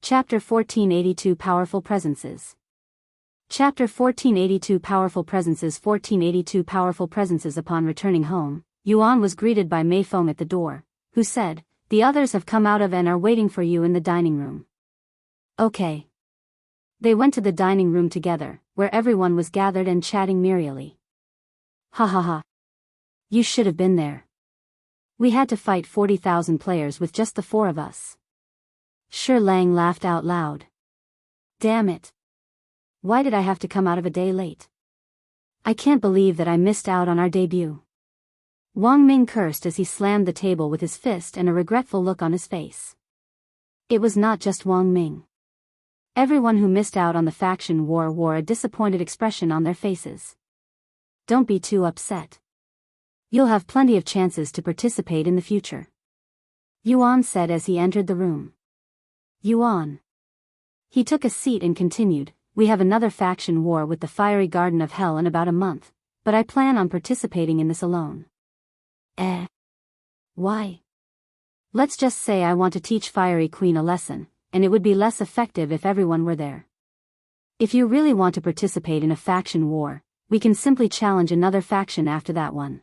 Chapter 1482 Powerful Presences. Chapter 1482 Powerful Presences. 1482 Powerful Presences. Upon returning home, Yuan was greeted by Mei Feng at the door, who said, "The others have come out of and are waiting for you in the dining room." Okay. They went to the dining room together, where everyone was gathered and chatting merrily. Ha ha ha. You should have been there. We had to fight 40,000 players with just the four of us. Shi Lang laughed out loud. Damn it. Why did I have to come out of a day late? I can't believe that I missed out on our debut. Wang Ming cursed as he slammed the table with his fist and a regretful look on his face. It was not just Wang Ming. Everyone who missed out on the faction war wore a disappointed expression on their faces. Don't be too upset. You'll have plenty of chances to participate in the future, Yuan said as he entered the room. Yuan. He took a seat and continued, "We have another faction war with the Fiery Garden of Hell in about a month, but I plan on participating in this alone." Why? Let's just say I want to teach Fiery Queen a lesson, and it would be less effective if everyone were there. If you really want to participate in a faction war, we can simply challenge another faction after that one.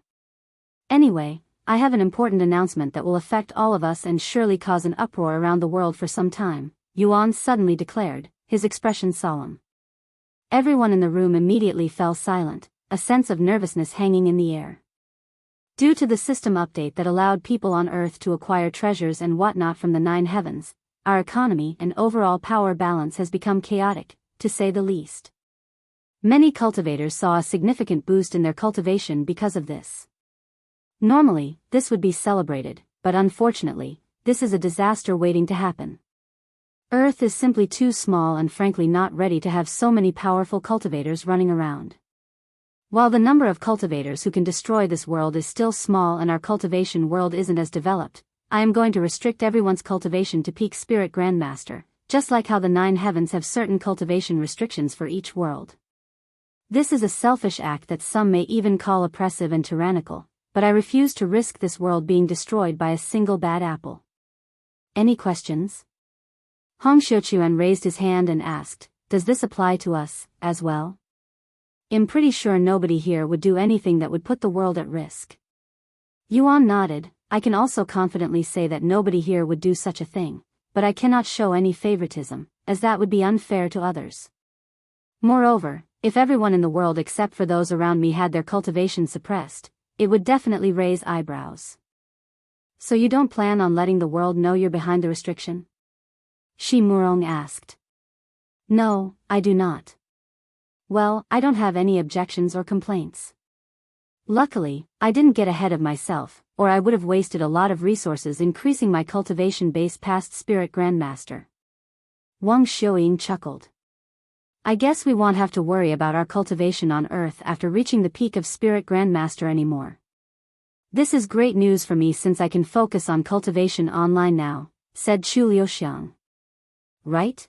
Anyway, I have an important announcement that will affect all of us and surely cause an uproar around the world for some time, Yuan suddenly declared, his expression solemn. Everyone in the room immediately fell silent, a sense of nervousness hanging in the air. Due to the system update that allowed people on Earth to acquire treasures and whatnot from the 9 heavens, our economy and overall power balance has become chaotic, to say the least. Many cultivators saw a significant boost in their cultivation because of this. Normally, this would be celebrated, but unfortunately, this is a disaster waiting to happen. Earth is simply too small and frankly not ready to have so many powerful cultivators running around. While the number of cultivators who can destroy this world is still small and our cultivation world isn't as developed, I am going to restrict everyone's cultivation to peak Spirit Grandmaster, just like how the 9 heavens have certain cultivation restrictions for each world. This is a selfish act that some may even call oppressive and tyrannical, but I refuse to risk this world being destroyed by a single bad apple. Any questions? Hong Xiuquan raised his hand and asked, "Does this apply to us, as well?" I'm pretty sure nobody here would do anything that would put the world at risk. Yuan nodded. I can also confidently say that nobody here would do such a thing, but I cannot show any favoritism, as that would be unfair to others. Moreover, if everyone in the world except for those around me had their cultivation suppressed, it would definitely raise eyebrows. So you don't plan on letting the world know you're behind the restriction? Shi Murong asked. No, I do not. Well, I don't have any objections or complaints. Luckily, I didn't get ahead of myself, or I would have wasted a lot of resources increasing my cultivation base past Spirit Grandmaster. Wang Xiuying chuckled. I guess we won't have to worry about our cultivation on Earth after reaching the peak of Spirit Grandmaster anymore. This is great news for me since I can focus on cultivation online now, said Chu Shijian. Right?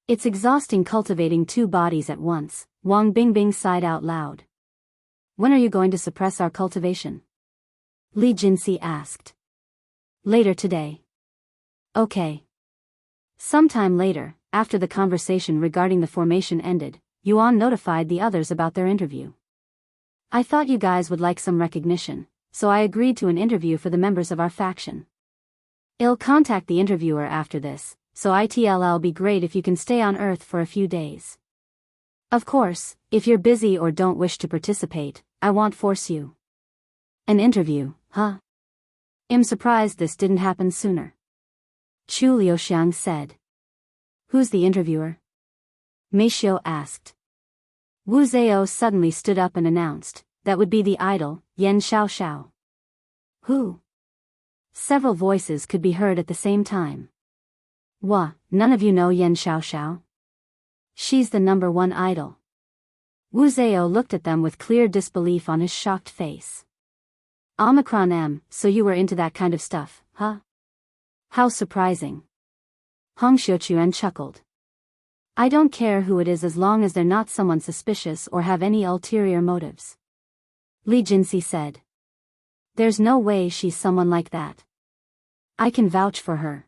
It's exhausting cultivating 2 bodies at once, Wang Bingbing sighed out loud. When are you going to suppress our cultivation? Li Jinsi asked. Later today. Okay. Sometime later, after the conversation regarding the formation ended, Yuan notified the others about their interview. I thought you guys would like some recognition, so I agreed to an interview for the members of our faction. I'll contact the interviewer after this, so it'll be great if you can stay on Earth for a few days. Of course, if you're busy or don't wish to participate, I won't force you. An interview, huh? I'm surprised this didn't happen sooner. Chu Liuxiang said. Who's the interviewer? Mei Xiu asked. Wu Zhao suddenly stood up and announced, that would be the idol, Xiaoxiao. Who? Several voices could be heard at the same time. What, none of you know Xiaoxiao? She's the #1 idol. Wu Zhao looked at them with clear disbelief on his shocked face. Omicron M, so you were into that kind of stuff, huh? How surprising. Hong Xiuquan chuckled. I don't care who it is as long as they're not someone suspicious or have any ulterior motives. Li Jinsi said. There's no way she's someone like that. I can vouch for her.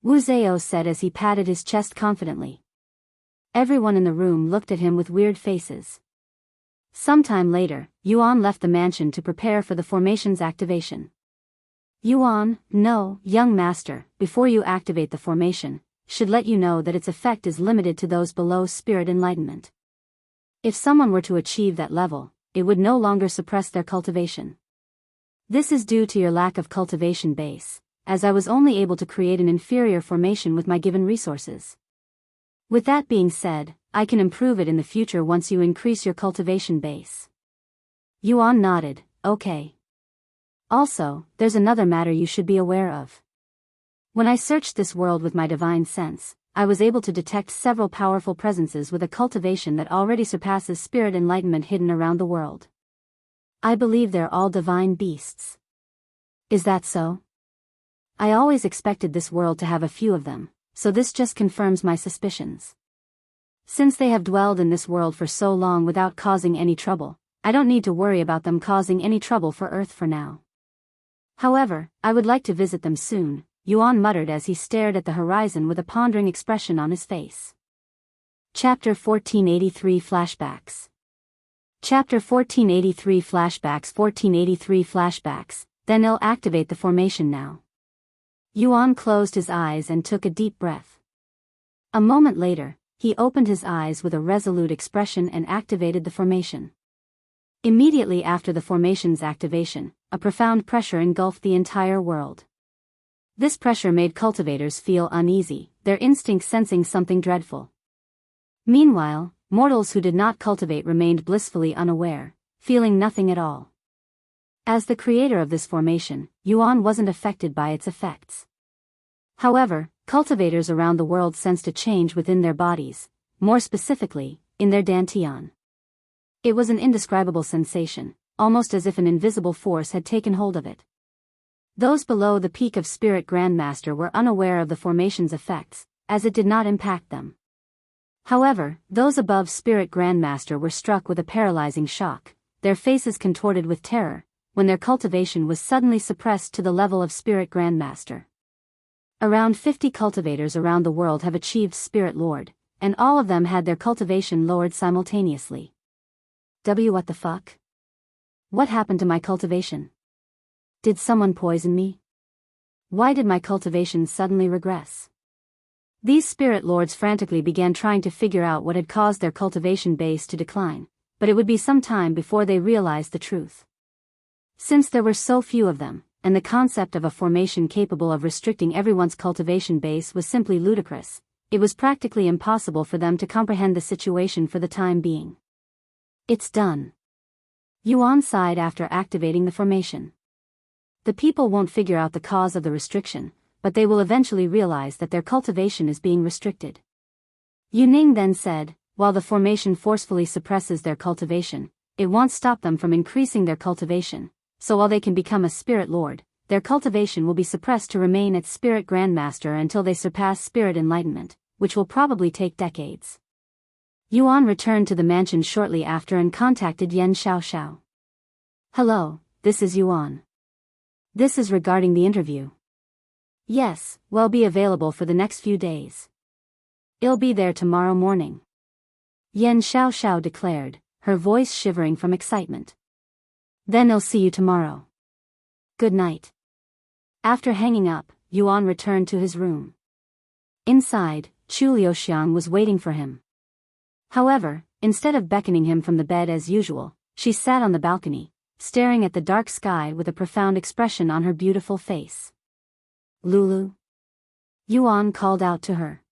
Wuxia said as he patted his chest confidently. Everyone in the room looked at him with weird faces. Sometime later, Yuan left the mansion to prepare for the formation's activation. Yuan, no, young master, before you activate the formation, should let you know that its effect is limited to those below spirit enlightenment. If someone were to achieve that level, it would no longer suppress their cultivation. This is due to your lack of cultivation base, as I was only able to create an inferior formation with my given resources. With that being said, I can improve it in the future once you increase your cultivation base. Yuan nodded, okay. Also, there's another matter you should be aware of. When I searched this world with my divine sense, I was able to detect several powerful presences with a cultivation that already surpasses spirit enlightenment hidden around the world. I believe they're all divine beasts. Is that so? I always expected this world to have a few of them, so this just confirms my suspicions. Since they have dwelled in this world for so long without causing any trouble, I don't need to worry about them causing any trouble for Earth for now. However, I would like to visit them soon, Yuan muttered as he stared at the horizon with a pondering expression on his face. Chapter 1483 Flashbacks. Chapter 1483 Flashbacks 1483 Flashbacks, then I'll activate the formation now. Yuan closed his eyes and took a deep breath. A moment later, he opened his eyes with a resolute expression and activated the formation. Immediately after the formation's activation, a profound pressure engulfed the entire world. This pressure made cultivators feel uneasy, their instincts sensing something dreadful. Meanwhile, mortals who did not cultivate remained blissfully unaware, feeling nothing at all. As the creator of this formation, Yuan wasn't affected by its effects. However, cultivators around the world sensed a change within their bodies, more specifically, in their dantian. It was an indescribable sensation, almost as if an invisible force had taken hold of it. Those below the peak of Spirit Grandmaster were unaware of the formation's effects, as it did not impact them. However, those above Spirit Grandmaster were struck with a paralyzing shock, their faces contorted with terror, when their cultivation was suddenly suppressed to the level of Spirit Grandmaster. Around 50 cultivators around the world have achieved Spirit Lord, and all of them had their cultivation lowered simultaneously. What the fuck? What happened to my cultivation? Did someone poison me? Why did my cultivation suddenly regress? These spirit lords frantically began trying to figure out what had caused their cultivation base to decline, but it would be some time before they realized the truth. Since there were so few of them, and the concept of a formation capable of restricting everyone's cultivation base was simply ludicrous, it was practically impossible for them to comprehend the situation for the time being. It's done. Yuan sighed after activating the formation. The people won't figure out the cause of the restriction, but they will eventually realize that their cultivation is being restricted. Yuning then said, while the formation forcefully suppresses their cultivation, it won't stop them from increasing their cultivation, so while they can become a spirit lord, their cultivation will be suppressed to remain at Spirit Grandmaster until they surpass Spirit Enlightenment, which will probably take decades. Yuan returned to the mansion shortly after and contacted Xiaoxiao. Hello, this is Yuan. This is regarding the interview. Yes, will be available for the next few days. I'll be there tomorrow morning. Xiaoxiao declared, her voice shivering from excitement. Then I'll see you tomorrow. Good night. After hanging up, Yuan returned to his room. Inside, Chu Shijian was waiting for him. However, instead of beckoning him from the bed as usual, she sat on the balcony, staring at the dark sky with a profound expression on her beautiful face. Lulu? Yuan called out to her.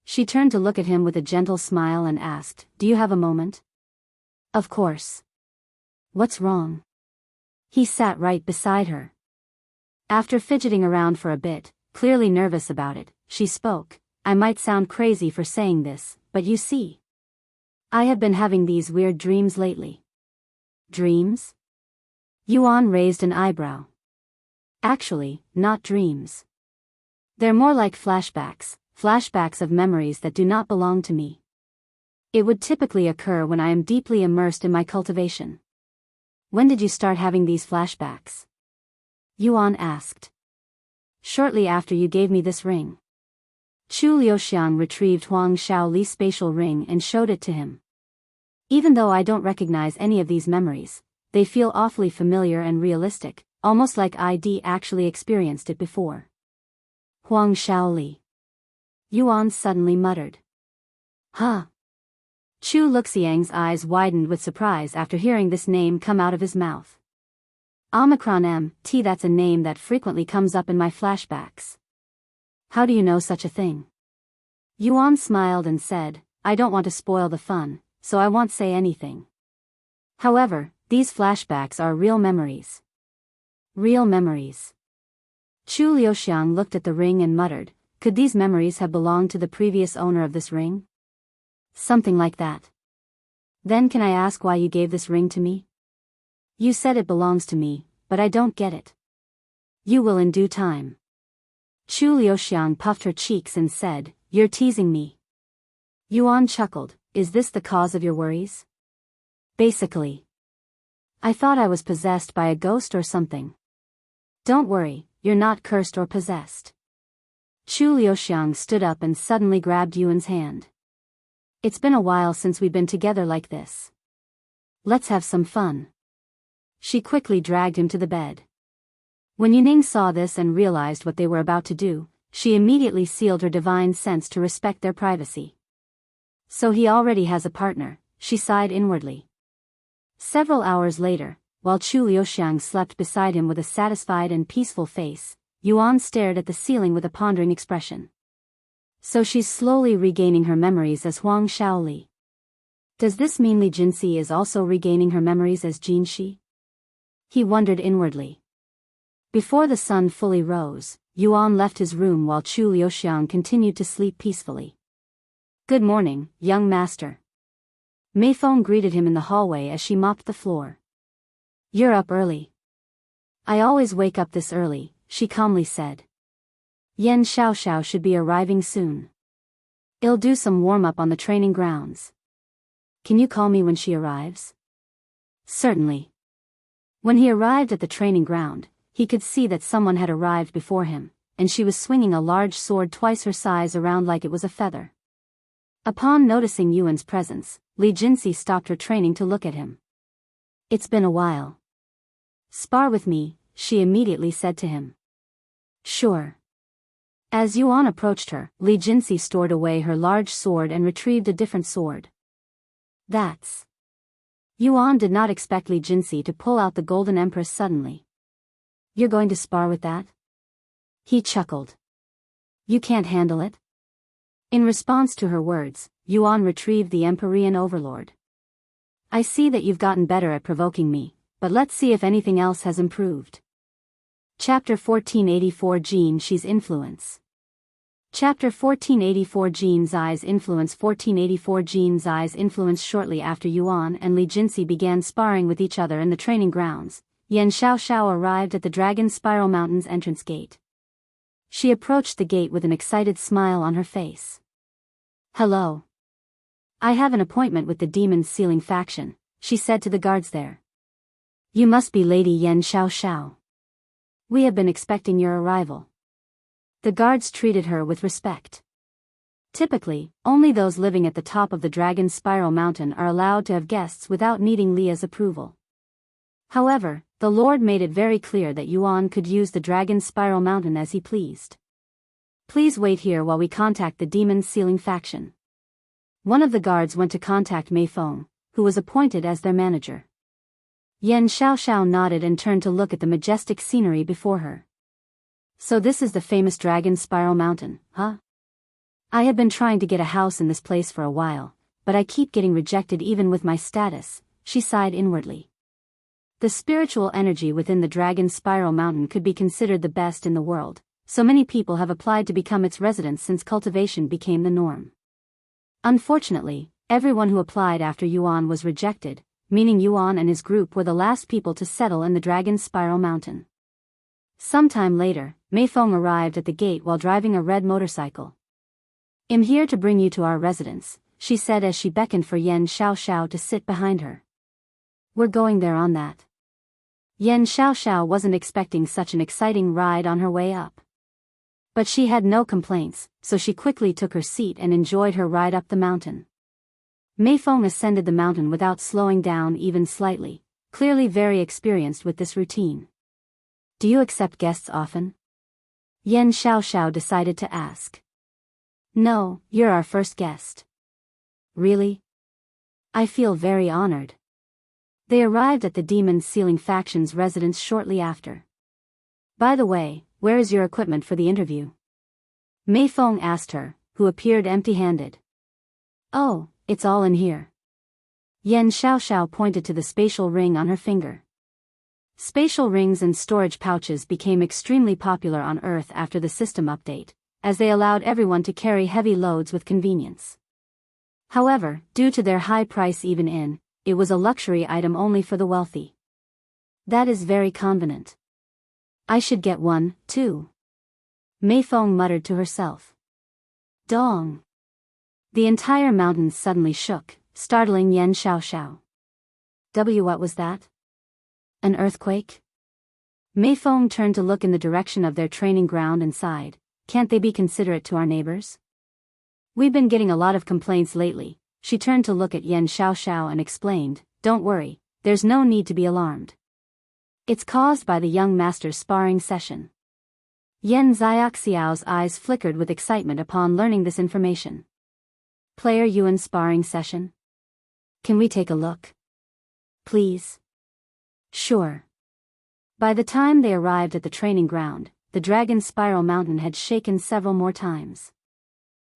She turned to look at him with a gentle smile and asked, Do you have a moment? Of course. What's wrong? He sat right beside her. After fidgeting around for a bit, clearly nervous about it, she spoke. I might sound crazy for saying this, but you see. I have been having these weird dreams lately. Dreams? Yuan raised an eyebrow. Actually, not dreams. They're more like flashbacks of memories that do not belong to me. It would typically occur when I am deeply immersed in my cultivation. When did you start having these flashbacks? Yuan asked. Shortly after you gave me this ring. Chu Shijian retrieved Huang Shaoli's spatial ring and showed it to him. Even though I don't recognize any of these memories, they feel awfully familiar and realistic, almost like I'd actually experienced it before. Huang Shaoli. Yuan suddenly muttered. Huh? Chu Luxiang's eyes widened with surprise after hearing this name come out of his mouth. Omicron MT, that's a name that frequently comes up in my flashbacks. How do you know such a thing? Yuan smiled and said, I don't want to spoil the fun, so I won't say anything. However, these flashbacks are real memories. Real memories. Chu Liuxiang looked at the ring and muttered, could these memories have belonged to the previous owner of this ring? Something like that. Then can I ask why you gave this ring to me? You said it belongs to me, but I don't get it. You will in due time. Chu Liuxiang puffed her cheeks and said, you're teasing me. Yuan chuckled, is this the cause of your worries? Basically. I thought I was possessed by a ghost or something. Don't worry, you're not cursed or possessed. Chu Liuxiang stood up and suddenly grabbed Yuan's hand. It's been a while since we've been together like this. Let's have some fun. She quickly dragged him to the bed. When Yuning saw this and realized what they were about to do, she immediately sealed her divine sense to respect their privacy. So he already has a partner, she sighed inwardly. Several hours later, while Chu Liuxiang slept beside him with a satisfied and peaceful face, Yuan stared at the ceiling with a pondering expression. So she's slowly regaining her memories as Huang Shaoli. Does this mean Li Jinxi is also regaining her memories as Jinxi? He wondered inwardly. Before the sun fully rose, Yuan left his room while Chu Liuxiang continued to sleep peacefully. Good morning, young master. Mei Feng greeted him in the hallway as she mopped the floor. You're up early. I always wake up this early, she calmly said. Xiaoxiao should be arriving soon. I'll do some warm-up on the training grounds. Can you call me when she arrives? Certainly. When he arrived at the training ground, he could see that someone had arrived before him, and she was swinging a large sword twice her size around like it was a feather. Upon noticing Yuan's presence, Li Jinxi stopped her training to look at him. It's been a while. Spar with me, she immediately said to him. Sure. As Yuan approached her, Li Jinxi stored away her large sword and retrieved a different sword. That's... Yuan did not expect Li Jinxi to pull out the Golden Empress suddenly. You're going to spar with that? He chuckled. You can't handle it? In response to her words, Yuan retrieved the Empyrean Overlord. I see that you've gotten better at provoking me, but let's see if anything else has improved. Chapter 1484 Jin Shi's Influence. Chapter 1484 Jin Zi's Influence. 1484 Jin Zi's Influence. Shortly after Yuan and Li Jinxi began sparring with each other in the training grounds, Xiaoxiao arrived at the Dragon Spiral Mountain's entrance gate. She approached the gate with an excited smile on her face. Hello. I have an appointment with the Demon's Sealing faction, she said to the guards there. You must be Lady Xiaoxiao. We have been expecting your arrival. The guards treated her with respect. Typically, only those living at the top of the Dragon Spiral Mountain are allowed to have guests without needing Leah's approval. However, the Lord made it very clear that Yuan could use the Dragon Spiral Mountain as he pleased. Please wait here while we contact the Demon's Sealing faction. One of the guards went to contact Mei Feng, who was appointed as their manager. Xiaoxiao nodded and turned to look at the majestic scenery before her. So this is the famous Dragon Spiral Mountain, huh? I have been trying to get a house in this place for a while, but I keep getting rejected even with my status, she sighed inwardly. The spiritual energy within the Dragon Spiral Mountain could be considered the best in the world, so many people have applied to become its residents since cultivation became the norm. Unfortunately, everyone who applied after Yuan was rejected, meaning Yuan and his group were the last people to settle in the Dragon Spiral Mountain. Sometime later, Mei Feng arrived at the gate while driving a red motorcycle. I'm here to bring you to our residence, she said as she beckoned for Xiaoxiao to sit behind her. We're going there on that. Xiaoxiao wasn't expecting such an exciting ride on her way up. But she had no complaints, so she quickly took her seat and enjoyed her ride up the mountain. Mei Feng ascended the mountain without slowing down even slightly, clearly very experienced with this routine. Do you accept guests often? Xiaoxiao decided to ask. No, you're our first guest. Really? I feel very honored. They arrived at the Demon Sealing Faction's residence shortly after. By the way, where is your equipment for the interview? Mei Feng asked her, who appeared empty-handed. Oh, it's all in here. Xiaoxiao pointed to the spatial ring on her finger. Spatial rings and storage pouches became extremely popular on Earth after the system update, as they allowed everyone to carry heavy loads with convenience. However, due to their high price it was a luxury item only for the wealthy. That is very convenient. I should get one, too. Mei Feng muttered to herself. Dong. The entire mountain suddenly shook, startling Xiaoxiao. What was that? An earthquake? Mei Feng turned to look in the direction of their training ground and sighed. Can't they be considerate to our neighbors? We've been getting a lot of complaints lately. She turned to look at Xiaoxiao and explained, don't worry, there's no need to be alarmed. It's caused by the young master's sparring session. Xiaoxiao's eyes flickered with excitement upon learning this information. Player Yuan sparring session? Can we take a look? Please? Sure. By the time they arrived at the training ground, the Dragon Spiral Mountain had shaken several more times.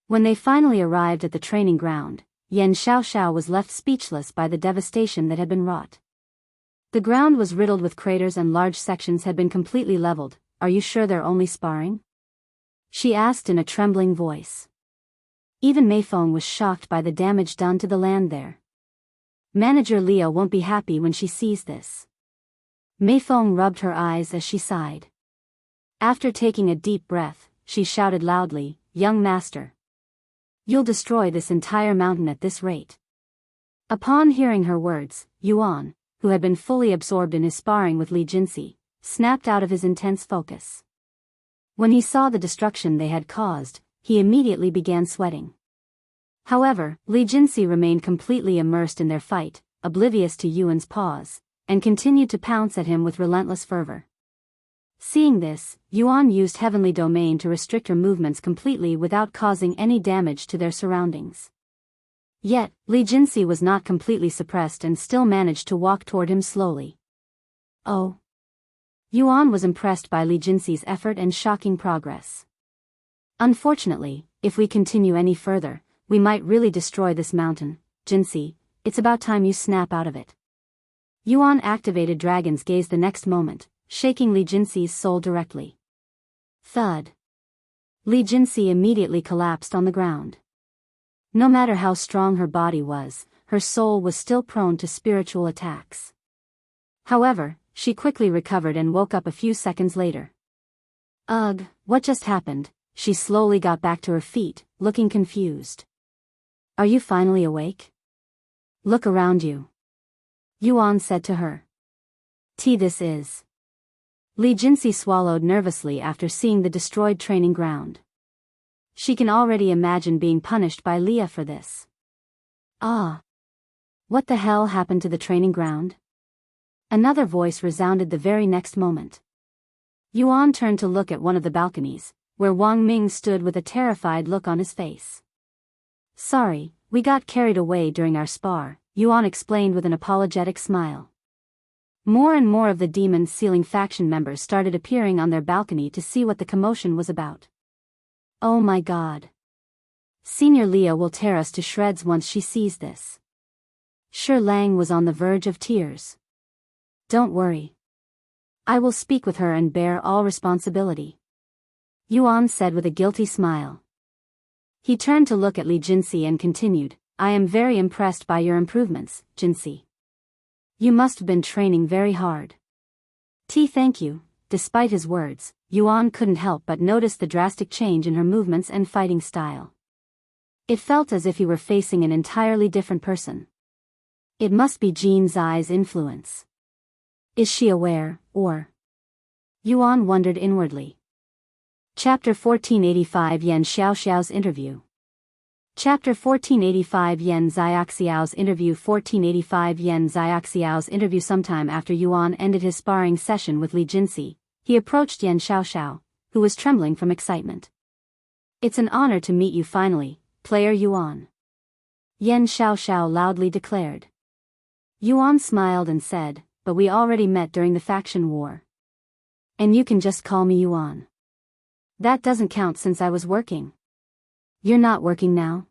When they finally arrived at the training ground, Xiaoxiao was left speechless by the devastation that had been wrought. The ground was riddled with craters and large sections had been completely leveled. Are you sure they're only sparring? She asked in a trembling voice. Even Mei Feng was shocked by the damage done to the land there. Manager Leah won't be happy when she sees this. Mei Feng rubbed her eyes as she sighed. After taking a deep breath, she shouted loudly, Young master. You'll destroy this entire mountain at this rate. Upon hearing her words, Yuan, who had been fully absorbed in his sparring with Li Jinsi, snapped out of his intense focus. When he saw the destruction they had caused, he immediately began sweating. However, Li Jinsi remained completely immersed in their fight, oblivious to Yuan's pause, and continued to pounce at him with relentless fervor. Seeing this, Yuan used Heavenly Domain to restrict her movements completely without causing any damage to their surroundings. Yet, Li Jinsi was not completely suppressed and still managed to walk toward him slowly. Oh. Yuan was impressed by Li Jinsi's effort and shocking progress. Unfortunately, if we continue any further, we might really destroy this mountain. Jinsi, it's about time you snap out of it. Yuan activated Dragon's Gaze the next moment, shaking Li Jinsi's soul directly. Thud. Li Jinsi immediately collapsed on the ground. No matter how strong her body was, her soul was still prone to spiritual attacks. However, she quickly recovered and woke up a few seconds later. Ugh, what just happened? She slowly got back to her feet, looking confused. Are you finally awake? Look around you. Yuan said to her. This is. Li Jinsi swallowed nervously after seeing the destroyed training ground. She can already imagine being punished by Leah for this. Ah. What the hell happened to the training ground? Another voice resounded the very next moment. Yuan turned to look at one of the balconies, where Wang Ming stood with a terrified look on his face. Sorry, we got carried away during our spar, Yuan explained with an apologetic smile. More and more of the Demon Sealing Faction members started appearing on their balcony to see what the commotion was about. Oh my god. Senior Leah will tear us to shreds once she sees this. Shi Lang was on the verge of tears. Don't worry. I will speak with her and bear all responsibility. Yuan said with a guilty smile. He turned to look at Li Jinsi and continued, I am very impressed by your improvements, Jinsi. You must have been training very hard. Thank you. Despite his words, Yuan couldn't help but notice the drastic change in her movements and fighting style. It felt as if he were facing an entirely different person. It must be Jean Zai's influence. Is she aware, or? Yuan wondered inwardly. Chapter 1485 Yan Xiaoxiao's Interview. Chapter 1485 Yan Xiaoxiao's Interview. 1485 Yan Xiaoxiao's Interview. Sometime after Yuan ended his sparring session with Li Jinxi, he approached Yan Xiaoxiao, who was trembling from excitement. "It's an honor to meet you finally, player Yuan," Yan Xiaoxiao loudly declared. Yuan smiled and said, "But we already met during the faction war. And you can just call me Yuan. That doesn't count since I was working." "You're not working now?"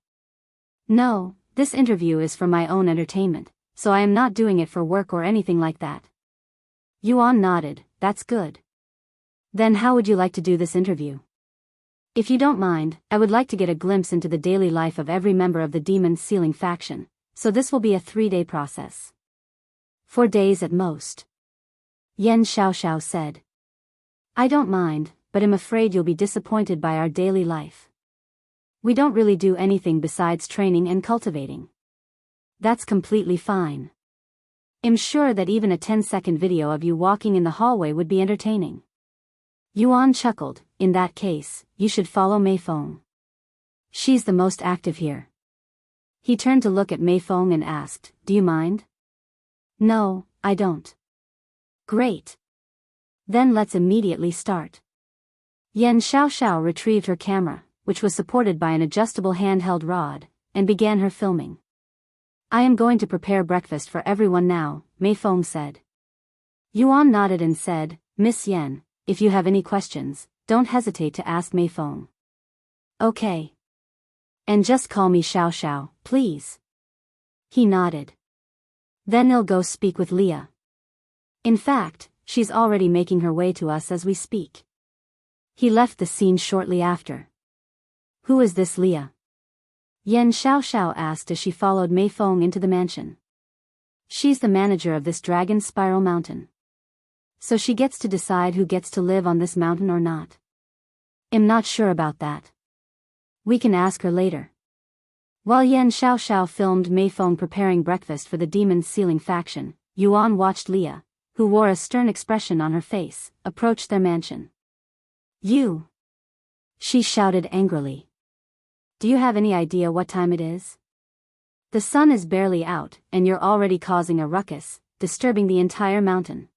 "No, this interview is for my own entertainment, so I am not doing it for work or anything like that." Yuan nodded. "That's good. Then how would you like to do this interview?" "If you don't mind, I would like to get a glimpse into the daily life of every member of the Demon Sealing faction, so this will be a 3-day process." "4 days at most," Yan Xiaoxiao said. "I don't mind, but I'm afraid you'll be disappointed by our daily life. We don't really do anything besides training and cultivating." "That's completely fine. I'm sure that even a 10-second video of you walking in the hallway would be entertaining." Yuan chuckled. "In that case, you should follow Mei Feng. She's the most active here." He turned to look at Mei Feng and asked, "Do you mind?" "No, I don't." "Great. Then let's immediately start." Yan Xiaoxiao retrieved her camera, which was supported by an adjustable handheld rod, and began her filming. "I am going to prepare breakfast for everyone now," Mei Feng said. Yuan nodded and said, "Miss Yan, if you have any questions, don't hesitate to ask Mei Feng." "Okay. And just call me Xiaoxiao, please." He nodded. "Then I'll go speak with Leah. In fact, she's already making her way to us as we speak." He left the scene shortly after. "Who is this Leah?" Yan Xiaoxiao asked as she followed Mei Feng into the mansion. "She's the manager of this Dragon Spiral Mountain. So she gets to decide who gets to live on this mountain or not." "I'm not sure about that. We can ask her later." While Yan Xiaoxiao filmed Mei Feng preparing breakfast for the Demon Sealing faction, Yuan watched Leah, who wore a stern expression on her face, approach their mansion. "You!" she shouted angrily. "Do you have any idea what time it is? The sun is barely out, and you're already causing a ruckus, disturbing the entire mountain.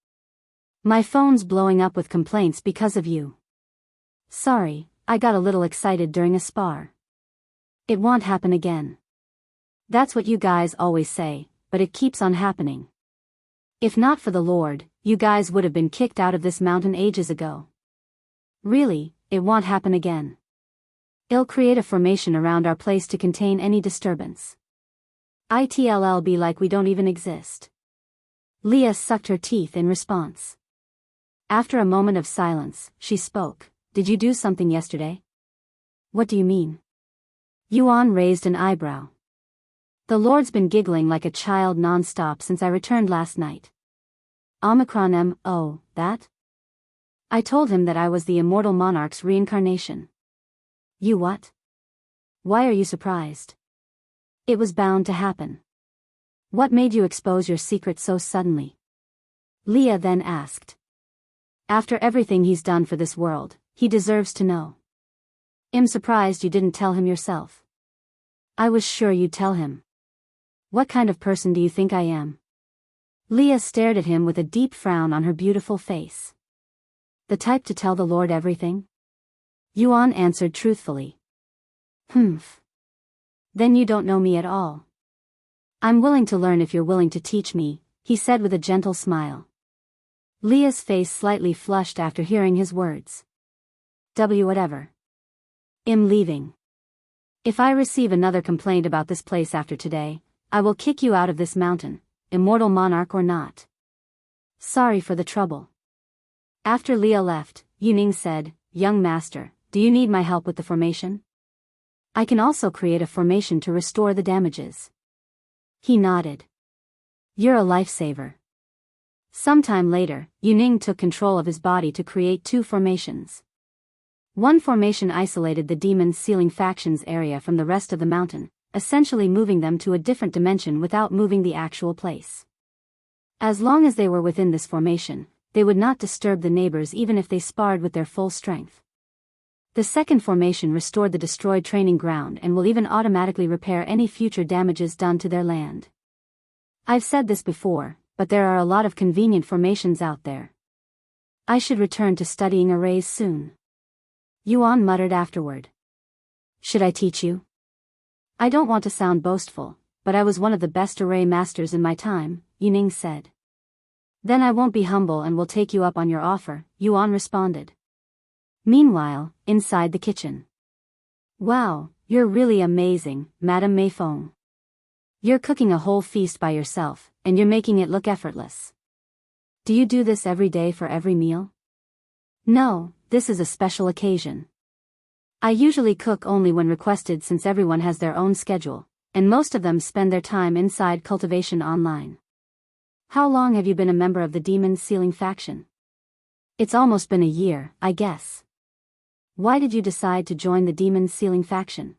My phone's blowing up with complaints because of you." "Sorry, I got a little excited during a spar. It won't happen again." "That's what you guys always say, but it keeps on happening. If not for the Lord, you guys would have been kicked out of this mountain ages ago." "Really, it won't happen again. I'll create a formation around our place to contain any disturbance. It'll be like we don't even exist." Leah sucked her teeth in response. After a moment of silence, she spoke. "Did you do something yesterday?" "What do you mean?" Yuan raised an eyebrow. "The Lord's been giggling like a child non-stop since I returned last night." Omicron oh, that? "I told him that I was the immortal monarch's reincarnation." "You what? Why are you surprised?" "It was bound to happen." "What made you expose your secret so suddenly?" Leah then asked. "After everything he's done for this world, he deserves to know." "I'm surprised you didn't tell him yourself." "I was sure you'd tell him." "What kind of person do you think I am?" Leah stared at him with a deep frown on her beautiful face. "The type to tell the Lord everything?" Yuan answered truthfully. "Humph. Then you don't know me at all." "I'm willing to learn if you're willing to teach me," he said with a gentle smile. Leah's face slightly flushed after hearing his words. Whatever. I'm leaving. If I receive another complaint about this place after today, I will kick you out of this mountain, immortal monarch or not." "Sorry for the trouble." After Leah left, Yuning said, "Young master, do you need my help with the formation? I can also create a formation to restore the damages." He nodded. "You're a lifesaver." Sometime later, Yuning took control of his body to create 2 formations. One formation isolated the Demon Sealing faction's area from the rest of the mountain, essentially moving them to a different dimension without moving the actual place. As long as they were within this formation, they would not disturb the neighbors even if they sparred with their full strength. The second formation restored the destroyed training ground and will even automatically repair any future damages done to their land. I've said this before, but there are a lot of convenient formations out there. I should return to studying arrays soon. Yuan muttered afterward. Should I teach you? I don't want to sound boastful, but I was one of the best array masters in my time, Yuning said. Then I won't be humble and will take you up on your offer, Yuan responded. Meanwhile, inside the kitchen. Wow, you're really amazing, Madame Mei Feng. You're cooking a whole feast by yourself, and you're making it look effortless. Do you do this every day for every meal? No, this is a special occasion. I usually cook only when requested since everyone has their own schedule, and most of them spend their time inside Cultivation online. How long have you been a member of the Demon Sealing faction? It's almost been a year, I guess. Why did you decide to join the Demon Sealing faction?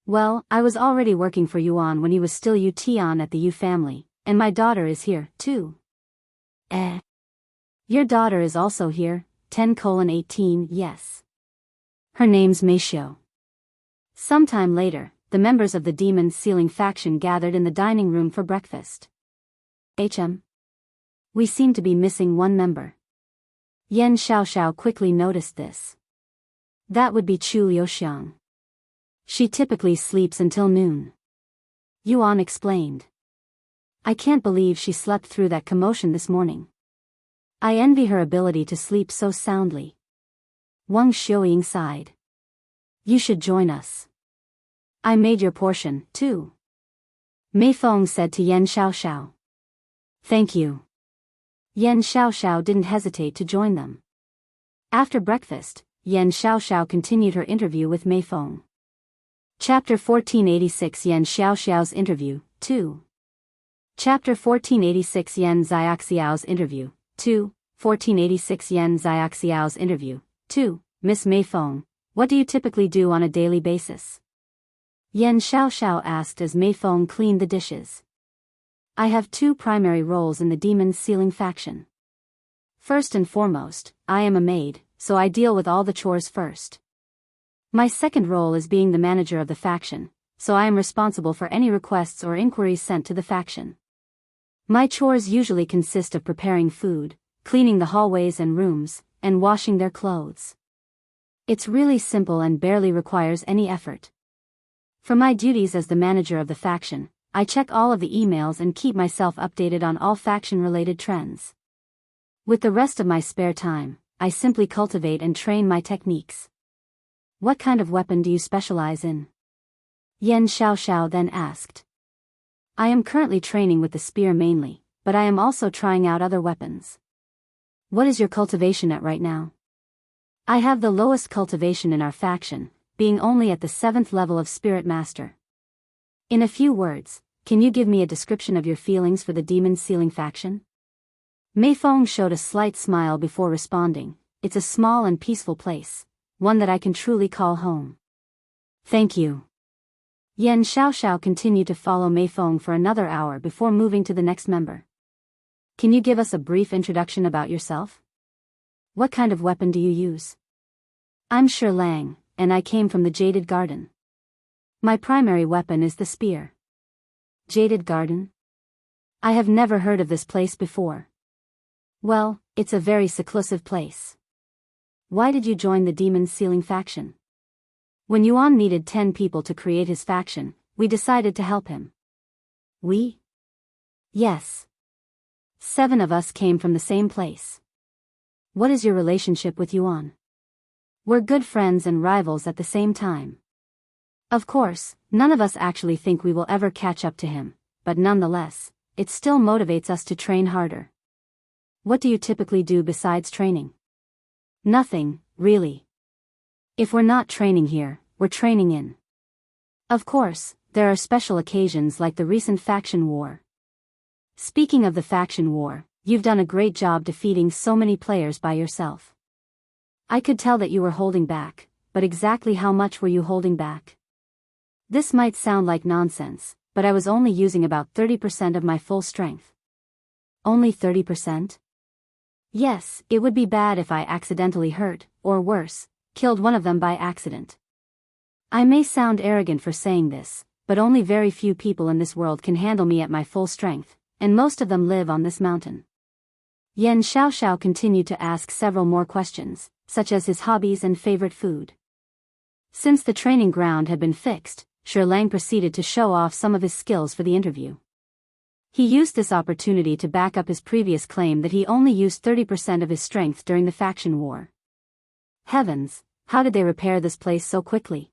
Well, I was already working for Yuan when he was still Tian at the Yu family, and my daughter is here, too. Your daughter is also here, 10:18, yes. Her name's Mei Xiu. Sometime later, the members of the Demon Sealing faction gathered in the dining room for breakfast. We seem to be missing one member. Xiaoxiao quickly noticed this. That would be Chu Wuyang. She typically sleeps until noon. Yuan explained. I can't believe she slept through that commotion this morning. I envy her ability to sleep so soundly. Wang Xiuying sighed. You should join us. I made your portion, too. Mei Feng said to Xiaoxiao. Thank you. Xiaoxiao didn't hesitate to join them. After breakfast, Xiaoxiao continued her interview with Mei Feng. Chapter 1486 Xiaoxiao's interview, 2. Chapter 1486 Xiaoxiao's interview, 2. 1486 Xiaoxiao's interview, 2. Miss Mei Feng, what do you typically do on a daily basis? Xiaoxiao asked as Mei Feng cleaned the dishes. I have two primary roles in the Demon Sealing faction. First and foremost, I am a maid, so I deal with all the chores first. My second role is being the manager of the faction, so I am responsible for any requests or inquiries sent to the faction. My chores usually consist of preparing food, cleaning the hallways and rooms, and washing their clothes. It's really simple and barely requires any effort. For my duties as the manager of the faction, I check all of the emails and keep myself updated on all faction-related trends. With the rest of my spare time, I simply cultivate and train my techniques. What kind of weapon do you specialize in? Xiaoxiao then asked. I am currently training with the spear mainly, but I am also trying out other weapons. What is your cultivation at right now? I have the lowest cultivation in our faction, being only at the 7th level of Spirit Master. In a few words, can you give me a description of your feelings for the Demon Sealing faction? Mei Feng showed a slight smile before responding. It's a small and peaceful place, one that I can truly call home. Thank you. Xiaoxiao continued to follow Mei Feng for another hour before moving to the next member. Can you give us a brief introduction about yourself? What kind of weapon do you use? I'm Shi Lang, and I came from the Jaded Garden. My primary weapon is the spear. Jaded Garden? I have never heard of this place before. Well, it's a very seclusive place. Why did you join the Demon Sealing faction? When Yuan needed 10 people to create his faction, we decided to help him. We? Yes. 7 of us came from the same place. What is your relationship with Yuan? We're good friends and rivals at the same time. Of course, none of us actually think we will ever catch up to him, but nonetheless, it still motivates us to train harder. What do you typically do besides training? Nothing, really. If we're not training here, we're training in. Of course, there are special occasions like the recent faction war. Speaking of the faction war, you've done a great job defeating so many players by yourself. I could tell that you were holding back, but exactly how much were you holding back? This might sound like nonsense, but I was only using about 30% of my full strength. Only 30%? Yes, it would be bad if I accidentally hurt, or worse, killed one of them by accident. I may sound arrogant for saying this, but only very few people in this world can handle me at my full strength, and most of them live on this mountain. Xiaoxiao continued to ask several more questions, such as his hobbies and favorite food. Since the training ground had been fixed, Shi Lang proceeded to show off some of his skills for the interview. He used this opportunity to back up his previous claim that he only used 30% of his strength during the faction war. Heavens, how did they repair this place so quickly?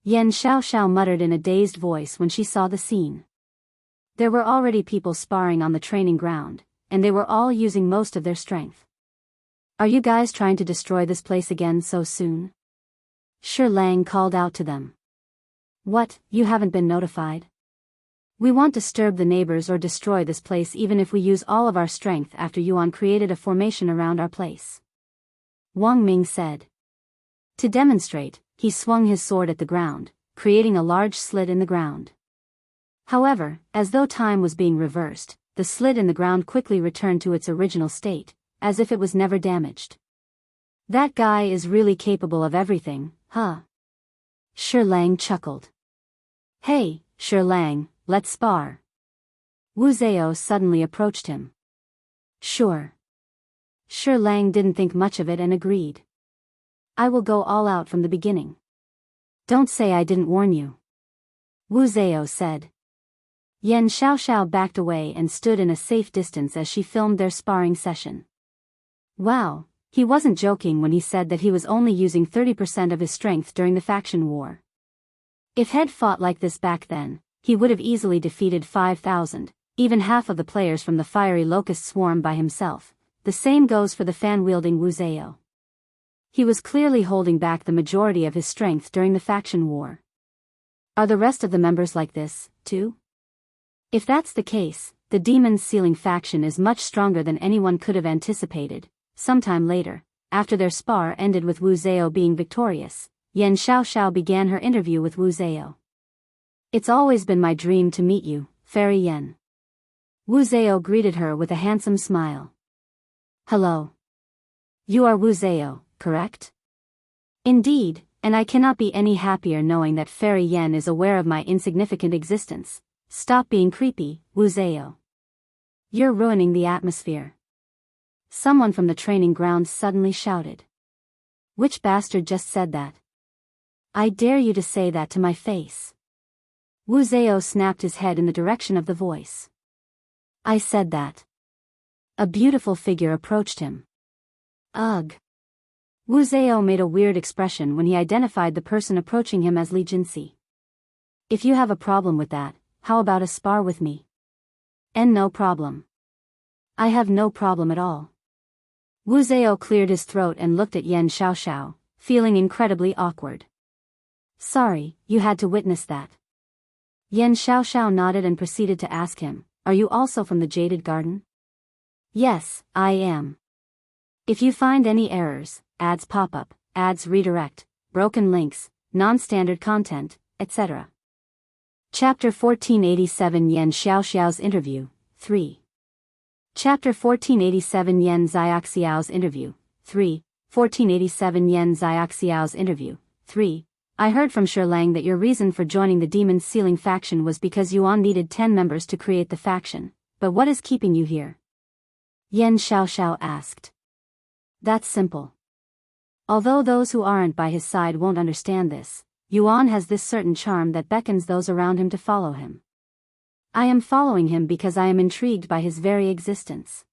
Xiaoxiao muttered in a dazed voice when she saw the scene. There were already people sparring on the training ground, and they were all using most of their strength. Are you guys trying to destroy this place again so soon? Shi Lang called out to them. What, you haven't been notified? We won't disturb the neighbors or destroy this place even if we use all of our strength after Yuan created a formation around our place. Wang Ming said. To demonstrate, he swung his sword at the ground, creating a large slit in the ground. However, as though time was being reversed, the slit in the ground quickly returned to its original state, as if it was never damaged. That guy is really capable of everything, huh? Shi Lang chuckled. Hey, Shi Lang, let's spar. Wuxia suddenly approached him. Sure. Shi Lang didn't think much of it and agreed. I will go all out from the beginning. Don't say I didn't warn you. Wuxia said. Xiaoxiao backed away and stood in a safe distance as she filmed their sparring session. Wow, he wasn't joking when he said that he was only using 30% of his strength during the faction war. If he'd fought like this back then, he would have easily defeated 5,000, even half of the players from the fiery locust swarm by himself. The same goes for the fan-wielding Wuxia. He was clearly holding back the majority of his strength during the faction war. Are the rest of the members like this, too? If that's the case, the Demon's Sealing faction is much stronger than anyone could have anticipated. Sometime later, after their spar ended with Wuxia being victorious, Xiaoxiao began her interview with Wuxia. It's always been my dream to meet you, Fairy Yan. Wuxia greeted her with a handsome smile. Hello. You are Wuxia, correct? Indeed, and I cannot be any happier knowing that Fairy Yan is aware of my insignificant existence. Stop being creepy, Wuxia. You're ruining the atmosphere. Someone from the training grounds suddenly shouted. Which bastard just said that? I dare you to say that to my face. Wuxia snapped his head in the direction of the voice. I said that. A beautiful figure approached him. Ugh. Wuxia made a weird expression when he identified the person approaching him as Li Jinsi. If you have a problem with that, how about a spar with me? And no problem. I have no problem at all. Wuxia cleared his throat and looked at Xiaoxiao, feeling incredibly awkward. Sorry, you had to witness that. Xiaoxiao nodded and proceeded to ask him, are you also from the Jaded Garden? Yes, I am. If you find any errors, ads pop up, ads redirect, broken links, non-standard content, etc. Chapter 1487 Xiaoxiao's Interview, 3. Chapter 1487 Xiaoxiao's Interview, 3. 1487 Xiaoxiao's Interview, 3. I heard from Shi Lang that your reason for joining the Demon's Sealing faction was because Yuan needed 10 members to create the faction, but what is keeping you here? Xiaoxiao asked. That's simple. Although those who aren't by his side won't understand this, Yuan has this certain charm that beckons those around him to follow him. I am following him because I am intrigued by his very existence.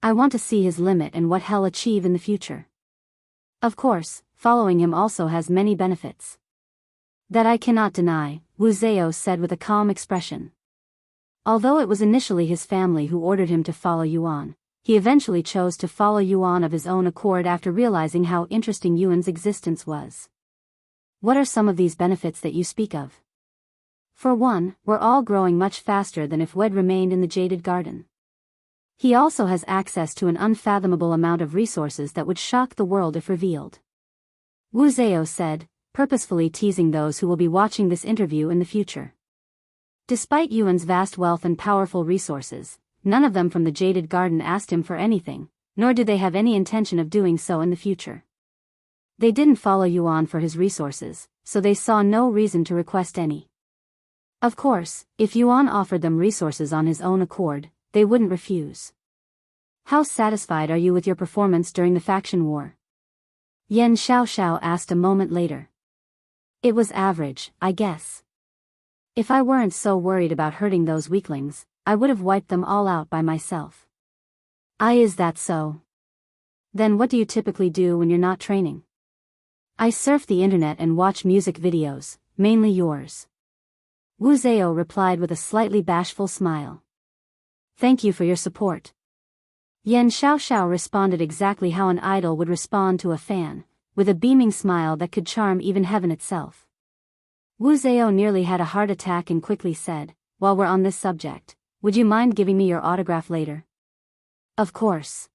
I want to see his limit and what he'll achieve in the future. Of course, following him also has many benefits. That I cannot deny, Wuxia said with a calm expression. Although it was initially his family who ordered him to follow Yuan, he eventually chose to follow Yuan of his own accord after realizing how interesting Yuan's existence was. What are some of these benefits that you speak of? For one, we're all growing much faster than if Wed remained in the Jaded Garden. He also has access to an unfathomable amount of resources that would shock the world if revealed. Wuxia said, purposefully teasing those who will be watching this interview in the future. Despite Yuan's vast wealth and powerful resources, none of them from the Jaded Garden asked him for anything, nor did they have any intention of doing so in the future. They didn't follow Yuan for his resources, so they saw no reason to request any. Of course, if Yuan offered them resources on his own accord, they wouldn't refuse. How satisfied are you with your performance during the faction war? Xiaoxiao asked a moment later. It was average, I guess. If I weren't so worried about hurting those weaklings, I would have wiped them all out by myself. Is that so? Then what do you typically do when you're not training? I surf the internet and watch music videos, mainly yours. Wuxia replied with a slightly bashful smile. Thank you for your support. Xiaoxiao responded exactly how an idol would respond to a fan, with a beaming smile that could charm even heaven itself. Wuxia nearly had a heart attack and quickly said, while we're on this subject, would you mind giving me your autograph later? Of course.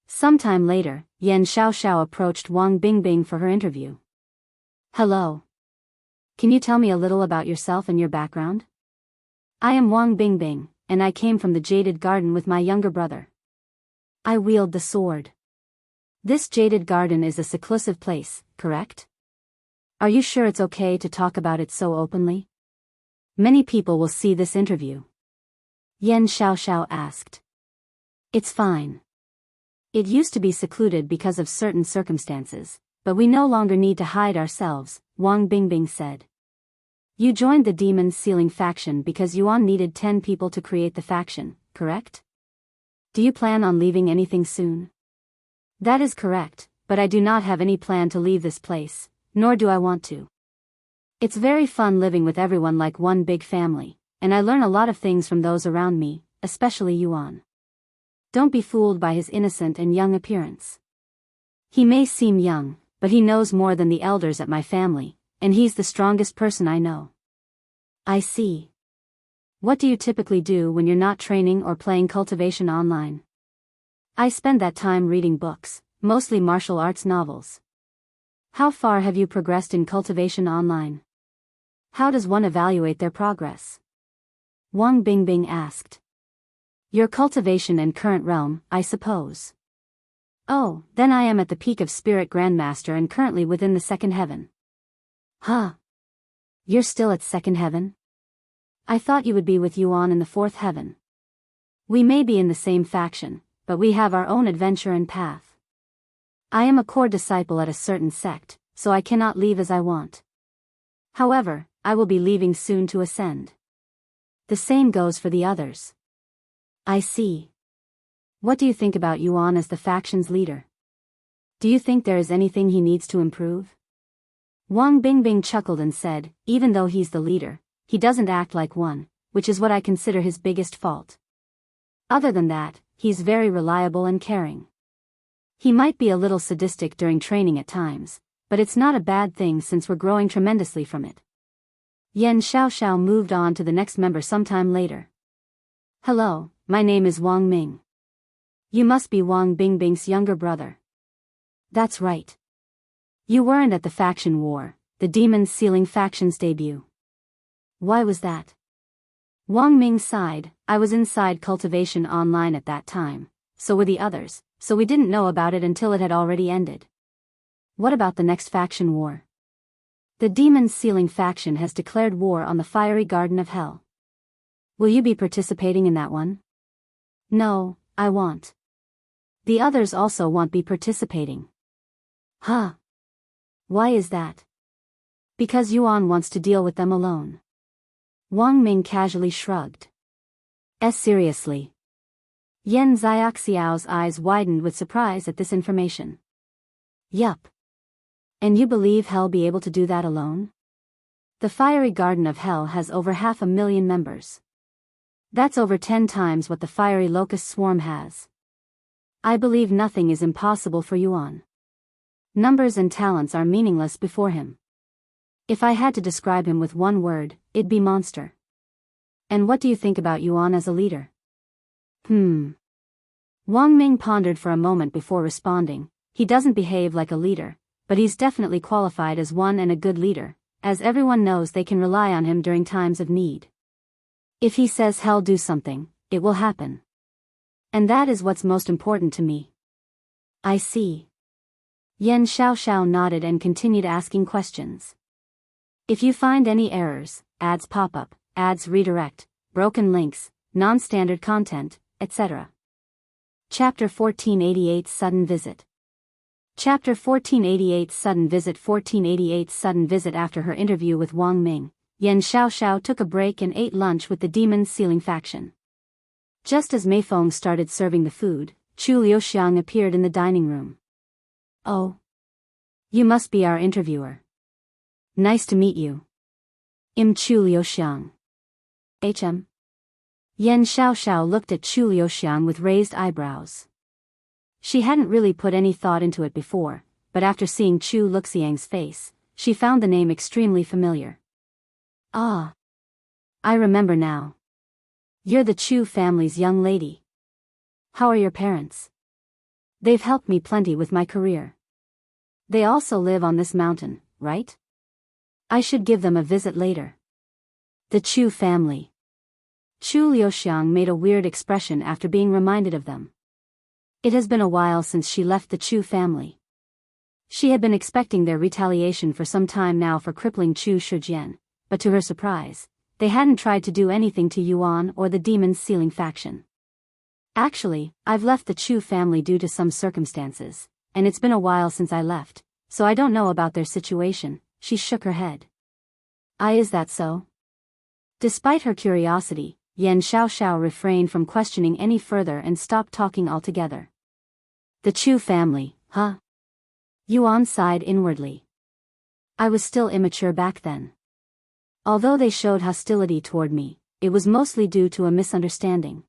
Sometime later, Xiaoxiao approached Wang Bingbing for her interview. Hello. Can you tell me a little about yourself and your background? I am Wang Bingbing, and I came from the Jaded Garden with my younger brother. I wield the sword. This Jaded Garden is a seclusive place, correct? Are you sure it's okay to talk about it so openly? Many people will see this interview. Xiaoxiao asked. It's fine. It used to be secluded because of certain circumstances, but we no longer need to hide ourselves, Wang Bingbing said. You joined the Demon Sealing faction because Yuan needed 10 people to create the faction, correct? Do you plan on leaving anything soon? That is correct, but I do not have any plan to leave this place, nor do I want to. It's very fun living with everyone like one big family, and I learn a lot of things from those around me, especially Yuan. Don't be fooled by his innocent and young appearance. He may seem young, but he knows more than the elders at my family, and he's the strongest person I know. I see. What do you typically do when you're not training or playing Cultivation online? I spend that time reading books, mostly martial arts novels. How far have you progressed in Cultivation online? How does one evaluate their progress? Wang Bingbing asked. Your cultivation and current realm, I suppose. Oh, then I am at the peak of Spirit Grandmaster and currently within the second heaven. Huh? You're still at second heaven? I thought you would be with Yuan in the fourth heaven. We may be in the same faction, but we have our own adventure and path. I am a core disciple at a certain sect, so I cannot leave as I want. However, I will be leaving soon to ascend. The same goes for the others. I see. What do you think about Yuan as the faction's leader? Do you think there is anything he needs to improve? Wang Bingbing chuckled and said, even though he's the leader, he doesn't act like one, which is what I consider his biggest fault. Other than that, he's very reliable and caring. He might be a little sadistic during training at times, but it's not a bad thing since we're growing tremendously from it. Xiaoxiao moved on to the next member sometime later. Hello, my name is Wang Ming. You must be Wang Bingbing's younger brother. That's right. You weren't at the faction war, the Demon Sealing faction's debut. Why was that? Wang Ming sighed. I was inside Cultivation online at that time, so were the others, so we didn't know about it until it had already ended. What about the next faction war? The Demon Sealing faction has declared war on the Fiery Garden of Hell. Will you be participating in that one? No, I won't. The others also won't be participating. Huh? Why is that? Because Yuan wants to deal with them alone. Wang Ming casually shrugged. Seriously? Xiaoxiao's eyes widened with surprise at this information. Yup. And you believe Hell be able to do that alone? The Fiery Garden of Hell has over 500,000 members. That's over 10 times what the Fiery Locust Swarm has. I believe nothing is impossible for Yuan. Numbers and talents are meaningless before him. If I had to describe him with one word, it'd be monster. And what do you think about Yuan as a leader? Wang Ming pondered for a moment before responding. He doesn't behave like a leader, but he's definitely qualified as one and a good leader, as everyone knows they can rely on him during times of need. If he says hell do something, it will happen. And that is what's most important to me. I see. Xiaoxiao nodded and continued asking questions. If you find any errors, ads pop up, ads redirect, broken links, non-standard content, etc. Chapter 1488 Sudden Visit. Chapter 1488 Sudden Visit. 1488 Sudden Visit. After her interview with Wang Ming, Xiaoxiao took a break and ate lunch with the Demon Sealing faction. Just as Mei Feng started serving the food, Chu Wuyang appeared in the dining room. Oh. You must be our interviewer. Nice to meet you. Chu Wuyang. HM. Xiaoxiao looked at Chu Wuyang with raised eyebrows. She hadn't really put any thought into it before, but after seeing Chu Luxiang's face, she found the name extremely familiar. Ah. I remember now. You're the Chu family's young lady. How are your parents? They've helped me plenty with my career. They also live on this mountain, right? I should give them a visit later. The Chu family. Chu Wuyang made a weird expression after being reminded of them. It has been a while since she left the Chu family. She had been expecting their retaliation for some time now for crippling Chu Shijian, but to her surprise, they hadn't tried to do anything to Yuan or the Demon Sealing faction. Actually, I've left the Chu family due to some circumstances, and it's been a while since I left, so I don't know about their situation. She shook her head. Is that so? Despite her curiosity, Xiaoxiao refrained from questioning any further and stopped talking altogether. The Chu family, huh? Yuan sighed inwardly. I was still immature back then. Although they showed hostility toward me, it was mostly due to a misunderstanding.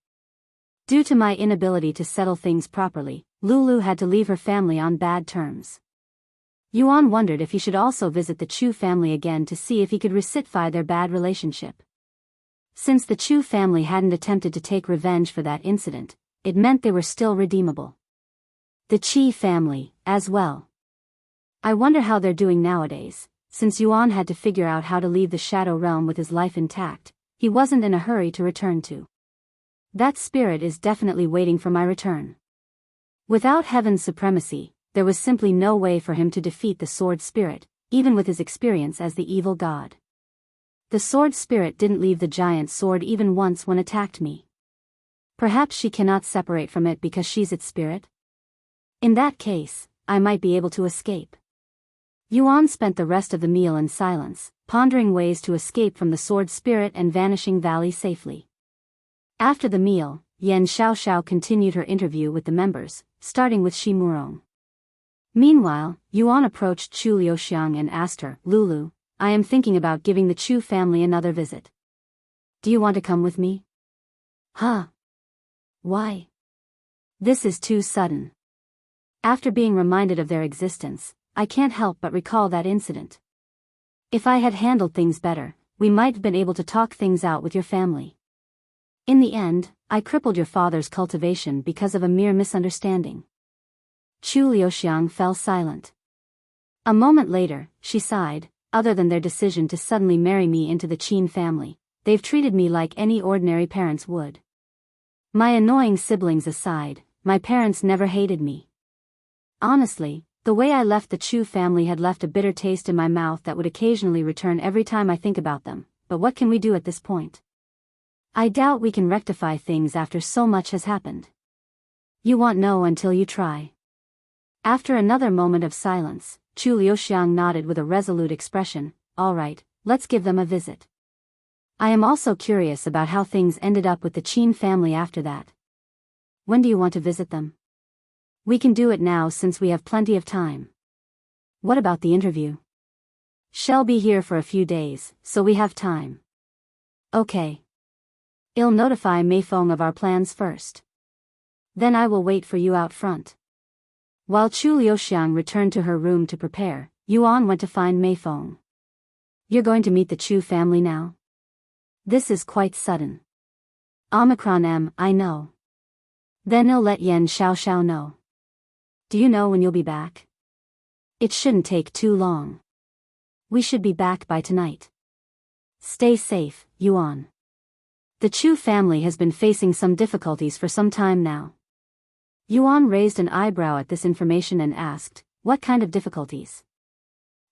Due to my inability to settle things properly, Lulu had to leave her family on bad terms. Yuan wondered if he should also visit the Chu family again to see if he could rectify their bad relationship. Since the Chu family hadn't attempted to take revenge for that incident, it meant they were still redeemable. The Qi family, as well. I wonder how they're doing nowadays. Since Yuan had to figure out how to leave the Shadow Realm with his life intact, he wasn't in a hurry to return to. That spirit is definitely waiting for my return. Without heaven's supremacy, there was simply no way for him to defeat the sword spirit, even with his experience as the evil god. The sword spirit didn't leave the giant sword even once when attacked me. Perhaps she cannot separate from it because she's its spirit? In that case, I might be able to escape. Yuan spent the rest of the meal in silence, pondering ways to escape from the sword spirit and Vanishing Valley safely. After the meal, Xiaoxiao continued her interview with the members, starting with Shi Murong. Meanwhile, Yuan approached Chu Wuyang and asked her, Lulu, I am thinking about giving the Chu family another visit. Do you want to come with me? Huh? Why? This is too sudden. After being reminded of their existence, I can't help but recall that incident. If I had handled things better, we might have been able to talk things out with your family. In the end, I crippled your father's cultivation because of a mere misunderstanding. Chu Wuyang fell silent. A moment later, she sighed. Other than their decision to suddenly marry me into the Qin family, they've treated me like any ordinary parents would. My annoying siblings aside, my parents never hated me. Honestly, the way I left the Chu family had left a bitter taste in my mouth that would occasionally return every time I think about them, but what can we do at this point? I doubt we can rectify things after so much has happened. You won't know until you try. After another moment of silence, Chu Wuyang nodded with a resolute expression. All right, let's give them a visit. I am also curious about how things ended up with the Qin family after that. When do you want to visit them? We can do it now since we have plenty of time. What about the interview? She'll be here for a few days, so we have time. Okay. I'll notify Mei Feng of our plans first. Then I will wait for you out front. While Chu Wuyang returned to her room to prepare, Yuan went to find Mei Feng. You're going to meet the Chu family now? This is quite sudden. I know. Then I'll let Xiaoxiao know. Do you know when you'll be back? It shouldn't take too long. We should be back by tonight. Stay safe, Yuan. The Chu family has been facing some difficulties for some time now. Yuan raised an eyebrow at this information and asked, What kind of difficulties?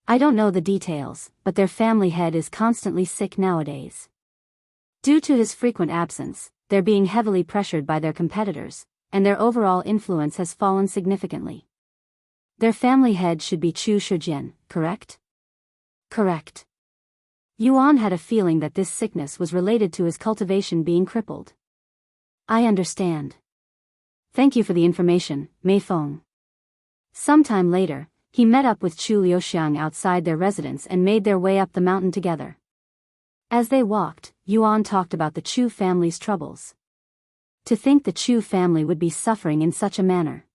I don't know the details, but their family head is constantly sick nowadays. Due to his frequent absence, they're being heavily pressured by their competitors, and their overall influence has fallen significantly. Their family head should be Chu Shijian, correct? Correct. Yuan had a feeling that this sickness was related to his cultivation being crippled. I understand. Thank you for the information, Feng. Sometime later, he met up with Chu Liuxiang outside their residence and made their way up the mountain together. As they walked, Yuan talked about the Chu family's troubles. To think the Chu family would be suffering in such a manner.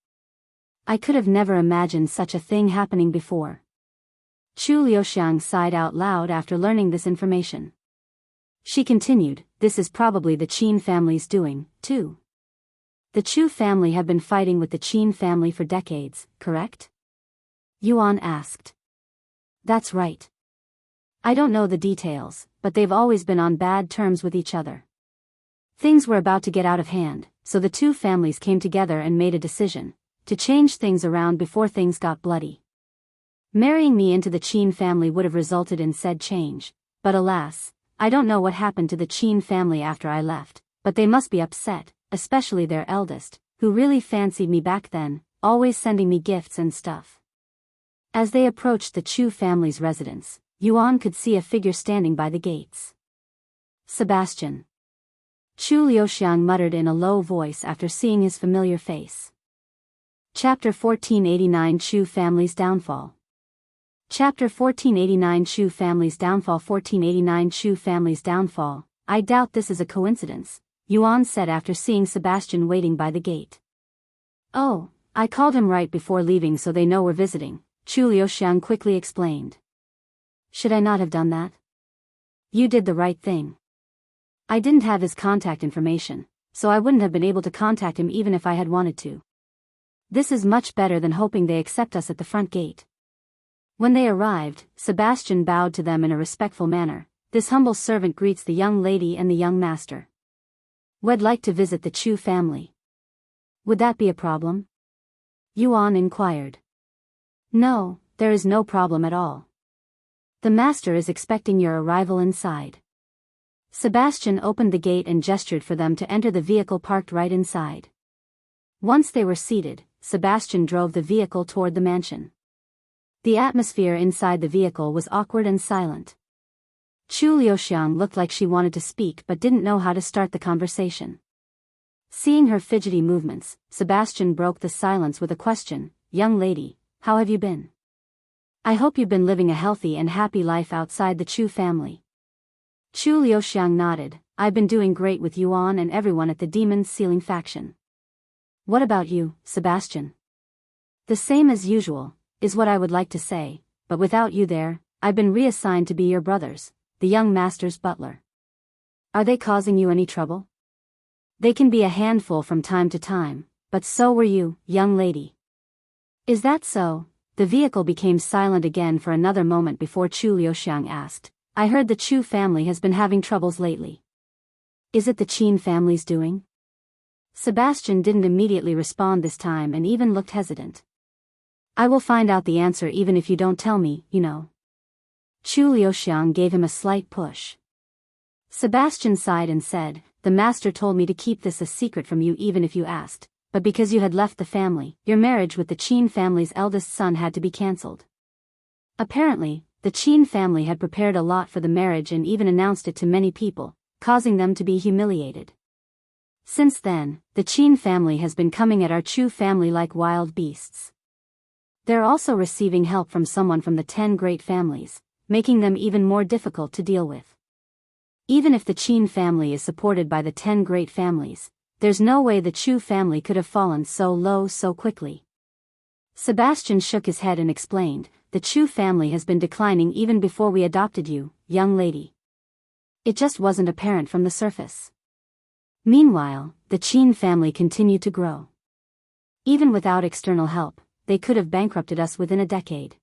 I could have never imagined such a thing happening before. Chu Liuxiang sighed out loud after learning this information. She continued, this is probably the Qin family's doing, too. The Chu family have been fighting with the Qin family for decades, correct? Yuan asked. That's right. I don't know the details, but they've always been on bad terms with each other. Things were about to get out of hand, so the two families came together and made a decision to change things around before things got bloody. Marrying me into the Qin family would have resulted in said change, but alas, I don't know what happened to the Qin family after I left, but they must be upset, especially their eldest, who really fancied me back then, always sending me gifts and stuff. As they approached the Chu family's residence, Yuan could see a figure standing by the gates. Sebastian. Chu Liuxiang muttered in a low voice after seeing his familiar face. Chapter 1489 Chu Family's Downfall. Chapter 1489 Chu Family's Downfall 1489 Chu Family's Downfall. I doubt this is a coincidence, Yuan said after seeing Sebastian waiting by the gate. Oh, I called him right before leaving so they know we're visiting, Chu Liuxiang quickly explained. Should I not have done that? You did the right thing. I didn't have his contact information, so I wouldn't have been able to contact him even if I had wanted to. This is much better than hoping they accept us at the front gate. When they arrived, Sebastian bowed to them in a respectful manner. This humble servant greets the young lady and the young master. Would like to visit the Chu family. Would that be a problem? Yuan inquired. No, there is no problem at all. The master is expecting your arrival inside. Sebastian opened the gate and gestured for them to enter the vehicle parked right inside. Once they were seated, Sebastian drove the vehicle toward the mansion. The atmosphere inside the vehicle was awkward and silent. Chu Liuxiang looked like she wanted to speak but didn't know how to start the conversation. Seeing her fidgety movements, Sebastian broke the silence with a question, Young lady, how have you been? I hope you've been living a healthy and happy life outside the Chu family. Chu Liuxiang nodded. I've been doing great with Yuan and everyone at the Demon's Ceiling faction. What about you, Sebastian? The same as usual, is what I would like to say, but without you there, I've been reassigned to be your brothers, the young master's butler. Are they causing you any trouble? They can be a handful from time to time, but so were you, young lady. Is that so? The vehicle became silent again for another moment before Chu Liuxiang asked. I heard the Chu family has been having troubles lately. Is it the Qin family's doing? Sebastian didn't immediately respond this time and even looked hesitant. I will find out the answer even if you don't tell me, you know. Chu Liuxiang gave him a slight push. Sebastian sighed and said, the master told me to keep this a secret from you even if you asked, but because you had left the family, your marriage with the Qin family's eldest son had to be cancelled. Apparently, the Qin family had prepared a lot for the marriage and even announced it to many people, causing them to be humiliated. Since then, the Qin family has been coming at our Chu family like wild beasts. They're also receiving help from someone from the 10 great families, making them even more difficult to deal with. Even if the Qin family is supported by the 10 great families, there's no way the Chu family could have fallen so low so quickly. Sebastian shook his head and explained, the Chu family has been declining even before we adopted you, young lady. It just wasn't apparent from the surface. Meanwhile, the Qin family continued to grow. Even without external help, they could have bankrupted us within a decade.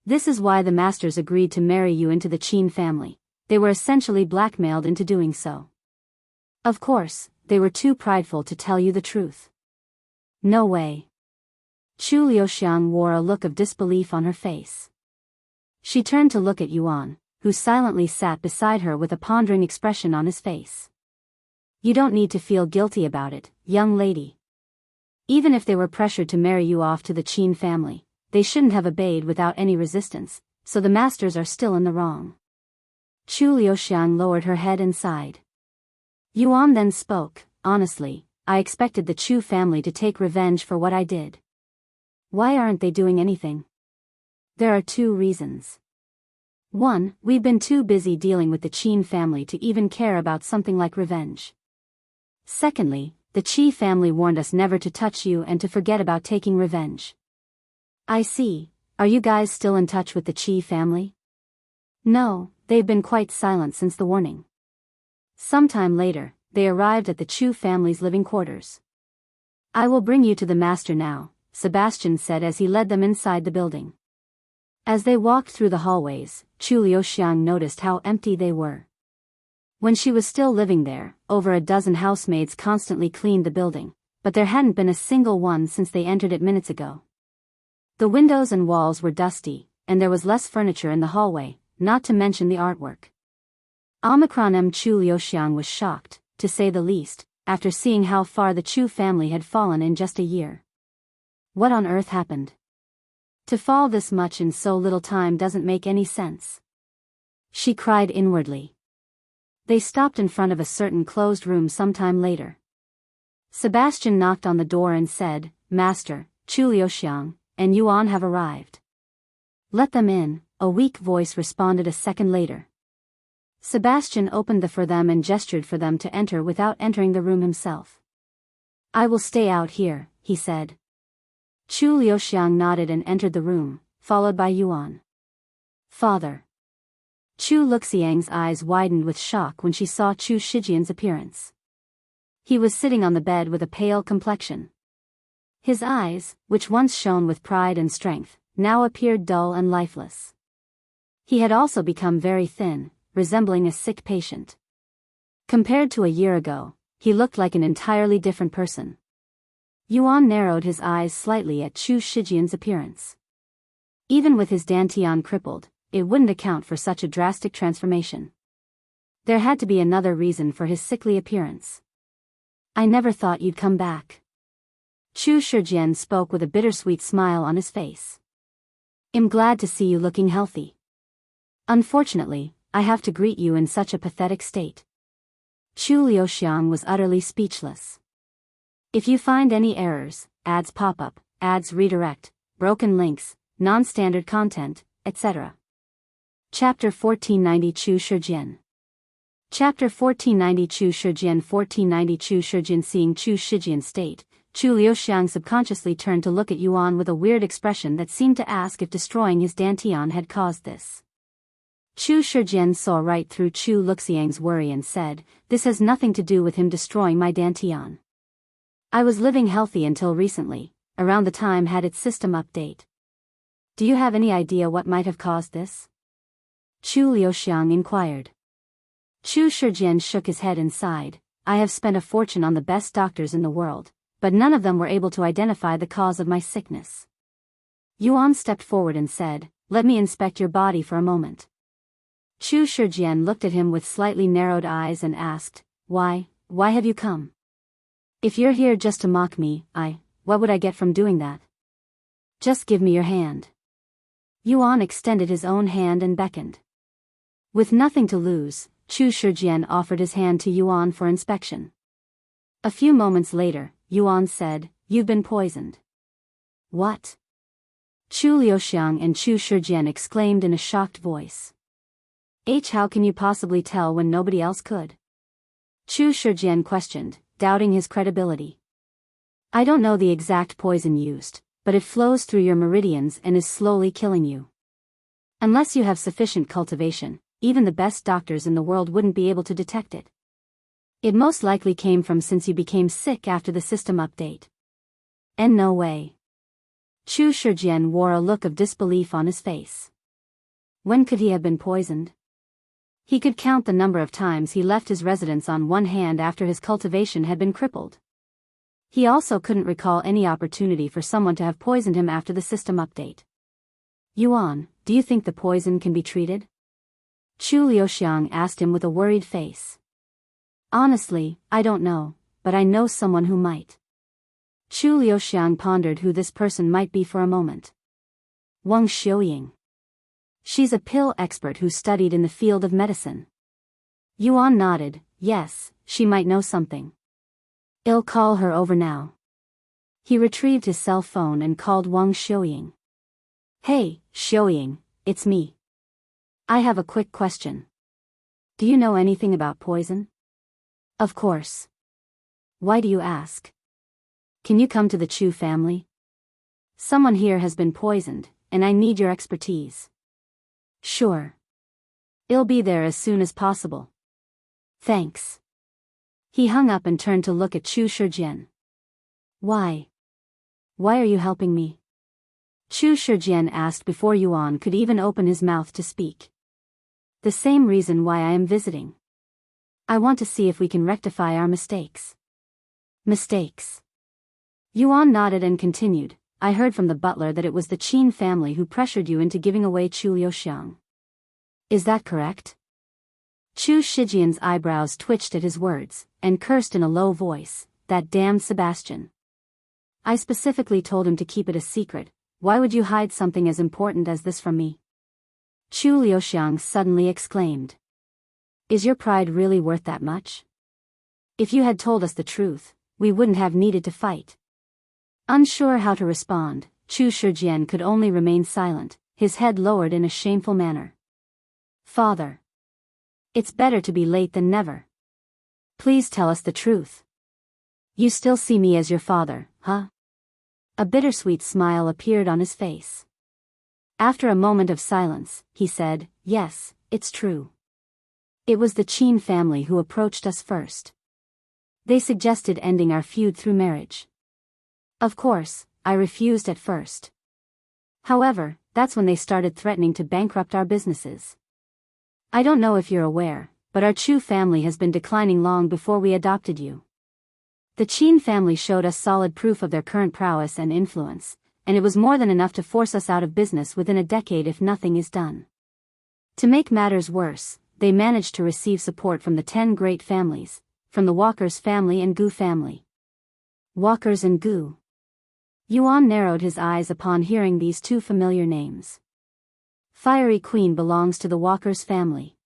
This is why the masters agreed to marry you into the Qin family. They were essentially blackmailed into doing so. Of course, they were too prideful to tell you the truth. No way. Chu Xiang wore a look of disbelief on her face. She turned to look at Yuan, who silently sat beside her with a pondering expression on his face. You don't need to feel guilty about it, young lady. Even if they were pressured to marry you off to the Qin family, they shouldn't have obeyed without any resistance, so the masters are still in the wrong. Chu Xiang lowered her head and sighed. Yuan then spoke, honestly, I expected the Chu family to take revenge for what I did. Why aren't they doing anything? There are 2 reasons. 1, we've been too busy dealing with the Qin family to even care about something like revenge. Secondly, the Qi family warned us never to touch you and to forget about taking revenge. I see. Are you guys still in touch with the Qi family? No, they've been quite silent since the warning. Sometime later, they arrived at the Chu family's living quarters. I will bring you to the master now, Sebastian said as he led them inside the building. As they walked through the hallways, Chu Xiang noticed how empty they were. When she was still living there, over a dozen housemaids constantly cleaned the building, but there hadn't been a single one since they entered it minutes ago. The windows and walls were dusty, and there was less furniture in the hallway, not to mention the artwork. Omicron Chu Xiang was shocked, to say the least, after seeing how far the Chu family had fallen in just a year. What on earth happened? To fall this much in so little time doesn't make any sense. She cried inwardly. They stopped in front of a certain closed room sometime later. Sebastian knocked on the door and said, Master, Chu Xiang and Yuan have arrived. Let them in, a weak voice responded a second later. Sebastian opened the for them and gestured for them to enter without entering the room himself. I will stay out here, he said. Chu Xiang nodded and entered the room, followed by Yuan. Father. Chu Wuxiang's eyes widened with shock when she saw Chu Shijian's appearance. He was sitting on the bed with a pale complexion. His eyes, which once shone with pride and strength, now appeared dull and lifeless. He had also become very thin, resembling a sick patient. Compared to a year ago, he looked like an entirely different person. Yuan narrowed his eyes slightly at Chu Shijian's appearance. Even with his dantian crippled, it wouldn't account for such a drastic transformation. There had to be another reason for his sickly appearance. I never thought you'd come back. Chu Shijian spoke with a bittersweet smile on his face. I'm glad to see you looking healthy. Unfortunately, I have to greet you in such a pathetic state. Chu Xiang was utterly speechless. If you find any errors, ads pop up, ads redirect, broken links, non-standard content, etc. Chapter 1490 Chu Shijian. Chapter 1490 Chu Shijian 1490 Chu Shijian. Seeing Chu Shijian's state, Chu Xiang subconsciously turned to look at Yuan with a weird expression that seemed to ask if destroying his dantian had caused this. Chu Shijian saw right through Chu Wuxiang's worry and said, this has nothing to do with him destroying my dantian. I was living healthy until recently, around the time had its system update. Do you have any idea what might have caused this? Chu Xiang inquired. Chu Shijian shook his head and sighed, I have spent a fortune on the best doctors in the world, but none of them were able to identify the cause of my sickness. Yuan stepped forward and said, let me inspect your body for a moment. Chu Shijian looked at him with slightly narrowed eyes and asked, why have you come? If you're here just to mock me, what would I get from doing that? Just give me your hand. Yuan extended his own hand and beckoned. With nothing to lose, Chu Shijian offered his hand to Yuan for inspection. A few moments later, Yuan said, you've been poisoned. What? Chu Xiang and Chu Shijian exclaimed in a shocked voice. How can you possibly tell when nobody else could? Chu Shijian questioned, doubting his credibility. I don't know the exact poison used, but it flows through your meridians and is slowly killing you. Unless you have sufficient cultivation, even the best doctors in the world wouldn't be able to detect it. It most likely came from since you became sick after the system update. And no way. Chu Shijian wore a look of disbelief on his face. When could he have been poisoned? He could count the number of times he left his residence on one hand after his cultivation had been crippled. He also couldn't recall any opportunity for someone to have poisoned him after the system update. Yuan, do you think the poison can be treated? Chu Liuxiang asked him with a worried face. Honestly, I don't know, but I know someone who might. Chu Liuxiang pondered who this person might be for a moment. Wang Xiuying. She's a pill expert who studied in the field of medicine. Yuan nodded. Yes, she might know something. I'll call her over now. He retrieved his cell phone and called Wang Xiuying. Hey, Xiuying, it's me. I have a quick question. Do you know anything about poison? Of course. Why do you ask? Can you come to the Chu family? Someone here has been poisoned, and I need your expertise. Sure. I'll be there as soon as possible. Thanks. He hung up and turned to look at Chu Shijian. Why? Why are you helping me? Chu Shijian asked before Yuan could even open his mouth to speak. The same reason why I am visiting. I want to see if we can rectify our mistakes. Mistakes. Yuan nodded and continued. I heard from the butler that it was the Qin family who pressured you into giving away Chu Liuxiang. Is that correct? Chu Shijian's eyebrows twitched at his words, and cursed in a low voice, that damned Sebastian. I specifically told him to keep it a secret. Why would you hide something as important as this from me? Chu Liuxiang suddenly exclaimed. Is your pride really worth that much? If you had told us the truth, we wouldn't have needed to fight. Unsure how to respond, Chu Shijian could only remain silent, his head lowered in a shameful manner. Father. It's better to be late than never. Please tell us the truth. You still see me as your father, huh? A bittersweet smile appeared on his face. After a moment of silence, he said, yes, it's true. It was the Qin family who approached us first. They suggested ending our feud through marriage. Of course, I refused at first. However, that's when they started threatening to bankrupt our businesses. I don't know if you're aware, but our Chu family has been declining long before we adopted you. The Qin family showed us solid proof of their current prowess and influence, and it was more than enough to force us out of business within a decade if nothing is done. To make matters worse, they managed to receive support from the 10 great families, from the Walkers family and Gu family. Walkers and Gu. Yuan narrowed his eyes upon hearing these two familiar names. Fiery Queen belongs to the Walkers family.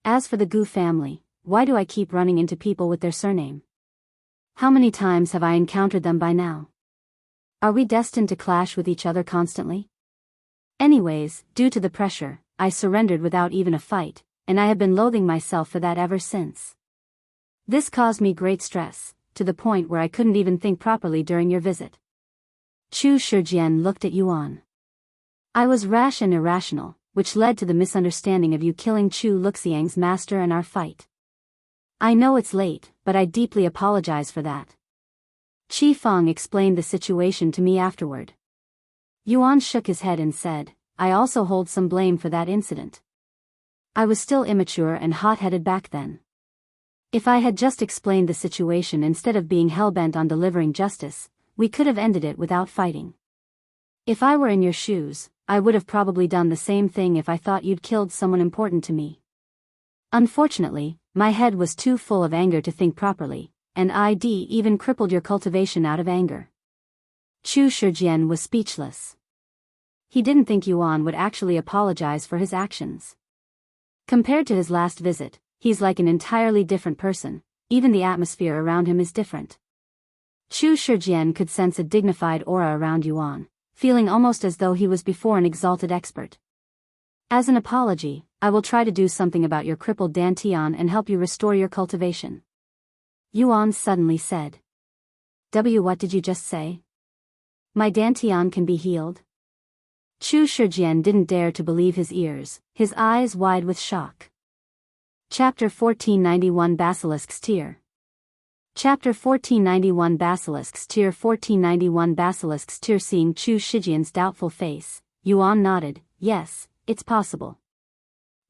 As for the Gu family, why do I keep running into people with their surname? How many times have I encountered them by now? Are we destined to clash with each other constantly? Anyways, due to the pressure, I surrendered without even a fight, and I have been loathing myself for that ever since. This caused me great stress, to the point where I couldn't even think properly during your visit. Chu Shijian looked at Yuan. I was rash and irrational, which led to the misunderstanding of you killing Chu Luxiang's master and our fight. I know it's late, but I deeply apologize for that. Feng explained the situation to me afterward. Yuan shook his head and said, I also hold some blame for that incident. I was still immature and hot-headed back then. If I had just explained the situation instead of being hell-bent on delivering justice, we could have ended it without fighting. If I were in your shoes, I would have probably done the same thing if I thought you'd killed someone important to me. Unfortunately, my head was too full of anger to think properly, and I'd even crippled your cultivation out of anger. Chu Shijian was speechless. He didn't think Yuan would actually apologize for his actions. Compared to his last visit, he's like an entirely different person, even the atmosphere around him is different. Chu Shijian could sense a dignified aura around Yuan, feeling almost as though he was before an exalted expert. As an apology, I will try to do something about your crippled Dantian and help you restore your cultivation. Yuan suddenly said. What did you just say? My Dantian can be healed? Chu Shijian didn't dare to believe his ears, his eyes wide with shock. Chapter 1491 Basilisk's Tear. Chapter 1491 Basilisk's Tear 1491 Basilisk's Tear. Seeing Chu Shijian's doubtful face, Yuan nodded, yes, it's possible.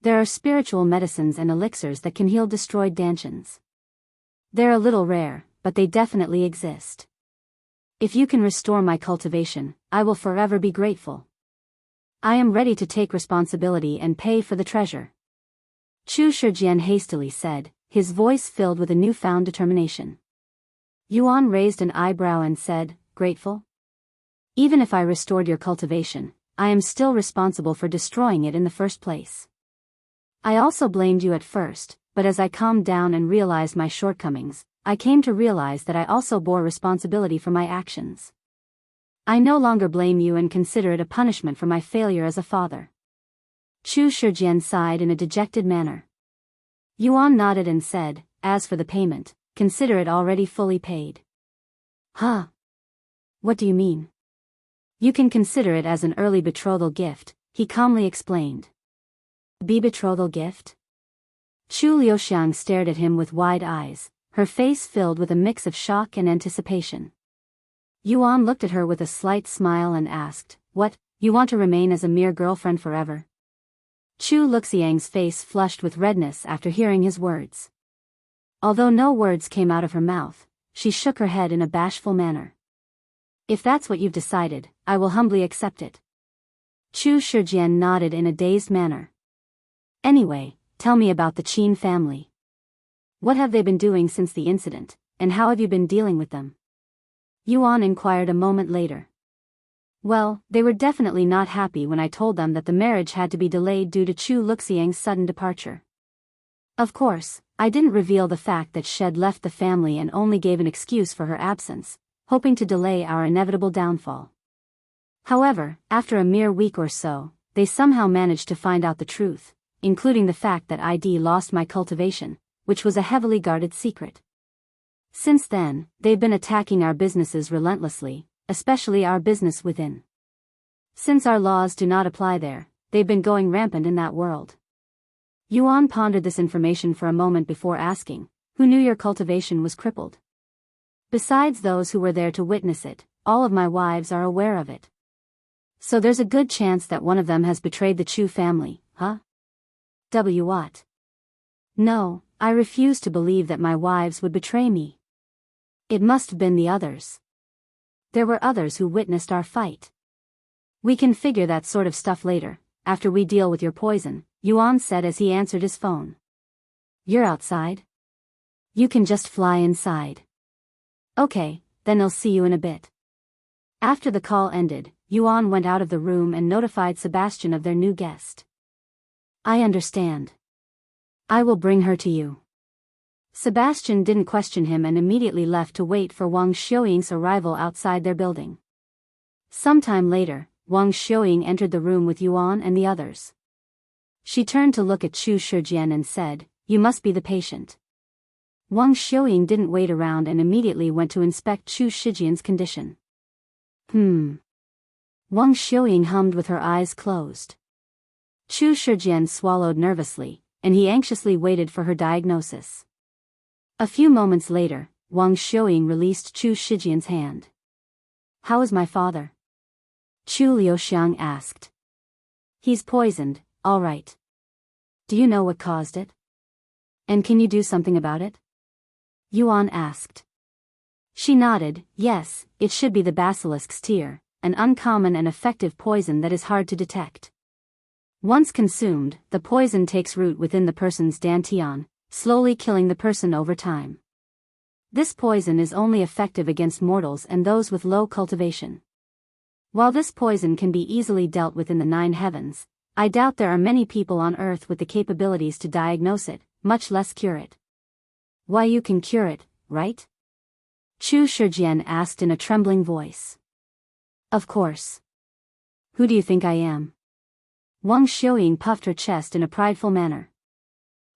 There are spiritual medicines and elixirs that can heal destroyed dantians. They're a little rare, but they definitely exist. If you can restore my cultivation, I will forever be grateful. I am ready to take responsibility and pay for the treasure. Chu Shijian hastily said, his voice filled with a newfound determination. Yuan raised an eyebrow and said, grateful? Even if I restored your cultivation, I am still responsible for destroying it in the first place. I also blamed you at first, but as I calmed down and realized my shortcomings, I came to realize that I also bore responsibility for my actions. I no longer blame you and consider it a punishment for my failure as a father. Chu Shijian sighed in a dejected manner. Yuan nodded and said, as for the payment, consider it already fully paid. Huh? What do you mean? You can consider it as an early betrothal gift, he calmly explained. Betrothal gift? Chu Liuxiang stared at him with wide eyes, her face filled with a mix of shock and anticipation. Yuan looked at her with a slight smile and asked, what, you want to remain as a mere girlfriend forever? Chu Luxiang's face flushed with redness after hearing his words. Although no words came out of her mouth, she shook her head in a bashful manner. If that's what you've decided, I will humbly accept it. Chu Shijian nodded in a dazed manner. Anyway, tell me about the Qin family. What have they been doing since the incident, and how have you been dealing with them? Yuan inquired a moment later. Well, they were definitely not happy when I told them that the marriage had to be delayed due to Chu Luxiang's sudden departure. Of course, I didn't reveal the fact that Shed left the family and only gave an excuse for her absence, hoping to delay our inevitable downfall. However, after a mere week or so, they somehow managed to find out the truth, including the fact that I'd lost my cultivation, which was a heavily guarded secret. Since then, they've been attacking our businesses relentlessly, especially our business within. Since our laws do not apply there, they've been going rampant in that world. Yuan pondered this information for a moment before asking, who knew your cultivation was crippled? Besides those who were there to witness it, all of my wives are aware of it. So there's a good chance that one of them has betrayed the Chu family, huh? What? No, I refuse to believe that my wives would betray me. It must have been the others. There were others who witnessed our fight. We can figure that sort of stuff later, after we deal with your poison, Yuan said as he answered his phone. You're outside? You can just fly inside. Okay, then I'll see you in a bit. After the call ended, Yuan went out of the room and notified Sebastian of their new guest. I understand. I will bring her to you. Sebastian didn't question him and immediately left to wait for Wang Xiuying's arrival outside their building. Sometime later, Wang Xiuying entered the room with Yuan and the others. She turned to look at Chu Shijian and said, you must be the patient. Wang Xiuying didn't wait around and immediately went to inspect Chu Shijian's condition. Wang Xiuying hummed with her eyes closed. Chu Shijian swallowed nervously, and he anxiously waited for her diagnosis. A few moments later, Wang Xiuying released Chu Shijian's hand. How is my father? Chu Liuxiang asked. He's poisoned, all right. Do you know what caused it? And can you do something about it? Yuan asked. She nodded, yes, it should be the Basilisk's tear, an uncommon and effective poison that is hard to detect. Once consumed, the poison takes root within the person's dantian, slowly killing the person over time. This poison is only effective against mortals and those with low cultivation. While this poison can be easily dealt with in the 9 heavens, I doubt there are many people on Earth with the capabilities to diagnose it, much less cure it. Why, you can cure it, right? Chu Shijian asked in a trembling voice. Of course. Who do you think I am? Wang Xiuying puffed her chest in a prideful manner.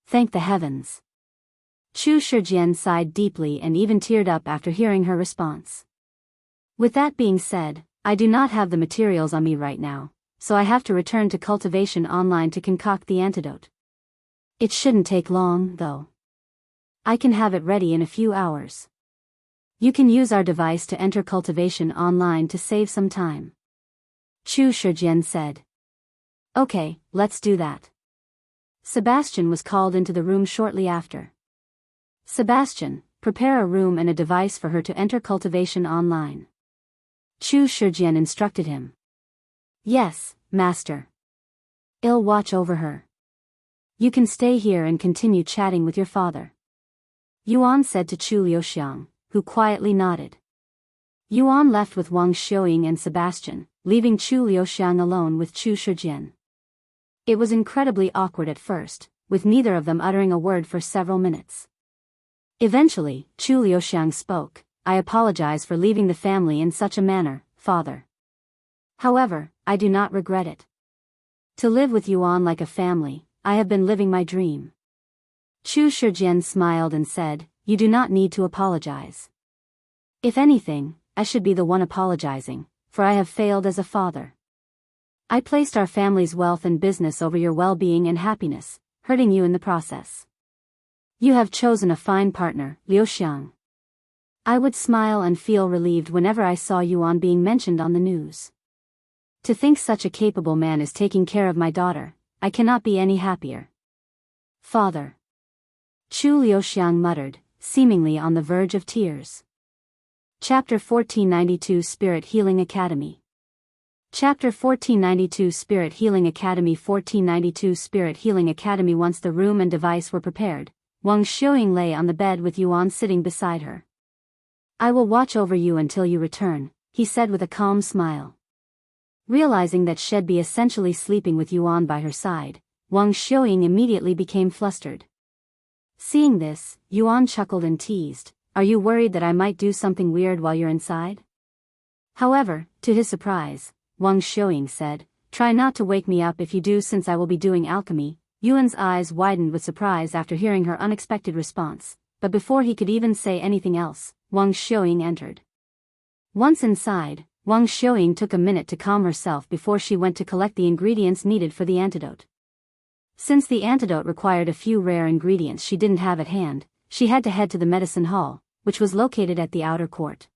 Thank the heavens. Chu Shijian sighed deeply and even teared up after hearing her response. With that being said, I do not have the materials on me right now, so I have to return to Cultivation Online to concoct the antidote. It shouldn't take long, though. I can have it ready in a few hours. You can use our device to enter Cultivation Online to save some time. Chu Shijian said. Okay, let's do that. Sebastian was called into the room shortly after. Sebastian, prepare a room and a device for her to enter Cultivation online. Chu Shijian instructed him. Yes, master. I'll watch over her. You can stay here and continue chatting with your father. Yuan said to Chu Liuxiang, who quietly nodded. Yuan left with Wang Xiuying and Sebastian, leaving Chu Liuxiang alone with Chu Shijian. It was incredibly awkward at first, with neither of them uttering a word for several minutes. Eventually, Chu Liuxiang spoke. I apologize for leaving the family in such a manner, father. However, I do not regret it. To live with Yuan like a family, I have been living my dream. Chu Shijian smiled and said, you do not need to apologize. If anything, I should be the one apologizing, for I have failed as a father. I placed our family's wealth and business over your well-being and happiness, hurting you in the process. You have chosen a fine partner, Liuxiang. I would smile and feel relieved whenever I saw Yuan being mentioned on the news. To think such a capable man is taking care of my daughter, I cannot be any happier. Father. Chu Liuxiang muttered, seemingly on the verge of tears. Chapter 1492 Spirit Healing Academy. Chapter 1492 Spirit Healing Academy 1492 Spirit Healing Academy. Once the room and device were prepared, Wang Xiuying lay on the bed with Yuan sitting beside her. I will watch over you until you return, he said with a calm smile. Realizing that she'd be essentially sleeping with Yuan by her side, Wang Xiuying immediately became flustered. Seeing this, Yuan chuckled and teased, are you worried that I might do something weird while you're inside? However, to his surprise, Wang Xiuying said, try not to wake me up if you do since I will be doing alchemy. Yuan's eyes widened with surprise after hearing her unexpected response, but before he could even say anything else, Wang Xiuying entered. Once inside, Wang Xiuying took a minute to calm herself before she went to collect the ingredients needed for the antidote. Since the antidote required a few rare ingredients she didn't have at hand, she had to head to the medicine hall, which was located at the outer court.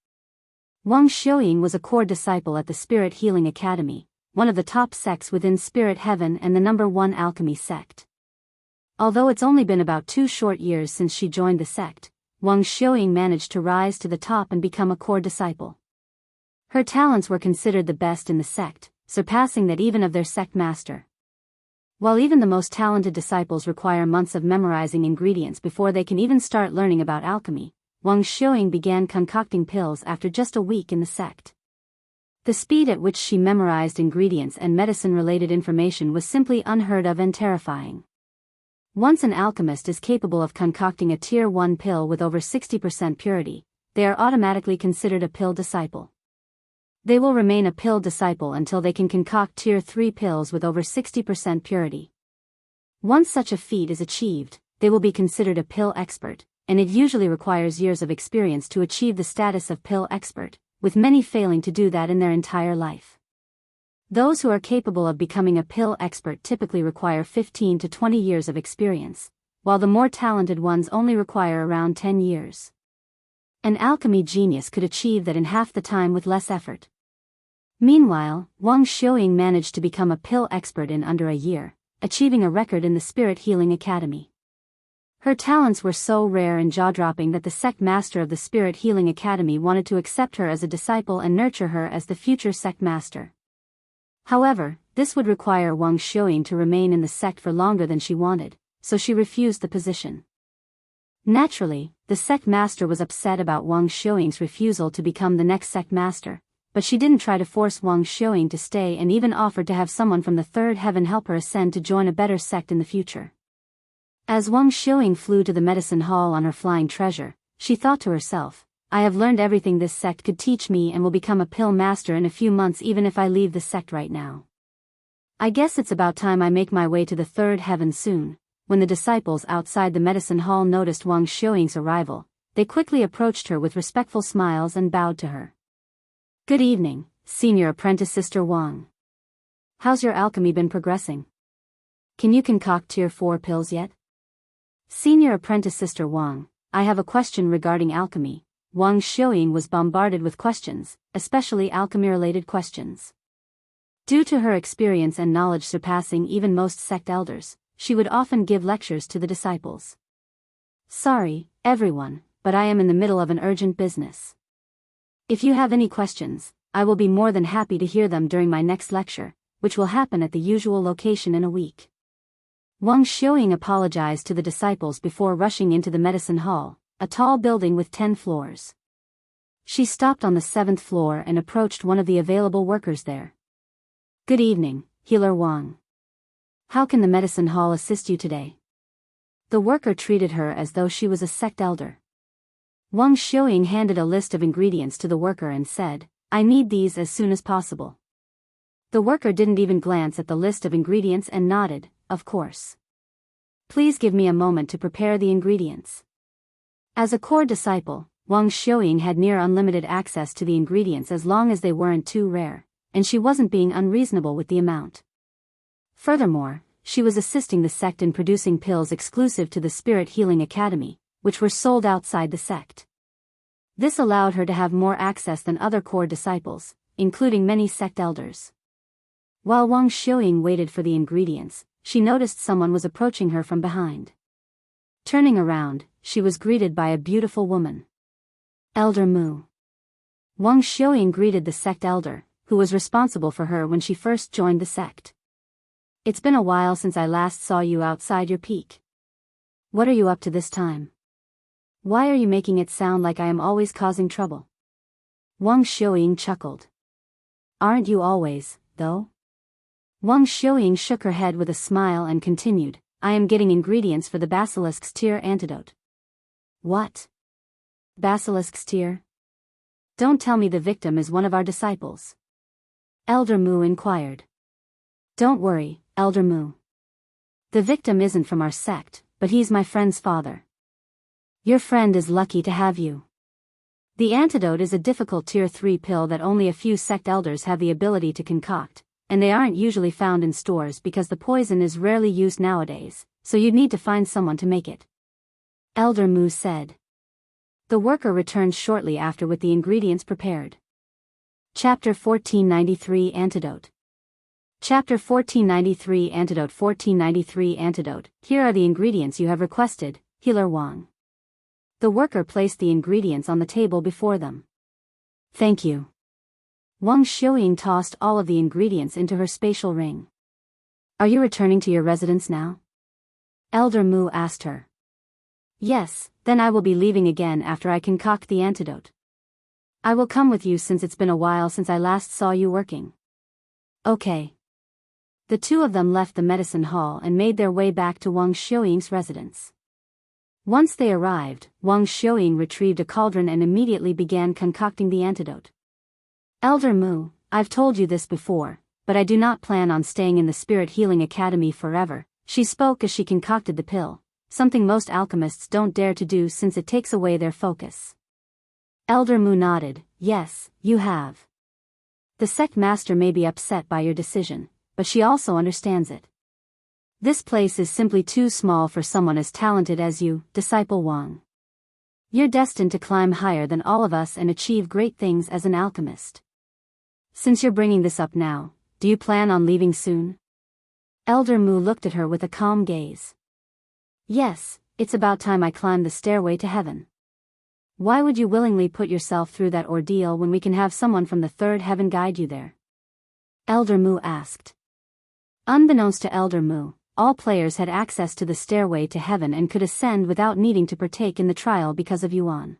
Wang Xiuying was a core disciple at the Spirit Healing Academy, one of the top sects within Spirit Heaven and the #1 alchemy sect. Although it's only been about 2 short years since she joined the sect, Wang Xiuying managed to rise to the top and become a core disciple. Her talents were considered the best in the sect, surpassing that even of their sect master. While even the most talented disciples require months of memorizing ingredients before they can even start learning about alchemy, Wang Xiuying began concocting pills after just a week in the sect. The speed at which she memorized ingredients and medicine-related information was simply unheard of and terrifying. Once an alchemist is capable of concocting a Tier 1 pill with over 60% purity, they are automatically considered a pill disciple. They will remain a pill disciple until they can concoct Tier 3 pills with over 60% purity. Once such a feat is achieved, they will be considered a pill expert, and it usually requires years of experience to achieve the status of pill expert, with many failing to do that in their entire life. Those who are capable of becoming a pill expert typically require 15 to 20 years of experience, while the more talented ones only require around 10 years. An alchemy genius could achieve that in half the time with less effort. Meanwhile, Wang Xiuying managed to become a pill expert in under a year, achieving a record in the Spirit Healing Academy. Her talents were so rare and jaw-dropping that the sect master of the Spirit Healing Academy wanted to accept her as a disciple and nurture her as the future sect master. However, this would require Wang Xiuying to remain in the sect for longer than she wanted, so she refused the position. Naturally, the sect master was upset about Wang Xiuying's refusal to become the next sect master, but she didn't try to force Wang Xiuying to stay and even offered to have someone from the third heaven help her ascend to join a better sect in the future. As Wang Xiuying flew to the medicine hall on her flying treasure, she thought to herself, I have learned everything this sect could teach me and will become a pill master in a few months even if I leave the sect right now. I guess it's about time I make my way to the third heaven soon. When the disciples outside the medicine hall noticed Wang Xiuying's arrival, they quickly approached her with respectful smiles and bowed to her. Good evening, Senior Apprentice Sister Wang. How's your alchemy been progressing? Can you concoct Tier 4 pills yet? Senior Apprentice Sister Wang, I have a question regarding alchemy. Wang Xiuying was bombarded with questions, especially alchemy-related questions. Due to her experience and knowledge surpassing even most sect elders, she would often give lectures to the disciples. Sorry, everyone, but I am in the middle of an urgent business. If you have any questions, I will be more than happy to hear them during my next lecture, which will happen at the usual location in a week. Wang Xiuying apologized to the disciples before rushing into the medicine hall, a tall building with 10 floors. She stopped on the 7th floor and approached one of the available workers there. Good evening, Healer Wang. How can the medicine hall assist you today? The worker treated her as though she was a sect elder. Wang Xiuying handed a list of ingredients to the worker and said, I need these as soon as possible. The worker didn't even glance at the list of ingredients and nodded, of course. Please give me a moment to prepare the ingredients. As a core disciple, Wang Xiuying had near unlimited access to the ingredients as long as they weren't too rare, and she wasn't being unreasonable with the amount. Furthermore, she was assisting the sect in producing pills exclusive to the Spirit Healing Academy, which were sold outside the sect. This allowed her to have more access than other core disciples, including many sect elders. While Wang Xiuying waited for the ingredients, she noticed someone was approaching her from behind. Turning around, she was greeted by a beautiful woman. Elder Mu. Wang Xiuying greeted the sect elder, who was responsible for her when she first joined the sect. It's been a while since I last saw you outside your peak. What are you up to this time? Why are you making it sound like I am always causing trouble? Wang Xiuying chuckled. Aren't you always, though? Wang Xiuying shook her head with a smile and continued, I am getting ingredients for the Basilisk's tear antidote. What? Basilisk's tear? Don't tell me the victim is one of our disciples. Elder Mu inquired. Don't worry, Elder Mu. The victim isn't from our sect, but he's my friend's father. Your friend is lucky to have you. The antidote is a difficult tier 3 pill that only a few sect elders have the ability to concoct, and they aren't usually found in stores because the poison is rarely used nowadays, so you'd need to find someone to make it. Elder Mu said. The worker returned shortly after with the ingredients prepared. Chapter 1493 Antidote. Chapter 1493 Antidote 1493 Antidote. Here are the ingredients you have requested, Healer Wang. The worker placed the ingredients on the table before them. Thank you. Wang Xiuying tossed all of the ingredients into her spatial ring. Are you returning to your residence now? Elder Mu asked her. Yes, then I will be leaving again after I concoct the antidote. I will come with you since it's been a while since I last saw you working. Okay. The two of them left the medicine hall and made their way back to Wang Xiuying's residence. Once they arrived, Wang Xiuying retrieved a cauldron and immediately began concocting the antidote. Elder Mu, I've told you this before, but I do not plan on staying in the Spirit Healing Academy forever, she spoke as she concocted the pill, something most alchemists don't dare to do since it takes away their focus. Elder Mu nodded, yes, you have. The sect master may be upset by your decision, but she also understands it. This place is simply too small for someone as talented as you, Disciple Wang. You're destined to climb higher than all of us and achieve great things as an alchemist. Since you're bringing this up now, do you plan on leaving soon? Elder Mu looked at her with a calm gaze. Yes, it's about time I climbed the stairway to heaven. Why would you willingly put yourself through that ordeal when we can have someone from the third heaven guide you there? Elder Mu asked. Unbeknownst to Elder Mu, all players had access to the stairway to heaven and could ascend without needing to partake in the trial because of Yuan.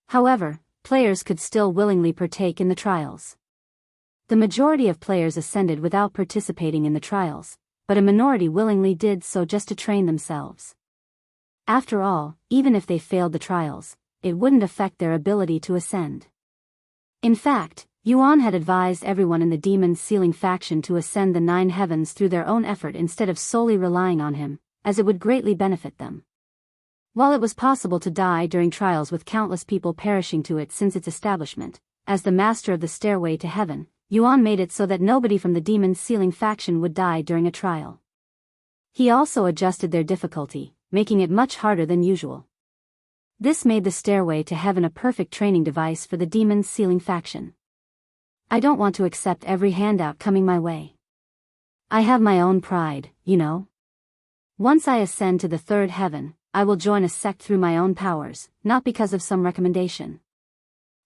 However, players could still willingly partake in the trials. The majority of players ascended without participating in the trials, but a minority willingly did so just to train themselves. After all, even if they failed the trials, it wouldn't affect their ability to ascend. In fact, Yuan had advised everyone in the Demon Sealing faction to ascend the 9 heavens through their own effort instead of solely relying on him, as it would greatly benefit them. While it was possible to die during trials with countless people perishing to it since its establishment, as the master of the stairway to heaven, Yuan made it so that nobody from the Demon Sealing faction would die during a trial. He also adjusted their difficulty, making it much harder than usual. This made the stairway to heaven a perfect training device for the Demon Sealing faction. I don't want to accept every handout coming my way. I have my own pride, you know. Once I ascend to the third heaven, I will join a sect through my own powers, not because of some recommendation.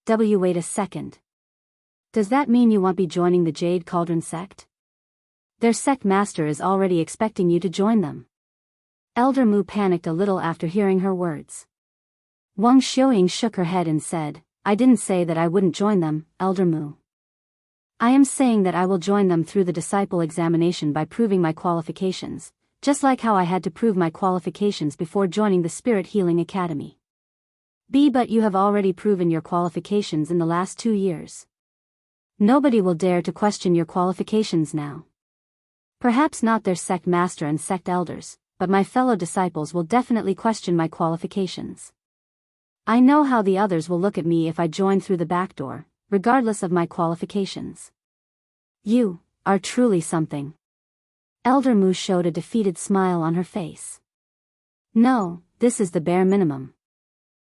Wait a second. Does that mean you won't be joining the Jade Cauldron sect? Their sect master is already expecting you to join them. Elder Mu panicked a little after hearing her words. Wang Xiuying shook her head and said, I didn't say that I wouldn't join them, Elder Mu. I am saying that I will join them through the disciple examination by proving my qualifications, just like how I had to prove my qualifications before joining the Spirit Healing Academy. But you have already proven your qualifications in the last 2 years. Nobody will dare to question your qualifications now. Perhaps not their sect master and sect elders, but my fellow disciples will definitely question my qualifications. I know how the others will look at me if I join through the back door, regardless of my qualifications. You are truly something. Elder Mu showed a defeated smile on her face. No, this is the bare minimum.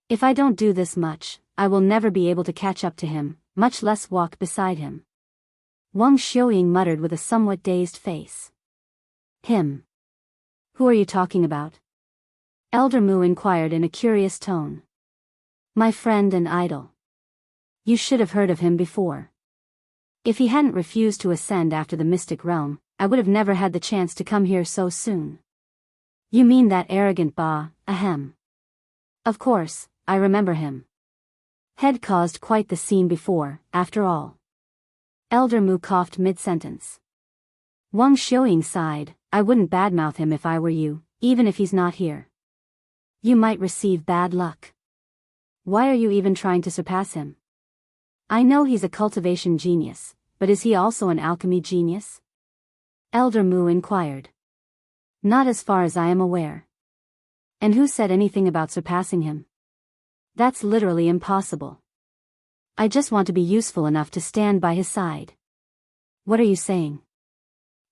If I don't do this much, I will never be able to catch up to him, much less walk beside him. Wang Xiuying muttered with a somewhat dazed face. Him? Who are you talking about? Elder Mu inquired in a curious tone. My friend and idol. You should have heard of him before. If he hadn't refused to ascend after the mystic realm, I would have never had the chance to come here so soon. You mean that arrogant Ba, ahem. Of course, I remember him. Had caused quite the scene before, after all. Elder Mu coughed mid-sentence. Wang Xiuying sighed, I wouldn't badmouth him if I were you, even if he's not here. You might receive bad luck. Why are you even trying to surpass him? I know he's a cultivation genius, but is he also an alchemy genius? Elder Mu inquired. Not as far as I am aware. And who said anything about surpassing him? That's literally impossible. I just want to be useful enough to stand by his side. What are you saying?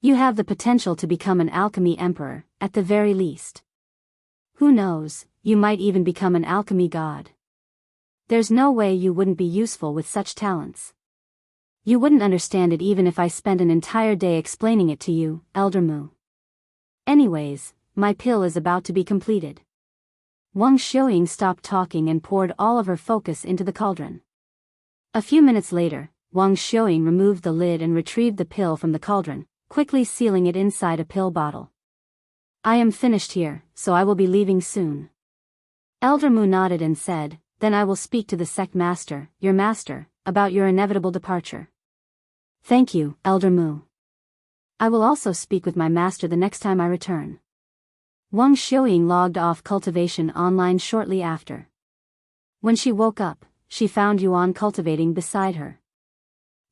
You have the potential to become an alchemy emperor, at the very least. Who knows, you might even become an alchemy god. There's no way you wouldn't be useful with such talents. You wouldn't understand it even if I spent an entire day explaining it to you, Elder Mu. Anyways, my pill is about to be completed. Wang Xiuying stopped talking and poured all of her focus into the cauldron. A few minutes later, Wang Xiuying removed the lid and retrieved the pill from the cauldron, quickly sealing it inside a pill bottle. I am finished here, so I will be leaving soon. Elder Mu nodded and said, Then I will speak to the sect master, your master, about your inevitable departure. Thank you, Elder Mu. I will also speak with my master the next time I return. Wang Xiuying logged off Cultivation online shortly after. When she woke up, she found Yuan cultivating beside her.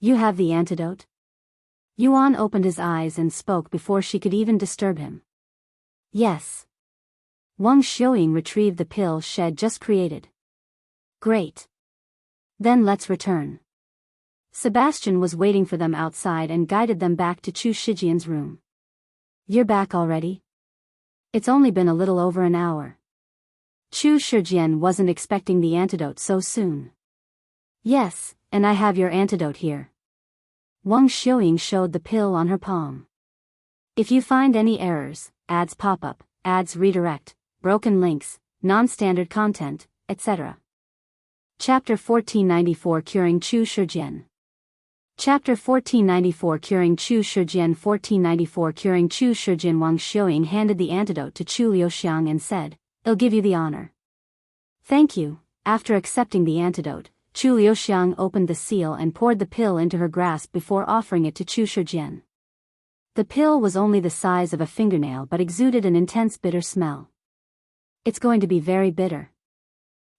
You have the antidote? Yuan opened his eyes and spoke before she could even disturb him. Yes. Wang Xiuying retrieved the pill Shed just created. Great. Then let's return. Sebastian was waiting for them outside and guided them back to Chu Shijian's room. You're back already? It's only been a little over an hour. Chu Shijian wasn't expecting the antidote so soon. Yes, and I have your antidote here. Wang Xiuying showed the pill on her palm. If you find any errors, ads pop up, ads redirect, broken links, non-standard content, etc. Chapter 1494 Curing Chu Shijian. Chapter 1494 Curing Chu Shijian 1494 Curing Chu Shijian. Wang Xiuying handed the antidote to Chu Liuxiang and said, I'll give you the honor. Thank you. After accepting the antidote, Chu Liuxiang opened the seal and poured the pill into her grasp before offering it to Chu Shijian. The pill was only the size of a fingernail but exuded an intense bitter smell. It's going to be very bitter.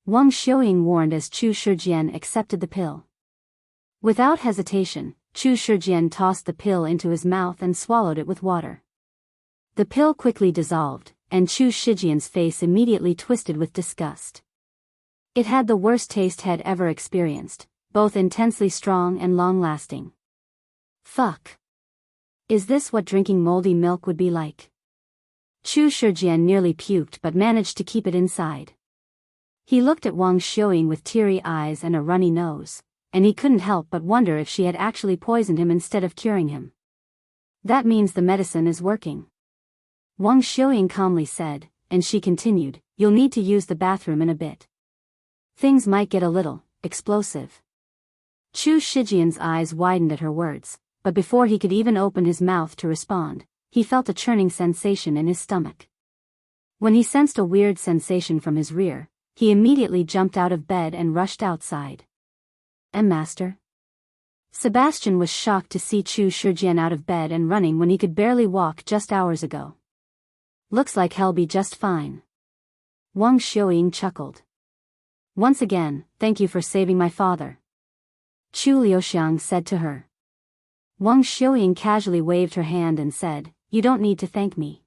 Wang Xiuying warned as Chu Shijian accepted the pill. Without hesitation, Chu Shijian tossed the pill into his mouth and swallowed it with water. The pill quickly dissolved, and Chu Shijian's face immediately twisted with disgust. It had the worst taste he'd ever experienced, both intensely strong and long-lasting. Fuck. Is this what drinking moldy milk would be like? Chu Shijian nearly puked but managed to keep it inside. He looked at Wang Xiuying with teary eyes and a runny nose, and he couldn't help but wonder if she had actually poisoned him instead of curing him. That means the medicine is working. Wang Xiuying calmly said, and she continued, you'll need to use the bathroom in a bit. Things might get a little explosive. Chu Shijian's eyes widened at her words, but before he could even open his mouth to respond, he felt a churning sensation in his stomach. When he sensed a weird sensation from his rear, he immediately jumped out of bed and rushed outside. Master? Sebastian was shocked to see Chu Shijian out of bed and running when he could barely walk just hours ago. Looks like he'll be just fine. Wang Xiuying chuckled. Once again, thank you for saving my father. Chu Liuxiang said to her. Wang Xiuying casually waved her hand and said, you don't need to thank me.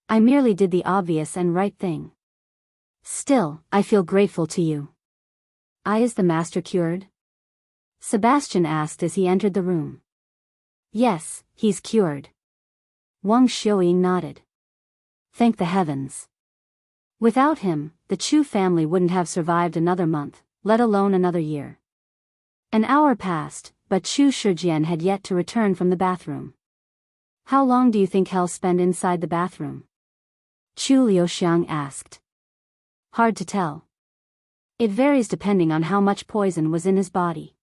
I merely did the obvious and right thing. Still, I feel grateful to you. Is the master cured? Sebastian asked as he entered the room. Yes, he's cured. Wang Xiuying nodded. Thank the heavens. Without him, the Chu family wouldn't have survived another month, let alone another year. An hour passed, but Chu Shijian had yet to return from the bathroom. How long do you think he'll spend inside the bathroom? Chu Liuxiang asked. Hard to tell. It varies depending on how much poison was in his body.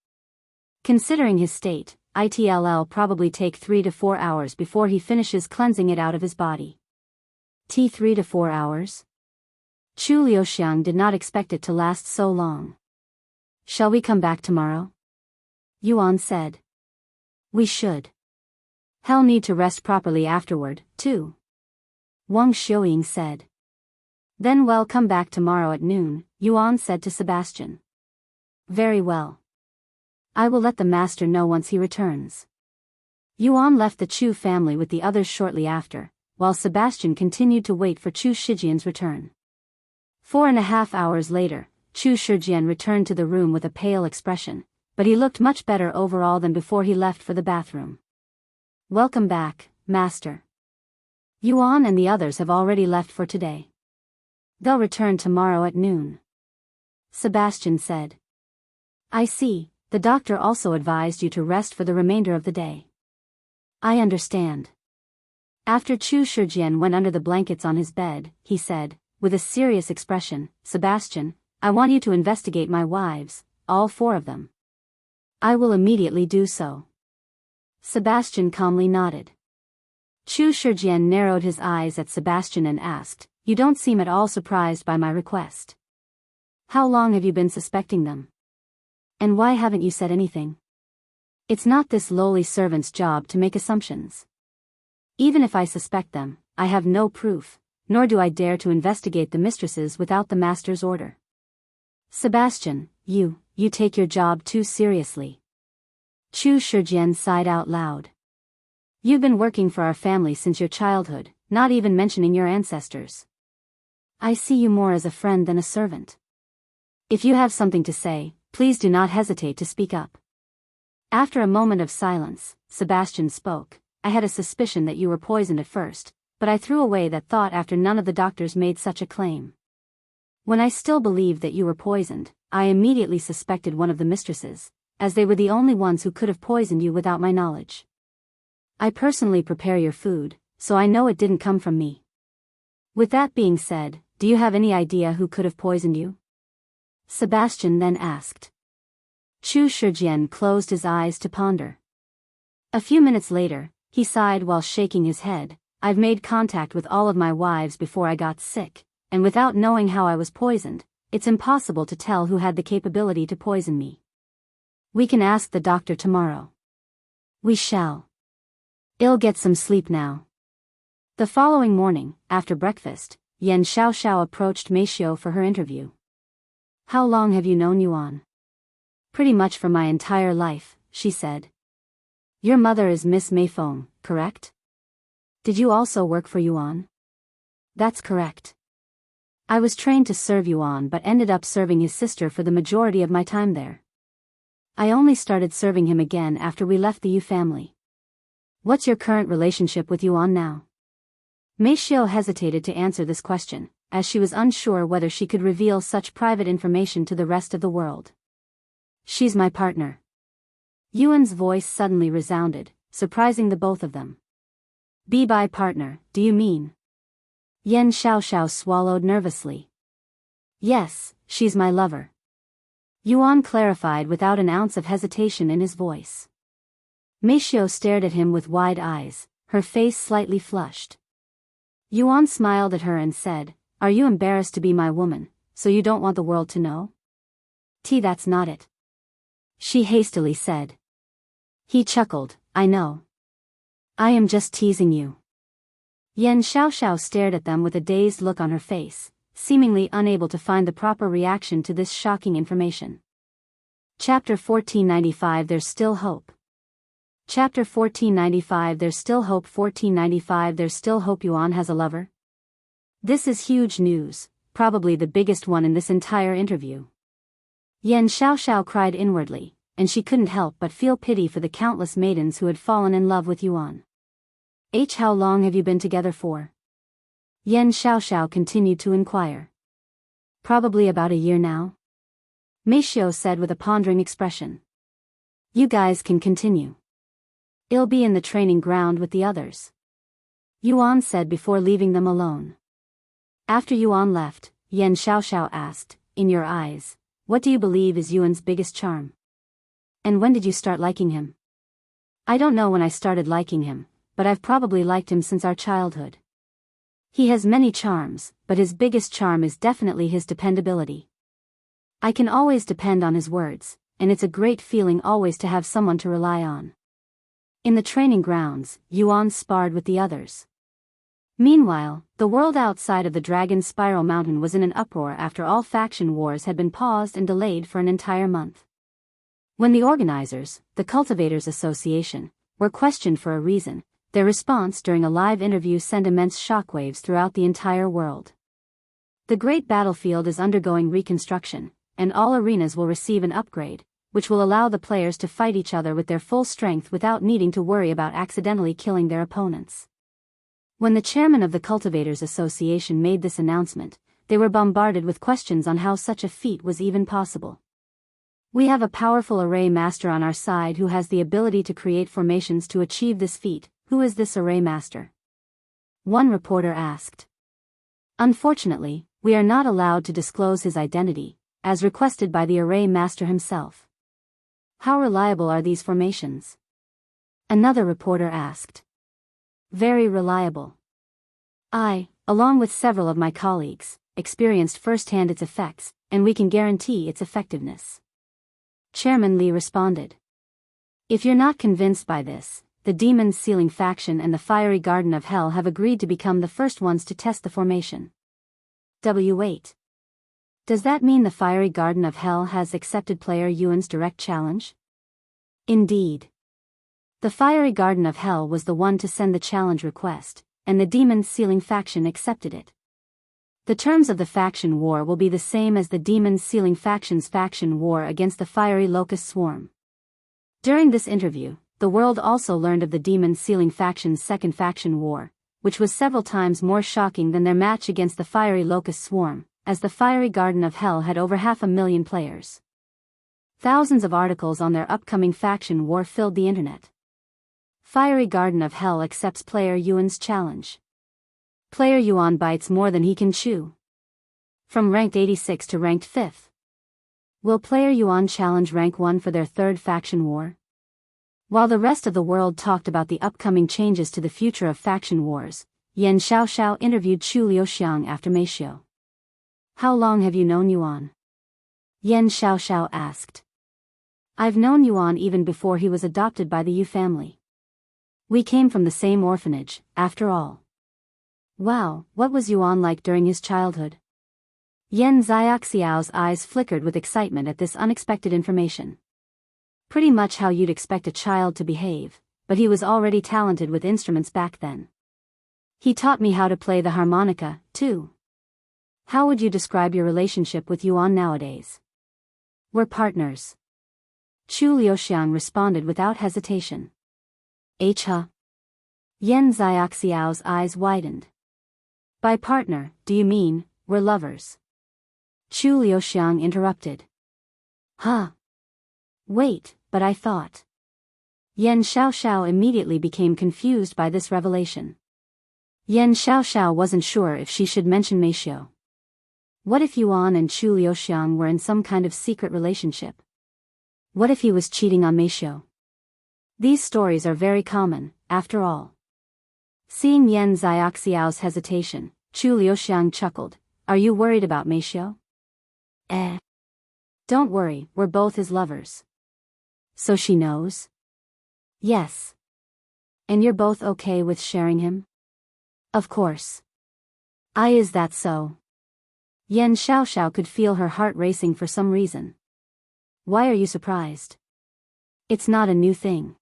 Considering his state, it'll probably take 3 to 4 hours before he finishes cleansing it out of his body. 3 to 4 hours? Chu Liuxiang did not expect it to last so long. Shall we come back tomorrow? Yuan said. We should. He'll need to rest properly afterward, too. Wang Xiuying said. Then we'll come back tomorrow at noon, Yuan said to Sebastian. Very well. I will let the master know once he returns. Yuan left the Chu family with the others shortly after, while Sebastian continued to wait for Chu Shijian's return. 4.5 hours later, Chu Shijian returned to the room with a pale expression, but he looked much better overall than before he left for the bathroom. Welcome back, master. Yuan and the others have already left for today. They'll return tomorrow at noon. Sebastian said. I see, the doctor also advised you to rest for the remainder of the day. I understand. After Chu Shijian went under the blankets on his bed, he said, with a serious expression, Sebastian, I want you to investigate my wives, all 4 of them. I will immediately do so. Sebastian calmly nodded. Chu Shijian narrowed his eyes at Sebastian and asked, you don't seem at all surprised by my request. How long have you been suspecting them? And why haven't you said anything? It's not this lowly servant's job to make assumptions. Even if I suspect them, I have no proof, nor do I dare to investigate the mistresses without the master's order. Sebastian, you take your job too seriously. Chu Shijian sighed out loud. You've been working for our family since your childhood, not even mentioning your ancestors. I see you more as a friend than a servant. If you have something to say, please do not hesitate to speak up. After a moment of silence, Sebastian spoke. I had a suspicion that you were poisoned at first, but I threw away that thought after none of the doctors made such a claim. When I still believed that you were poisoned, I immediately suspected one of the mistresses, as they were the only ones who could have poisoned you without my knowledge. I personally prepare your food, so I know it didn't come from me. With that being said, do you have any idea who could have poisoned you? Sebastian then asked. Chu Shijian closed his eyes to ponder. A few minutes later, he sighed while shaking his head. I've made contact with all of my wives before I got sick, and without knowing how I was poisoned, it's impossible to tell who had the capability to poison me. We can ask the doctor tomorrow. We shall. I'll get some sleep now. The following morning, after breakfast, Xiaoxiao approached Meishio for her interview. How long have you known Yuan? Pretty much for my entire life, she said. Your mother is Miss Mei Feng, correct? Did you also work for Yuan? That's correct. I was trained to serve Yuan but ended up serving his sister for the majority of my time there. I only started serving him again after we left the Yu family. What's your current relationship with Yuan now? Meishio hesitated to answer this question, as she was unsure whether she could reveal such private information to the rest of the world. She's my partner. Yuan's voice suddenly resounded, surprising the both of them. By partner, do you mean? Yan Xiaoxiao swallowed nervously. Yes, she's my lover. Yuan clarified without an ounce of hesitation in his voice. Meishiu stared at him with wide eyes, her face slightly flushed. Yuan smiled at her and said, "Are you embarrassed to be my woman, so you don't want the world to know?" That's not it," she hastily said. He chuckled, "I know. I am just teasing you." Yan Xiaoxiao stared at them with a dazed look on her face, seemingly unable to find the proper reaction to this shocking information. Chapter 1495 There's Still Hope. Chapter 1495 There's Still Hope. 1495 There's Still Hope. Yuan has a lover? This is huge news, probably the biggest one in this entire interview. Yan Xiaoxiao cried inwardly, and she couldn't help but feel pity for the countless maidens who had fallen in love with Yuan. How long have you been together for? Yan Xiaoxiao continued to inquire. Probably about a year now, Meishiu said with a pondering expression. You guys can continue. I'll be in the training ground with the others, Yuan said before leaving them alone. After Yuan left, Yan Xiaoxiao asked, "In your eyes, what do you believe is Yuan's biggest charm? And when did you start liking him?" "I don't know when I started liking him, but I've probably liked him since our childhood. He has many charms, but his biggest charm is definitely his dependability. I can always depend on his words, and it's a great feeling always to have someone to rely on." In the training grounds, Yuan sparred with the others. Meanwhile, the world outside of the Dragon Spiral Mountain was in an uproar after all faction wars had been paused and delayed for an entire month. When the organizers, the Cultivators Association, were questioned for a reason, their response during a live interview sent immense shockwaves throughout the entire world. The great battlefield is undergoing reconstruction, and all arenas will receive an upgrade, which will allow the players to fight each other with their full strength without needing to worry about accidentally killing their opponents. When the chairman of the Cultivators Association made this announcement, they were bombarded with questions on how such a feat was even possible. "We have a powerful array master on our side who has the ability to create formations to achieve this feat. Who is this array master?" one reporter asked. "Unfortunately, we are not allowed to disclose his identity, as requested by the array master himself." "How reliable are these formations?" another reporter asked. "Very reliable. I, along with several of my colleagues, experienced firsthand its effects, and we can guarantee its effectiveness," Chairman Li responded. "If you're not convinced by this, the Demon's Sealing faction and the Fiery Garden of Hell have agreed to become the first ones to test the formation." W8. Does that mean the Fiery Garden of Hell has accepted player Yuan's direct challenge? Indeed. The Fiery Garden of Hell was the one to send the challenge request, and the Demon's Sealing faction accepted it. The terms of the faction war will be the same as the Demon's Sealing faction's faction war against the Fiery Locust Swarm. During this interview, the world also learned of the Demon's Sealing faction's second faction war, which was several times more shocking than their match against the Fiery Locust Swarm, as the Fiery Garden of Hell had over 500,000 players. Thousands of articles on their upcoming faction war filled the internet. Fiery Garden of Hell accepts player Yuan's challenge. Player Yuan bites more than he can chew. From ranked 86 to ranked 5th. Will player Yuan challenge rank 1 for their third faction war? While the rest of the world talked about the upcoming changes to the future of faction wars, Yan Xiaoxiao interviewed Chu Liuxiang after Meishiu. "How long have you known Yuan?" Yan Xiaoxiao asked. "I've known Yuan even before he was adopted by the Yu family. We came from the same orphanage, after all." "Wow, what was Yuan like during his childhood?" Yan Xiaoxiao's eyes flickered with excitement at this unexpected information. "Pretty much how you'd expect a child to behave, but he was already talented with instruments back then. He taught me how to play the harmonica, too." "How would you describe your relationship with Yuan nowadays?" "We're partners," Chu Liuxiang responded without hesitation. Huh? Yan Xiaoxiao's eyes widened. "By partner, do you mean, we're lovers?" Chu Liuxiang interrupted. "Huh? Wait, but I thought..." Yan Xiaoxiao immediately became confused by this revelation. Xiaoxiao wasn't sure if she should mention Meishiu. What if Yuan and Chu Liuxiang were in some kind of secret relationship? What if he was cheating on Meishiu? These stories are very common, after all. Seeing Yen Xiaoxiao's hesitation, Chu Liuxiang chuckled. Are you worried about Meishiu? Don't worry, we're both his lovers. So she knows? Yes. And you're both okay with sharing him? Of course. Is that so? Yen Xiaoxiao could feel her heart racing for some reason. Why are you surprised? It's not a new thing.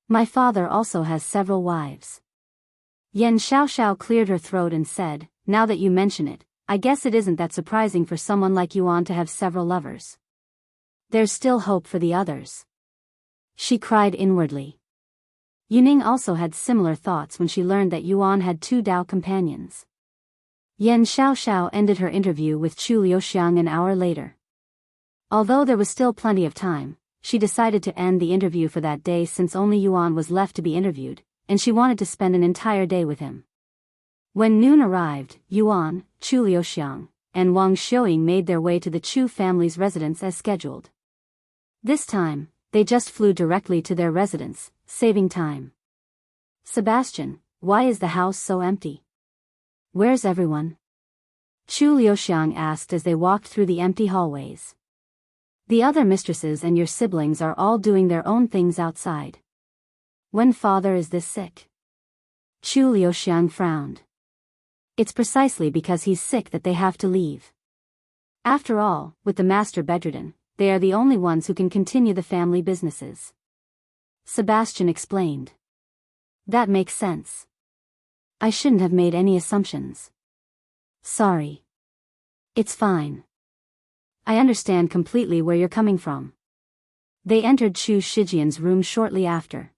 My father also has several wives. Yen Xiaoxiao cleared her throat and said, now that you mention it, I guess it isn't that surprising for someone like Yuan to have several lovers. There's still hope for the others. She cried inwardly. Yuning also had similar thoughts when she learned that Yuan had 2 Dao companions. Yen Xiaoxiao ended her interview with Chu Liuxiang an hour later. Although there was still plenty of time, she decided to end the interview for that day since only Yuan was left to be interviewed, and she wanted to spend an entire day with him. When noon arrived, Yuan, Chu Liuxiang, and Wang Xiuying made their way to the Chu family's residence as scheduled. This time, they just flew directly to their residence, saving time. Sebastian, why is the house so empty? Where's everyone? Chu Liuxiang asked as they walked through the empty hallways. The other mistresses and your siblings are all doing their own things outside. When father is this sick? Chu Liuxiang frowned. It's precisely because he's sick that they have to leave. After all, with the master bedridden, they are the only ones who can continue the family businesses. Sebastian explained. That makes sense. I shouldn't have made any assumptions. Sorry. It's fine. I understand completely where you're coming from. They entered Chu Shijian's room shortly after.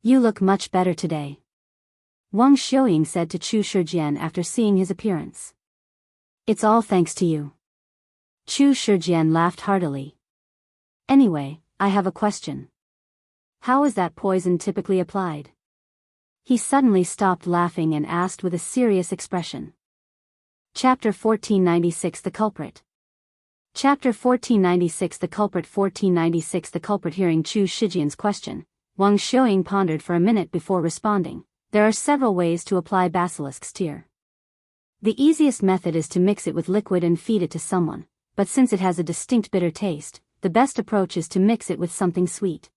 You look much better today, Wang Xiuying said to Chu Shijian after seeing his appearance. It's all thanks to you. Chu Shijian laughed heartily. Anyway, I have a question. How is that poison typically applied? He suddenly stopped laughing and asked with a serious expression. Chapter 1496 The Culprit. Chapter 1496 The Culprit 1496 The Culprit. Hearing Chu Shijian's question, Wang Xiuying pondered for a minute before responding. There are several ways to apply Basilisk's tear. The easiest method is to mix it with liquid and feed it to someone, but since it has a distinct bitter taste, the best approach is to mix it with something sweet.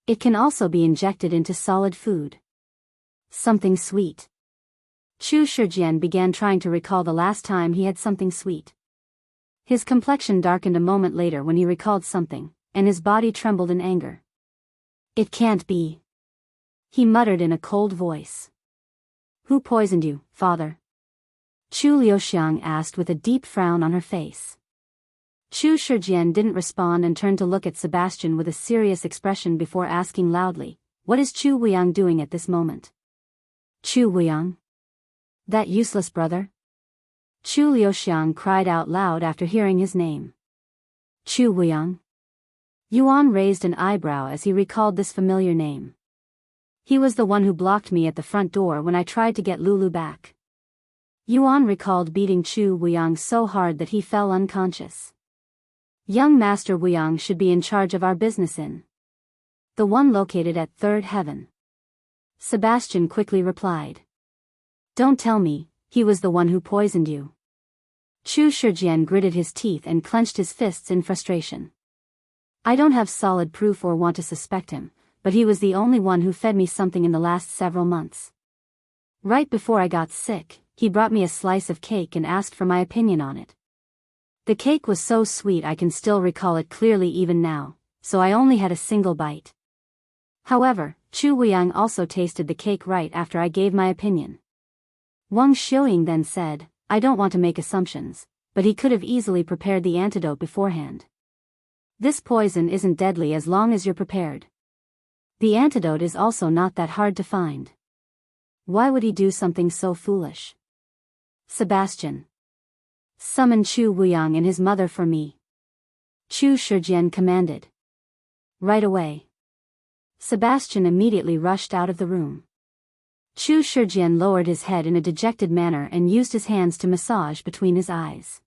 It can also be injected into solid food. Something sweet. Chu Shijian began trying to recall the last time he had something sweet. His complexion darkened a moment later when he recalled something, and his body trembled in anger. It can't be. He muttered in a cold voice. Who poisoned you, father? Chu Liuxiang asked with a deep frown on her face. Chu Shijian didn't respond and turned to look at Sebastian with a serious expression before asking loudly, what is Chu Wuyang doing at this moment? Chu Wuyang? That useless brother? Chu Liuxiang cried out loud after hearing his name. Chu Wuyang? Yuan raised an eyebrow as he recalled this familiar name. He was the one who blocked me at the front door when I tried to get Lulu back. Yuan recalled beating Chu Wuyang so hard that he fell unconscious. Young Master Wuyang should be in charge of our business inn. The one located at Third Heaven. Sebastian quickly replied. Don't tell me, he was the one who poisoned you. Chu Shijian gritted his teeth and clenched his fists in frustration. I don't have solid proof or want to suspect him, but he was the only one who fed me something in the last several months. Right before I got sick, he brought me a slice of cake and asked for my opinion on it. The cake was so sweet I can still recall it clearly even now, so I only had a single bite. However, Chu Wuyang also tasted the cake right after I gave my opinion. Wang Xiuying then said, I don't want to make assumptions, but he could have easily prepared the antidote beforehand. This poison isn't deadly as long as you're prepared. The antidote is also not that hard to find. Why would he do something so foolish? Sebastian. Summon Chu Wuyang and his mother for me. Chu Shijian commanded. Right away. Sebastian immediately rushed out of the room. Chu Shijian lowered his head in a dejected manner and used his hands to massage between his eyes.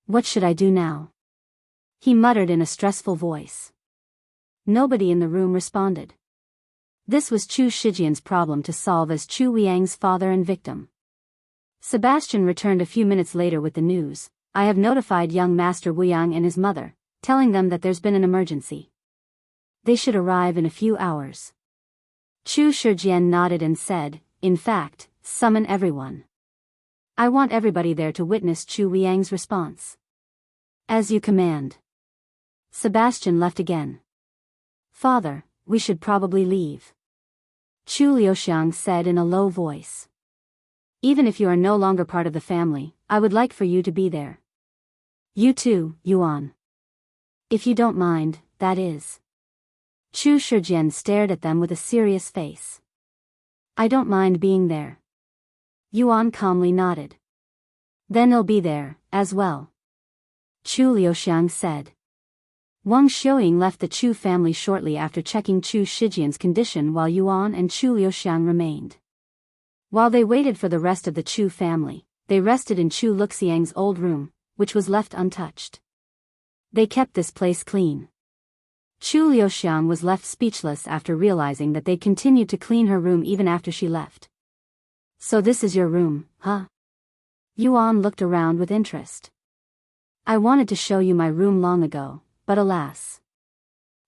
What should I do now? He muttered in a stressful voice. Nobody in the room responded. This was Chu Shijian's problem to solve as Chu Wuyang's father and victim. Sebastian returned a few minutes later with the news. I have notified young Master Wuyang and his mother, telling them that there's been an emergency. They should arrive in a few hours. Chu Shijian nodded and said, in fact, summon everyone. I want everybody there to witness Chu Wuyang's response. As you command. Sebastian left again. Father, we should probably leave. Chu Liuxiang said in a low voice. Even if you are no longer part of the family, I would like for you to be there. You too, Yuan. If you don't mind, that is. Chu Shijian stared at them with a serious face. I don't mind being there. Yuan calmly nodded. Then I'll be there, as well. Chu Liuxiang said. Wang Xiuying left the Chu family shortly after checking Chu Shijian's condition while Yuan and Chu Liuxiang remained. While they waited for the rest of the Chu family, they rested in Chu Luxiang's old room, which was left untouched. They kept this place clean. Chu Liuxiang was left speechless after realizing that they continued to clean her room even after she left. So this is your room, huh? Yuan looked around with interest. I wanted to show you my room long ago, but alas.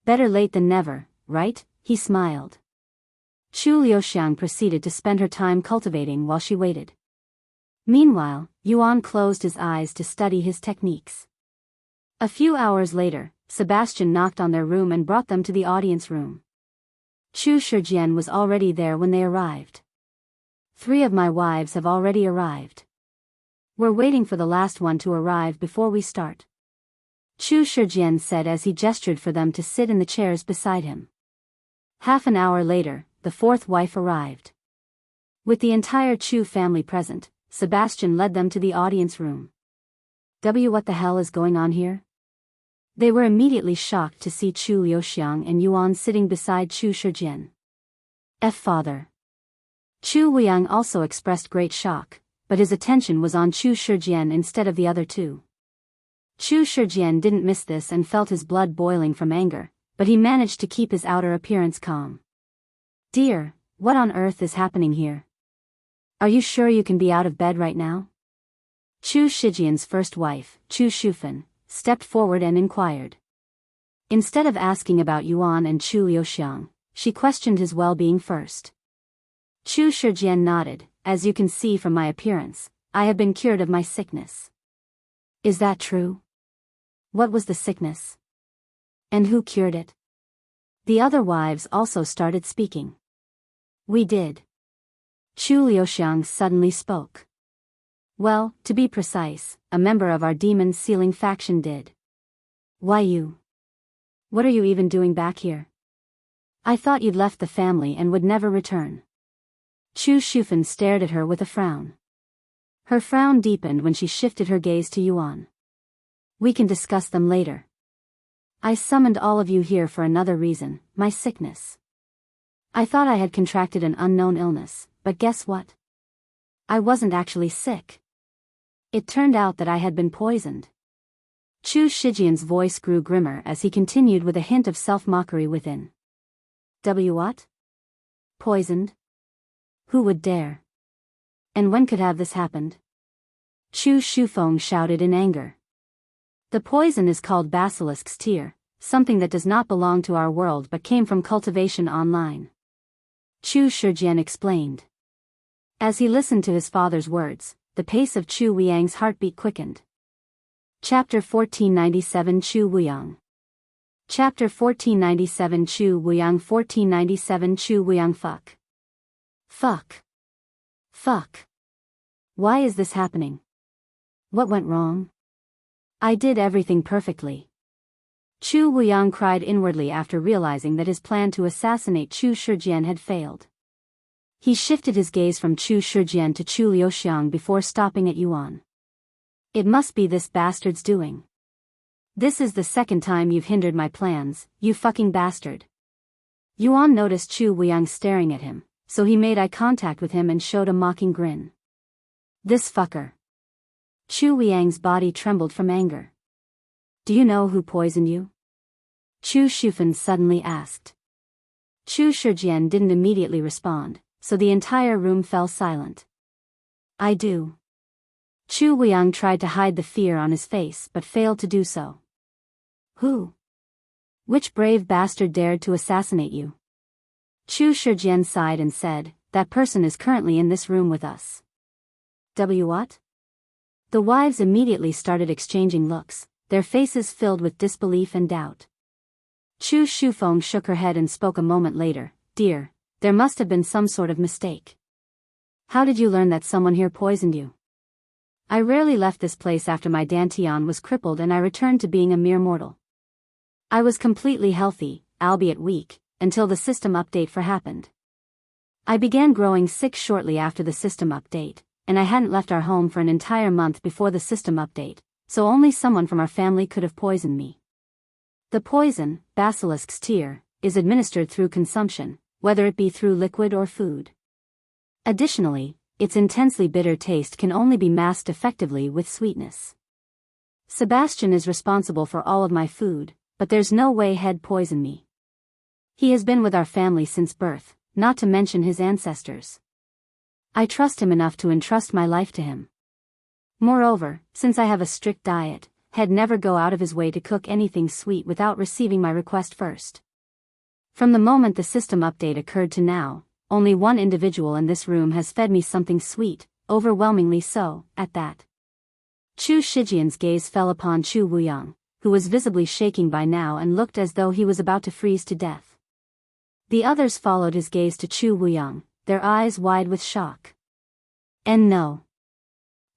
Better late than never, right? He smiled. Chu Liuxiang proceeded to spend her time cultivating while she waited. Meanwhile, Yuan closed his eyes to study his techniques. A few hours later, Sebastian knocked on their room and brought them to the audience room. Chu Shijian was already there when they arrived. 3 of my wives have already arrived. We're waiting for the last one to arrive before we start. Chu Shijian said as he gestured for them to sit in the chairs beside him. Half an hour later, the 4th wife arrived. With the entire Chu family present, Sebastian led them to the audience room. What the hell is going on here? They were immediately shocked to see Chu Liuxiang and Yuan sitting beside Chu Shijian. Father. Chu Wuyang also expressed great shock, but his attention was on Chu Shijian instead of the other 2. Chu Shijian didn't miss this and felt his blood boiling from anger, but he managed to keep his outer appearance calm. Dear, what on earth is happening here? Are you sure you can be out of bed right now? Chu Shijian's first wife, Chu Shufan, stepped forward and inquired. Instead of asking about Yuan and Chu Liuxiang, she questioned his well-being first. Chu Shijian nodded. As you can see from my appearance, I have been cured of my sickness. Is that true? What was the sickness? And who cured it? The other wives also started speaking. We did. Chu Liuxiang suddenly spoke. Well, to be precise, a member of our demon sealing faction did. Why you? What are you even doing back here? I thought you'd left the family and would never return. Chu Shufan stared at her with a frown. Her frown deepened when she shifted her gaze to Yuan. We can discuss them later. I summoned all of you here for another reason, my sickness. I thought I had contracted an unknown illness, but guess what? I wasn't actually sick. It turned out that I had been poisoned. Chu Shijian's voice grew grimmer as he continued with a hint of self-mockery within. What? Poisoned? Who would dare? And when could have this happened? Chu Shufeng shouted in anger. The poison is called Basilisk's tear, something that does not belong to our world but came from Cultivation online. Chu Shijian explained. As he listened to his father's words, the pace of Chu Wuyang's heartbeat quickened. Chapter 1497 Chu Wuyang. Chapter 1497 Chu Wuyang 1497 Chu Wuyang Fuck. Fuck. Why is this happening? What went wrong? I did everything perfectly. Chu Wuyang cried inwardly after realizing that his plan to assassinate Chu Shijian had failed. He shifted his gaze from Chu Shijian to Chu Liuxiang before stopping at Yuan. It must be this bastard's doing. This is the second time you've hindered my plans, you fucking bastard. Yuan noticed Chu Wuyang staring at him, so he made eye contact with him and showed a mocking grin. This fucker. Chu Wuyang's body trembled from anger. Do you know who poisoned you? Chu Shijian suddenly asked. Chu Shijian didn't immediately respond, so the entire room fell silent. I do. Chu Wuyang tried to hide the fear on his face but failed to do so. Who? Which brave bastard dared to assassinate you? Chu Shijian sighed and said, that person is currently in this room with us. What? The wives immediately started exchanging looks, their faces filled with disbelief and doubt. Chu Shufeng shook her head and spoke a moment later. Dear, there must have been some sort of mistake. How did you learn that someone here poisoned you? I rarely left this place after my Tian was crippled and I returned to being a mere mortal. I was completely healthy, albeit weak, until the system update happened. I began growing sick shortly after the system update, and I hadn't left our home for an entire month before the system update, so only someone from our family could have poisoned me. The poison, Basilisk's tear, is administered through consumption, whether it be through liquid or food. Additionally, its intensely bitter taste can only be masked effectively with sweetness. Sebastian is responsible for all of my food, but there's no way he'd poison me. He has been with our family since birth, not to mention his ancestors. I trust him enough to entrust my life to him. Moreover, since I have a strict diet, he'd never go out of his way to cook anything sweet without receiving my request first. From the moment the system update occurred to now, only one individual in this room has fed me something sweet, overwhelmingly so, at that. Chu Shijian's gaze fell upon Chu Wuyang, who was visibly shaking by now and looked as though he was about to freeze to death. The others followed his gaze to Chu Wuyang, their eyes wide with shock. And no.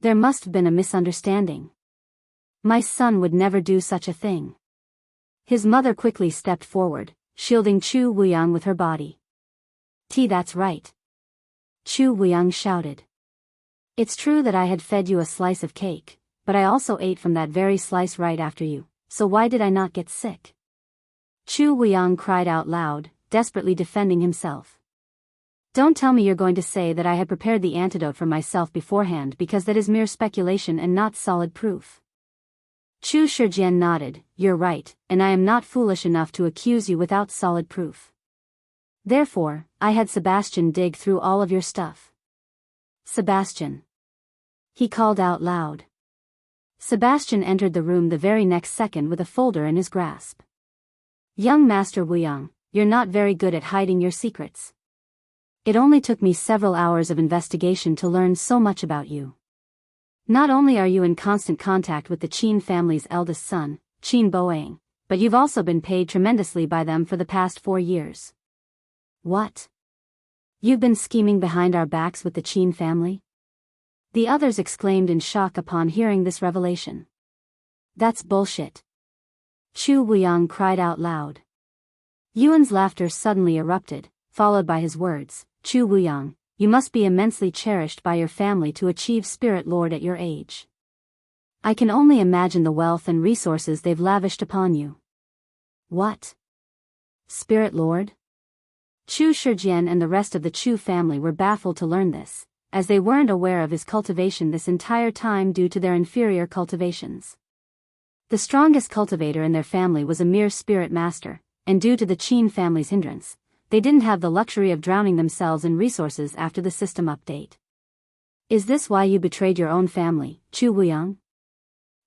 There must have been a misunderstanding. My son would never do such a thing. His mother quickly stepped forward, shielding Chu Wuyang with her body. That's right. Chu Wuyang shouted. It's true that I had fed you a slice of cake, but I also ate from that very slice right after you, so why did I not get sick? Chu Wuyang cried out loud, desperately defending himself. Don't tell me you're going to say that I had prepared the antidote for myself beforehand, because that is mere speculation and not solid proof. Chu Shijian nodded. You're right, and I am not foolish enough to accuse you without solid proof. Therefore, I had Sebastian dig through all of your stuff. Sebastian. He called out loud. Sebastian entered the room the very next second with a folder in his grasp. Young Master Wuyang, you're not very good at hiding your secrets. It only took me several hours of investigation to learn so much about you. Not only are you in constant contact with the Qin family's eldest son, Qin Boang, but you've also been paid tremendously by them for the past 4 years. What? You've been scheming behind our backs with the Qin family? The others exclaimed in shock upon hearing this revelation. That's bullshit. Chu Wuyang cried out loud. Yuan's laughter suddenly erupted, followed by his words. Chu Wuyang, you must be immensely cherished by your family to achieve Spirit Lord at your age. I can only imagine the wealth and resources they've lavished upon you. What? Spirit Lord? Chu Shijian and the rest of the Chu family were baffled to learn this, as they weren't aware of his cultivation this entire time due to their inferior cultivations. The strongest cultivator in their family was a mere spirit master, and due to the Qin family's hindrance, they didn't have the luxury of drowning themselves in resources after the system update. Is this why you betrayed your own family, Chu Wuyang?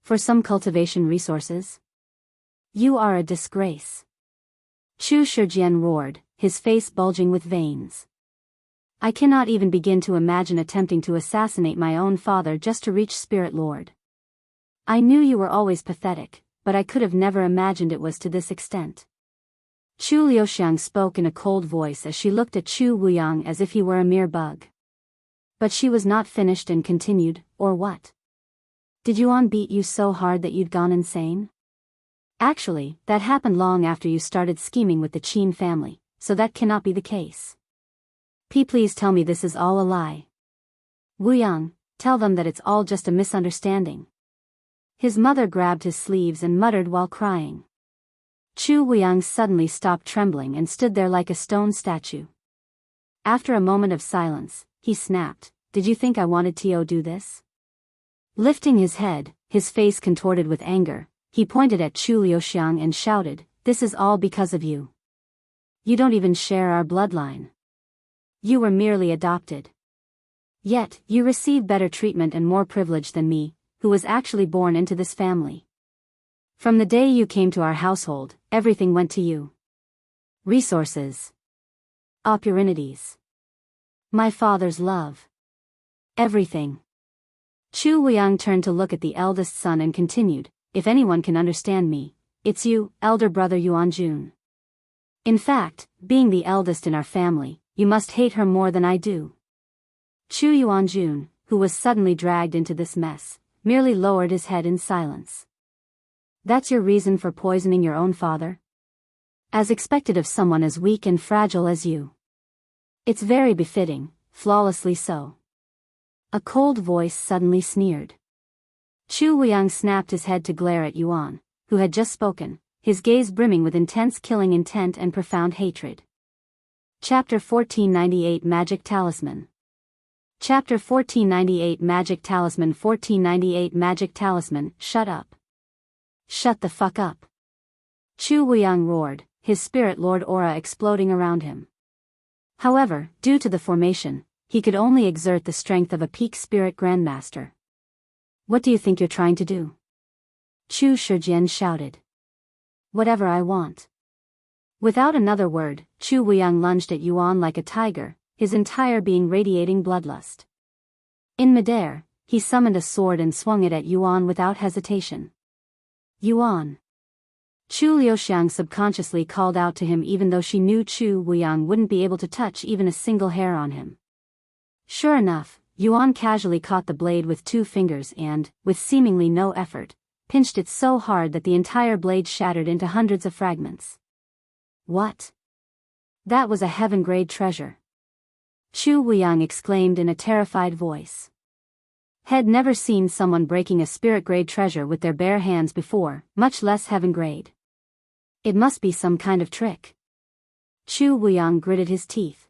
For some cultivation resources? You are a disgrace. Chu Shijian roared, his face bulging with veins. I cannot even begin to imagine attempting to assassinate my own father just to reach Spirit Lord. I knew you were always pathetic, but I could have never imagined it was to this extent. Chu Liuxiang spoke in a cold voice as she looked at Chu Wuyang as if he were a mere bug. But she was not finished and continued, or what? Did Yuan beat you so hard that you'd gone insane? Actually, that happened long after you started scheming with the Qin family, so that cannot be the case. Please tell me this is all a lie. Wuyang, tell them that it's all just a misunderstanding. His mother grabbed his sleeves and muttered while crying. Chu Wuyang suddenly stopped trembling and stood there like a stone statue. After a moment of silence, he snapped, "Did you think I wanted to do this?" Lifting his head, his face contorted with anger, he pointed at Chu Liuxiang and shouted, "This is all because of you. You don't even share our bloodline. You were merely adopted. Yet, you receive better treatment and more privilege than me, who was actually born into this family. From the day you came to our household, everything went to you. Resources. Opportunities. My father's love. Everything." Chu Wuyang turned to look at the eldest son and continued, "If anyone can understand me, it's you, elder brother Yuan Jun. In fact, being the eldest in our family, you must hate her more than I do." Chu Yuanjun, who was suddenly dragged into this mess, merely lowered his head in silence. "That's your reason for poisoning your own father? As expected of someone as weak and fragile as you. It's very befitting, flawlessly so." A cold voice suddenly sneered. Chu Wuyang snapped his head to glare at Yuan, who had just spoken, his gaze brimming with intense killing intent and profound hatred. Chapter 1498 Magic Talisman. Chapter 1498 Magic Talisman 1498 Magic Talisman, shut up. Shut the fuck up. Chu Wuyang roared, his spirit lord aura exploding around him. However, due to the formation, he could only exert the strength of a peak spirit grandmaster. "What do you think you're trying to do?" Chu Shijian shouted. "Whatever I want." Without another word, Chu Wuyang lunged at Yuan like a tiger, his entire being radiating bloodlust. In midair, he summoned a sword and swung it at Yuan without hesitation. "Yuan." Chu Liuxiang subconsciously called out to him even though she knew Chu Wuyang wouldn't be able to touch even a single hair on him. Sure enough, Yuan casually caught the blade with 2 fingers and, with seemingly no effort, pinched it so hard that the entire blade shattered into hundreds of fragments. "What? That was a heaven-grade treasure!" Chu Wuyang exclaimed in a terrified voice. Had never seen someone breaking a spirit-grade treasure with their bare hands before, much less heaven-grade. It must be some kind of trick. Chu Wuyang gritted his teeth.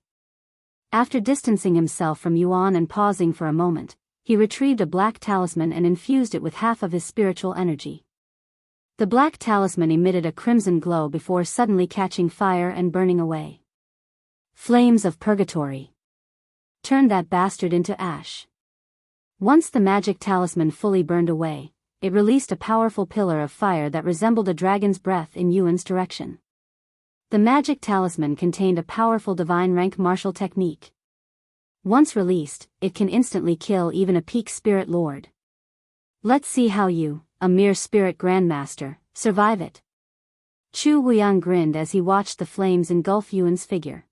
After distancing himself from Yuan and pausing for a moment, he retrieved a black talisman and infused it with half of his spiritual energy. The black talisman emitted a crimson glow before suddenly catching fire and burning away. Flames of purgatory. Turn that bastard into ash. Once the magic talisman fully burned away, it released a powerful pillar of fire that resembled a dragon's breath in Yuan's direction. The magic talisman contained a powerful divine rank martial technique. Once released, it can instantly kill even a peak spirit lord. Let's see how you, a mere spirit grandmaster, survive it. Chu Wuyang grinned as he watched the flames engulf Yuan's figure.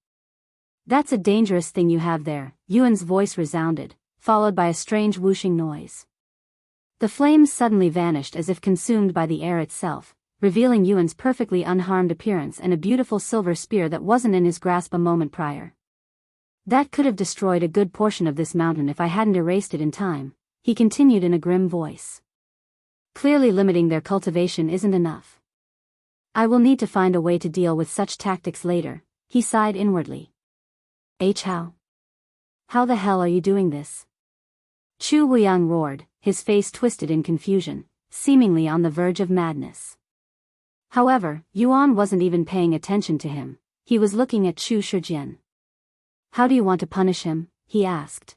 "That's a dangerous thing you have there," Yuan's voice resounded, followed by a strange whooshing noise. The flames suddenly vanished as if consumed by the air itself, revealing Yuan's perfectly unharmed appearance and a beautiful silver spear that wasn't in his grasp a moment prior. "That could have destroyed a good portion of this mountain if I hadn't erased it in time," he continued in a grim voice. "Clearly limiting their cultivation isn't enough. I will need to find a way to deal with such tactics later," he sighed inwardly. How? How the hell are you doing this?" Chu Wuyang roared, his face twisted in confusion, seemingly on the verge of madness. However, Yuan wasn't even paying attention to him, he was looking at Chu Shijian. "How do you want to punish him?" he asked.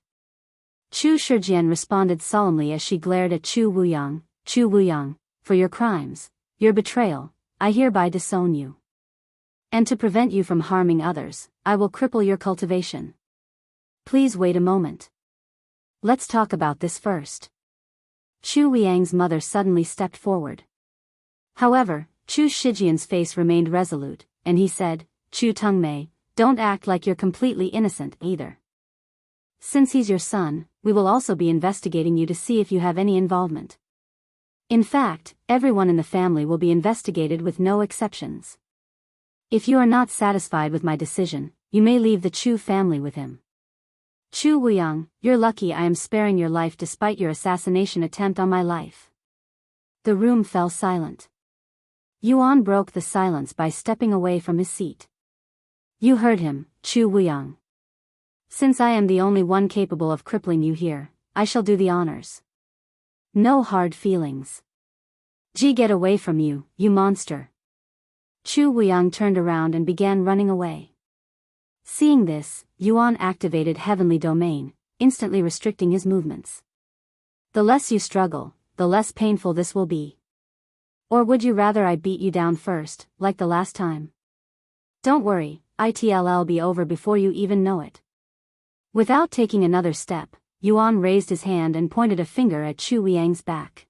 Chu Shijian responded solemnly as she glared at Chu Wuyang. "Chu Wuyang, for your crimes, your betrayal, I hereby disown you. And to prevent you from harming others, I will cripple your cultivation. Please wait a moment. Let's talk about this first." Chu Wuyang's mother suddenly stepped forward. However, Chu Shijian's face remained resolute, and he said, "Chu Mei, don't act like you're completely innocent either. Since he's your son, we will also be investigating you to see if you have any involvement. In fact, everyone in the family will be investigated with no exceptions. If you are not satisfied with my decision, you may leave the Chu family with him. Chu Wuyang, you're lucky I am sparing your life despite your assassination attempt on my life." The room fell silent. Yuan broke the silence by stepping away from his seat. "You heard him, Chu Wuyang. Since I am the only one capable of crippling you here, I shall do the honors. No hard feelings. Get away from you, you monster. Chu Wuyang turned around and began running away. Seeing this, Yuan activated Heavenly Domain, instantly restricting his movements. The less you struggle, the less painful this will be. Or would you rather I beat you down first, like the last time? Don't worry, it'll be over before you even know it. Without taking another step, Yuan raised his hand and pointed a finger at Chu Wuyang's back.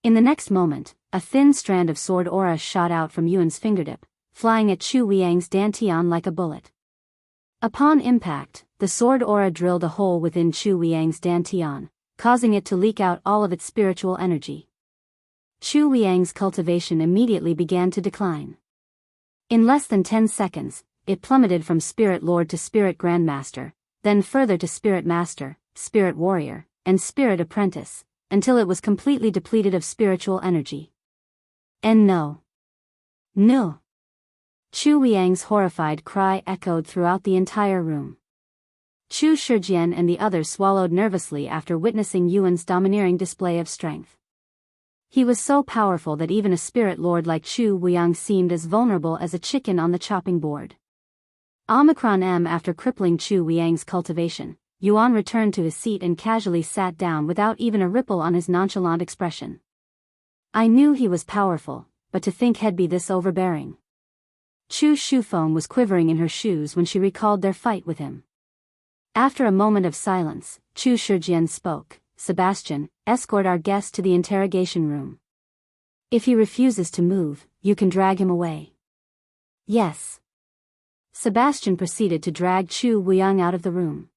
In the next moment, a thin strand of sword aura shot out from Yuan's fingertip, flying at Chu Wuyang's dantian like a bullet. Upon impact, the sword aura drilled a hole within Chu Wuyang's dantian, causing it to leak out all of its spiritual energy. Chu Wuyang's cultivation immediately began to decline. In less than 10 seconds, it plummeted from Spirit Lord to Spirit Grandmaster, then further to Spirit Master, Spirit Warrior, and Spirit Apprentice, until it was completely depleted of spiritual energy. And no. Chu Wuyang's horrified cry echoed throughout the entire room. Chu Shijian and the others swallowed nervously after witnessing Yuan's domineering display of strength. He was so powerful that even a spirit lord like Chu Wuyang seemed as vulnerable as a chicken on the chopping board. Omicron M. After crippling Chu Wuyang's cultivation, Yuan returned to his seat and casually sat down without even a ripple on his nonchalant expression. I knew he was powerful, but to think he'd be this overbearing. Chu Shufeng was quivering in her shoes when she recalled their fight with him. After a moment of silence, Chu Shijian spoke. Sebastian, escort our guest to the interrogation room. If he refuses to move, you can drag him away. Yes. Sebastian proceeded to drag Chu Wuyang out of the room.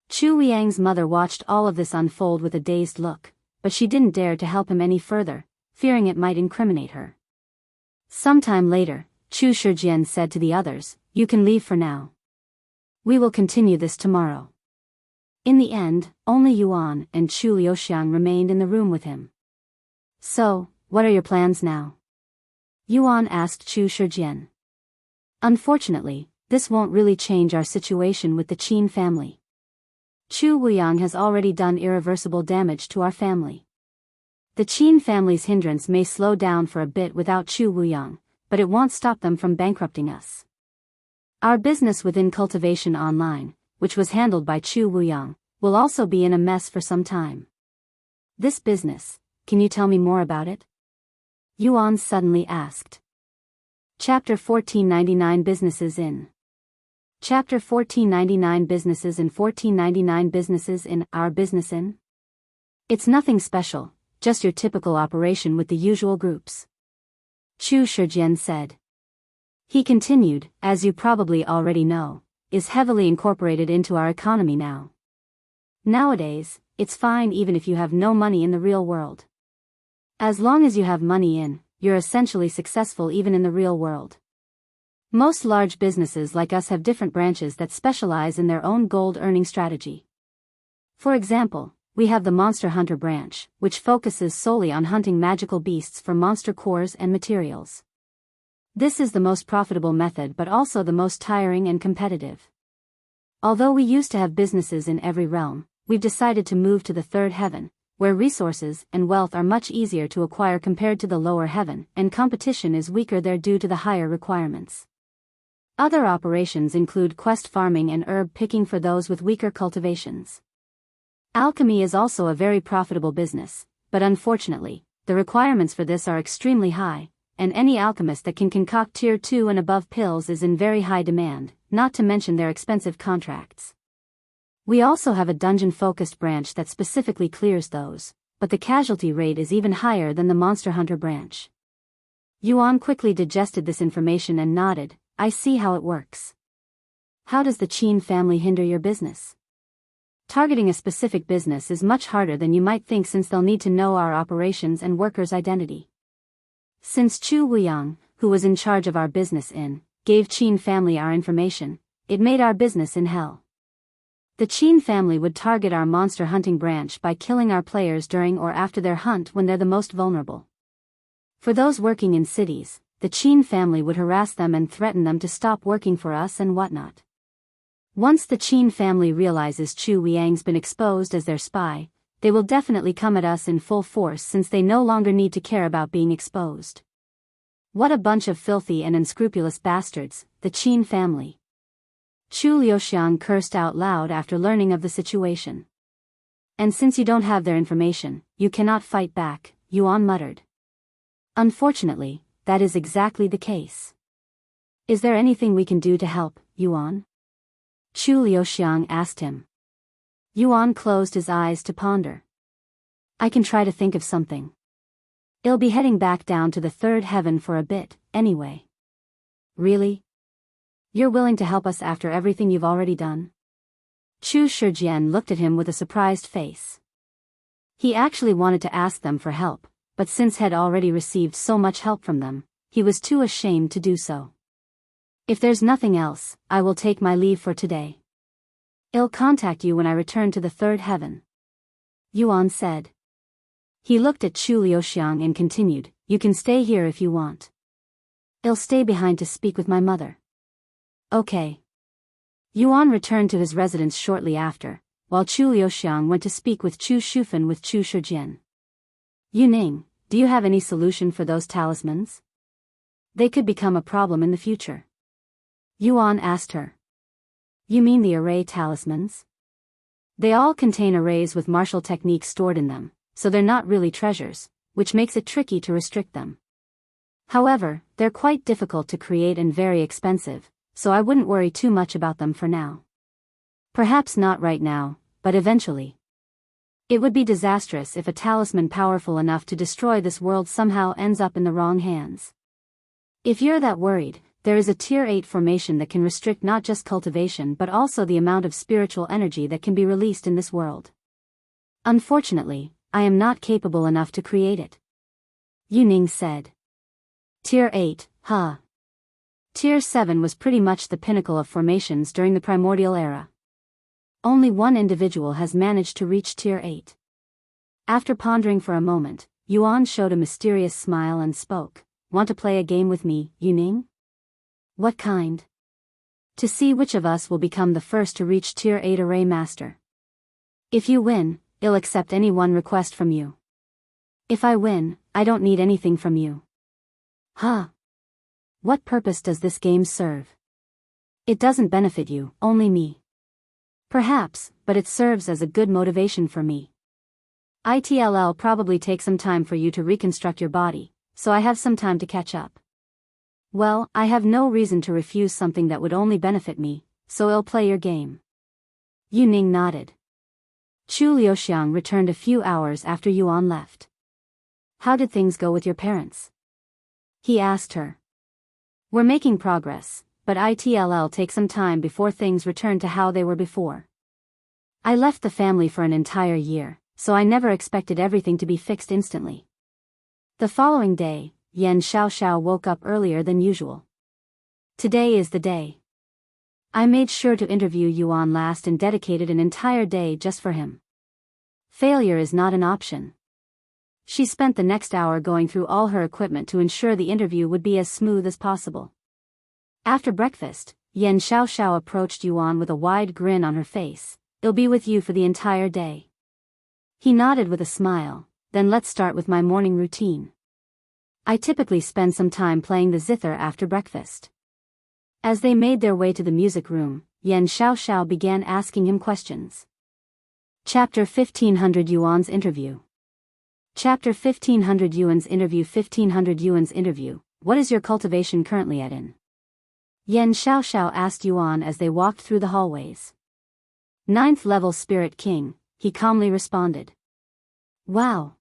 Chu Wuyang's mother watched all of this unfold with a dazed look, but she didn't dare to help him any further, fearing it might incriminate her. Sometime later, Chu Shijian said to the others, you can leave for now. We will continue this tomorrow. In the end, only Yuan and Chu Liuxiang remained in the room with him. So, what are your plans now? Yuan asked Chu Shijian. Unfortunately, this won't really change our situation with the Qin family. Chu Wuyang has already done irreversible damage to our family. The Qin family's hindrance may slow down for a bit without Chu Wuyang, but it won't stop them from bankrupting us. Our business within Cultivation Online, which was handled by Chu Wuyang, will also be in a mess for some time. This business, can you tell me more about it? Yuan suddenly asked. Chapter 1499 Businesses in. Chapter 1499 Businesses in 1499 Businesses in Our Business in? It's nothing special, just your typical operation with the usual groups. Chu Shijian said. He continued, as you probably already know, is heavily incorporated into our economy now. Nowadays, it's fine even if you have no money in the real world. As long as you have money in, you're essentially successful even in the real world. Most large businesses like us have different branches that specialize in their own gold-earning strategy. For example, we have the Monster Hunter branch, which focuses solely on hunting magical beasts for monster cores and materials. This is the most profitable method but also the most tiring and competitive. Although we used to have businesses in every realm, we've decided to move to the third heaven, where resources and wealth are much easier to acquire compared to the lower heaven, and competition is weaker there due to the higher requirements. Other operations include quest farming and herb picking for those with weaker cultivations. Alchemy is also a very profitable business, but unfortunately, the requirements for this are extremely high, and any alchemist that can concoct tier 2 and above pills is in very high demand, not to mention their expensive contracts. We also have a dungeon-focused branch that specifically clears those, but the casualty rate is even higher than the Monster Hunter branch. Yuan quickly digested this information and nodded, I see how it works. How does the Qin family hinder your business? Targeting a specific business is much harder than you might think since they'll need to know our operations and workers' identity. Since Chu Wuyang, who was in charge of our business gave Qin family our information, it made our business in hell. The Qin family would target our monster hunting branch by killing our players during or after their hunt when they're the most vulnerable. For those working in cities, the Qin family would harass them and threaten them to stop working for us and whatnot. Once the Qin family realizes Chu Wuyang's been exposed as their spy, they will definitely come at us in full force since they no longer need to care about being exposed. What a bunch of filthy and unscrupulous bastards, the Qin family. Chu Liuxiang cursed out loud after learning of the situation. And since you don't have their information, you cannot fight back, Yuan muttered. Unfortunately, that is exactly the case. Is there anything we can do to help, Yuan? Chu Liuxiang asked him. Yuan closed his eyes to ponder. I can try to think of something. I'll be heading back down to the third heaven for a bit, anyway. Really? You're willing to help us after everything you've already done? Chu Shijian looked at him with a surprised face. He actually wanted to ask them for help, but since had already received so much help from them, he was too ashamed to do so. If there's nothing else, I will take my leave for today. I'll contact you when I return to the third heaven. Yuan said. He looked at Chu Liuxiang and continued, you can stay here if you want. I'll stay behind to speak with my mother. Okay. Yuan returned to his residence shortly after, while Chu Liuxiang went to speak with Chu Shijian with Chu Shijian. Yuning, do you have any solution for those talismans? They could become a problem in the future. Yuan asked her. You mean the array talismans? They all contain arrays with martial techniques stored in them, so they're not really treasures, which makes it tricky to restrict them. However, they're quite difficult to create and very expensive, so I wouldn't worry too much about them for now. Perhaps not right now, but eventually. It would be disastrous if a talisman powerful enough to destroy this world somehow ends up in the wrong hands. If you're that worried, there is a Tier 8 formation that can restrict not just cultivation but also the amount of spiritual energy that can be released in this world. Unfortunately, I am not capable enough to create it. Yuning said. Tier 8, huh? Tier 7 was pretty much the pinnacle of formations during the primordial era. Only one individual has managed to reach Tier 8. After pondering for a moment, Yuan showed a mysterious smile and spoke. Want to play a game with me, Yuning? What kind? To see which of us will become the first to reach Tier 8 Array Master. If you win, I'll accept any one request from you. If I win, I don't need anything from you. Huh? What purpose does this game serve? It doesn't benefit you, only me. Perhaps, but it serves as a good motivation for me. It'll probably take some time for you to reconstruct your body, so I have some time to catch up. Well, I have no reason to refuse something that would only benefit me, so I'll play your game. Yuning nodded. Chu Liuxiang returned a few hours after Yuan left. How did things go with your parents? He asked her. We're making progress, but it'll take some time before things return to how they were before. I left the family for an entire year, so I never expected everything to be fixed instantly. The following day, Xiaoxiao woke up earlier than usual. Today is the day. I made sure to interview Yuan last and dedicated an entire day just for him. Failure is not an option. She spent the next hour going through all her equipment to ensure the interview would be as smooth as possible. After breakfast, Xiaoxiao approached Yuan with a wide grin on her face. I'll be with you for the entire day. He nodded with a smile. Then let's start with my morning routine. I typically spend some time playing the zither after breakfast. As they made their way to the music room, Xiaoxiao began asking him questions. Chapter 1500 Yuan's Interview. Chapter 1500 Yuan's Interview. 1500 Yuan's Interview. What is your cultivation currently at in? Xiaoxiao asked Yuan as they walked through the hallways. 9th level Spirit King, he calmly responded. Wow.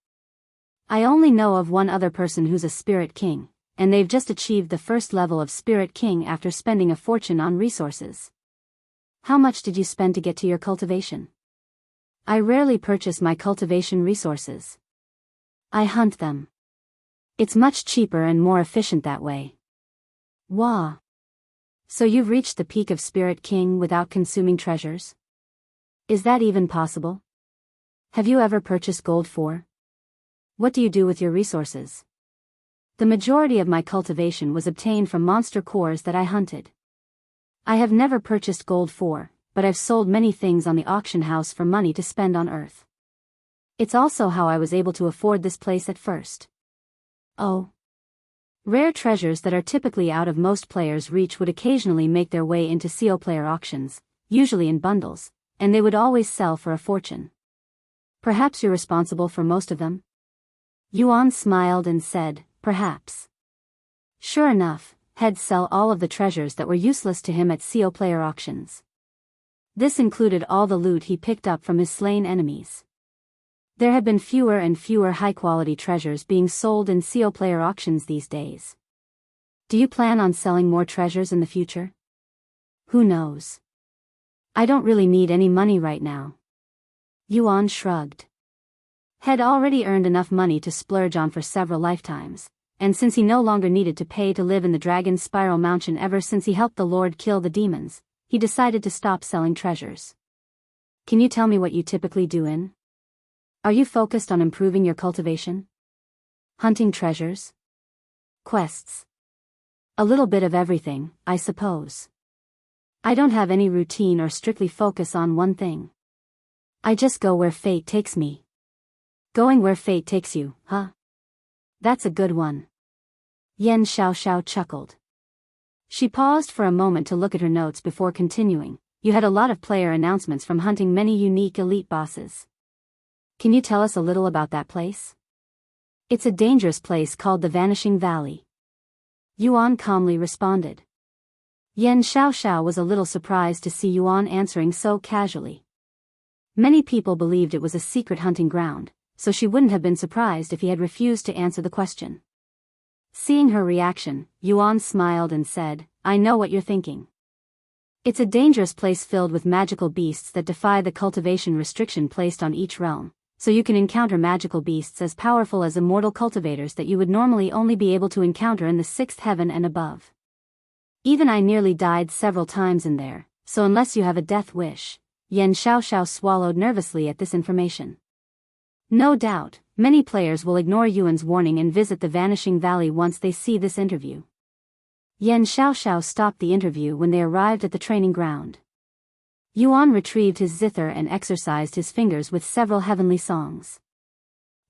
I only know of one other person who's a Spirit King, and they've just achieved the first level of Spirit King after spending a fortune on resources. How much did you spend to get to your cultivation? I rarely purchase my cultivation resources. I hunt them. It's much cheaper and more efficient that way. Wah. So you've reached the peak of Spirit King without consuming treasures? Is that even possible? Have you ever purchased gold for? What do you do with your resources? The majority of my cultivation was obtained from monster cores that I hunted. I have never purchased gold for, but I've sold many things on the auction house for money to spend on Earth. It's also how I was able to afford this place at first. Oh. Rare treasures that are typically out of most players' reach would occasionally make their way into Xiao player auctions, usually in bundles, and they would always sell for a fortune. Perhaps you're responsible for most of them? Yuan smiled and said, perhaps. Sure enough, he'd sell all of the treasures that were useless to him at Xiao player auctions. This included all the loot he picked up from his slain enemies. There have been fewer and fewer high-quality treasures being sold in Xiao player auctions these days. Do you plan on selling more treasures in the future? Who knows? I don't really need any money right now. Yuan shrugged. Had already earned enough money to splurge on for several lifetimes, and since he no longer needed to pay to live in the Dragon Spiral Mountain ever since he helped the Lord kill the demons, he decided to stop selling treasures. Can you tell me what you typically do in? Are you focused on improving your cultivation? Hunting treasures? Quests? A little bit of everything, I suppose. I don't have any routine or strictly focus on one thing. I just go where fate takes me. Going where fate takes you, huh? That's a good one. Xiaoxiao chuckled. She paused for a moment to look at her notes before continuing. You had a lot of player announcements from hunting many unique elite bosses. Can you tell us a little about that place? It's a dangerous place called the Vanishing Valley. Yuan calmly responded. Xiaoxiao was a little surprised to see Yuan answering so casually. Many people believed it was a secret hunting ground, so she wouldn't have been surprised if he had refused to answer the question. Seeing her reaction, Yuan smiled and said, I know what you're thinking. It's a dangerous place filled with magical beasts that defy the cultivation restriction placed on each realm, so you can encounter magical beasts as powerful as immortal cultivators that you would normally only be able to encounter in the 6th heaven and above. Even I nearly died several times in there, so unless you have a death wish. Xiaoxiao swallowed nervously at this information. No doubt, many players will ignore Yuan's warning and visit the Vanishing Valley once they see this interview. Xiaoxiao stopped the interview when they arrived at the training ground. Yuan retrieved his zither and exercised his fingers with several heavenly songs.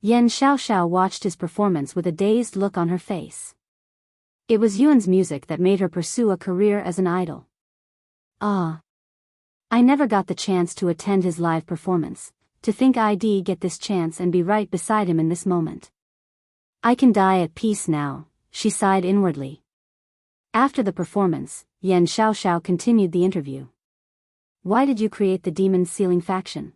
Xiaoxiao watched his performance with a dazed look on her face. It was Yuan's music that made her pursue a career as an idol. Ah. I never got the chance to attend his live performance. To think I'd get this chance and be right beside him in this moment. I can die at peace now, she sighed inwardly. After the performance, Xiaoxiao continued the interview. Why did you create the demon sealing faction?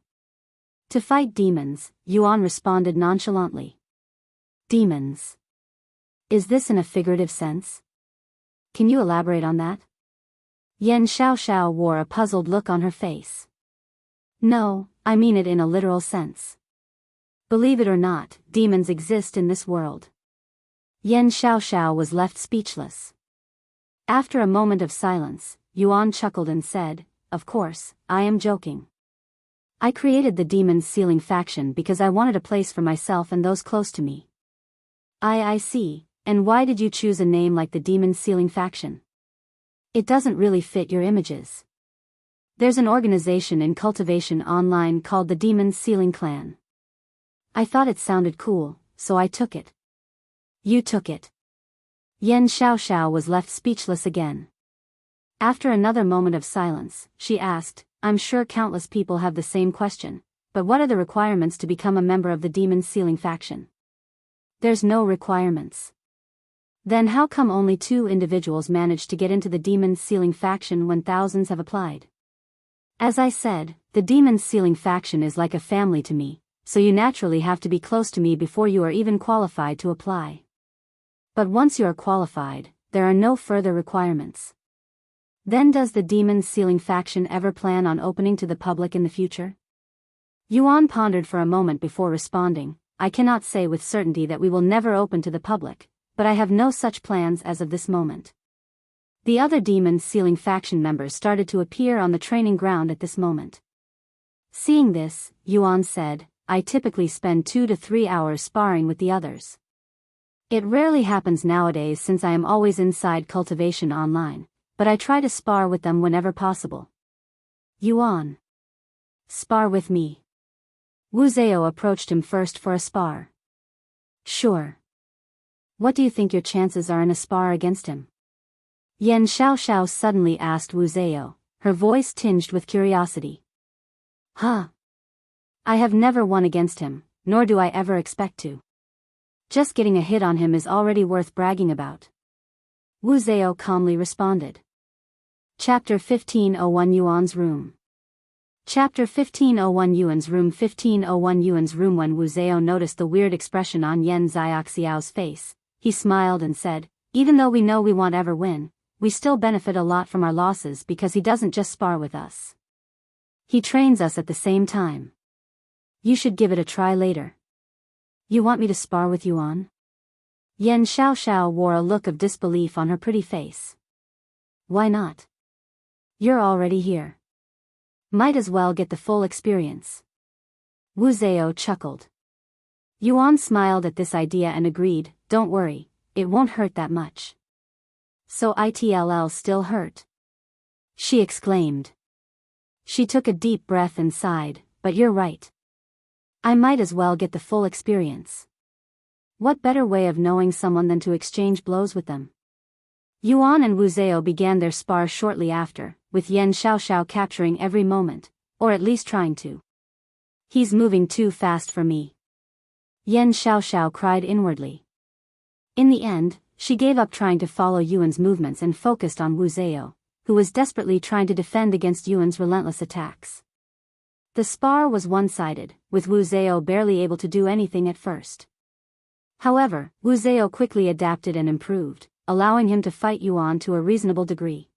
To fight demons, Yuan responded nonchalantly. Demons. Is this in a figurative sense? Can you elaborate on that? Xiaoxiao wore a puzzled look on her face. No, I mean it in a literal sense. Believe it or not, demons exist in this world. Xiaoxiao was left speechless. After a moment of silence, Yuan chuckled and said, Of course, I am joking. I created the demon sealing faction because I wanted a place for myself and those close to me. I see, and why did you choose a name like the demon sealing faction? It doesn't really fit your images. There's an organization in Cultivation Online called the Demon Sealing Clan. I thought it sounded cool, so I took it. You took it. Xiaoxiao was left speechless again. After another moment of silence, she asked, I'm sure countless people have the same question, but what are the requirements to become a member of the Demon Sealing faction? There's no requirements. Then how come only 2 individuals managed to get into the Demon Sealing faction when thousands have applied? As I said, the Demon Sealing faction is like a family to me, so you naturally have to be close to me before you are even qualified to apply. But once you are qualified, there are no further requirements. Then does the Demon Sealing faction ever plan on opening to the public in the future? Yuan pondered for a moment before responding, I cannot say with certainty that we will never open to the public, but I have no such plans as of this moment. The other Demon Sealing faction members started to appear on the training ground at this moment. Seeing this, Yuan said, I typically spend 2 to 3 hours sparring with the others. It rarely happens nowadays since I am always inside Cultivation Online, but I try to spar with them whenever possible. Yuan. Spar with me. Wuxia approached him first for a spar. Sure. What do you think your chances are in a spar against him? Xiaoxiao suddenly asked Wuxia, her voice tinged with curiosity. Huh. I have never won against him, nor do I ever expect to. Just getting a hit on him is already worth bragging about. Wuxia calmly responded. Chapter 1501 Yuan's Room. Chapter 1501 Yuan's Room. 1501 Yuan's Room. When Wuxia noticed the weird expression on Xiaoxiao's face, he smiled and said, even though we know we won't ever win, we still benefit a lot from our losses because he doesn't just spar with us. He trains us at the same time. You should give it a try later. You want me to spar with Yuan? Xiaoxiao wore a look of disbelief on her pretty face. Why not? You're already here. Might as well get the full experience. Wuxia chuckled. Yuan smiled at this idea and agreed, don't worry, it won't hurt that much. So it'll still hurt? She exclaimed. She took a deep breath and sighed, but you're right. I might as well get the full experience. What better way of knowing someone than to exchange blows with them? Yuan and Wuxia began their spar shortly after, with Xiaoxiao capturing every moment, or at least trying to. He's moving too fast for me. Xiaoxiao cried inwardly. In the end, she gave up trying to follow Yuan's movements and focused on Wuxia, who was desperately trying to defend against Yuan's relentless attacks. The spar was one-sided, with Wuxia barely able to do anything at first. However, Wuxia quickly adapted and improved, allowing him to fight Yuan to a reasonable degree.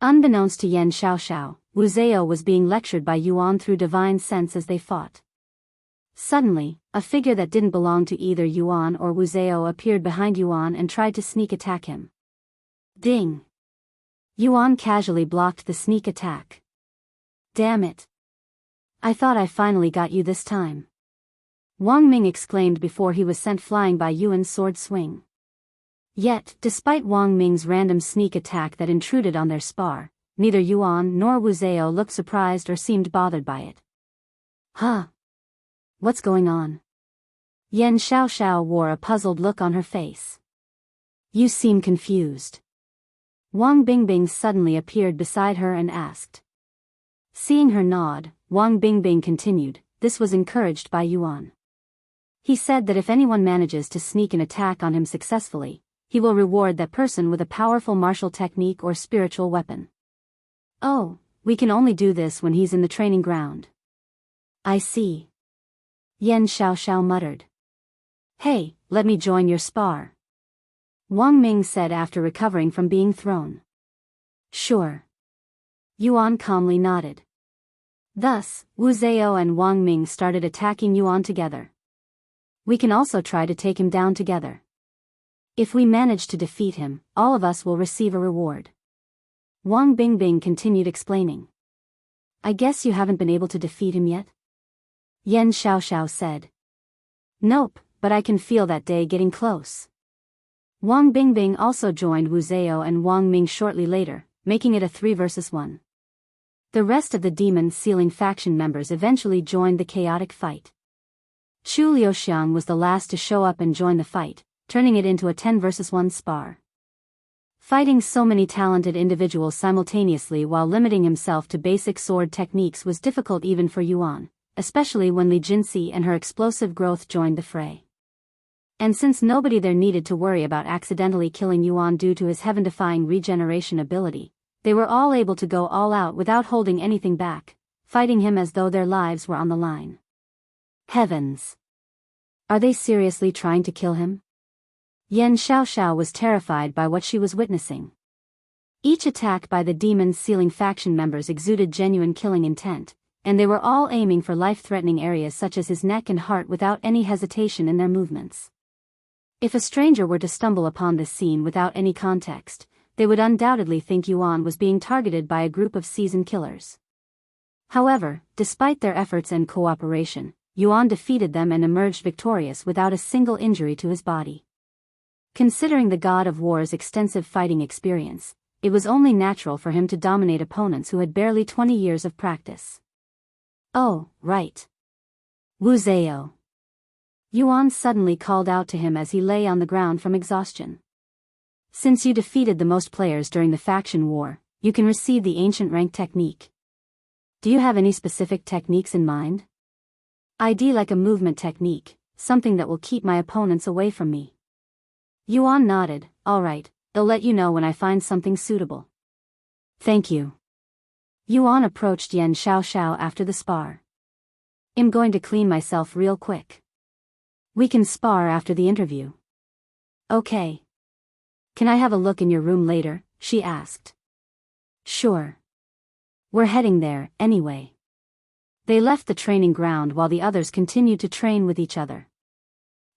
Unbeknownst to Xiaoxiao, Wuxia was being lectured by Yuan through divine sense as they fought. Suddenly, a figure that didn't belong to either Yuan or Wuxia appeared behind Yuan and tried to sneak attack him. Ding! Yuan casually blocked the sneak attack. Damn it! I thought I finally got you this time. Wang Ming exclaimed before he was sent flying by Yuan's sword swing. Yet, despite Wang Ming's random sneak attack that intruded on their spar, neither Yuan nor Wuxia looked surprised or seemed bothered by it. Huh? What's going on? Xiaoxiao wore a puzzled look on her face. You seem confused. Wang Bingbing suddenly appeared beside her and asked. Seeing her nod, Wang Bingbing continued, this was encouraged by Yuan. He said that if anyone manages to sneak an attack on him successfully, he will reward that person with a powerful martial technique or spiritual weapon. Oh, we can only do this when he's in the training ground. I see. Xiaoxiao muttered. Hey, let me join your spar. Wang Ming said after recovering from being thrown. Sure. Yuan calmly nodded. Thus, Wuxia and Wang Ming started attacking Yuan together. We can also try to take him down together. If we manage to defeat him, all of us will receive a reward. Wang Bingbing continued explaining. I guess you haven't been able to defeat him yet? Xiaoxiao said. Nope, but I can feel that day getting close. Wang Bingbing also joined Wuxia and Wang Ming shortly later, making it a 3 versus 1. The rest of the demon sealing faction members eventually joined the chaotic fight. Chu Liuxiang was the last to show up and join the fight, turning it into a 10 versus 1 spar. Fighting so many talented individuals simultaneously while limiting himself to basic sword techniques was difficult even for Yuan, especially when Li Jinxi and her explosive growth joined the fray. And since nobody there needed to worry about accidentally killing Yuan due to his heaven-defying regeneration ability, they were all able to go all out without holding anything back, fighting him as though their lives were on the line. Heavens! Are they seriously trying to kill him? Xiaoxiao was terrified by what she was witnessing. Each attack by the demon sealing faction members exuded genuine killing intent, and they were all aiming for life-threatening areas such as his neck and heart without any hesitation in their movements. If a stranger were to stumble upon this scene without any context, they would undoubtedly think Yuan was being targeted by a group of seasoned killers. However, despite their efforts and cooperation, Yuan defeated them and emerged victorious without a single injury to his body. Considering the God of War's extensive fighting experience, it was only natural for him to dominate opponents who had barely 20 years of practice. Oh, right. Wu Zhao. Yuan suddenly called out to him as he lay on the ground from exhaustion. Since you defeated the most players during the faction war, you can receive the ancient rank technique. Do you have any specific techniques in mind? I'd like a movement technique, something that will keep my opponents away from me. Yuan nodded. All right, I'll let you know when I find something suitable. Thank you. Yuan approached Xiaoxiao after the spar. I'm going to clean myself real quick. We can spar after the interview. Okay. Can I have a look in your room later? She asked. Sure. We're heading there, anyway. They left the training ground while the others continued to train with each other.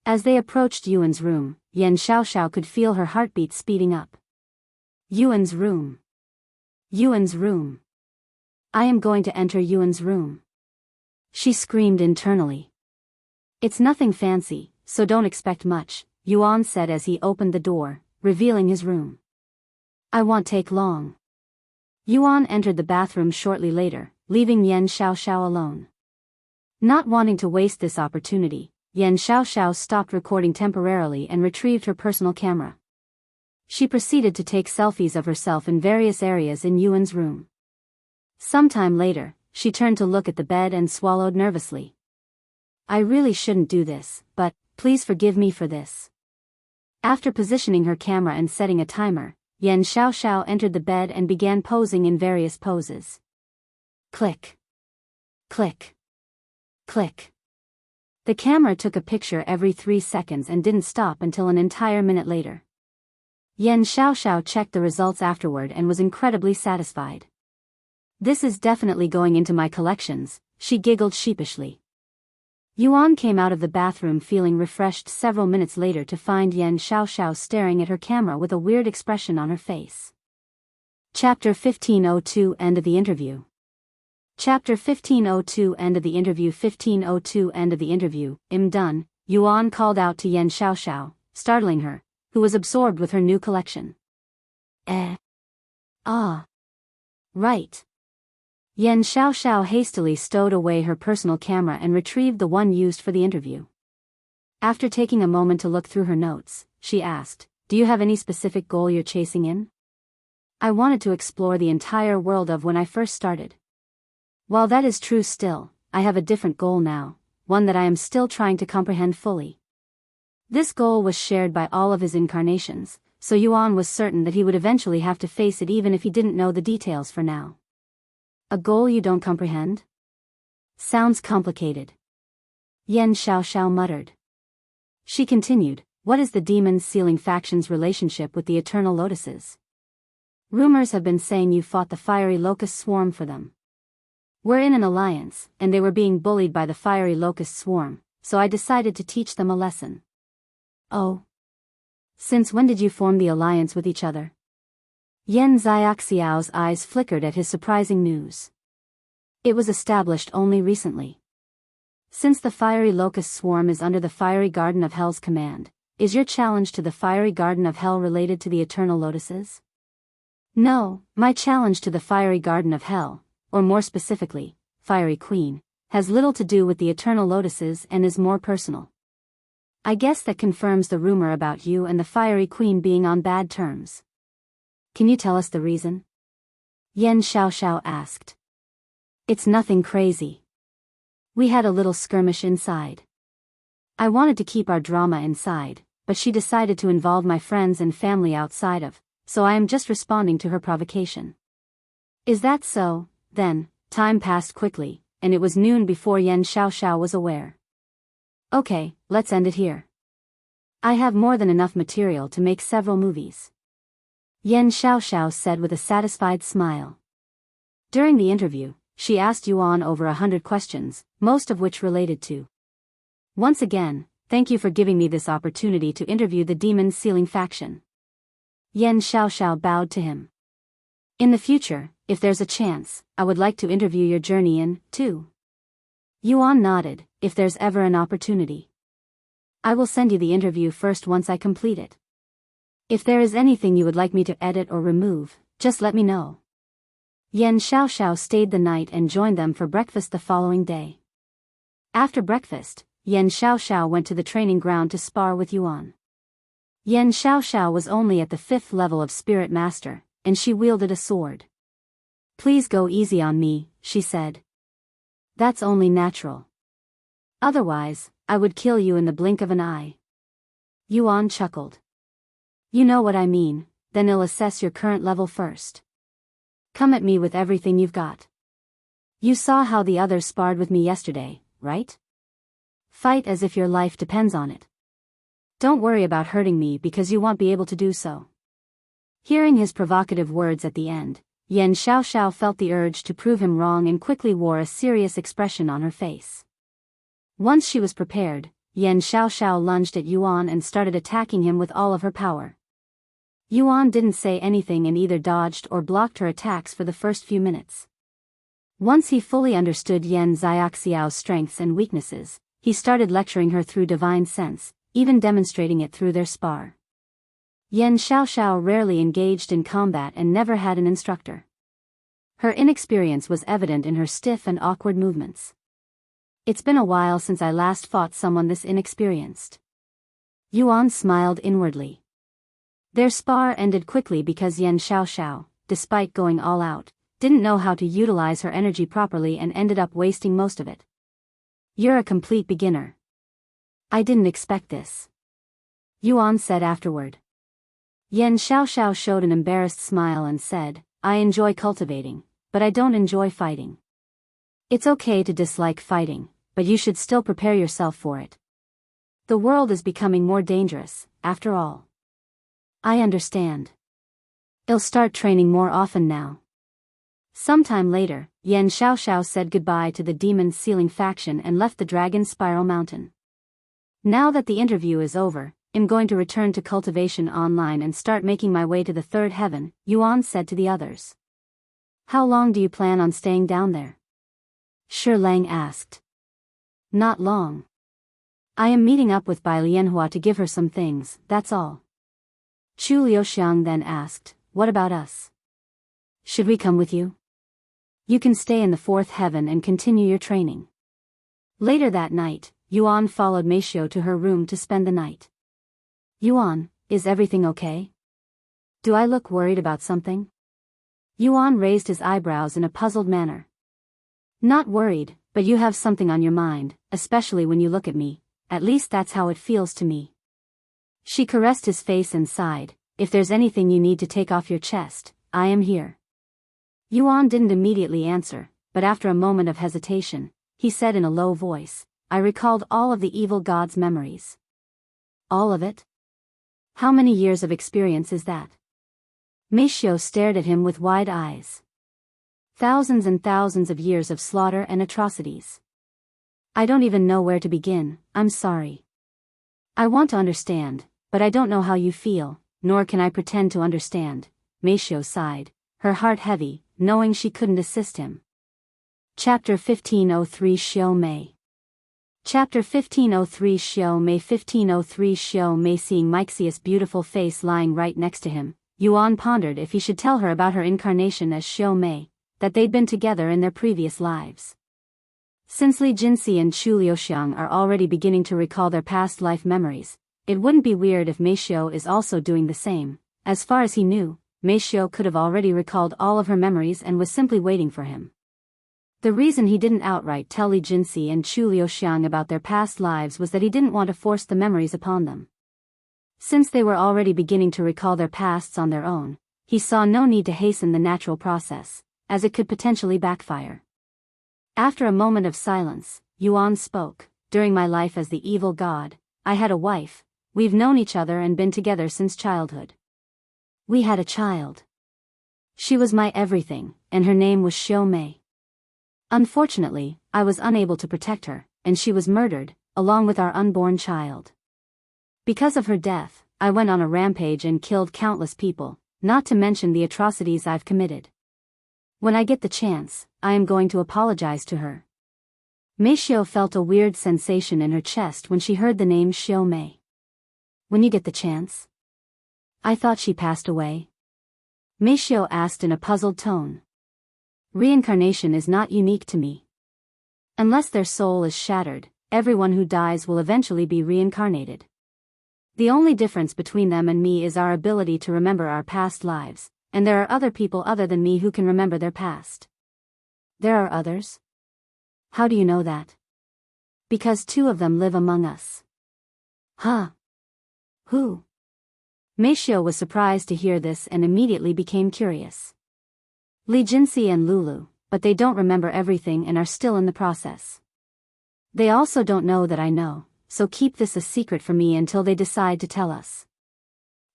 As they approached Yuan's room, Xiaoxiao could feel her heartbeat speeding up. Yuan's room. Yuan's room. I am going to enter Yuan's room. She screamed internally. It's nothing fancy, so don't expect much, Yuan said as he opened the door, revealing his room. I won't take long. Yuan entered the bathroom shortly later, leaving Xiaoxiao alone. Not wanting to waste this opportunity, Xiaoxiao stopped recording temporarily and retrieved her personal camera. She proceeded to take selfies of herself in various areas in Yuan's room. Sometime later, she turned to look at the bed and swallowed nervously. I really shouldn't do this, but please forgive me for this. After positioning her camera and setting a timer, Xiaoxiao entered the bed and began posing in various poses. Click. Click. Click. The camera took a picture every 3 seconds and didn't stop until an entire minute later. Xiaoxiao checked the results afterward and was incredibly satisfied. This is definitely going into my collections, she giggled sheepishly. Yuan came out of the bathroom feeling refreshed several minutes later to find Xiaoxiao staring at her camera with a weird expression on her face. Chapter 1502 End of the interview. Chapter 1502 End of the interview. 1502 End of the interview. I'm done, Yuan called out to Xiaoxiao, startling her, who was absorbed with her new collection. Ah. Right. Xiaoxiao hastily stowed away her personal camera and retrieved the one used for the interview. After taking a moment to look through her notes, she asked, do you have any specific goal you're chasing in? I wanted to explore the entire world of when I first started. While that is true still, I have a different goal now, one that I am still trying to comprehend fully. This goal was shared by all of his incarnations, so Yuan was certain that he would eventually have to face it even if he didn't know the details for now. A goal you don't comprehend? Sounds complicated. Xiaoxiao muttered. She continued, what is the Demon Sealing faction's relationship with the Eternal Lotuses? Rumors have been saying you fought the Fiery Locust Swarm for them. We're in an alliance, and they were being bullied by the Fiery Locust Swarm, so I decided to teach them a lesson. Oh. Since when did you form the alliance with each other? Xiaoxiao's eyes flickered at his surprising news. It was established only recently. Since the Fiery Locust Swarm is under the Fiery Garden of Hell's command, is your challenge to the Fiery Garden of Hell related to the Eternal Lotuses? No, my challenge to the Fiery Garden of Hell, or more specifically, Fiery Queen, has little to do with the Eternal Lotuses and is more personal. I guess that confirms the rumor about you and the Fiery Queen being on bad terms. Can you tell us the reason? Xiaoxiao asked. It's nothing crazy. We had a little skirmish inside. I wanted to keep our drama inside, but she decided to involve my friends and family outside of, so I am just responding to her provocation. Is that so? Then, time passed quickly, and it was noon before Xiaoxiao was aware. Okay, let's end it here. I have more than enough material to make several movies. Xiaoxiao said with a satisfied smile. During the interview, she asked Yuan over 100 questions, most of which related to. Once again, thank you for giving me this opportunity to interview the Demon Sealing faction. Xiaoxiao bowed to him. In the future, if there's a chance, I would like to interview your journey in, too. Yuan nodded, if there's ever an opportunity. I will send you the interview first once I complete it. If there is anything you would like me to edit or remove, Just let me know. Xiaoxiao stayed the night and joined them for breakfast the following day. After breakfast, Xiaoxiao went to the training ground to spar with Yuan. Xiaoxiao was only at the 5th level of Spirit Master, and she wielded a sword. Please go easy on me, she said. That's only natural. Otherwise, I would kill you in the blink of an eye. Yuan chuckled. You know what I mean, then I'll assess your current level first. Come at me with everything you've got. You saw how the others sparred with me yesterday, right? Fight as if your life depends on it. Don't worry about hurting me because you won't be able to do so. Hearing his provocative words at the end, Xiaoxiao felt the urge to prove him wrong and quickly wore a serious expression on her face. Once she was prepared, Xiaoxiao lunged at Yuan and started attacking him with all of her power. Yuan didn't say anything and either dodged or blocked her attacks for the first few minutes. Once he fully understood Xiaoxiao's strengths and weaknesses, he started lecturing her through divine sense, even demonstrating it through their spar. Xiaoxiao rarely engaged in combat and never had an instructor. Her inexperience was evident in her stiff and awkward movements. It's been a while since I last fought someone this inexperienced. Yuan smiled inwardly. Their spar ended quickly because Xiaoxiao, despite going all out, didn't know how to utilize her energy properly and ended up wasting most of it. You're a complete beginner. I didn't expect this. Yuan said afterward. Xiaoxiao showed an embarrassed smile and said, I enjoy cultivating, but I don't enjoy fighting. It's okay to dislike fighting, but you should still prepare yourself for it. The world is becoming more dangerous, after all. I understand. I'll start training more often now. Sometime later, Xiaoxiao said goodbye to the Demon Sealing faction and left the Dragon Spiral Mountain. Now that the interview is over, I'm going to return to Cultivation Online and start making my way to the 3rd heaven, Yuan said to the others. How long do you plan on staying down there? Shi Lang asked. Not long. I am meeting up with Bai Lianhua to give her some things, that's all. Chu Liuxiang then asked, what about us? Should we come with you? You can stay in the 4th heaven and continue your training. Later that night, Yuan followed Meishio to her room to spend the night. Yuan, is everything okay? Do I look worried about something? Yuan raised his eyebrows in a puzzled manner. Not worried, but you have something on your mind, especially when you look at me, at least that's how it feels to me. She caressed his face and sighed, if there's anything you need to take off your chest, I am here. Yuan didn't immediately answer, but after a moment of hesitation, he said in a low voice, I recalled all of the evil god's memories. All of it? How many years of experience is that? Meishio stared at him with wide eyes. Thousands and thousands of years of slaughter and atrocities. I don't even know where to begin, I'm sorry. I want to understand, but I don't know how you feel, nor can I pretend to understand, Meishio sighed, her heart heavy, knowing she couldn't assist him. Chapter 1503 Xiu Mei. Chapter 1503 Xiu Mei 1503 Xiu Mei. Seeing Mixia's beautiful face lying right next to him, Yuan pondered if he should tell her about her incarnation as Xiu Mei, that they'd been together in their previous lives. Since Li Jinxi and Chu Liuxiang are already beginning to recall their past life memories, it wouldn't be weird if Meishio is also doing the same. As far as he knew, Meishio could have already recalled all of her memories and was simply waiting for him. The reason he didn't outright tell Li Jinxi and Chu Liuxiang about their past lives was that he didn't want to force the memories upon them. Since they were already beginning to recall their pasts on their own, he saw no need to hasten the natural process, as it could potentially backfire. After a moment of silence, Yuan spoke, during my life as the evil god, I had a wife, we've known each other and been together since childhood. We had a child. She was my everything, and her name was Xiu Mei. Unfortunately, I was unable to protect her, and she was murdered, along with our unborn child. Because of her death, I went on a rampage and killed countless people, not to mention the atrocities I've committed. When I get the chance, I am going to apologize to her. Meishio felt a weird sensation in her chest when she heard the name Xiu Mei. When you get the chance? I thought she passed away. Mei Xiu asked in a puzzled tone. Reincarnation is not unique to me. Unless their soul is shattered, everyone who dies will eventually be reincarnated. The only difference between them and me is our ability to remember our past lives, and there are other people other than me who can remember their past. There are others? How do you know that? Because 2 of them live among us. Huh? Who? Mei Xiu was surprised to hear this and immediately became curious. Li Jinxi and Lulu, but they don't remember everything and are still in the process. They also don't know that I know, so keep this a secret from me until they decide to tell us.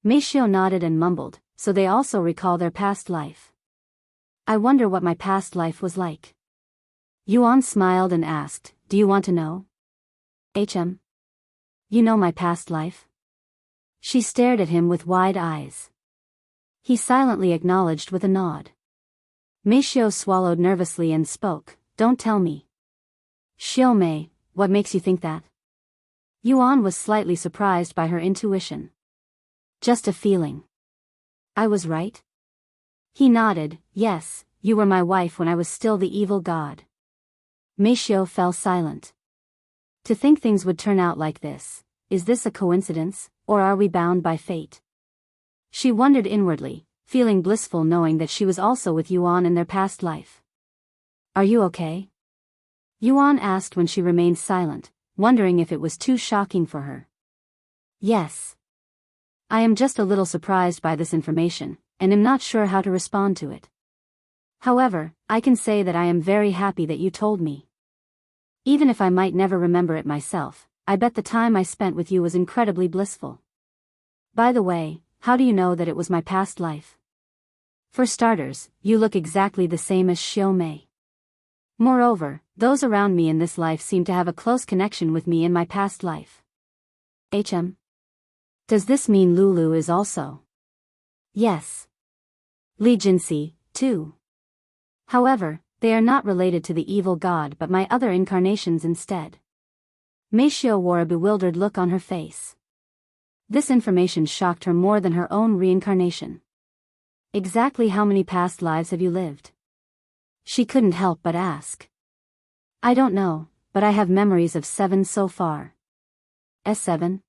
Mei Xiu nodded and mumbled, so they also recall their past life. I wonder what my past life was like. Yuan smiled and asked, do you want to know? You know my past life? She stared at him with wide eyes. He silently acknowledged with a nod. Mei Xiu swallowed nervously and spoke, don't tell me. Xiu Mei, what makes you think that? Yuan was slightly surprised by her intuition. Just a feeling. I was right? He nodded, yes, you were my wife when I was still the evil god. Mei Xiu fell silent. To think things would turn out like this, is this a coincidence, or are we bound by fate? She wondered inwardly, feeling blissful knowing that she was also with Yuan in their past life. Are you okay? Yuan asked when she remained silent, wondering if it was too shocking for her. Yes. I am just a little surprised by this information, and am not sure how to respond to it. However, I can say that I am very happy that you told me. Even if I might never remember it myself, I bet the time I spent with you was incredibly blissful. By the way, how do you know that it was my past life? For starters, you look exactly the same as Xiu Mei. Moreover, those around me in this life seem to have a close connection with me in my past life. Does this mean Lulu is also? Yes. Li Jinxi, too. However, they are not related to the evil god but my other incarnations instead. Mei Xiu wore a bewildered look on her face. This information shocked her more than her own reincarnation. Exactly how many past lives have you lived? She couldn't help but ask. I don't know, but I have memories of 7 so far. S7?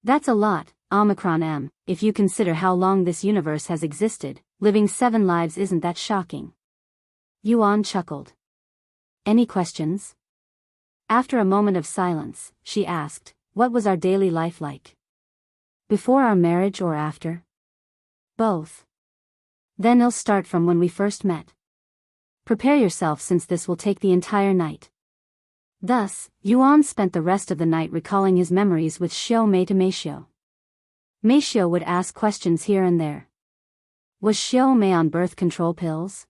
That's a lot, Omicron M, if you consider how long this universe has existed, living 7 lives isn't that shocking. Yuan chuckled. Any questions? After a moment of silence, she asked, what was our daily life like? Before our marriage or after? Both. Then I'll start from when we first met. Prepare yourself since this will take the entire night. Thus, Yuan spent the rest of the night recalling his memories with Xiu Mei to Mei Xiu. Mei Xiu would ask questions here and there. Was Xiu Mei on birth control pills?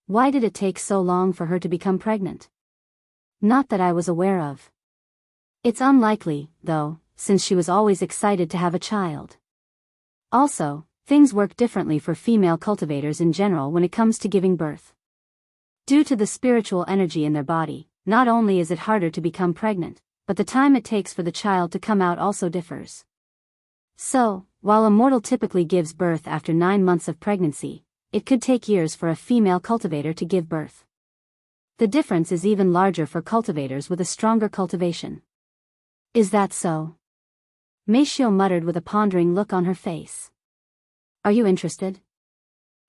Why did it take so long for her to become pregnant? Not that I was aware of. It's unlikely, though, since she was always excited to have a child. Also, things work differently for female cultivators in general when it comes to giving birth. Due to the spiritual energy in their body, not only is it harder to become pregnant, but the time it takes for the child to come out also differs. So, while a mortal typically gives birth after 9 months of pregnancy, it could take years for a female cultivator to give birth. The difference is even larger for cultivators with a stronger cultivation. Is that so? Mei Xiu muttered with a pondering look on her face. Are you interested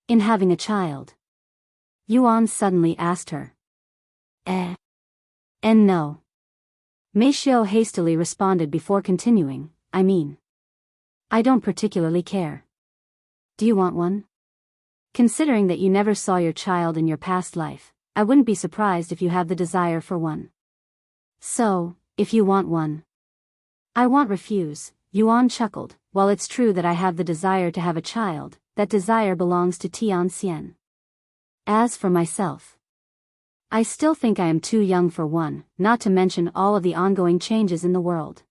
in having a child? Yuan suddenly asked her. And no. Mei Xiu hastily responded before continuing, I mean, I don't particularly care. Do you want one? Considering that you never saw your child in your past life, I wouldn't be surprised if you have the desire for one. So, if you want one. I won't refuse, Yuan chuckled, while it's true that I have the desire to have a child, that desire belongs to Tian. As for myself, I still think I am too young for one, not to mention all of the ongoing changes in the world.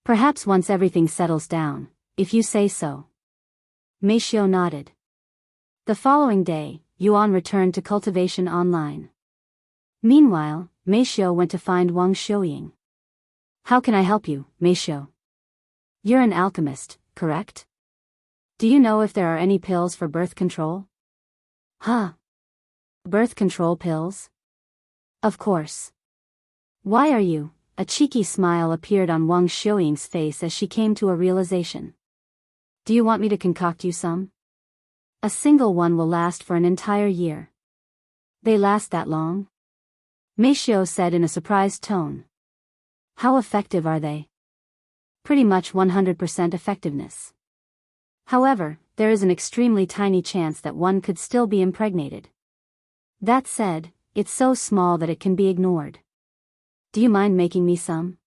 Perhaps once everything settles down, if you say so. Mei Xiu nodded. The following day, Yuan returned to Cultivation Online. Meanwhile, Mei Xiu went to find Wang Xiuying. How can I help you, Mei Xiu? You're an alchemist, correct? Do you know if there are any pills for birth control? Huh? Birth control pills? Of course. Why are you? A cheeky smile appeared on Wang Xiuying's face as she came to a realization. Do you want me to concoct you some? A single one will last for an entire year. They last that long? Mei Xiu said in a surprised tone. How effective are they? Pretty much 100% effectiveness. However, there is an extremely tiny chance that one could still be impregnated. That said, it's so small that it can be ignored. Do you mind making me some?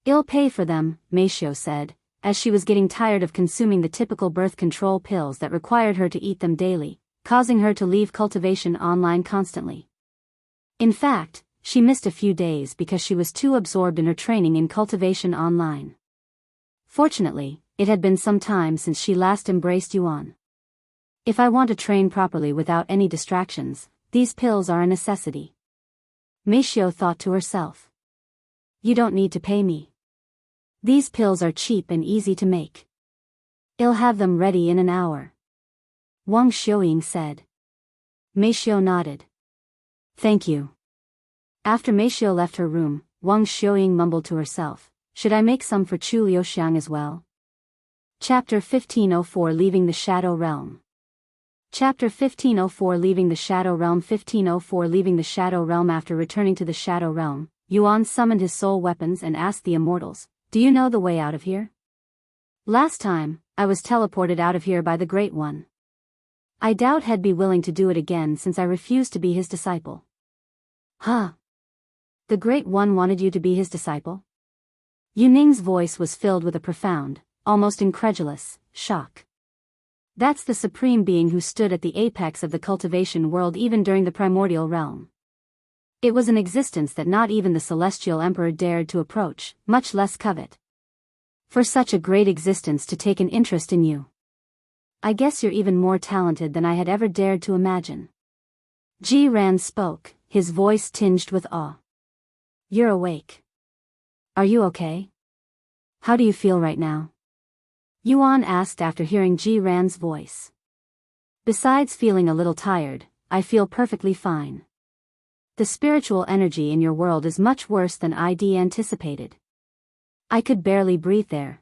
I'll pay for them, Mei Xiu said, as she was getting tired of consuming the typical birth control pills that required her to eat them daily, causing her to leave Cultivation online constantly. In fact, she missed a few days because she was too absorbed in her training in Cultivation online. Fortunately, it had been some time since she last embraced Yuan. If I want to train properly without any distractions, these pills are a necessity. Mei Xiu thought to herself. You don't need to pay me. These pills are cheap and easy to make. I'll have them ready in an hour. Wang Xiuying said. Mei Xiu nodded. Thank you. After Mei Xiu left her room, Wang Xiuying mumbled to herself, should I make some for Chu Liuxiang as well? Chapter 1504 Leaving the Shadow Realm. Chapter 1504 Leaving the Shadow Realm. 1504 Leaving the Shadow Realm. After returning to the Shadow Realm, Yuan summoned his soul weapons and asked the immortals, do you know the way out of here? Last time, I was teleported out of here by the Great One. I doubt he'd be willing to do it again since I refused to be his disciple. Huh? The Great One wanted you to be his disciple? Yuning's voice was filled with a profound, almost incredulous, shock. That's the supreme being who stood at the apex of the cultivation world even during the primordial realm. It was an existence that not even the celestial emperor dared to approach, much less covet. For such a great existence to take an interest in you. I guess you're even more talented than I had ever dared to imagine. Zi Ran spoke, his voice tinged with awe. You're awake. Are you okay? How do you feel right now? Yuan asked after hearing Zi Ran's voice. Besides feeling a little tired, I feel perfectly fine. The spiritual energy in your world is much worse than I'd anticipated. I could barely breathe there.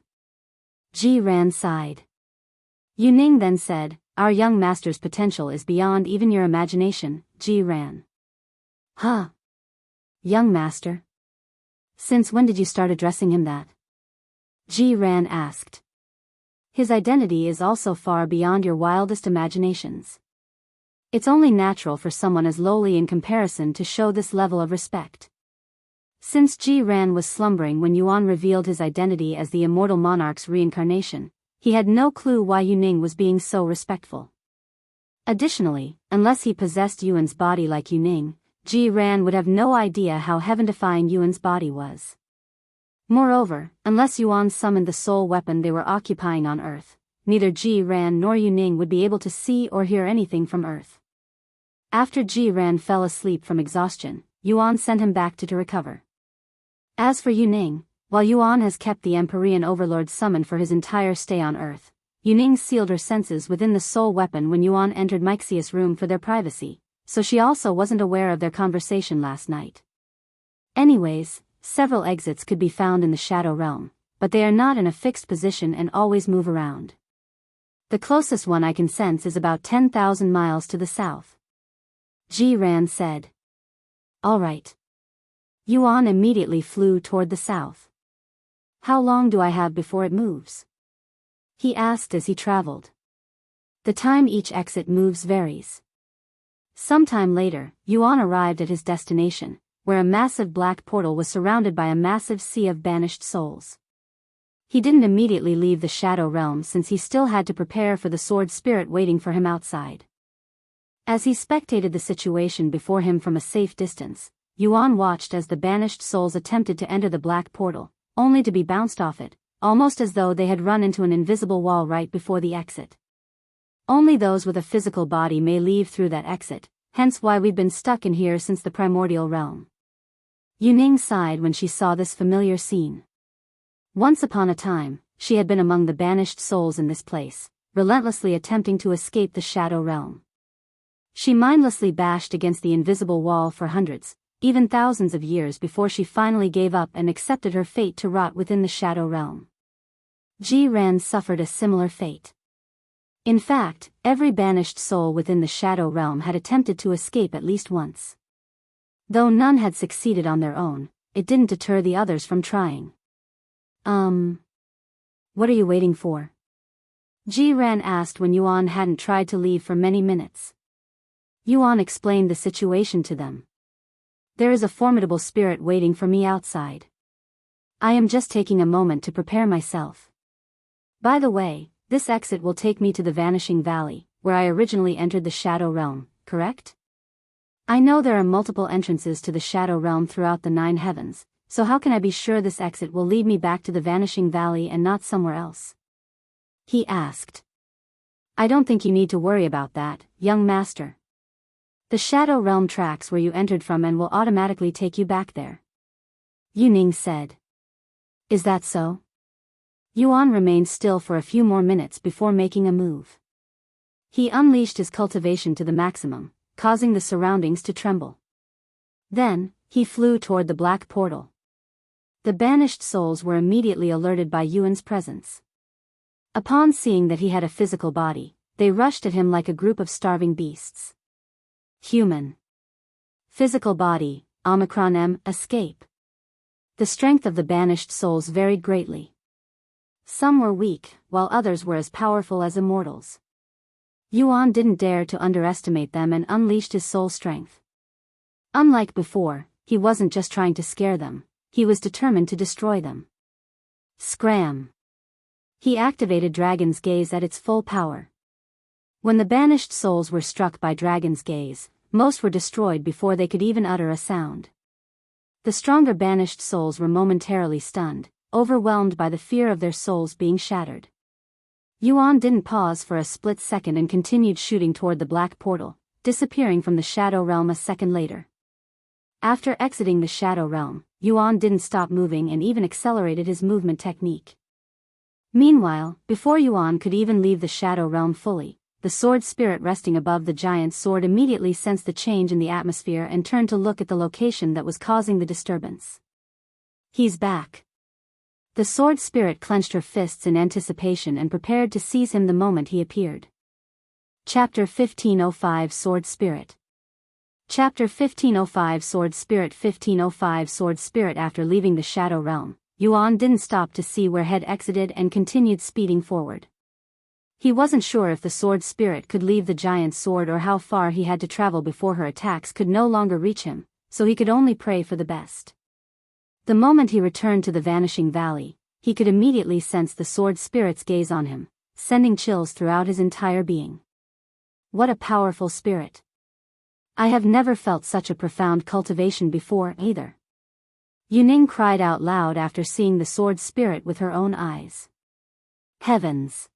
Zi Ran sighed. Yuning then said, our young master's potential is beyond even your imagination, Zi Ran. Huh? Young master? Since when did you start addressing him that? Zi Ran asked. His identity is also far beyond your wildest imaginations. It's only natural for someone as lowly in comparison to show this level of respect. Since Zi Ran was slumbering when Yuan revealed his identity as the immortal monarch's reincarnation, he had no clue why Yuning was being so respectful. Additionally, unless he possessed Yuan's body like Yuning, Zi Ran would have no idea how heaven-defying Yuan's body was. Moreover, unless Yuan summoned the soul weapon they were occupying on Earth, neither Zi Ran nor Yuning would be able to see or hear anything from Earth. After Zi Ran fell asleep from exhaustion, Yuan sent him back to recover. As for Yuning, while Yuan has kept the Empyrean Overlord summoned for his entire stay on Earth, Yuning sealed her senses within the soul weapon when Yuan entered Mixia's room for their privacy, so she also wasn't aware of their conversation last night. Anyways, several exits could be found in the Shadow Realm, but they are not in a fixed position and always move around. The closest one I can sense is about 10,000 miles to the south. Zi Ran said. All right. Yuan immediately flew toward the south. How long do I have before it moves? He asked as he traveled. The time each exit moves varies. Sometime later, Yuan arrived at his destination, where a massive black portal was surrounded by a massive sea of banished souls. He didn't immediately leave the Shadow Realm since he still had to prepare for the sword spirit waiting for him outside. As he spectated the situation before him from a safe distance, Yuan watched as the banished souls attempted to enter the black portal, only to be bounced off it, almost as though they had run into an invisible wall right before the exit. Only those with a physical body may leave through that exit, hence why we've been stuck in here since the primordial realm. Yuning sighed when she saw this familiar scene. Once upon a time, she had been among the banished souls in this place, relentlessly attempting to escape the Shadow Realm. She mindlessly bashed against the invisible wall for hundreds, even thousands of years before she finally gave up and accepted her fate to rot within the Shadow Realm. Qiyuan suffered a similar fate. In fact, every banished soul within the Shadow Realm had attempted to escape at least once. Though none had succeeded on their own, it didn't deter the others from trying. What are you waiting for? Qiyuan asked when Yuan hadn't tried to leave for many minutes. Yuan explained the situation to them. There is a formidable spirit waiting for me outside. I am just taking a moment to prepare myself. By the way, this exit will take me to the Vanishing Valley, where I originally entered the Shadow Realm, correct? I know there are multiple entrances to the Shadow Realm throughout the 9 heavens, so how can I be sure this exit will lead me back to the Vanishing Valley and not somewhere else? He asked. I don't think you need to worry about that, young master. The Shadow Realm tracks where you entered from and will automatically take you back there. Yuning said. Is that so? Yuan remained still for a few more minutes before making a move. He unleashed his cultivation to the maximum, causing the surroundings to tremble. Then, he flew toward the black portal. The banished souls were immediately alerted by Yuan's presence. Upon seeing that he had a physical body, they rushed at him like a group of starving beasts. Human. Physical body, Omicron M, escape. The strength of the banished souls varied greatly. Some were weak, while others were as powerful as immortals. Yuan didn't dare to underestimate them and unleashed his soul strength. Unlike before, he wasn't just trying to scare them, he was determined to destroy them. Scram! He activated Dragon's Gaze at its full power. When the banished souls were struck by Dragon's Gaze, most were destroyed before they could even utter a sound. The stronger banished souls were momentarily stunned, overwhelmed by the fear of their souls being shattered. Yuan didn't pause for a split second and continued shooting toward the black portal, disappearing from the Shadow Realm a second later. After exiting the Shadow Realm, Yuan didn't stop moving and even accelerated his movement technique. Meanwhile, before Yuan could even leave the Shadow Realm fully, the sword spirit resting above the giant's sword immediately sensed the change in the atmosphere and turned to look at the location that was causing the disturbance. He's back. The sword spirit clenched her fists in anticipation and prepared to seize him the moment he appeared. Chapter 1505 Sword Spirit. Chapter 1505 Sword Spirit 1505 Sword Spirit. After leaving the Shadow Realm, Yuan didn't stop to see where Head exited and continued speeding forward. He wasn't sure if the sword spirit could leave the giant's sword or how far he had to travel before her attacks could no longer reach him, so he could only pray for the best. The moment he returned to the Vanishing Valley, he could immediately sense the sword spirit's gaze on him, sending chills throughout his entire being. What a powerful spirit! I have never felt such a profound cultivation before, either. Yuning cried out loud after seeing the sword spirit with her own eyes. Heavens!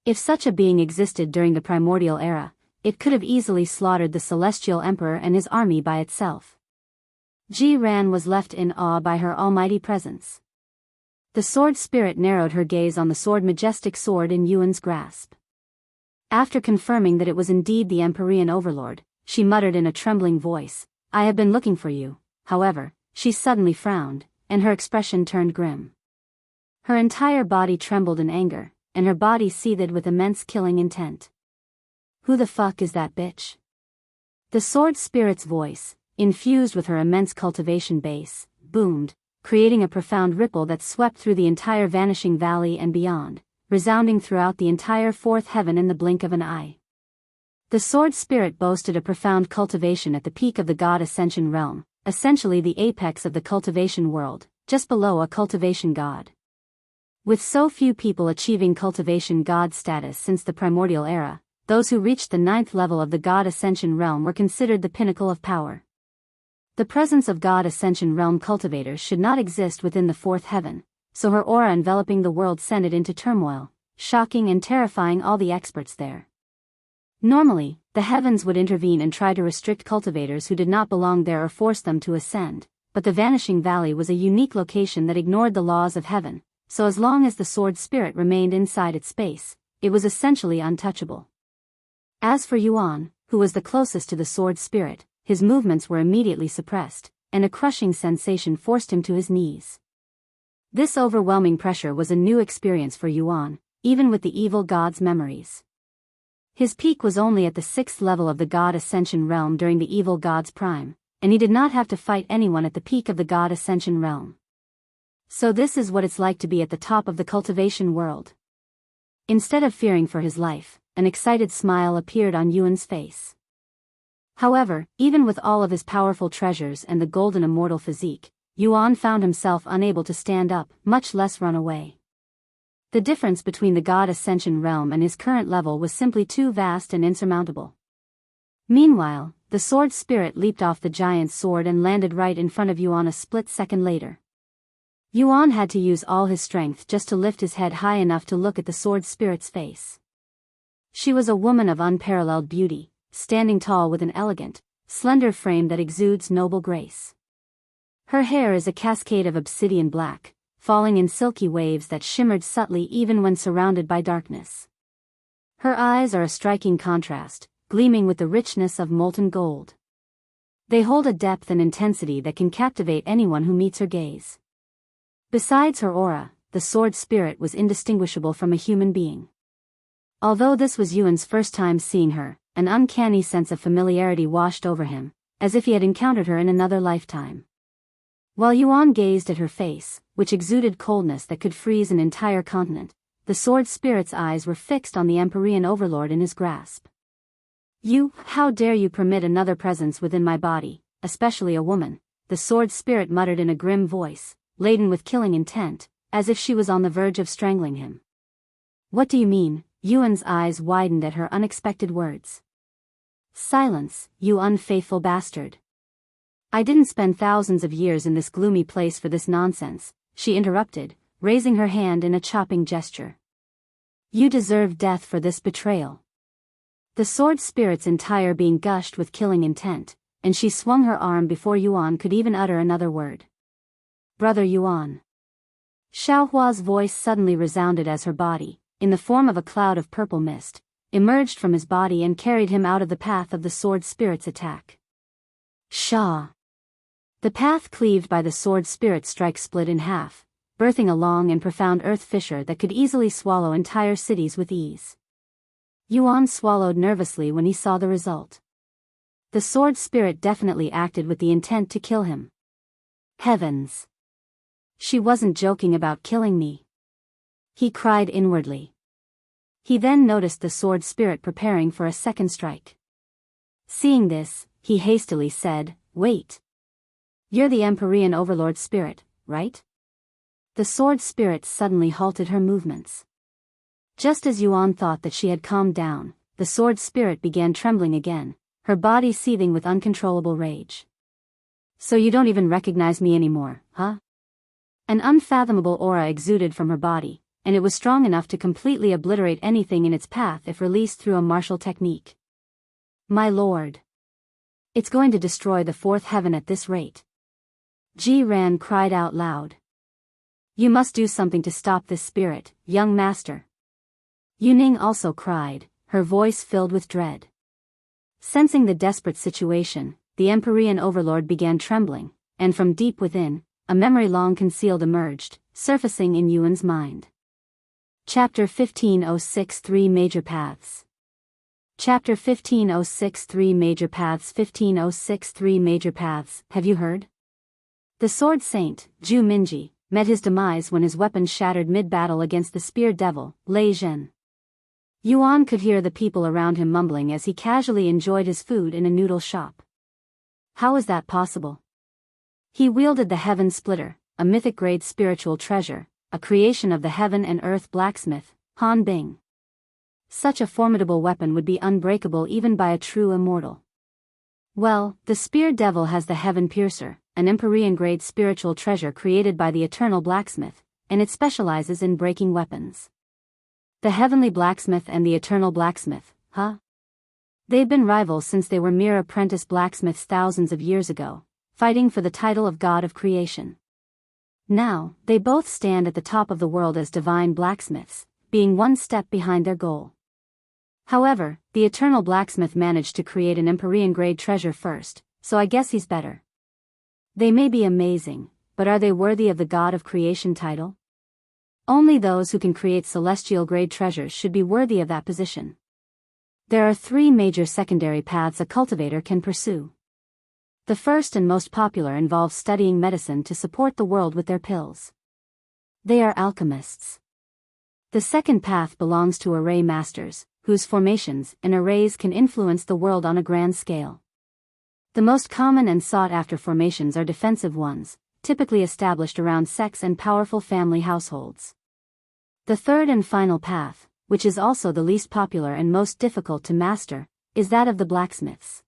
If such a being existed during the primordial era, it could have easily slaughtered the celestial emperor and his army by itself. Qiyuan was left in awe by her almighty presence. The sword spirit narrowed her gaze on the majestic sword in Yuan's grasp. After confirming that it was indeed the Empyrean overlord, she muttered in a trembling voice, "I have been looking for you." However, she suddenly frowned, and her expression turned grim. Her entire body trembled in anger, and her body seethed with immense killing intent. Who the fuck is that bitch? The sword spirit's voice, infused with her immense cultivation base, boomed, creating a profound ripple that swept through the entire Vanishing Valley and beyond, resounding throughout the entire fourth heaven in the blink of an eye. The sword spirit boasted a profound cultivation at the peak of the god Ascension realm, essentially the apex of the cultivation world, just below a cultivation god. With so few people achieving cultivation god status since the primordial era, those who reached the 9th level of the god Ascension realm were considered the pinnacle of power. The presence of god Ascension realm cultivators should not exist within the 4th heaven, so her aura enveloping the world sent it into turmoil, shocking and terrifying all the experts there. Normally, the heavens would intervene and try to restrict cultivators who did not belong there or force them to ascend, but the Vanishing Valley was a unique location that ignored the laws of heaven, so as long as the sword spirit remained inside its space, it was essentially untouchable. As for Yuan, who was the closest to the sword spirit, his movements were immediately suppressed, and a crushing sensation forced him to his knees. This overwhelming pressure was a new experience for Yuan, even with the evil god's memories. His peak was only at the 6th level of the god Ascension realm during the evil god's prime, and he did not have to fight anyone at the peak of the god Ascension realm. So this is what it's like to be at the top of the cultivation world. Instead of fearing for his life, an excited smile appeared on Yuan's face. However, even with all of his powerful treasures and the golden immortal physique, Yuan found himself unable to stand up, much less run away. The difference between the god Ascension realm and his current level was simply too vast and insurmountable. Meanwhile, the sword spirit leaped off the giant's sword and landed right in front of Yuan a split second later. Yuan had to use all his strength just to lift his head high enough to look at the sword spirit's face. She was a woman of unparalleled beauty, standing tall with an elegant, slender frame that exudes noble grace. Her hair is a cascade of obsidian black, falling in silky waves that shimmered subtly even when surrounded by darkness. Her eyes are a striking contrast, gleaming with the richness of molten gold. They hold a depth and intensity that can captivate anyone who meets her gaze. Besides her aura, the sword spirit was indistinguishable from a human being. Although this was Yuan's first time seeing her, an uncanny sense of familiarity washed over him, as if he had encountered her in another lifetime. While Yuan gazed at her face, which exuded coldness that could freeze an entire continent, the sword spirit's eyes were fixed on the Empyrean overlord in his grasp. How dare you permit another presence within my body, especially a woman, the sword spirit muttered in a grim voice, laden with killing intent, as if she was on the verge of strangling him. What do you mean? Yuan's eyes widened at her unexpected words. Silence, you unfaithful bastard. I didn't spend thousands of years in this gloomy place for this nonsense, she interrupted, raising her hand in a chopping gesture. You deserve death for this betrayal. The sword spirit's entire being gushed with killing intent, and she swung her arm before Yuan could even utter another word. Brother Yuan. Xiaohua's voice suddenly resounded as her body, in the form of a cloud of purple mist, emerged from his body and carried him out of the path of the sword spirit's attack. Sha! The path cleaved by the sword spirit's strike split in half, birthing a long and profound earth fissure that could easily swallow entire cities with ease. Yuan swallowed nervously when he saw the result. The sword spirit definitely acted with the intent to kill him. Heavens! She wasn't joking about killing me. He cried inwardly. He then noticed the sword spirit preparing for a second strike. Seeing this, he hastily said, Wait. You're the Empyrean overlord spirit, right? The sword spirit suddenly halted her movements. Just as Yuan thought that she had calmed down, the sword spirit began trembling again, her body seething with uncontrollable rage. So you don't even recognize me anymore, huh? An unfathomable aura exuded from her body, and it was strong enough to completely obliterate anything in its path if released through a martial technique. My lord. It's going to destroy the fourth heaven at this rate. Ji Ran cried out loud. You must do something to stop this spirit, young master. Yuning also cried, her voice filled with dread. Sensing the desperate situation, the Empyrean overlord began trembling, and from deep within, a memory long concealed emerged, surfacing in Yuan's mind. Chapter 15063 Major Paths. Chapter 15063 Major Paths. 15063 Major Paths. Have you heard? The sword saint, Zhu Minji, met his demise when his weapon shattered mid-battle against the spear devil, Lei Zhen. Yuan could hear the people around him mumbling as he casually enjoyed his food in a noodle shop. How is that possible? He wielded the Heaven Splitter, a mythic-grade spiritual treasure, a creation of the heaven and earth blacksmith, Han Bing. Such a formidable weapon would be unbreakable even by a true immortal. Well, the spear devil has the Heaven Piercer, an Empyrean-grade spiritual treasure created by the eternal blacksmith, and it specializes in breaking weapons. The heavenly blacksmith and the eternal blacksmith, huh? They've been rivals since they were mere apprentice blacksmiths thousands of years ago, fighting for the title of God of creation. Now, they both stand at the top of the world as divine blacksmiths, being one step behind their goal. However, the Eternal Blacksmith managed to create an Empyrean-grade treasure first, so I guess he's better. They may be amazing, but are they worthy of the God of Creation title? Only those who can create celestial-grade treasures should be worthy of that position. There are 3 major secondary paths a cultivator can pursue. The first and most popular involves studying medicine to support the world with their pills. They are alchemists. The second path belongs to array masters, whose formations and arrays can influence the world on a grand scale. The most common and sought-after formations are defensive ones, typically established around sex and powerful family households. The third and final path, which is also the least popular and most difficult to master, is that of the blacksmiths.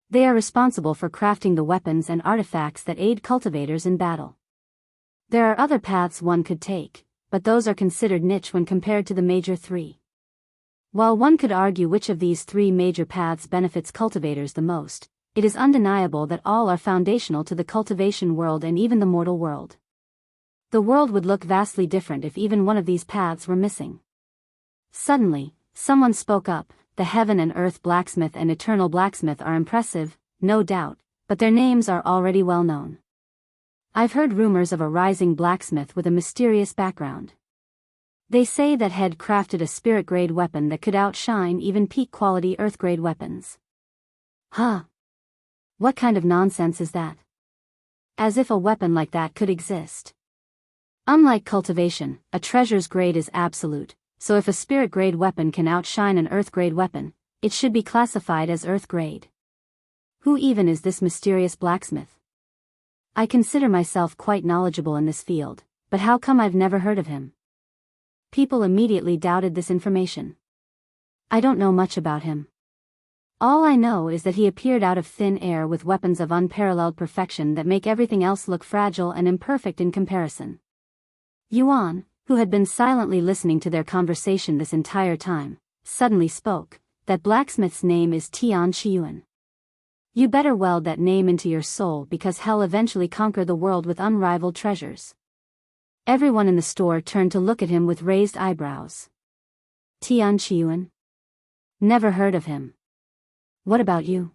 They are responsible for crafting the weapons and artifacts that aid cultivators in battle. There are other paths one could take, but those are considered niche when compared to the major 3. While one could argue which of these 3 major paths benefits cultivators the most, it is undeniable that all are foundational to the cultivation world and even the mortal world. The world would look vastly different if even one of these paths were missing. Suddenly, someone spoke up. The Heaven and Earth Blacksmith and Eternal Blacksmith are impressive, no doubt, but their names are already well known. I've heard rumors of a rising blacksmith with a mysterious background. They say that head crafted a spirit-grade weapon that could outshine even peak-quality Earth-grade weapons. Huh? What kind of nonsense is that? As if a weapon like that could exist. Unlike cultivation, a treasure's grade is absolute, so if a spirit-grade weapon can outshine an Earth-grade weapon, it should be classified as Earth-grade. Who even is this mysterious blacksmith? I consider myself quite knowledgeable in this field, but how come I've never heard of him? People immediately doubted this information. I don't know much about him. All I know is that he appeared out of thin air with weapons of unparalleled perfection that make everything else look fragile and imperfect in comparison. Yuan, who had been silently listening to their conversation this entire time, suddenly spoke. That blacksmith's name is Tian Qiyuan. You better weld that name into your soul because hell eventually conquer the world with unrivaled treasures. Everyone in the store turned to look at him with raised eyebrows. Tian Qiyuan? Never heard of him. What about you?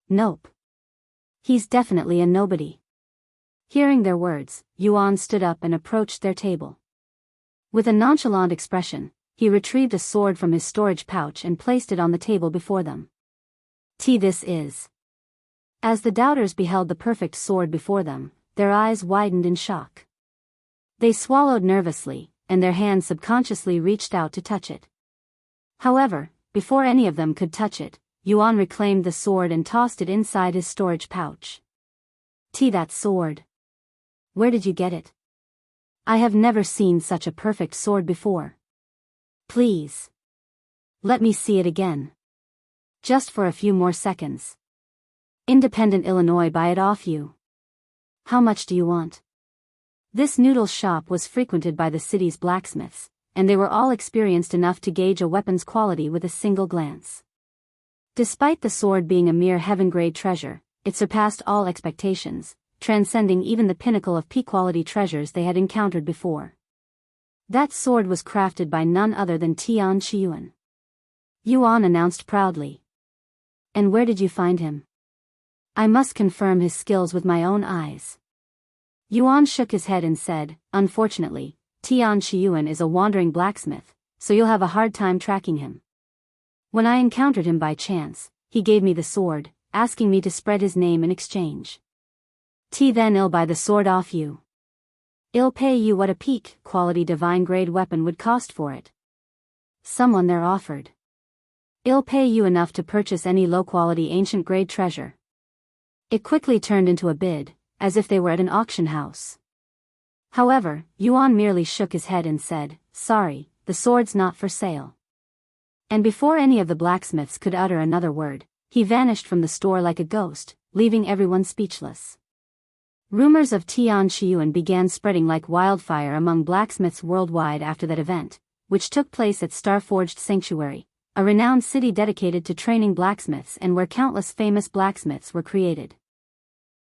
Nope. He's definitely a nobody. Hearing their words, Yuan stood up and approached their table. With a nonchalant expression, he retrieved a sword from his storage pouch and placed it on the table before them. This is. As the doubters beheld the perfect sword before them, their eyes widened in shock. They swallowed nervously, and their hands subconsciously reached out to touch it. However, before any of them could touch it, Yuan reclaimed the sword and tossed it inside his storage pouch. That sword. Where did you get it? I have never seen such a perfect sword before. Please. Let me see it again. Just for a few more seconds. Independent Illinois, buy it off you. How much do you want? This noodle shop was frequented by the city's blacksmiths, and they were all experienced enough to gauge a weapon's quality with a single glance. Despite the sword being a mere heaven-grade treasure, it surpassed all expectations, transcending even the pinnacle of peak-quality treasures they had encountered before. That sword was crafted by none other than Tian Qiyuan. Yuan announced proudly. And where did you find him? I must confirm his skills with my own eyes. Yuan shook his head and said, unfortunately, Tian Qiyuan is a wandering blacksmith, so you'll have a hard time tracking him. When I encountered him by chance, he gave me the sword, asking me to spread his name in exchange. Then I'll buy the sword off you. I'll pay you what a peak-quality divine-grade weapon would cost for it. Someone there offered. I'll pay you enough to purchase any low-quality ancient-grade treasure. It quickly turned into a bid, as if they were at an auction house. However, Yuan merely shook his head and said, sorry, the sword's not for sale. And before any of the blacksmiths could utter another word, he vanished from the store like a ghost, leaving everyone speechless. Rumors of Tian Qiyuan began spreading like wildfire among blacksmiths worldwide after that event, which took place at Starforged Sanctuary, a renowned city dedicated to training blacksmiths and where countless famous blacksmiths were created.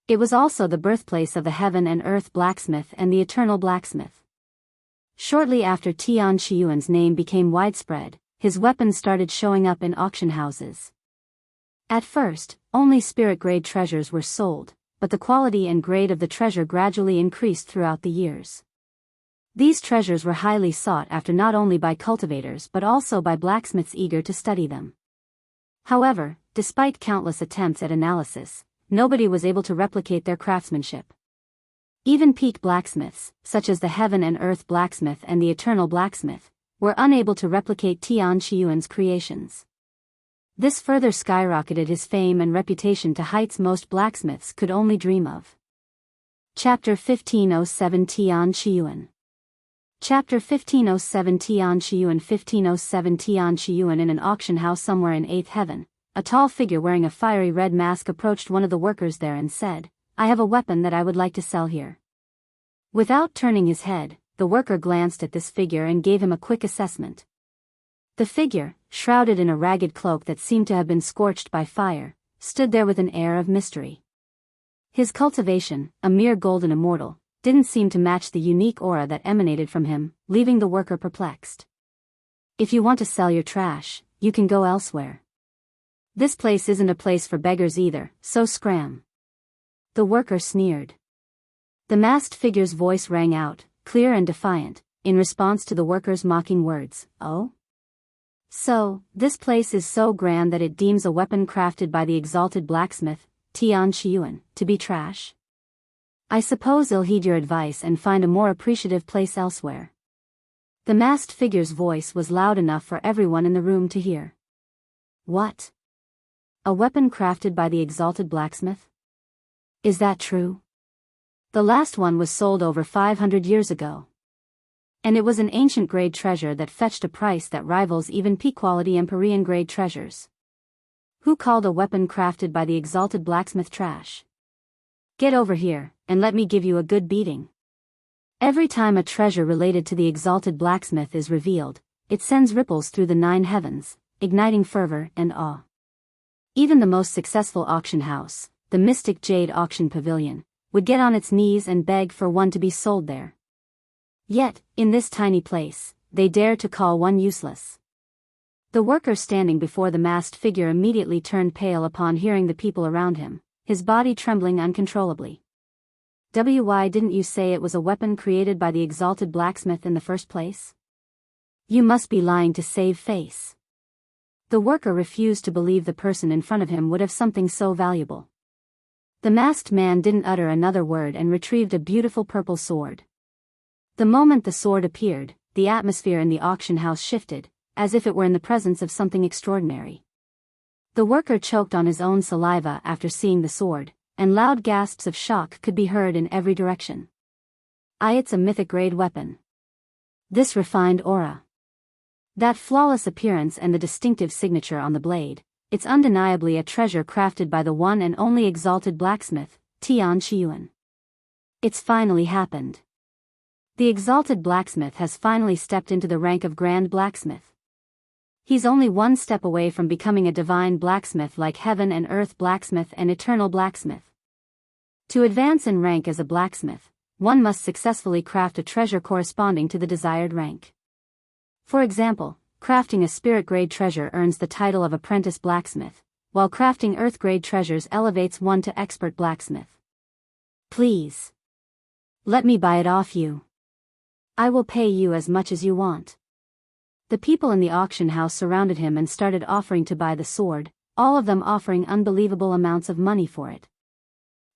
It was also the birthplace of the Heaven and Earth Blacksmith and the Eternal Blacksmith. Shortly after Tian Qiyuan's name became widespread, his weapons started showing up in auction houses. At first, only spirit-grade treasures were sold, but the quality and grade of the treasure gradually increased throughout the years. These treasures were highly sought after not only by cultivators but also by blacksmiths eager to study them. However, despite countless attempts at analysis, nobody was able to replicate their craftsmanship. Even peak blacksmiths, such as the Heaven and Earth Blacksmith and the Eternal Blacksmith, were unable to replicate Tian Qiyuan's creations. This further skyrocketed his fame and reputation to heights most blacksmiths could only dream of. Chapter 1507 Tian Qiyuan. Chapter 1507 Tian Qiyuan 1507 Tian Qiyuan. In an auction house somewhere in 8th heaven, a tall figure wearing a fiery red mask approached one of the workers there and said, "I have a weapon that I would like to sell here." Without turning his head, the worker glanced at this figure and gave him a quick assessment. The figure, shrouded in a ragged cloak that seemed to have been scorched by fire, stood there with an air of mystery. His cultivation, a mere golden immortal, didn't seem to match the unique aura that emanated from him, leaving the worker perplexed. "If you want to sell your trash, you can go elsewhere. This place isn't a place for beggars either, so scram." The worker sneered. The masked figure's voice rang out, clear and defiant, in response to the worker's mocking words. "Oh? So, this place is so grand that it deems a weapon crafted by the Exalted Blacksmith, Tian Qiyuan, to be trash? I suppose I'll heed your advice and find a more appreciative place elsewhere." The masked figure's voice was loud enough for everyone in the room to hear. "What? A weapon crafted by the Exalted Blacksmith? Is that true? The last one was sold over 500 years ago. And it was an ancient grade treasure that fetched a price that rivals even peak-quality Empyrean grade treasures. Who called a weapon crafted by the Exalted Blacksmith trash? Get over here, and let me give you a good beating." Every time a treasure related to the Exalted Blacksmith is revealed, it sends ripples through the 9 heavens, igniting fervor and awe. Even the most successful auction house, the Mystic Jade Auction Pavilion, would get on its knees and beg for one to be sold there. Yet, in this tiny place, they dare to call one useless. The worker standing before the masked figure immediately turned pale upon hearing the people around him, his body trembling uncontrollably. "Why didn't you say it was a weapon created by the Exalted Blacksmith in the first place? You must be lying to save face." The worker refused to believe the person in front of him would have something so valuable. The masked man didn't utter another word and retrieved a beautiful purple sword. The moment the sword appeared, the atmosphere in the auction house shifted, as if it were in the presence of something extraordinary. The worker choked on his own saliva after seeing the sword, and loud gasps of shock could be heard in every direction. It's a mythic-grade weapon. This refined aura. That flawless appearance and the distinctive signature on the blade, it's undeniably a treasure crafted by the one and only Exalted Blacksmith, Tian Qiyuan. It's finally happened. The Exalted Blacksmith has finally stepped into the rank of Grand Blacksmith. He's only one step away from becoming a divine blacksmith like Heaven and Earth Blacksmith and Eternal Blacksmith. To advance in rank as a blacksmith, one must successfully craft a treasure corresponding to the desired rank. For example, crafting a spirit-grade treasure earns the title of Apprentice Blacksmith, while crafting Earth-grade treasures elevates one to Expert Blacksmith. "Please. Let me buy it off you. I will pay you as much as you want." The people in the auction house surrounded him and started offering to buy the sword, all of them offering unbelievable amounts of money for it.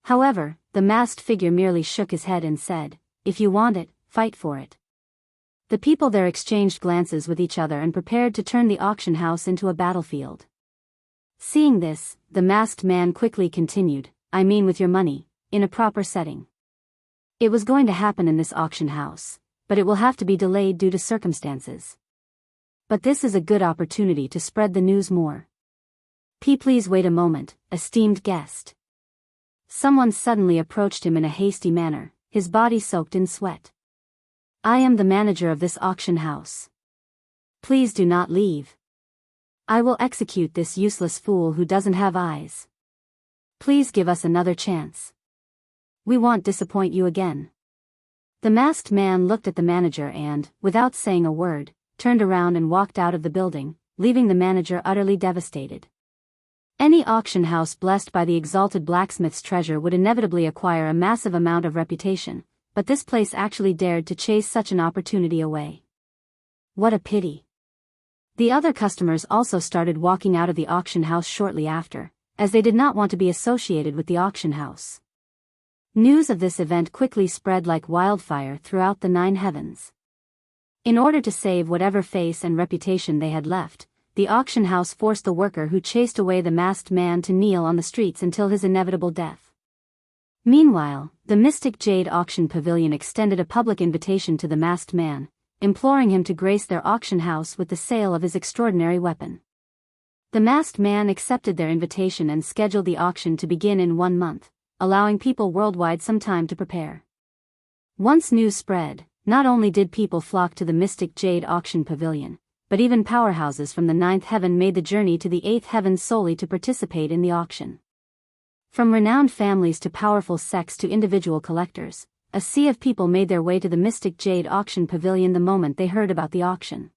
However, the masked figure merely shook his head and said, "If you want it, fight for it." The people there exchanged glances with each other and prepared to turn the auction house into a battlefield. Seeing this, the masked man quickly continued, "I mean with your money, in a proper setting. It was going to happen in this auction house, but it will have to be delayed due to circumstances. But this is a good opportunity to spread the news more. Please wait a moment, esteemed guest." Someone suddenly approached him in a hasty manner, his body soaked in sweat. "I am the manager of this auction house. Please do not leave. I will execute this useless fool who doesn't have eyes. Please give us another chance. We won't disappoint you again." The masked man looked at the manager and, without saying a word, turned around and walked out of the building, leaving the manager utterly devastated. Any auction house blessed by the Exalted Blacksmith's treasure would inevitably acquire a massive amount of reputation, but this place actually dared to chase such an opportunity away. What a pity. The other customers also started walking out of the auction house shortly after, as they did not want to be associated with the auction house. News of this event quickly spread like wildfire throughout the 9 heavens. In order to save whatever face and reputation they had left, the auction house forced the worker who chased away the masked man to kneel on the streets until his inevitable death. Meanwhile, the Mystic Jade Auction Pavilion extended a public invitation to the masked man, imploring him to grace their auction house with the sale of his extraordinary weapon. The masked man accepted their invitation and scheduled the auction to begin in 1 month, allowing people worldwide some time to prepare. Once news spread, not only did people flock to the Mystic Jade Auction Pavilion, but even powerhouses from the 9th heaven made the journey to the 8th heaven solely to participate in the auction. From renowned families to powerful sects to individual collectors, a sea of people made their way to the Mystic Jade Auction Pavilion the moment they heard about the auction.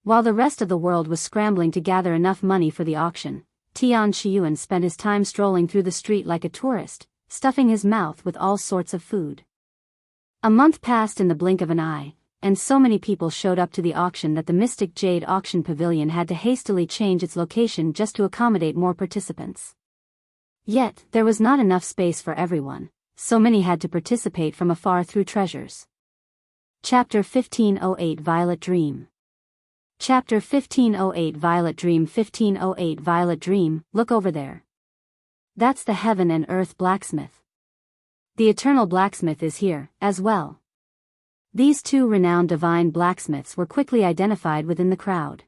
While the rest of the world was scrambling to gather enough money for the auction, Tian Qiyuan spent his time strolling through the street like a tourist, stuffing his mouth with all sorts of food. A month passed in the blink of an eye, and so many people showed up to the auction that the Mystic Jade Auction Pavilion had to hastily change its location just to accommodate more participants. Yet, there was not enough space for everyone, so many had to participate from afar through treasures. Chapter 1508 Violet Dream. Chapter 1508 Violet Dream. 1508 Violet Dream. Look over there. That's the heaven and earth blacksmith. The eternal blacksmith is here, as well. These 2 renowned divine blacksmiths were quickly identified within the crowd.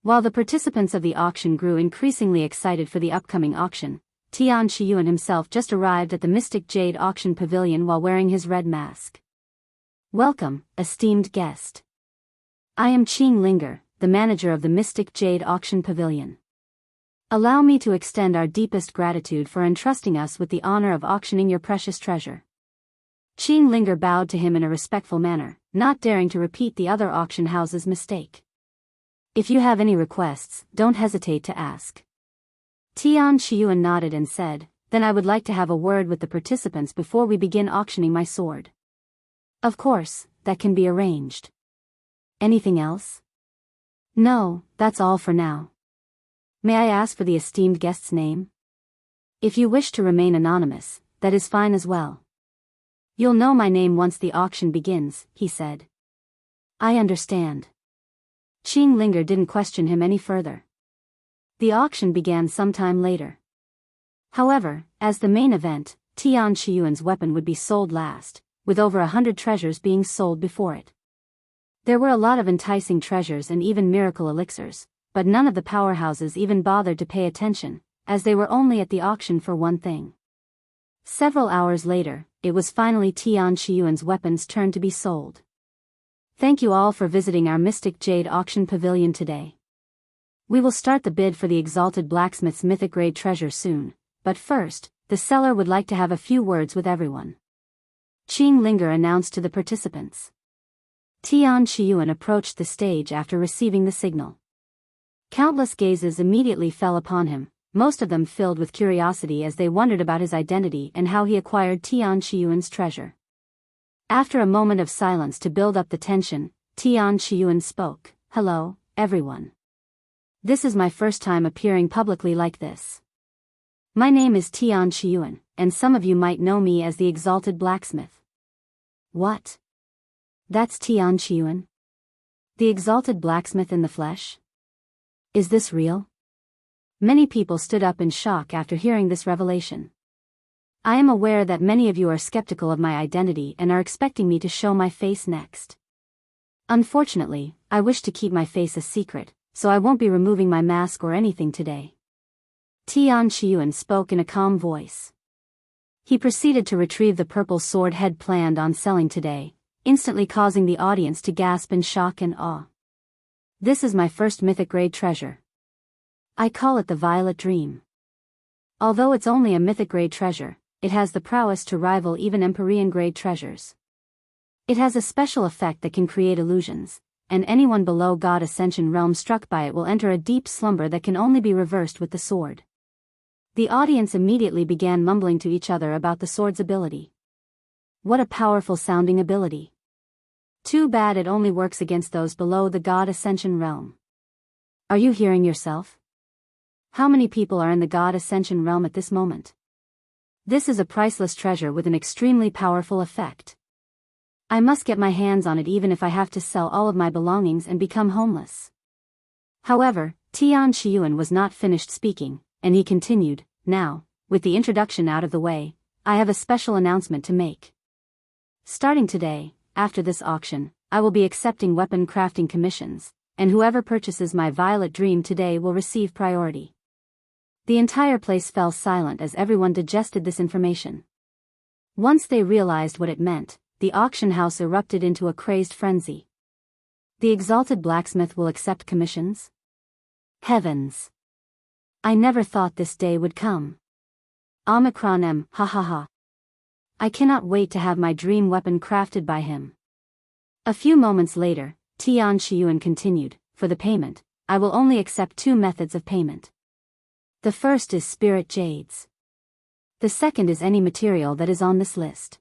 While the participants of the auction grew increasingly excited for the upcoming auction, Tian Qiyuan himself just arrived at the Mystic Jade Auction Pavilion while wearing his red mask. Welcome, esteemed guest. I am Qing Linger, the manager of the Mystic Jade Auction Pavilion. Allow me to extend our deepest gratitude for entrusting us with the honor of auctioning your precious treasure. Qing Linger bowed to him in a respectful manner, not daring to repeat the other auction house's mistake. If you have any requests, don't hesitate to ask. Tian Qiyuan nodded and said, then I would like to have a word with the participants before we begin auctioning my sword. Of course, that can be arranged. Anything else? No, that's all for now. May I ask for the esteemed guest's name? If you wish to remain anonymous, that is fine as well. You'll know my name once the auction begins, he said. I understand. Qing Linger didn't question him any further. The auction began sometime later. However, as the main event, Tian Qiyuan's weapon would be sold last, with over 100 treasures being sold before it. There were a lot of enticing treasures and even miracle elixirs, but none of the powerhouses even bothered to pay attention, as they were only at the auction for one thing. Several hours later, it was finally Tian Qiyuan's weapon's turn to be sold. Thank you all for visiting our Mystic Jade Auction Pavilion today. We will start the bid for the Exalted Blacksmith's mythic grade treasure soon, but first, the seller would like to have a few words with everyone. Qing Linger announced to the participants. Tian Qiyuan approached the stage after receiving the signal. Countless gazes immediately fell upon him, most of them filled with curiosity as they wondered about his identity and how he acquired Tian Qiyuan's treasure. After a moment of silence to build up the tension, Tian Qiyuan spoke. Hello, everyone. This is my first time appearing publicly like this. My name is Tian Qiyuan, and some of you might know me as the Exalted Blacksmith. What? That's Tian Qiyuan? The Exalted Blacksmith in the flesh? Is this real? Many people stood up in shock after hearing this revelation. I am aware that many of you are skeptical of my identity and are expecting me to show my face next. Unfortunately, I wish to keep my face a secret, so I won't be removing my mask or anything today. Tian Qiyuan spoke in a calm voice. He proceeded to retrieve the purple sword head planned on selling today, instantly causing the audience to gasp in shock and awe. This is my first mythic grade treasure. I call it the Violet Dream. Although it's only a mythic grade treasure, it has the prowess to rival even Empyrean grade treasures. It has a special effect that can create illusions, and anyone below God Ascension realm struck by it will enter a deep slumber that can only be reversed with the sword. The audience immediately began mumbling to each other about the sword's ability. What a powerful sounding ability. Too bad it only works against those below the God Ascension realm. Are you hearing yourself? How many people are in the God Ascension realm at this moment? This is a priceless treasure with an extremely powerful effect. I must get my hands on it even if I have to sell all of my belongings and become homeless. However, Tian Qiyuan was not finished speaking, and he continued, now, with the introduction out of the way, I have a special announcement to make. Starting today, after this auction, I will be accepting weapon crafting commissions, and whoever purchases my Violet Dream today will receive priority. The entire place fell silent as everyone digested this information. Once they realized what it meant, the auction house erupted into a crazed frenzy. The Exalted Blacksmith will accept commissions? Heavens! I never thought this day would come. Omicron M, ha ha ha. I cannot wait to have my dream weapon crafted by him. A few moments later, Tian Qiyuan continued, for the payment, I will only accept 2 methods of payment. The first is spirit jades. The second is any material that is on this list.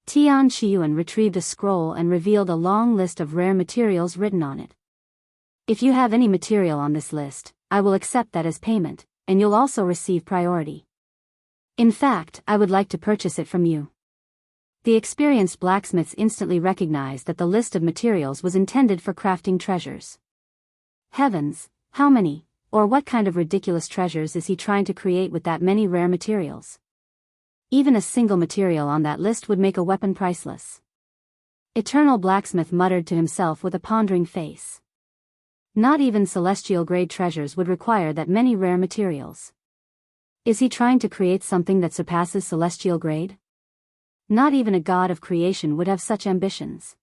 Tian Qiyuan retrieved a scroll and revealed a long list of rare materials written on it. If you have any material on this list, I will accept that as payment, and you'll also receive priority. In fact, I would like to purchase it from you. The experienced blacksmiths instantly recognized that the list of materials was intended for crafting treasures. Heavens, how many, or what kind of ridiculous treasures is he trying to create with that many rare materials? Even a single material on that list would make a weapon priceless. Eternal Blacksmith muttered to himself with a pondering face. Not even celestial-grade treasures would require that many rare materials. Is he trying to create something that surpasses celestial grade? Not even a god of creation would have such ambitions.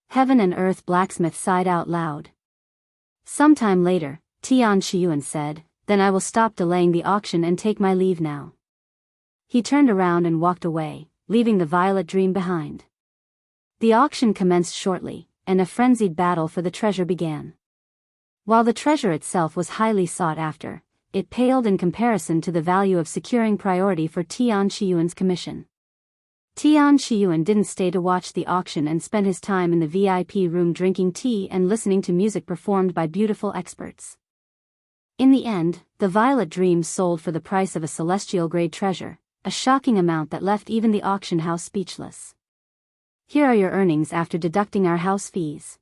Heaven and Earth Blacksmith sighed out loud. Sometime later, Tian Qiyuan said, then I will stop delaying the auction and take my leave now. He turned around and walked away, leaving the Violet Dream behind. The auction commenced shortly, and a frenzied battle for the treasure began. While the treasure itself was highly sought after, it paled in comparison to the value of securing priority for Tian Qiyuan's commission. Tian Qiyuan didn't stay to watch the auction and spent his time in the VIP room drinking tea and listening to music performed by beautiful experts. In the end, the Violet Dream sold for the price of a celestial-grade treasure, a shocking amount that left even the auction house speechless. Here are your earnings after deducting our house fees.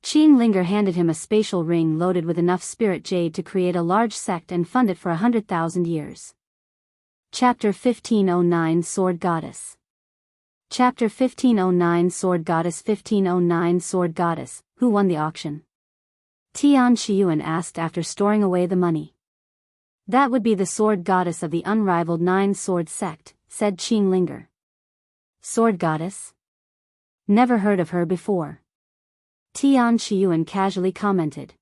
Qing Linger handed him a spatial ring loaded with enough spirit jade to create a large sect and fund it for 100,000 years. Chapter 1509 Sword Goddess. Chapter 1509 Sword Goddess. 1509 Sword Goddess, who won the auction? Tian Qiyuan asked after storing away the money. That would be the Sword Goddess of the Unrivaled 9-Sword Sect, said Qing Linger. Sword Goddess? Never heard of her before. Tian Qiyuan casually commented.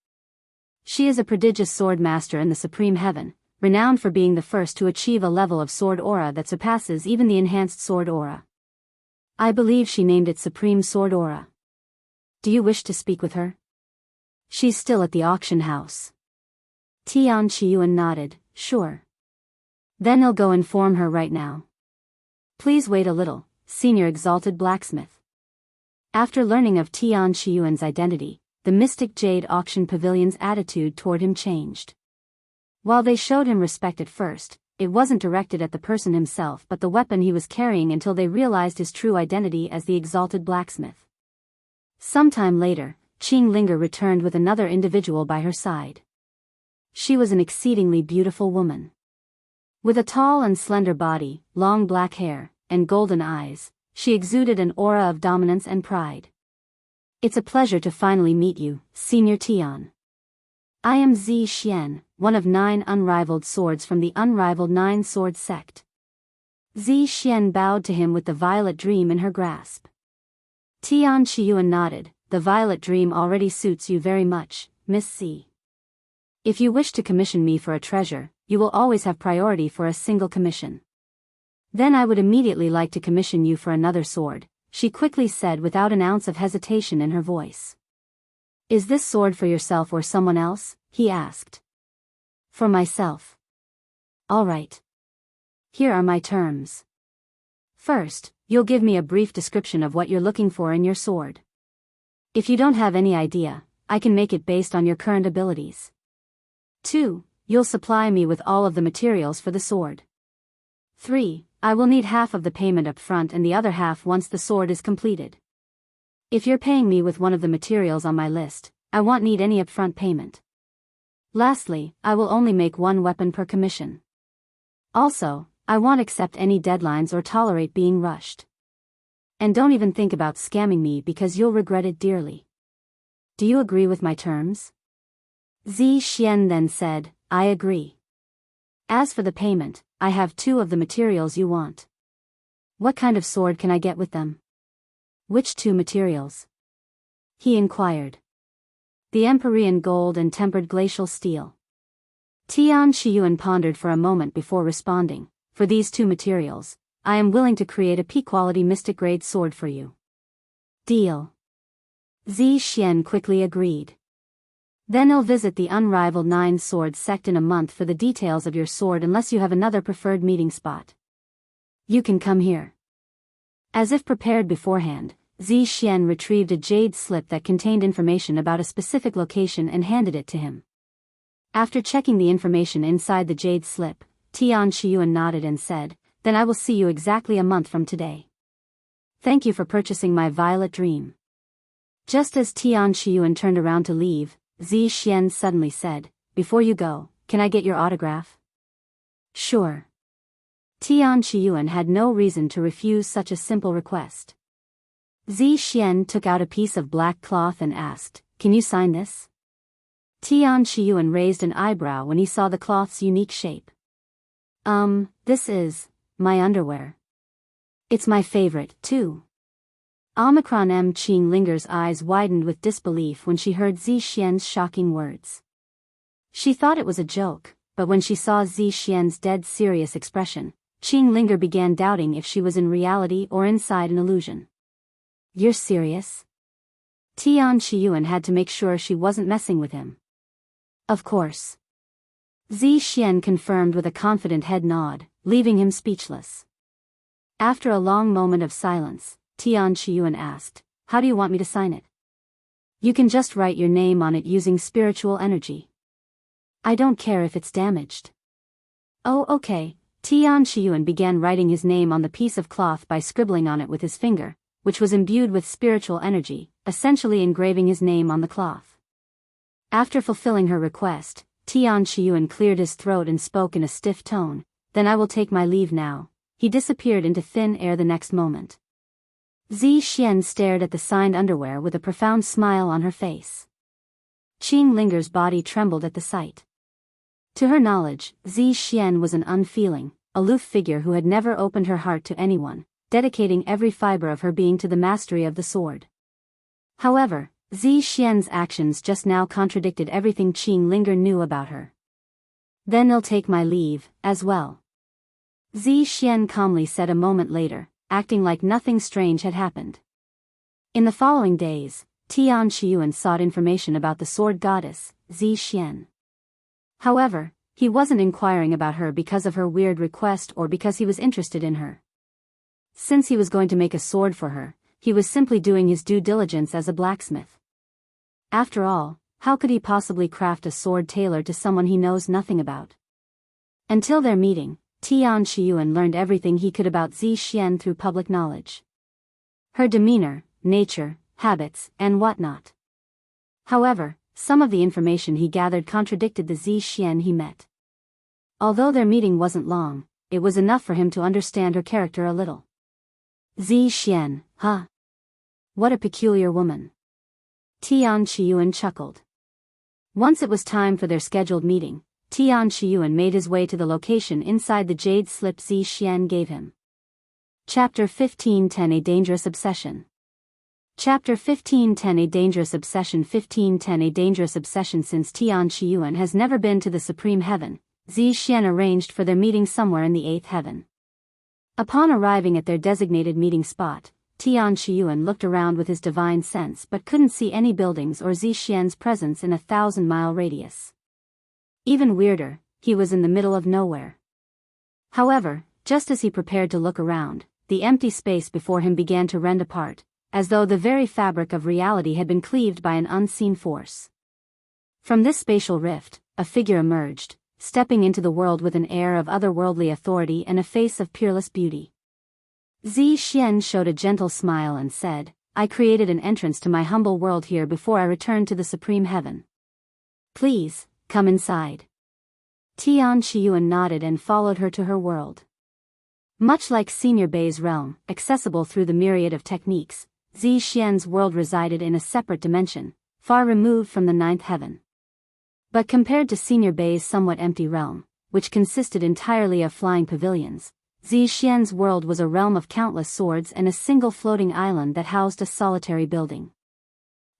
She is a prodigious sword master in the Supreme Heaven, renowned for being the first to achieve a level of sword aura that surpasses even the enhanced sword aura. I believe she named it Supreme Sword Aura. Do you wish to speak with her? She's still at the auction house. Tian Qiyuan nodded, sure. Then I'll go inform her right now. Please wait a little, Senior Exalted Blacksmith. After learning of Tian Qiyuan's identity, the Mystic Jade Auction Pavilion's attitude toward him changed. While they showed him respect at first, it wasn't directed at the person himself but the weapon he was carrying until they realized his true identity as the Exalted Blacksmith. Sometime later, Qing Linger returned with another individual by her side. She was an exceedingly beautiful woman. With a tall and slender body, long black hair, and golden eyes, she exuded an aura of dominance and pride. It's a pleasure to finally meet you, Senior Tian. I am Zi Xuan, one of 9 unrivaled swords from the Unrivaled 9-Sword Sect. Zi Xuan bowed to him with the Violet Dream in her grasp. Tian Qiyuan nodded, the Violet Dream already suits you very much, Miss C. If you wish to commission me for a treasure, you will always have priority for a single commission. Then I would immediately like to commission you for another sword, she quickly said without an ounce of hesitation in her voice. "Is this sword for yourself or someone else?" he asked. "For myself." "All right. Here are my terms. First, you'll give me a brief description of what you're looking for in your sword. If you don't have any idea, I can make it based on your current abilities. 2. You'll supply me with all of the materials for the sword. 3. I will need half of the payment up front and the other half once the sword is completed. If you're paying me with one of the materials on my list, I won't need any upfront payment. Lastly, I will only make one weapon per commission. Also, I won't accept any deadlines or tolerate being rushed. And don't even think about scamming me because you'll regret it dearly. Do you agree with my terms?" Zi Xuan then said, "I agree. As for the payment, I have 2 of the materials you want. What kind of sword can I get with them?" "Which 2 materials?" he inquired. "The Empyrean gold and tempered glacial steel." Tian Qiyuan pondered for a moment before responding. "For these 2 materials, I am willing to create a P-quality mystic-grade sword for you." "Deal." Zi Xuan quickly agreed. "Then I'll visit the Unrivaled 9 sword sect in a month for the details of your sword unless you have another preferred meeting spot. You can come here." As if prepared beforehand, Zi Xuan retrieved a jade slip that contained information about a specific location and handed it to him. After checking the information inside the jade slip, Tian Qiyuan nodded and said, "Then I will see you exactly a month from today. Thank you for purchasing my violet dream." Just as Tian Qiyuan turned around to leave, Zi Xuan suddenly said, "Before you go, can I get your autograph?" "Sure." Tian Qiyuan had no reason to refuse such a simple request. Zi Xuan took out a piece of black cloth and asked, "Can you sign this?" Tian Qiyuan raised an eyebrow when he saw the cloth's unique shape. This is my underwear. It's my favorite, too." Omicron M. Qing Linger's eyes widened with disbelief when she heard Zi Xuan's shocking words. She thought it was a joke, but when she saw Zi Xuan's dead serious expression, Qing Linger began doubting if she was in reality or inside an illusion. "You're serious?" Tian Qiyuan had to make sure she wasn't messing with him. "Of course." Zi Xuan confirmed with a confident head nod, leaving him speechless. After a long moment of silence, Tian Qiyuan asked, "How do you want me to sign it?" "You can just write your name on it using spiritual energy." "I don't care if it's damaged." "Oh, okay." Tian Qiyuan began writing his name on the piece of cloth by scribbling on it with his finger, which was imbued with spiritual energy, essentially engraving his name on the cloth. After fulfilling her request, Tian Qiyuan cleared his throat and spoke in a stiff tone, "Then I will take my leave now." He disappeared into thin air the next moment. Zi Xuan stared at the signed underwear with a profound smile on her face. Qing Linger's body trembled at the sight. To her knowledge, Zi Xuan was an unfeeling, aloof figure who had never opened her heart to anyone, dedicating every fiber of her being to the mastery of the sword. However, Zi Xuan's actions just now contradicted everything Qing Linger knew about her. "Then I'll take my leave, as well," Zi Xuan calmly said a moment later, acting like nothing strange had happened. In the following days, Tian Qiyuan sought information about the sword goddess, Zi Xuan. However, he wasn't inquiring about her because of her weird request or because he was interested in her. Since he was going to make a sword for her, he was simply doing his due diligence as a blacksmith. After all, how could he possibly craft a sword tailored to someone he knows nothing about? Until their meeting, Tian Qiyuan learned everything he could about Zi Xuan through public knowledge. Her demeanor, nature, habits, and whatnot. However, some of the information he gathered contradicted the Zi Xuan he met. Although their meeting wasn't long, it was enough for him to understand her character a little. Zi Xuan, huh? What a peculiar woman. Tian Qiyuan chuckled. Once it was time for their scheduled meeting, Tian Qiyuan made his way to the location inside the jade slip Zi Xuan gave him. Chapter 1510 A Dangerous Obsession. Chapter 1510 A Dangerous Obsession. 1510 A Dangerous Obsession. Since Tian Qiyuan has never been to the Supreme Heaven, Zi Xuan arranged for their meeting somewhere in the 8th heaven. Upon arriving at their designated meeting spot, Tian Qiyuan looked around with his divine sense but couldn't see any buildings or Zi Xuan's presence in a 1,000-mile radius. Even weirder, he was in the middle of nowhere. However, just as he prepared to look around, the empty space before him began to rend apart, as though the very fabric of reality had been cleaved by an unseen force. From this spatial rift, a figure emerged, stepping into the world with an air of otherworldly authority and a face of peerless beauty. Zi Xuan showed a gentle smile and said, "I created an entrance to my humble world here before I returned to the supreme heaven. Please, come inside." Tian Qiyuan nodded and followed her to her world. Much like Senior Bei's realm, accessible through the myriad of techniques, Zi Xuan's world resided in a separate dimension, far removed from the ninth heaven. But compared to Senior Bei's somewhat empty realm, which consisted entirely of flying pavilions, Zi Xuan's world was a realm of countless swords and a single floating island that housed a solitary building.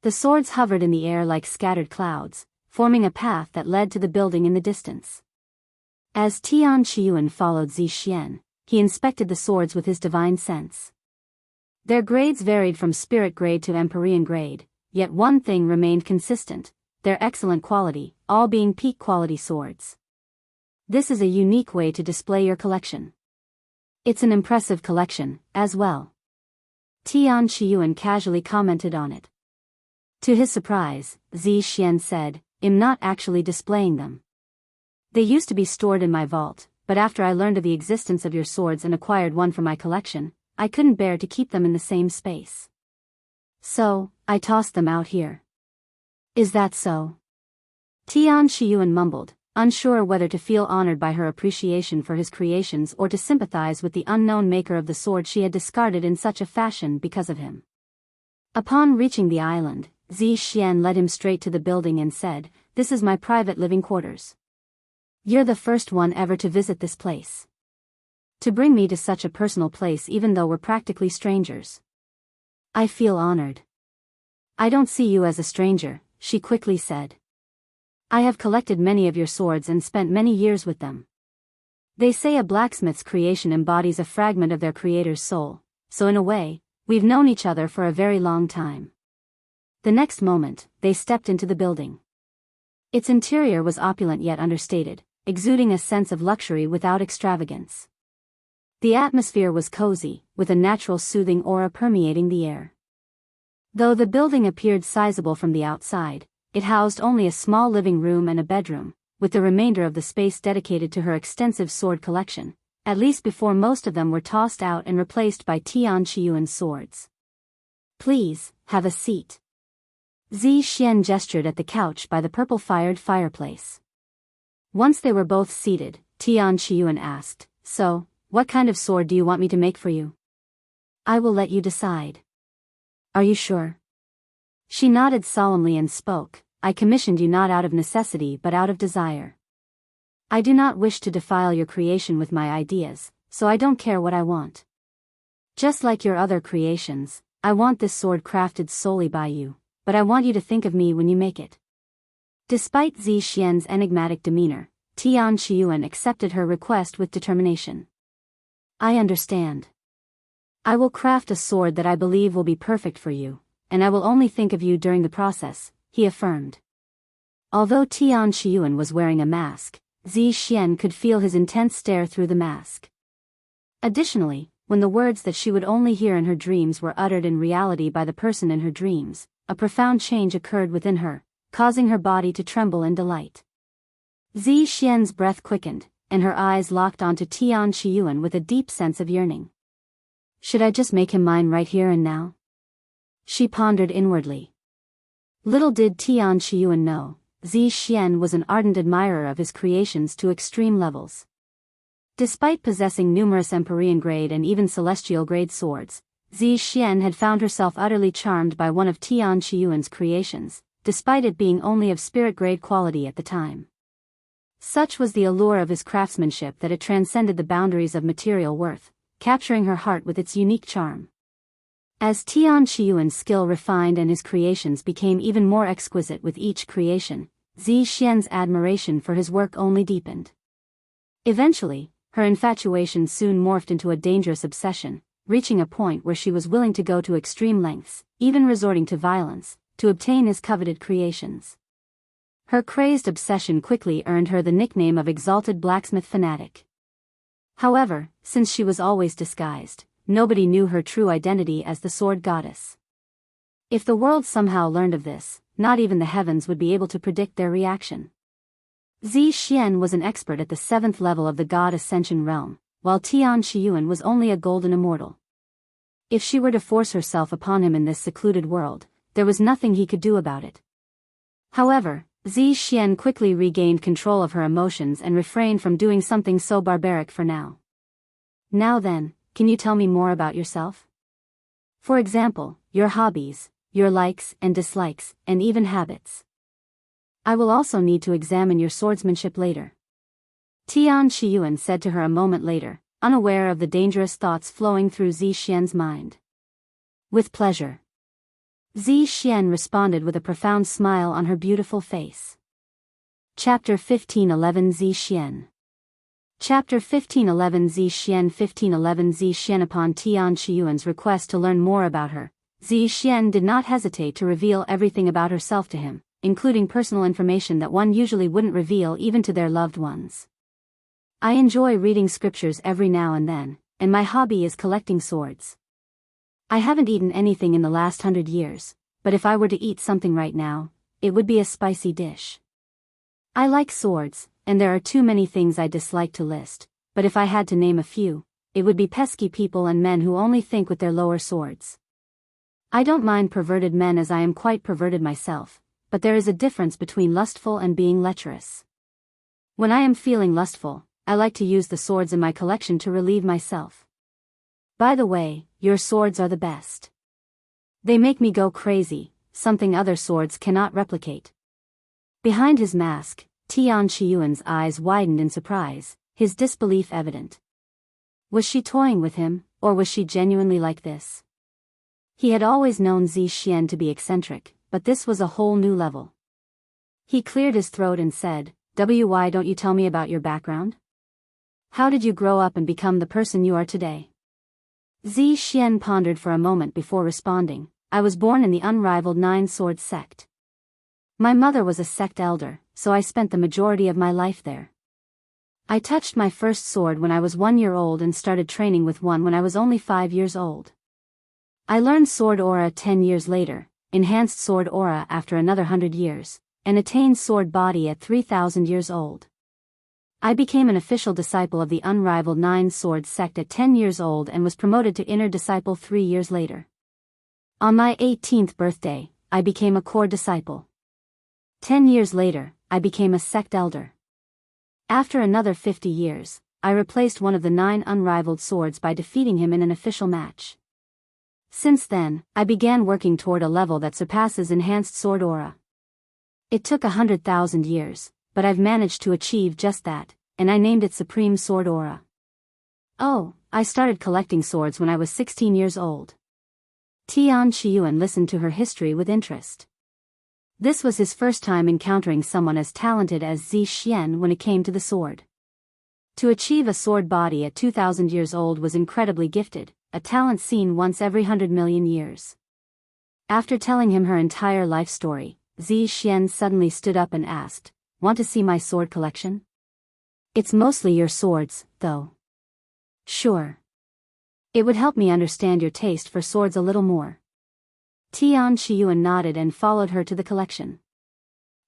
The swords hovered in the air like scattered clouds, forming a path that led to the building in the distance. As Tian Qiyuan followed Zi Xuan, he inspected the swords with his divine sense. Their grades varied from spirit grade to Empyrean grade, yet one thing remained consistent: their excellent quality, all being peak quality swords. This is a unique way to display your collection. It's an impressive collection, as well. Tian Qiyuan casually commented on it. To his surprise, Zi Xuan said, "I'm not actually displaying them. They used to be stored in my vault, but after I learned of the existence of your swords and acquired one for my collection, I couldn't bear to keep them in the same space. So, I tossed them out here." "Is that so?" Tian Qiyuan mumbled, unsure whether to feel honored by her appreciation for his creations or to sympathize with the unknown maker of the sword she had discarded in such a fashion because of him. Upon reaching the island, Zi Xuan led him straight to the building and said, "This is my private living quarters. You're the first one ever to visit this place. To bring me to such a personal place even though we're practically strangers. I feel honored." "I don't see you as a stranger," she quickly said. "I have collected many of your swords and spent many years with them. They say a blacksmith's creation embodies a fragment of their creator's soul, so in a way, we've known each other for a very long time." The next moment, they stepped into the building. Its interior was opulent yet understated, exuding a sense of luxury without extravagance. The atmosphere was cozy, with a natural soothing aura permeating the air. Though the building appeared sizable from the outside, it housed only a small living room and a bedroom, with the remainder of the space dedicated to her extensive sword collection, at least before most of them were tossed out and replaced by Tian Qiyuan's swords. "Please, have a seat." Zi Xuan gestured at the couch by the purple-fired fireplace. Once they were both seated, Tian Qiyuan asked, "So, what kind of sword do you want me to make for you?" "I will let you decide." "Are you sure?" She nodded solemnly and spoke, "I commissioned you not out of necessity but out of desire. I do not wish to defile your creation with my ideas, so I don't care what I want. Just like your other creations, I want this sword crafted solely by you, but I want you to think of me when you make it." Despite Zi Xuan's enigmatic demeanor, Tian Qiyuan accepted her request with determination. "I understand. I will craft a sword that I believe will be perfect for you, and I will only think of you during the process," he affirmed. Although Tian Qiyuan was wearing a mask, Zi Xuan could feel his intense stare through the mask. Additionally, when the words that she would only hear in her dreams were uttered in reality by the person in her dreams, a profound change occurred within her, causing her body to tremble in delight. Zi Xuan's breath quickened, and her eyes locked onto Tian Qiyuan with a deep sense of yearning. "Should I just make him mine right here and now?" she pondered inwardly. Little did Tian Qiyuan know, Zi Xuan was an ardent admirer of his creations to extreme levels. Despite possessing numerous Empyrean grade and even Celestial grade swords, Zi Xuan had found herself utterly charmed by one of Tian Qiyuan's creations, despite it being only of spirit grade quality at the time. Such was the allure of his craftsmanship that it transcended the boundaries of material worth, capturing her heart with its unique charm. As Tian Qiyuan's skill refined and his creations became even more exquisite with each creation, Zi Xuan's admiration for his work only deepened. Eventually, her infatuation soon morphed into a dangerous obsession, reaching a point where she was willing to go to extreme lengths, even resorting to violence, to obtain his coveted creations. Her crazed obsession quickly earned her the nickname of Exalted Blacksmith Fanatic. However, since she was always disguised, nobody knew her true identity as the sword goddess. If the world somehow learned of this, not even the heavens would be able to predict their reaction. Zi Xuan was an expert at the 7th level of the god Ascension realm, while Tian Qiyuan was only a golden immortal. If she were to force herself upon him in this secluded world, there was nothing he could do about it. However, Zi Xuan quickly regained control of her emotions and refrained from doing something so barbaric for now. Now then, can you tell me more about yourself? For example, your hobbies, your likes and dislikes, and even habits. I will also need to examine your swordsmanship later. Tian Qiyuan said to her a moment later, unaware of the dangerous thoughts flowing through Zi Xuan's mind. With pleasure. Zi Xuan responded with a profound smile on her beautiful face. Chapter 1511 Zi Xuan. Chapter 1511 Zi Xuan 1511 Zi Xuan. Upon Tian Qiyuan's request to learn more about her, Zi Xuan did not hesitate to reveal everything about herself to him, including personal information that one usually wouldn't reveal even to their loved ones. I enjoy reading scriptures every now and then, and my hobby is collecting swords. I haven't eaten anything in the last 100 years, but if I were to eat something right now, it would be a spicy dish. I like swords, and there are too many things I dislike to list, but if I had to name a few, it would be pesky people and men who only think with their lower swords. I don't mind perverted men as I am quite perverted myself, but there is a difference between lustful and being lecherous. When I am feeling lustful, I like to use the swords in my collection to relieve myself. By the way, your swords are the best. They make me go crazy, something other swords cannot replicate. Behind his mask, Tian Qiyuan's eyes widened in surprise, his disbelief evident. Was she toying with him, or was she genuinely like this? He had always known Zi Xuan to be eccentric, but this was a whole new level. He cleared his throat and said, "Why don't you tell me about your background? How did you grow up and become the person you are today?" Zi Xuan pondered for a moment before responding, "I was born in the Unrivaled 9-Sword sect. My mother was a sect elder, so I spent the majority of my life there. I touched my first sword when I was 1 year old and started training with one when I was only 5 years old. I learned sword aura 10 years later, enhanced sword aura after another 100 years, and attained sword body at 3,000 years old. I became an official disciple of the Unrivaled 9-Sword sect at 10 years old and was promoted to inner disciple 3 years later. On my 18th birthday, I became a core disciple. 10 years later, I became a sect elder. After another 50 years, I replaced one of the 9 unrivaled swords by defeating him in an official match. Since then, I began working toward a level that surpasses enhanced sword aura. It took 100,000 years, but I've managed to achieve just that, and I named it Supreme Sword Aura. Oh, I started collecting swords when I was 16 years old." Tian Qiyuan listened to her history with interest. This was his first time encountering someone as talented as Zi Xuan when it came to the sword. To achieve a sword body at 2,000 years old was incredibly gifted, a talent seen once every 100 million years. After telling him her entire life story, Zi Xuan suddenly stood up and asked, "Want to see my sword collection? It's mostly your swords, though." "Sure. It would help me understand your taste for swords a little more." Tian Qiyuan nodded and followed her to the collection.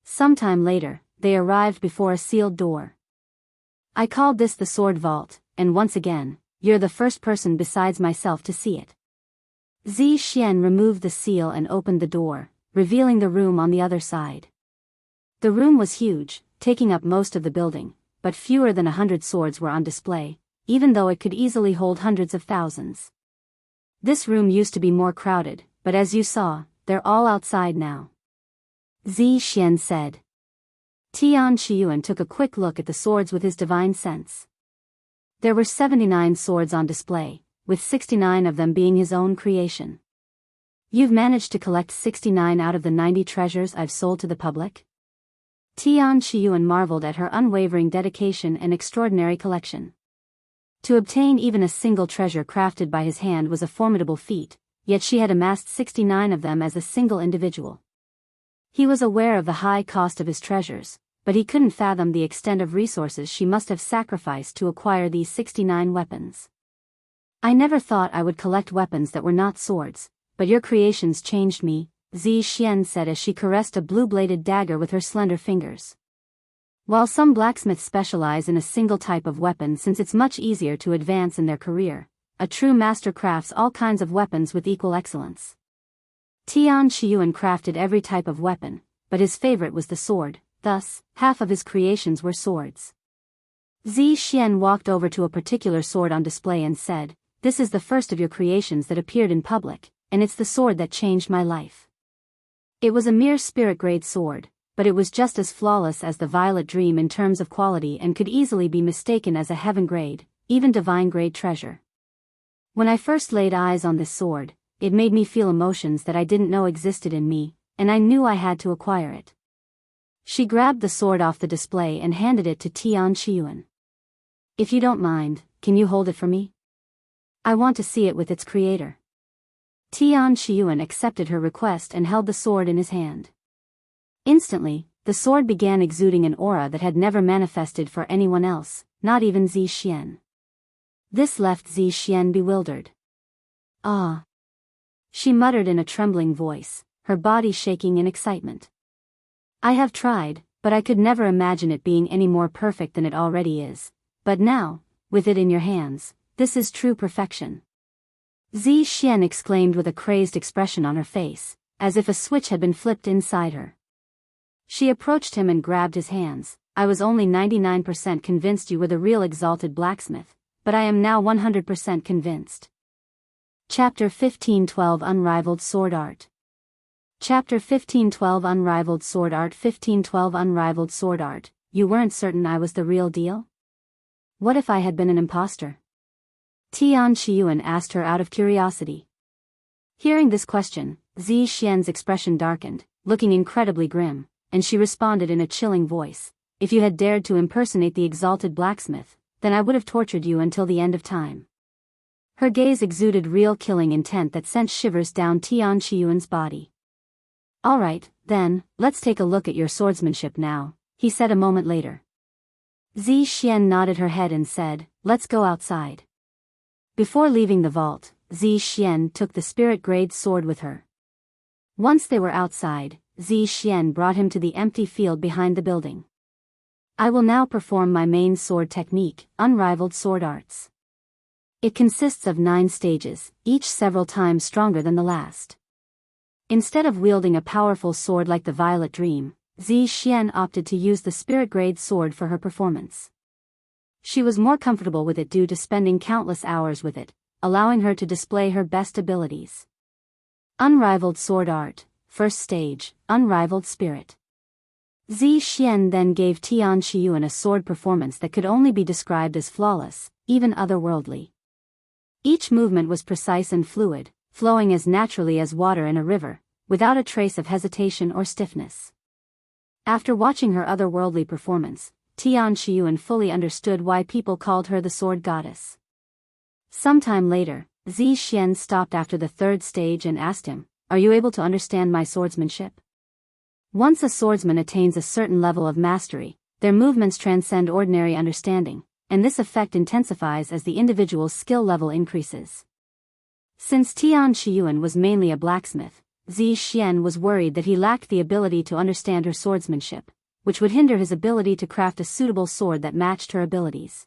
Sometime later, they arrived before a sealed door. "I called this the sword vault, and once again, you're the first person besides myself to see it." Zi Xuan removed the seal and opened the door, revealing the room on the other side. The room was huge, taking up most of the building, but fewer than 100 swords were on display, even though it could easily hold hundreds of thousands. This room used to be more crowded, but as you saw, they're all outside now. Zi Xuan said. Tian Qiyuan took a quick look at the swords with his divine sense. There were 79 swords on display, with 69 of them being his own creation. "You've managed to collect 69 out of the 90 treasures I've sold to the public?" Tian Qiyuan marveled at her unwavering dedication and extraordinary collection. To obtain even a single treasure crafted by his hand was a formidable feat, yet she had amassed 69 of them as a single individual. He was aware of the high cost of his treasures, but he couldn't fathom the extent of resources she must have sacrificed to acquire these 69 weapons. I never thought I would collect weapons that were not swords, but your creations changed me, Zi Xuan said as she caressed a blue-bladed dagger with her slender fingers. While some blacksmiths specialize in a single type of weapon since it's much easier to advance in their career, a true master crafts all kinds of weapons with equal excellence. Tian Qiyuan crafted every type of weapon, but his favorite was the sword, thus, half of his creations were swords. Zi Xuan walked over to a particular sword on display and said, "This is the first of your creations that appeared in public, and it's the sword that changed my life." It was a mere spirit-grade sword, but it was just as flawless as the Violet Dream in terms of quality and could easily be mistaken as a heaven-grade, even divine-grade treasure. When I first laid eyes on this sword, it made me feel emotions that I didn't know existed in me, and I knew I had to acquire it. She grabbed the sword off the display and handed it to Tian Qiyuan. "If you don't mind, can you hold it for me? I want to see it with its creator." Tian Qiyuan accepted her request and held the sword in his hand. Instantly, the sword began exuding an aura that had never manifested for anyone else, not even Zi Xuan. This left Zi Xuan bewildered. "Ah," she muttered in a trembling voice, her body shaking in excitement. "I have tried, but I could never imagine it being any more perfect than it already is, but now, with it in your hands, this is true perfection." Zi Xuan exclaimed with a crazed expression on her face, as if a switch had been flipped inside her. She approached him and grabbed his hands. "I was only 99% convinced you were the real Exalted Blacksmith, but I am now 100% convinced." Chapter 1512 Unrivaled Sword Art. Chapter 1512 Unrivaled Sword Art. 1512 Unrivaled Sword Art. You weren't certain I was the real deal? What if I had been an imposter? Tian Qiyuan asked her out of curiosity. Hearing this question, Zi Xuan's expression darkened, looking incredibly grim, and she responded in a chilling voice, "If you had dared to impersonate the Exalted Blacksmith, then I would have tortured you until the end of time." Her gaze exuded real killing intent that sent shivers down Tian Qiyuan's body. "Alright, then, let's take a look at your swordsmanship now," he said a moment later. Zi Xuan nodded her head and said, "Let's go outside." Before leaving the vault, Zi Xuan took the spirit-grade sword with her. Once they were outside, Zi Xuan brought him to the empty field behind the building. "I will now perform my main sword technique, Unrivaled Sword Arts. It consists of 9 stages, each several times stronger than the last." Instead of wielding a powerful sword like the Violet Dream, Zi Xuan opted to use the spirit-grade sword for her performance. She was more comfortable with it due to spending countless hours with it, allowing her to display her best abilities. Unrivaled Sword Art. First stage, Unrivaled Spirit. Zi Xuan then gave Tian Qiyuan a sword performance that could only be described as flawless, even otherworldly. Each movement was precise and fluid, flowing as naturally as water in a river, without a trace of hesitation or stiffness. After watching her otherworldly performance, Tian Qiyuan fully understood why people called her the Sword Goddess. Sometime later, Zi Xuan stopped after the 3rd stage and asked him, "Are you able to understand my swordsmanship?" Once a swordsman attains a certain level of mastery, their movements transcend ordinary understanding, and this effect intensifies as the individual's skill level increases. Since Tian Qiyuan was mainly a blacksmith, Zi Xuan was worried that he lacked the ability to understand her swordsmanship, which would hinder his ability to craft a suitable sword that matched her abilities.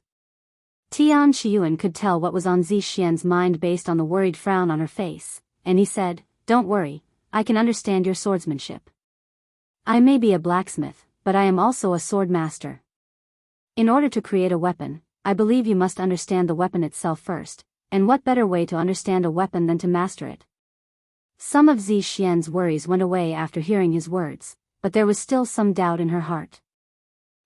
Tian Qiyuan could tell what was on Zi Xuan's mind based on the worried frown on her face, and he said, "Don't worry, I can understand your swordsmanship. I may be a blacksmith, but I am also a sword master. In order to create a weapon, I believe you must understand the weapon itself first, and what better way to understand a weapon than to master it?" Some of Zi Xuan's worries went away after hearing his words, but there was still some doubt in her heart.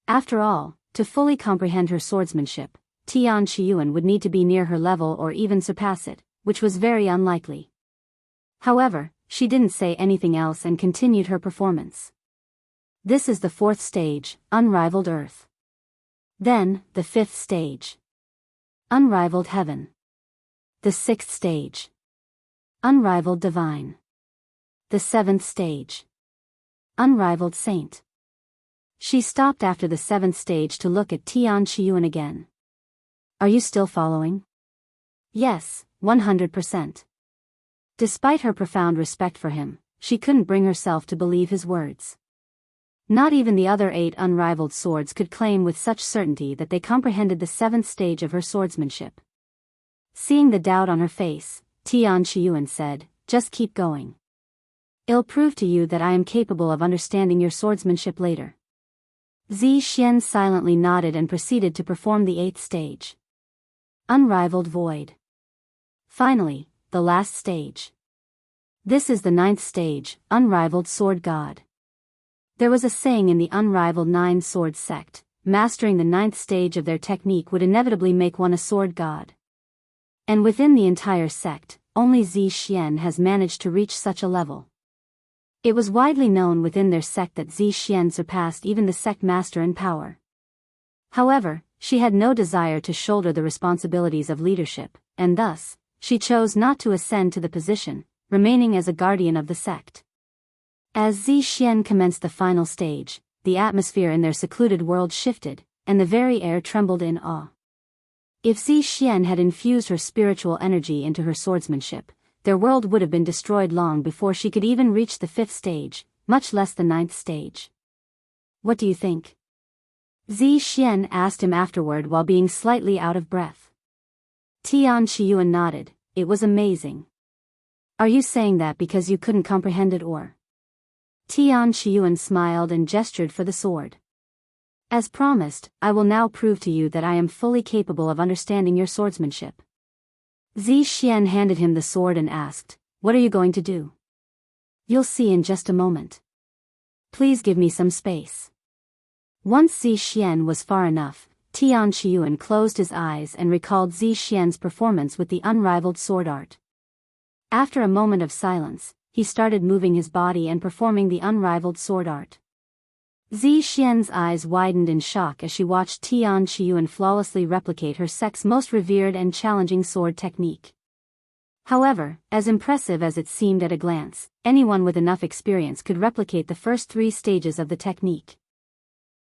After all, to fully comprehend her swordsmanship, Tian Qiyuan would need to be near her level or even surpass it, which was very unlikely. However, she didn't say anything else and continued her performance. This is the 4th stage, Unrivaled Earth. Then, the 5th stage. Unrivaled Heaven. The 6th stage. Unrivaled Divine. The 7th stage. Unrivaled Saint. She stopped after the 7th stage to look at Tian Qiyuan again. Are you still following? Yes, 100%. Despite her profound respect for him, she couldn't bring herself to believe his words. Not even the other 8 unrivaled swords could claim with such certainty that they comprehended the 7th stage of her swordsmanship. Seeing the doubt on her face, Tian Qiyuan said, "Just keep going. It'll prove to you that I am capable of understanding your swordsmanship later." Zi Xuan silently nodded and proceeded to perform the 8th stage. Unrivaled Void. Finally, the last stage. This is the 9th stage, Unrivaled Sword God. There was a saying in the Unrivaled 9 Sword sect, mastering the 9th stage of their technique would inevitably make one a sword god. And within the entire sect, only Zi Xuan has managed to reach such a level. It was widely known within their sect that Zi Xuan surpassed even the sect master in power. However, she had no desire to shoulder the responsibilities of leadership, and thus, she chose not to ascend to the position, remaining as a guardian of the sect. As Zi Xuan commenced the final stage, the atmosphere in their secluded world shifted, and the very air trembled in awe. If Zi Xuan had infused her spiritual energy into her swordsmanship, their world would have been destroyed long before she could even reach the 5th stage, much less the 9th stage. What do you think? Zi Xuan asked him afterward while being slightly out of breath. Tian Qiyuan nodded. It was amazing. Are you saying that because you couldn't comprehend it or? Tian Qiyuan smiled and gestured for the sword. As promised, I will now prove to you that I am fully capable of understanding your swordsmanship. Zi Xuan handed him the sword and asked, "What are you going to do?" "You'll see in just a moment. Please give me some space." Once Zi Xuan was far enough, Tian Qiyuan closed his eyes and recalled Zi Xuan's performance with the unrivaled sword art. After a moment of silence, he started moving his body and performing the unrivaled sword art. Zi Xuan's eyes widened in shock as she watched Tian Qiyuan flawlessly replicate her sect's most revered and challenging sword technique. However, as impressive as it seemed at a glance, anyone with enough experience could replicate the first 3 stages of the technique.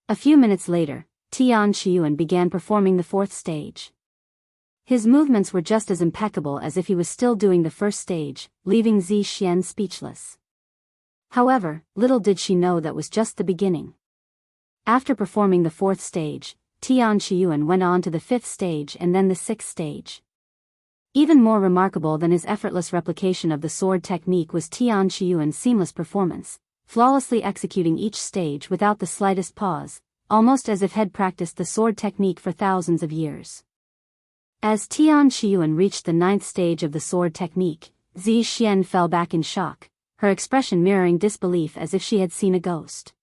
A few minutes later, Tian Qiyuan began performing the 4th stage. His movements were just as impeccable as if he was still doing the 1st stage, leaving Zi Xuan speechless. However, little did she know that was just the beginning. After performing the 4th stage, Tian Qiyuan went on to the 5th stage and then the 6th stage. Even more remarkable than his effortless replication of the sword technique was Tian Qiyuan's seamless performance, flawlessly executing each stage without the slightest pause, almost as if he'd practiced the sword technique for thousands of years. As Tian Qiyuan reached the 9th stage of the sword technique, Zi Xuan fell back in shock, her expression mirroring disbelief as if she had seen a ghost.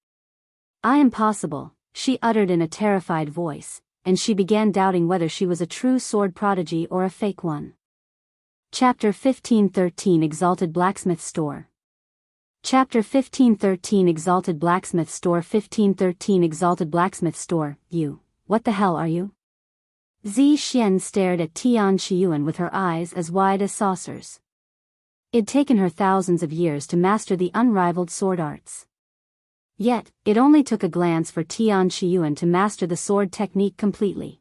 "I am possible," she uttered in a terrified voice, and she began doubting whether she was a true sword prodigy or a fake one. Chapter 1513 Exalted Blacksmith Store. Chapter 1513 Exalted Blacksmith Store 1513 Exalted Blacksmith Store. "You, what the hell are you?" Zi Xuan stared at Tian Qiyuan with her eyes as wide as saucers. It'd taken her thousands of years to master the unrivaled sword arts. Yet, it only took a glance for Tian Qiyuan to master the sword technique completely.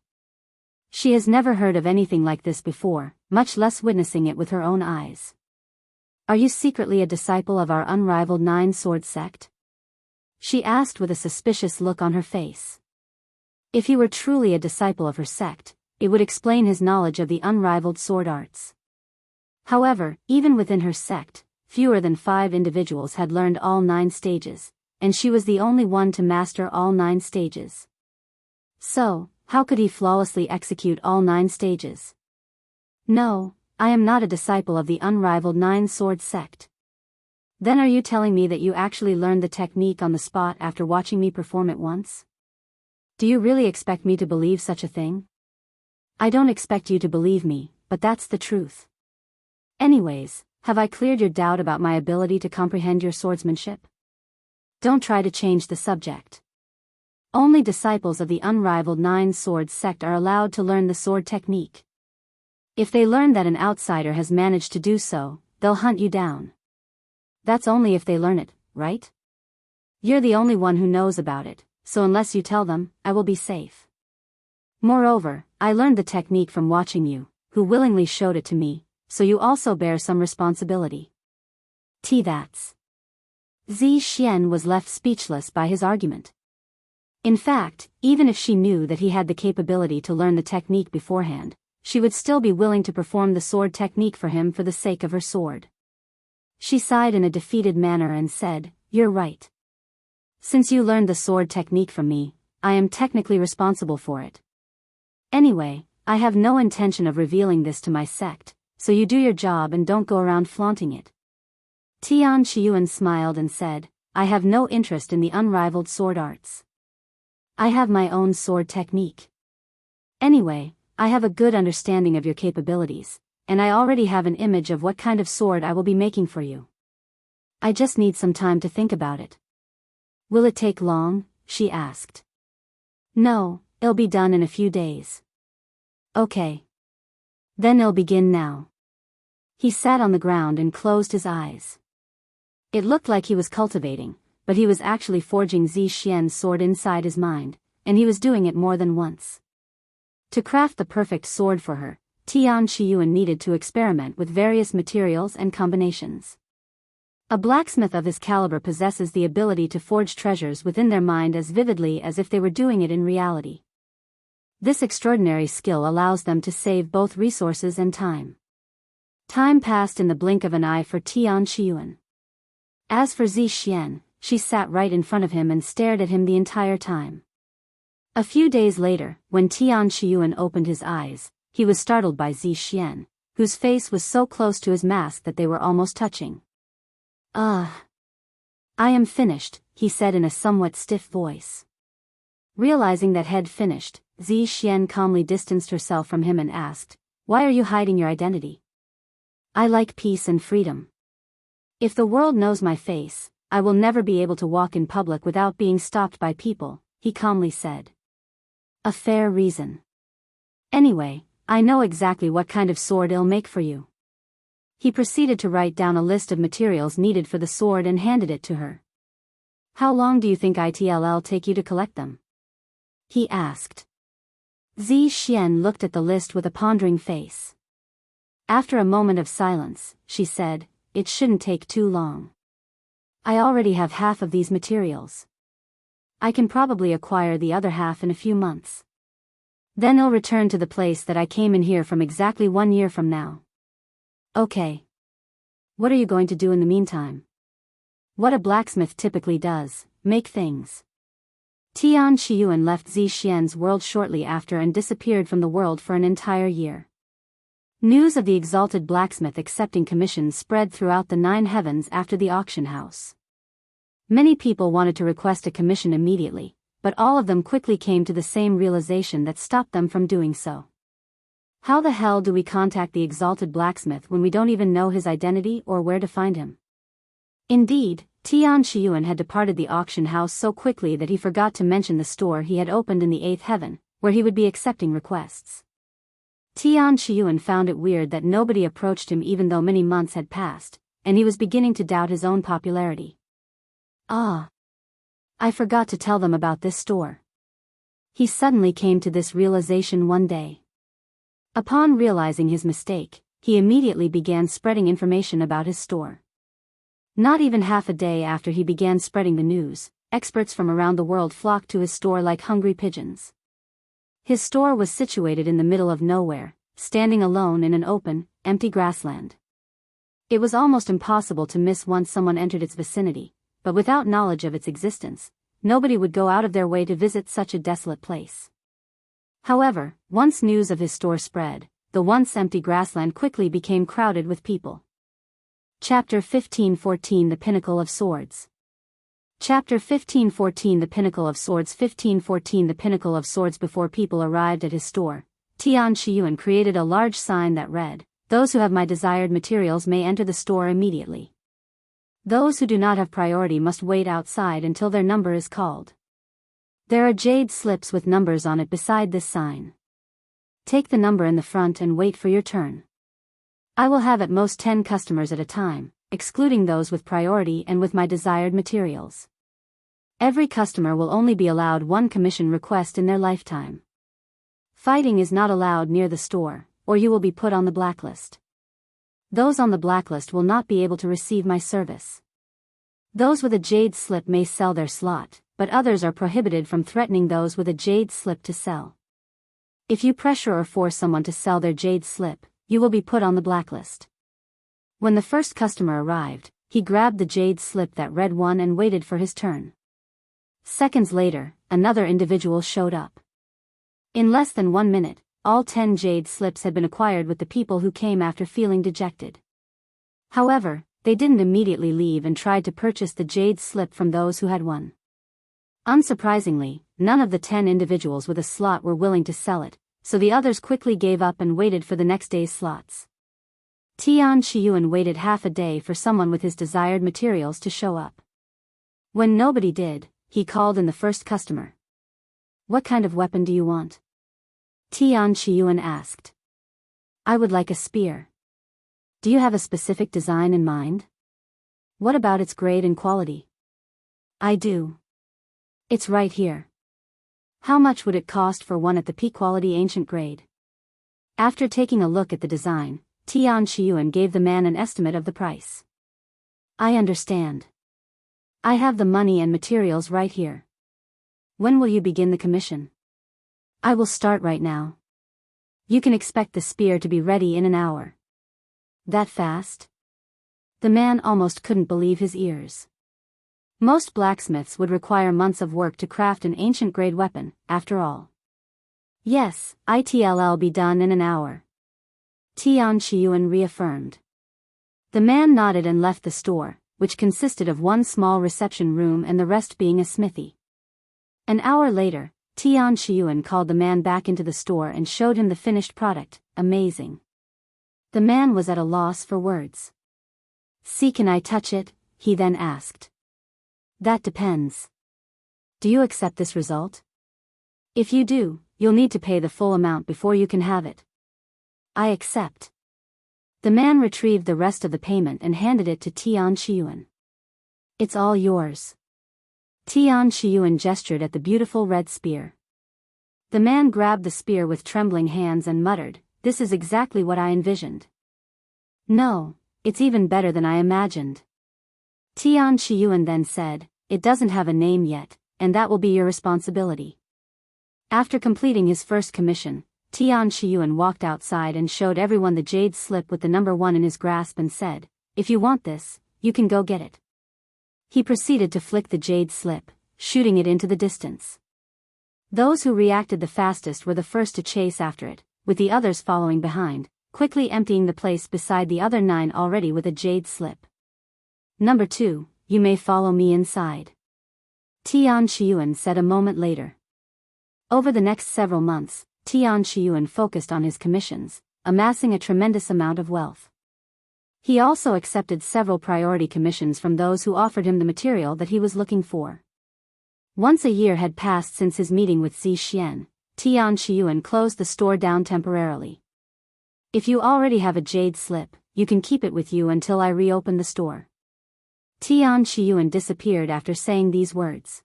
She has never heard of anything like this before, much less witnessing it with her own eyes. "Are you secretly a disciple of our unrivaled 9 sword sect?" she asked with a suspicious look on her face. If he were truly a disciple of her sect, it would explain his knowledge of the unrivaled sword arts. However, even within her sect, fewer than 5 individuals had learned all 9 stages, and she was the only one to master all 9 stages. So, how could he flawlessly execute all 9 stages? "No, I am not a disciple of the unrivaled 9 sword sect." "Then are you telling me that you actually learned the technique on the spot after watching me perform it once? Do you really expect me to believe such a thing?" "I don't expect you to believe me, but that's the truth. Anyways, have I cleared your doubt about my ability to comprehend your swordsmanship? Don't try to change the subject. Only disciples of the unrivaled 9 sword sect are allowed to learn the sword technique, If they learn that an outsider has managed to do so, they'll hunt you down. That's only if they learn it, right? You're the only one who knows about it, so unless you tell them, I will be safe. Moreover, I learned the technique from watching you, who willingly showed it to me, so you also bear some responsibility. That's. Zi Xuan was left speechless by his argument. In fact, even if she knew that he had the capability to learn the technique beforehand, she would still be willing to perform the sword technique for him for the sake of her sword. She sighed in a defeated manner and said, "You're right. Since you learned the sword technique from me, I am technically responsible for it. Anyway, I have no intention of revealing this to my sect, so you do your job and don't go around flaunting it." Qiyuan smiled and said, "I have no interest in the unrivaled sword arts. I have my own sword technique. Anyway, I have a good understanding of your capabilities, and I already have an image of what kind of sword I will be making for you. I just need some time to think about it." "Will it take long?" she asked. "No, it'll be done in a few days." "Okay. Then it'll begin now." He sat on the ground and closed his eyes. It looked like he was cultivating, but he was actually forging Zi Xuan's sword inside his mind, and he was doing it more than once. To craft the perfect sword for her, Qiyuan needed to experiment with various materials and combinations. A blacksmith of his caliber possesses the ability to forge treasures within their mind as vividly as if they were doing it in reality. This extraordinary skill allows them to save both resources and time. Time passed in the blink of an eye for Qiyuan. As for Zi Xuan, she sat right in front of him and stared at him the entire time. A few days later, when Qiyuan opened his eyes, he was startled by Zi Xuan, whose face was so close to his mask that they were almost touching. I am finished," he said in a somewhat stiff voice. Realizing that he'd finished, Zi Xuan calmly distanced herself from him and asked, "Why are you hiding your identity?" "I like peace and freedom. If the world knows my face, I will never be able to walk in public without being stopped by people," he calmly said. "A fair reason. Anyway, I know exactly what kind of sword I'll make for you." He proceeded to write down a list of materials needed for the sword and handed it to her. "How long do you think it'll take you to collect them?" he asked. Zi Xuan looked at the list with a pondering face. After a moment of silence, she said, "It shouldn't take too long. I already have half of these materials. I can probably acquire the other half in a few months. Then I'll return to the place that I came in here from exactly 1 year from now." "Okay. What are you going to do in the meantime?" "What a blacksmith typically does, make things." Qiyuan left Zi Xuan's world shortly after and disappeared from the world for an entire year. News of the Exalted blacksmith accepting commissions spread throughout the 9 heavens after the auction house. Many people wanted to request a commission immediately, but all of them quickly came to the same realization that stopped them from doing so. How the hell do we contact the Exalted blacksmith when we don't even know his identity or where to find him? Indeed, Qiyuan had departed the auction house so quickly that he forgot to mention the store he had opened in the 8th heaven, where he would be accepting requests. Qiyuan found it weird that nobody approached him even though many months had passed, and he was beginning to doubt his own popularity. I forgot to tell them about this store. He suddenly came to this realization one day. Upon realizing his mistake, he immediately began spreading information about his store. Not even half a day after he began spreading the news, experts from around the world flocked to his store like hungry pigeons. His store was situated in the middle of nowhere, standing alone in an open, empty grassland. It was almost impossible to miss once someone entered its vicinity, but without knowledge of its existence, nobody would go out of their way to visit such a desolate place. However, once news of his store spread, the once empty grassland quickly became crowded with people. Chapter 1514 The Pinnacle of Swords. Chapter 1514 The Pinnacle of Swords 1514 The Pinnacle of Swords Before people arrived at his store, Qiyuan created a large sign that read, "Those who have my desired materials may enter the store immediately. Those who do not have priority must wait outside until their number is called." There are jade slips with numbers on it beside this sign. Take the number in the front and wait for your turn. I will have at most 10 customers at a time, excluding those with priority and with my desired materials. Every customer will only be allowed one commission request in their lifetime. Fighting is not allowed near the store, or you will be put on the blacklist. Those on the blacklist will not be able to receive my service. Those with a jade slip may sell their slot, but others are prohibited from threatening those with a jade slip to sell. If you pressure or force someone to sell their jade slip, you will be put on the blacklist. When the first customer arrived, he grabbed the jade slip that read 1 and waited for his turn. Seconds later, another individual showed up. In less than 1 minute, all 10 jade slips had been acquired with the people who came after feeling dejected. However, they didn't immediately leave and tried to purchase the jade slip from those who had one. Unsurprisingly, none of the 10 individuals with a slot were willing to sell it, so the others quickly gave up and waited for the next day's slots. Tian Qiyuan waited half a day for someone with his desired materials to show up. When nobody did, he called in the first customer. "What kind of weapon do you want?" Tian Qiyuan asked. "I would like a spear." "Do you have a specific design in mind?" "What about its grade and quality?" "I do. It's right here." "How much would it cost for one at the P-quality ancient grade?" After taking a look at the design, Tian Qiyuan gave the man an estimate of the price. "I understand. I have the money and materials right here. When will you begin the commission?" "I will start right now. You can expect the spear to be ready in an hour." "That fast?" The man almost couldn't believe his ears. Most blacksmiths would require months of work to craft an ancient-grade weapon, after all. "Yes, it'll be done in an hour," Tian Qiyuan reaffirmed. The man nodded and left the store, which consisted of one small reception room and the rest being a smithy. An hour later, Tian Qiyuan called the man back into the store and showed him the finished product. Amazing. The man was at a loss for words. "See, can I touch it?" he then asked. "That depends. Do you accept this result? If you do, you'll need to pay the full amount before you can have it." "I accept." The man retrieved the rest of the payment and handed it to Tian Qiyuan. "It's all yours." Tian Qiyuan gestured at the beautiful red spear. The man grabbed the spear with trembling hands and muttered, "This is exactly what I envisioned." "No, it's even better than I imagined." Tian Qiyuan then said, "It doesn't have a name yet, and that will be your responsibility." After completing his first commission, Tian Qiyuan walked outside and showed everyone the jade slip with the number 1 in his grasp and said, "If you want this, you can go get it." He proceeded to flick the jade slip, shooting it into the distance. Those who reacted the fastest were the first to chase after it, with the others following behind, quickly emptying the place beside the other 9 already with a jade slip. "Number 2, you may follow me inside," Tian Qiyuan said a moment later. Over the next several months, Tian Qiyuan focused on his commissions, amassing a tremendous amount of wealth. He also accepted several priority commissions from those who offered him the material that he was looking for. Once a year had passed since his meeting with Zi Xuan, Tian Qiyuan closed the store down temporarily. "If you already have a jade slip, you can keep it with you until I reopen the store." Tian Qiyuan disappeared after saying these words.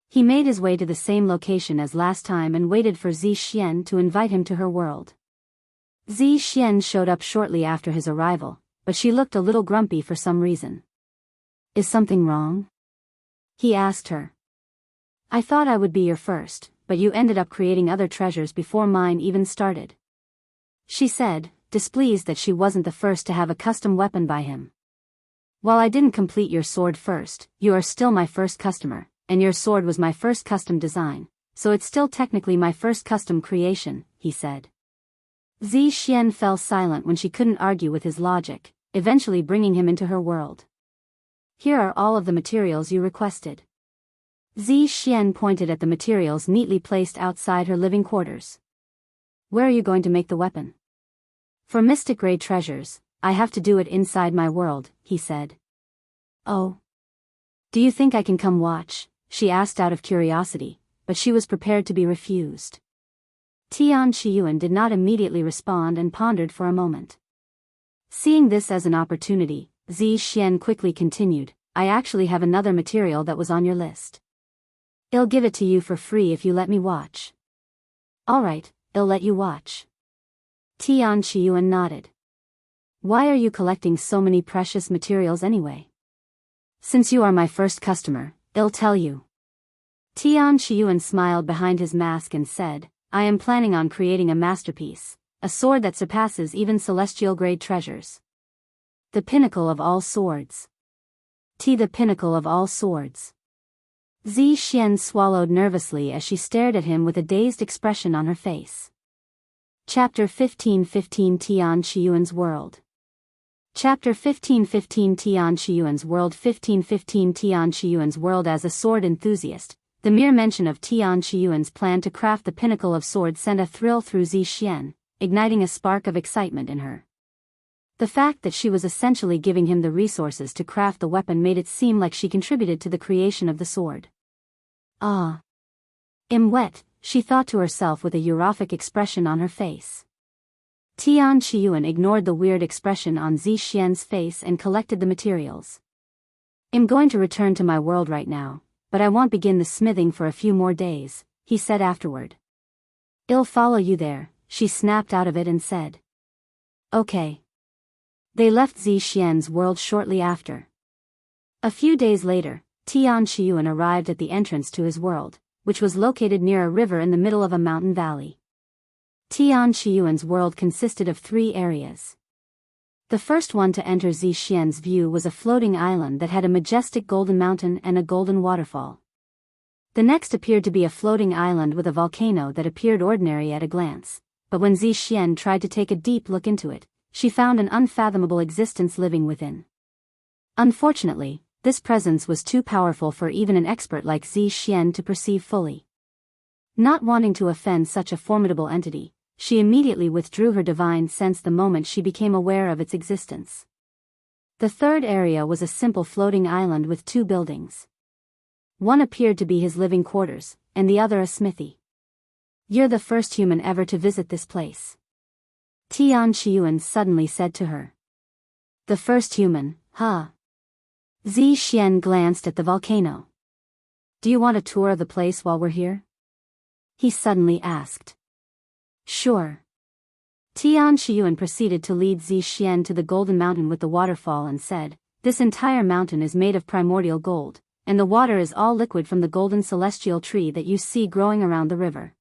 He made his way to the same location as last time and waited for Zi Xuan to invite him to her world. Zi Xuan showed up shortly after his arrival, but she looked a little grumpy for some reason. "Is something wrong?" he asked her. "I thought I would be your first, but you ended up creating other treasures before mine even started," she said, displeased that she wasn't the first to have a custom weapon by him. "While I didn't complete your sword first, you are still my first customer, and your sword was my first custom design, so it's still technically my first custom creation," he said. Zi Xuan fell silent when she couldn't argue with his logic, eventually bringing him into her world. "Here are all of the materials you requested." Zi Xuan pointed at the materials neatly placed outside her living quarters. "Where are you going to make the weapon?" "For mystic grade treasures, I have to do it inside my world," he said. "Oh. Do you think I can come watch?" she asked out of curiosity, but she was prepared to be refused. Tian Qiyuan did not immediately respond and pondered for a moment. Seeing this as an opportunity, Zi Xuan quickly continued, I actually have another material that was on your list. I'll give it to you for free if you let me watch. Alright, I'll let you watch. Tian Qiyuan nodded. Why are you collecting so many precious materials anyway? Since you are my first customer, I'll tell you. Tian Qiyuan smiled behind his mask and said, I am planning on creating a masterpiece, a sword that surpasses even celestial-grade treasures. The pinnacle of all swords. The pinnacle of all swords. Zi Xuan swallowed nervously as she stared at him with a dazed expression on her face. Chapter 15:15 Tian Qiyuan's World. Chapter 15:15 Tian Qiyuan's World. 15:15 Tian Qiyuan's World. As a sword enthusiast, the mere mention of Tian Qiyuan's plan to craft the pinnacle of swords sent a thrill through Zi Xuan, igniting a spark of excitement in her. The fact that she was essentially giving him the resources to craft the weapon made it seem like she contributed to the creation of the sword. Ah. I'm wet, she thought to herself with a eurific expression on her face. Tian Qiyuan ignored the weird expression on Zi Xuan's face and collected the materials. I'm going to return to my world right now, but I won't begin the smithing for a few more days, he said afterward. I'll follow you there, she snapped out of it and said. Okay. They left Zi Xuan's world shortly after. A few days later, Tian Qiyuan arrived at the entrance to his world, which was located near a river in the middle of a mountain valley. Tian Qiyuan's world consisted of 3 areas. The first one to enter Zi Xuan's view was a floating island that had a majestic golden mountain and a golden waterfall. The next appeared to be a floating island with a volcano that appeared ordinary at a glance, but when Zi Xuan tried to take a deep look into it, she found an unfathomable existence living within. Unfortunately, this presence was too powerful for even an expert like Zi Xuan to perceive fully. Not wanting to offend such a formidable entity, she immediately withdrew her divine sense the moment she became aware of its existence. The third area was a simple floating island with 2 buildings. One appeared to be his living quarters, and the other a smithy. You're the first human ever to visit this place. Tian Qiyuan suddenly said to her. The first human, huh? Zi Xuan glanced at the volcano. Do you want a tour of the place while we're here? He suddenly asked. Sure. Tian Qiyuan proceeded to lead Zi Xuan to the golden mountain with the waterfall and said, This entire mountain is made of primordial gold, and the water is all liquid from the golden celestial tree that you see growing around the river.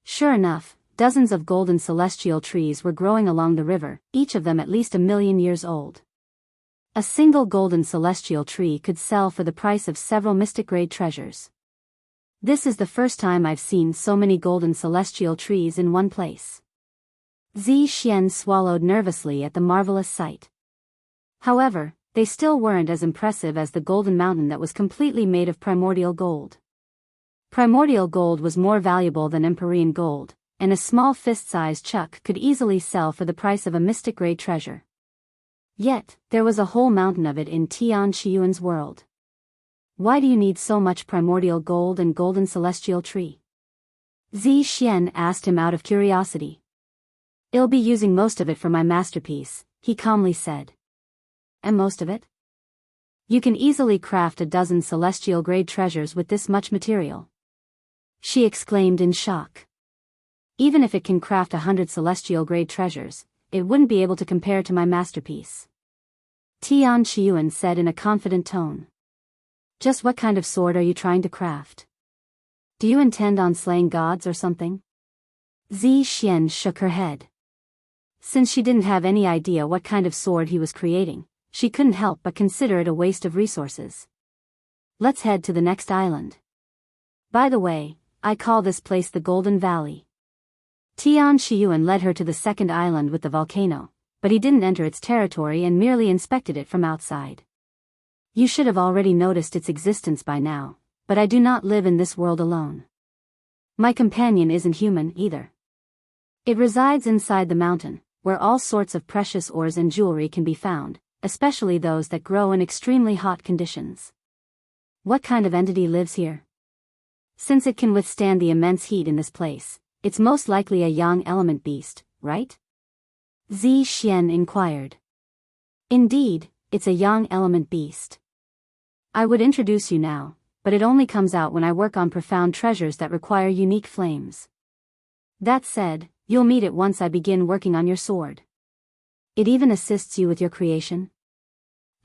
Sure enough, dozens of golden celestial trees were growing along the river, each of them at least 1,000,000 years old. A single golden celestial tree could sell for the price of several mystic-grade treasures. This is the first time I've seen so many golden celestial trees in one place. Zi Xuan swallowed nervously at the marvelous sight. However, they still weren't as impressive as the golden mountain that was completely made of primordial gold. Primordial gold was more valuable than Empyrean gold, and a small fist-sized chuck could easily sell for the price of a mystic-grade treasure. Yet, there was a whole mountain of it in Tian Qiyuan's world. Why do you need so much primordial gold and golden celestial tree? Zi Xuan asked him out of curiosity. I'll be using most of it for my masterpiece, he calmly said. And most of it? You can easily craft a dozen celestial-grade treasures with this much material. She exclaimed in shock. Even if it can craft 100 celestial-grade treasures, it wouldn't be able to compare to my masterpiece. Tian Qiyuan said in a confident tone. Just what kind of sword are you trying to craft? Do you intend on slaying gods or something? Zi Xuan shook her head. Since she didn't have any idea what kind of sword he was creating, she couldn't help but consider it a waste of resources. Let's head to the next island. By the way, I call this place the Golden Valley. Tian Qiyuan led her to the second island with the volcano, but he didn't enter its territory and merely inspected it from outside. You should have already noticed its existence by now, but I do not live in this world alone. My companion isn't human either. It resides inside the mountain, where all sorts of precious ores and jewelry can be found, especially those that grow in extremely hot conditions. What kind of entity lives here? Since it can withstand the immense heat in this place, it's most likely a yang element beast, right? Zi Xuan inquired. Indeed, it's a yang element beast. I would introduce you now, but it only comes out when I work on profound treasures that require unique flames. That said, you'll meet it once I begin working on your sword. It even assists you with your creation.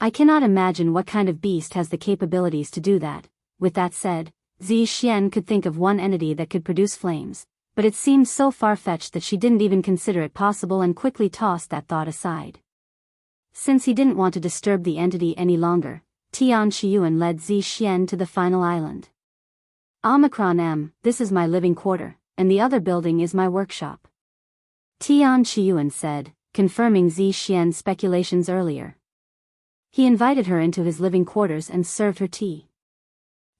I cannot imagine what kind of beast has the capabilities to do that. With that said, Zi Xuan could think of one entity that could produce flames, but it seemed so far-fetched that she didn't even consider it possible and quickly tossed that thought aside. Since he didn't want to disturb the entity any longer, Tian Qiyuan led Zi Xuan to the final island. Omicron M, this is my living quarter, and the other building is my workshop. Tian Qiyuan said, confirming Zi Xuan's speculations earlier. He invited her into his living quarters and served her tea.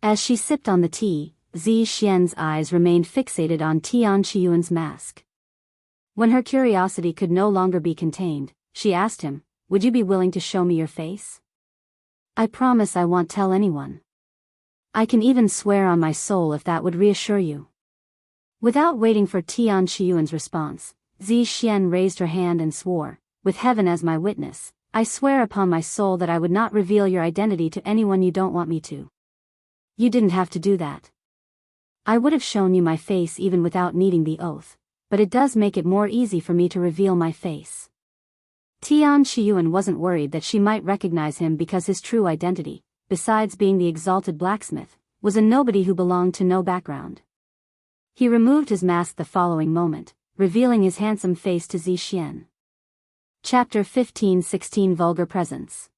As she sipped on the tea, Zi Xuan's eyes remained fixated on Tian Qiyuan's mask. When her curiosity could no longer be contained, she asked him, "Would you be willing to show me your face?" "I promise I won't tell anyone. I can even swear on my soul if that would reassure you." Without waiting for Tian Qiyuan's response, Zi Xuan raised her hand and swore, "With heaven as my witness, I swear upon my soul that I would not reveal your identity to anyone you don't want me to." "You didn't have to do that. I would have shown you my face even without needing the oath, but it does make it more easy for me to reveal my face." Tian Qiyuan wasn't worried that she might recognize him because his true identity, besides being the Exalted Blacksmith, was a nobody who belonged to no background. He removed his mask the following moment, revealing his handsome face to Zi Xuan. Chapter 15-16 Vulgar Presence.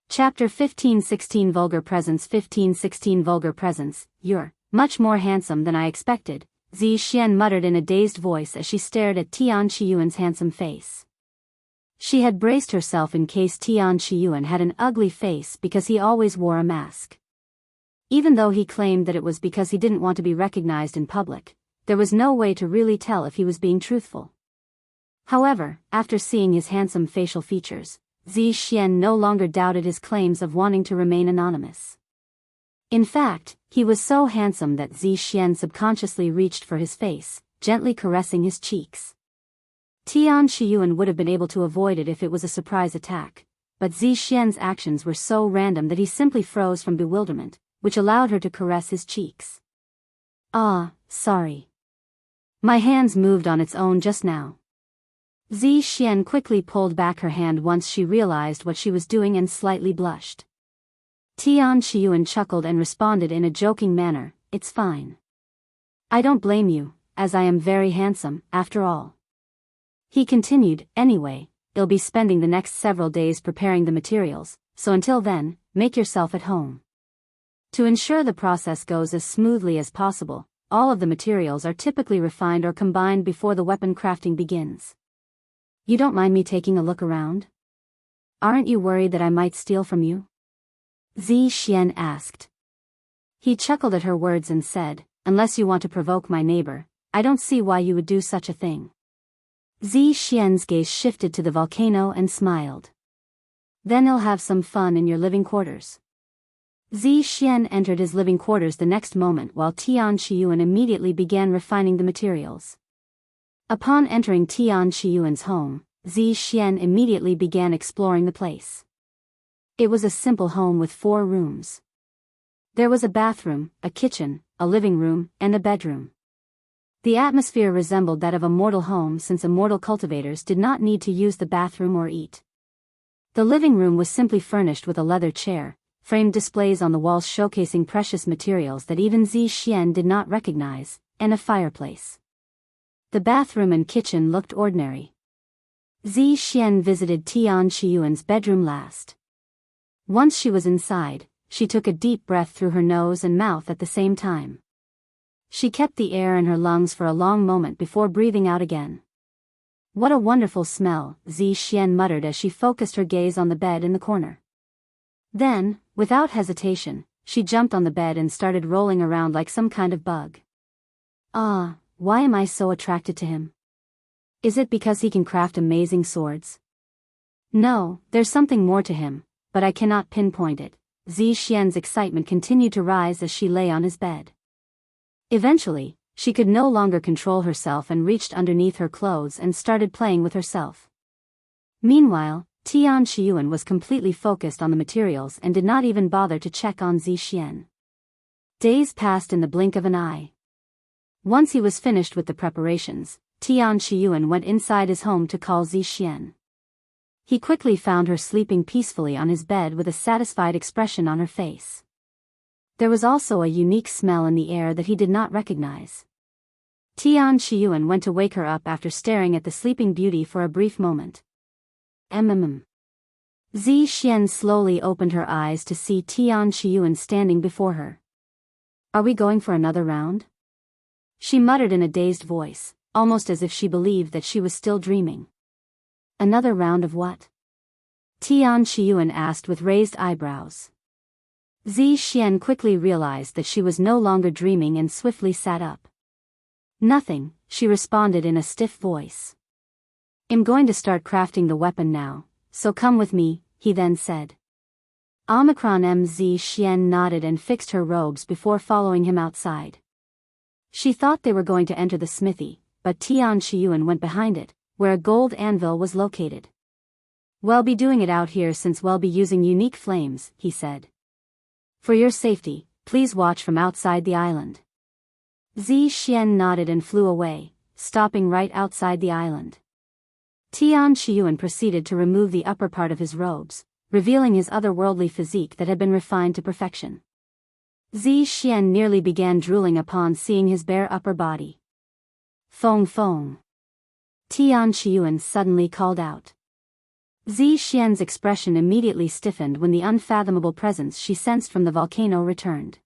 Chapter 15-16 Vulgar Presence. 15-16 Vulgar Presence. "You're much more handsome than I expected," Zi Xuan muttered in a dazed voice as she stared at Tian Qiyuan's handsome face. She had braced herself in case Tian Qiyuan had an ugly face because he always wore a mask. Even though he claimed that it was because he didn't want to be recognized in public, there was no way to really tell if he was being truthful. However, after seeing his handsome facial features, Zi Xuan no longer doubted his claims of wanting to remain anonymous. In fact, he was so handsome that Zi Xuan subconsciously reached for his face, gently caressing his cheeks. Tian Qiyuan would have been able to avoid it if it was a surprise attack, but Zi Xuan's actions were so random that he simply froze from bewilderment, which allowed her to caress his cheeks. "Ah, sorry. My hands moved on its own just now." Zi Xuan quickly pulled back her hand once she realized what she was doing and slightly blushed. Tian Qiyuan chuckled and responded in a joking manner, "It's fine. I don't blame you, as I am very handsome, after all." He continued, "Anyway, you'll be spending the next several days preparing the materials, so until then, make yourself at home. To ensure the process goes as smoothly as possible, all of the materials are typically refined or combined before the weapon crafting begins. You don't mind me taking a look around? Aren't you worried that I might steal from you?" Zi Xuan asked. He chuckled at her words and said, "Unless you want to provoke my neighbor, I don't see why you would do such a thing." Zi Xuan's gaze shifted to the volcano and smiled. "Then you'll have some fun in your living quarters." Zi Xuan entered his living quarters the next moment while Tian Qiyuan immediately began refining the materials. Upon entering Tian Qiyuan's home, Zi Xuan immediately began exploring the place. It was a simple home with 4 rooms. There was a bathroom, a kitchen, a living room, and a bedroom. The atmosphere resembled that of a mortal home since immortal cultivators did not need to use the bathroom or eat. The living room was simply furnished with a leather chair, framed displays on the walls showcasing precious materials that even Zi Xuan did not recognize, and a fireplace. The bathroom and kitchen looked ordinary. Zi Xuan visited Tian Qiyuan's bedroom last. Once she was inside, she took a deep breath through her nose and mouth at the same time. She kept the air in her lungs for a long moment before breathing out again. "What a wonderful smell," Zi Xuan muttered as she focused her gaze on the bed in the corner. Then, without hesitation, she jumped on the bed and started rolling around like some kind of bug. "Ah, why am I so attracted to him? Is it because he can craft amazing swords? No, there's something more to him, but I cannot pinpoint it." Zi Xuan's excitement continued to rise as she lay on his bed. Eventually, She could no longer control herself and reached underneath her clothes and started playing with herself. Meanwhile, Tian Qiyuan was completely focused on the materials and did not even bother to check on Zi Xuan. Days passed in the blink of an eye. Once he was finished with the preparations, Tian Qiyuan went inside his home to call Zi Xuan. He quickly found her sleeping peacefully on his bed with a satisfied expression on her face. There was also a unique smell in the air that he did not recognize. Tian Qiyuan went to wake her up after staring at the sleeping beauty for a brief moment. Zi Xuan slowly opened her eyes to see Tian Qiyuan standing before her. Are we going for another round? She muttered in a dazed voice, almost as if she believed that she was still dreaming. Another round of what? Tian Qiyuan asked with raised eyebrows. Zi Xuan quickly realized that she was no longer dreaming and swiftly sat up. Nothing, she responded in a stiff voice. I'm going to start crafting the weapon now, so come with me, he then said. Zi Xuan nodded and fixed her robes before following him outside. She thought they were going to enter the smithy, but Tian Qiyuan went behind it, where a gold anvil was located. We'll be doing it out here since we'll be using unique flames, he said. For your safety, please watch from outside the island. Zi Xuan nodded and flew away, stopping right outside the island. Tian Qiyuan proceeded to remove the upper part of his robes, revealing his otherworldly physique that had been refined to perfection. Zi Xuan nearly began drooling upon seeing his bare upper body. Feng. Tian Qiyuan suddenly called out. Zi Xuan's expression immediately stiffened when the unfathomable presence she sensed from the volcano returned.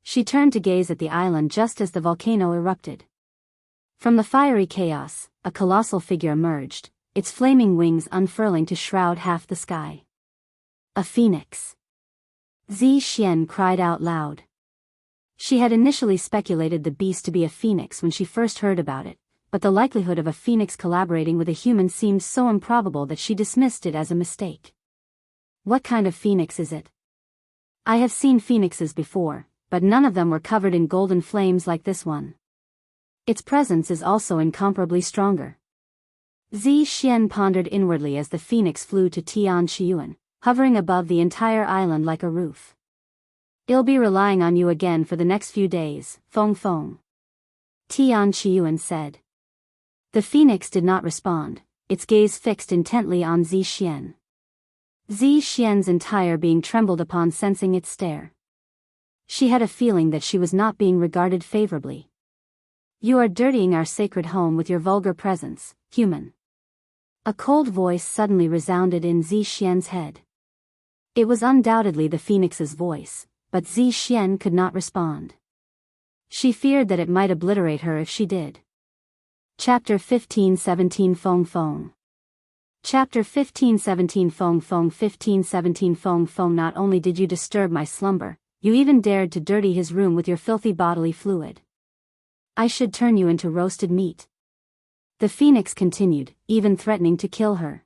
She turned to gaze at the island just as the volcano erupted. From the fiery chaos, a colossal figure emerged, its flaming wings unfurling to shroud half the sky. A phoenix. Zi Xuan cried out loud. She had initially speculated the beast to be a phoenix when she first heard about it, but the likelihood of a phoenix collaborating with a human seemed so improbable that she dismissed it as a mistake. What kind of phoenix is it? I have seen phoenixes before, but none of them were covered in golden flames like this one. Its presence is also incomparably stronger. Zi Xuan pondered inwardly as the phoenix flew to Tian Qiyuan, hovering above the entire island like a roof. I'll be relying on you again for the next few days, Feng. Tian Qiyuan said. The phoenix did not respond, its gaze fixed intently on Zi Xuan. Zi Xuan's entire being trembled upon sensing its stare. She had a feeling that she was not being regarded favorably. You are dirtying our sacred home with your vulgar presence, human. A cold voice suddenly resounded in Zi Xuan's head. It was undoubtedly the phoenix's voice, but Zi Xuan could not respond. She feared that it might obliterate her if she did. Chapter 15-17 Feng. Chapter 15-17 Feng 15-17 Feng. Not only did you disturb my slumber, you even dared to dirty his room with your filthy bodily fluid. I should turn you into roasted meat. The phoenix continued, even threatening to kill her.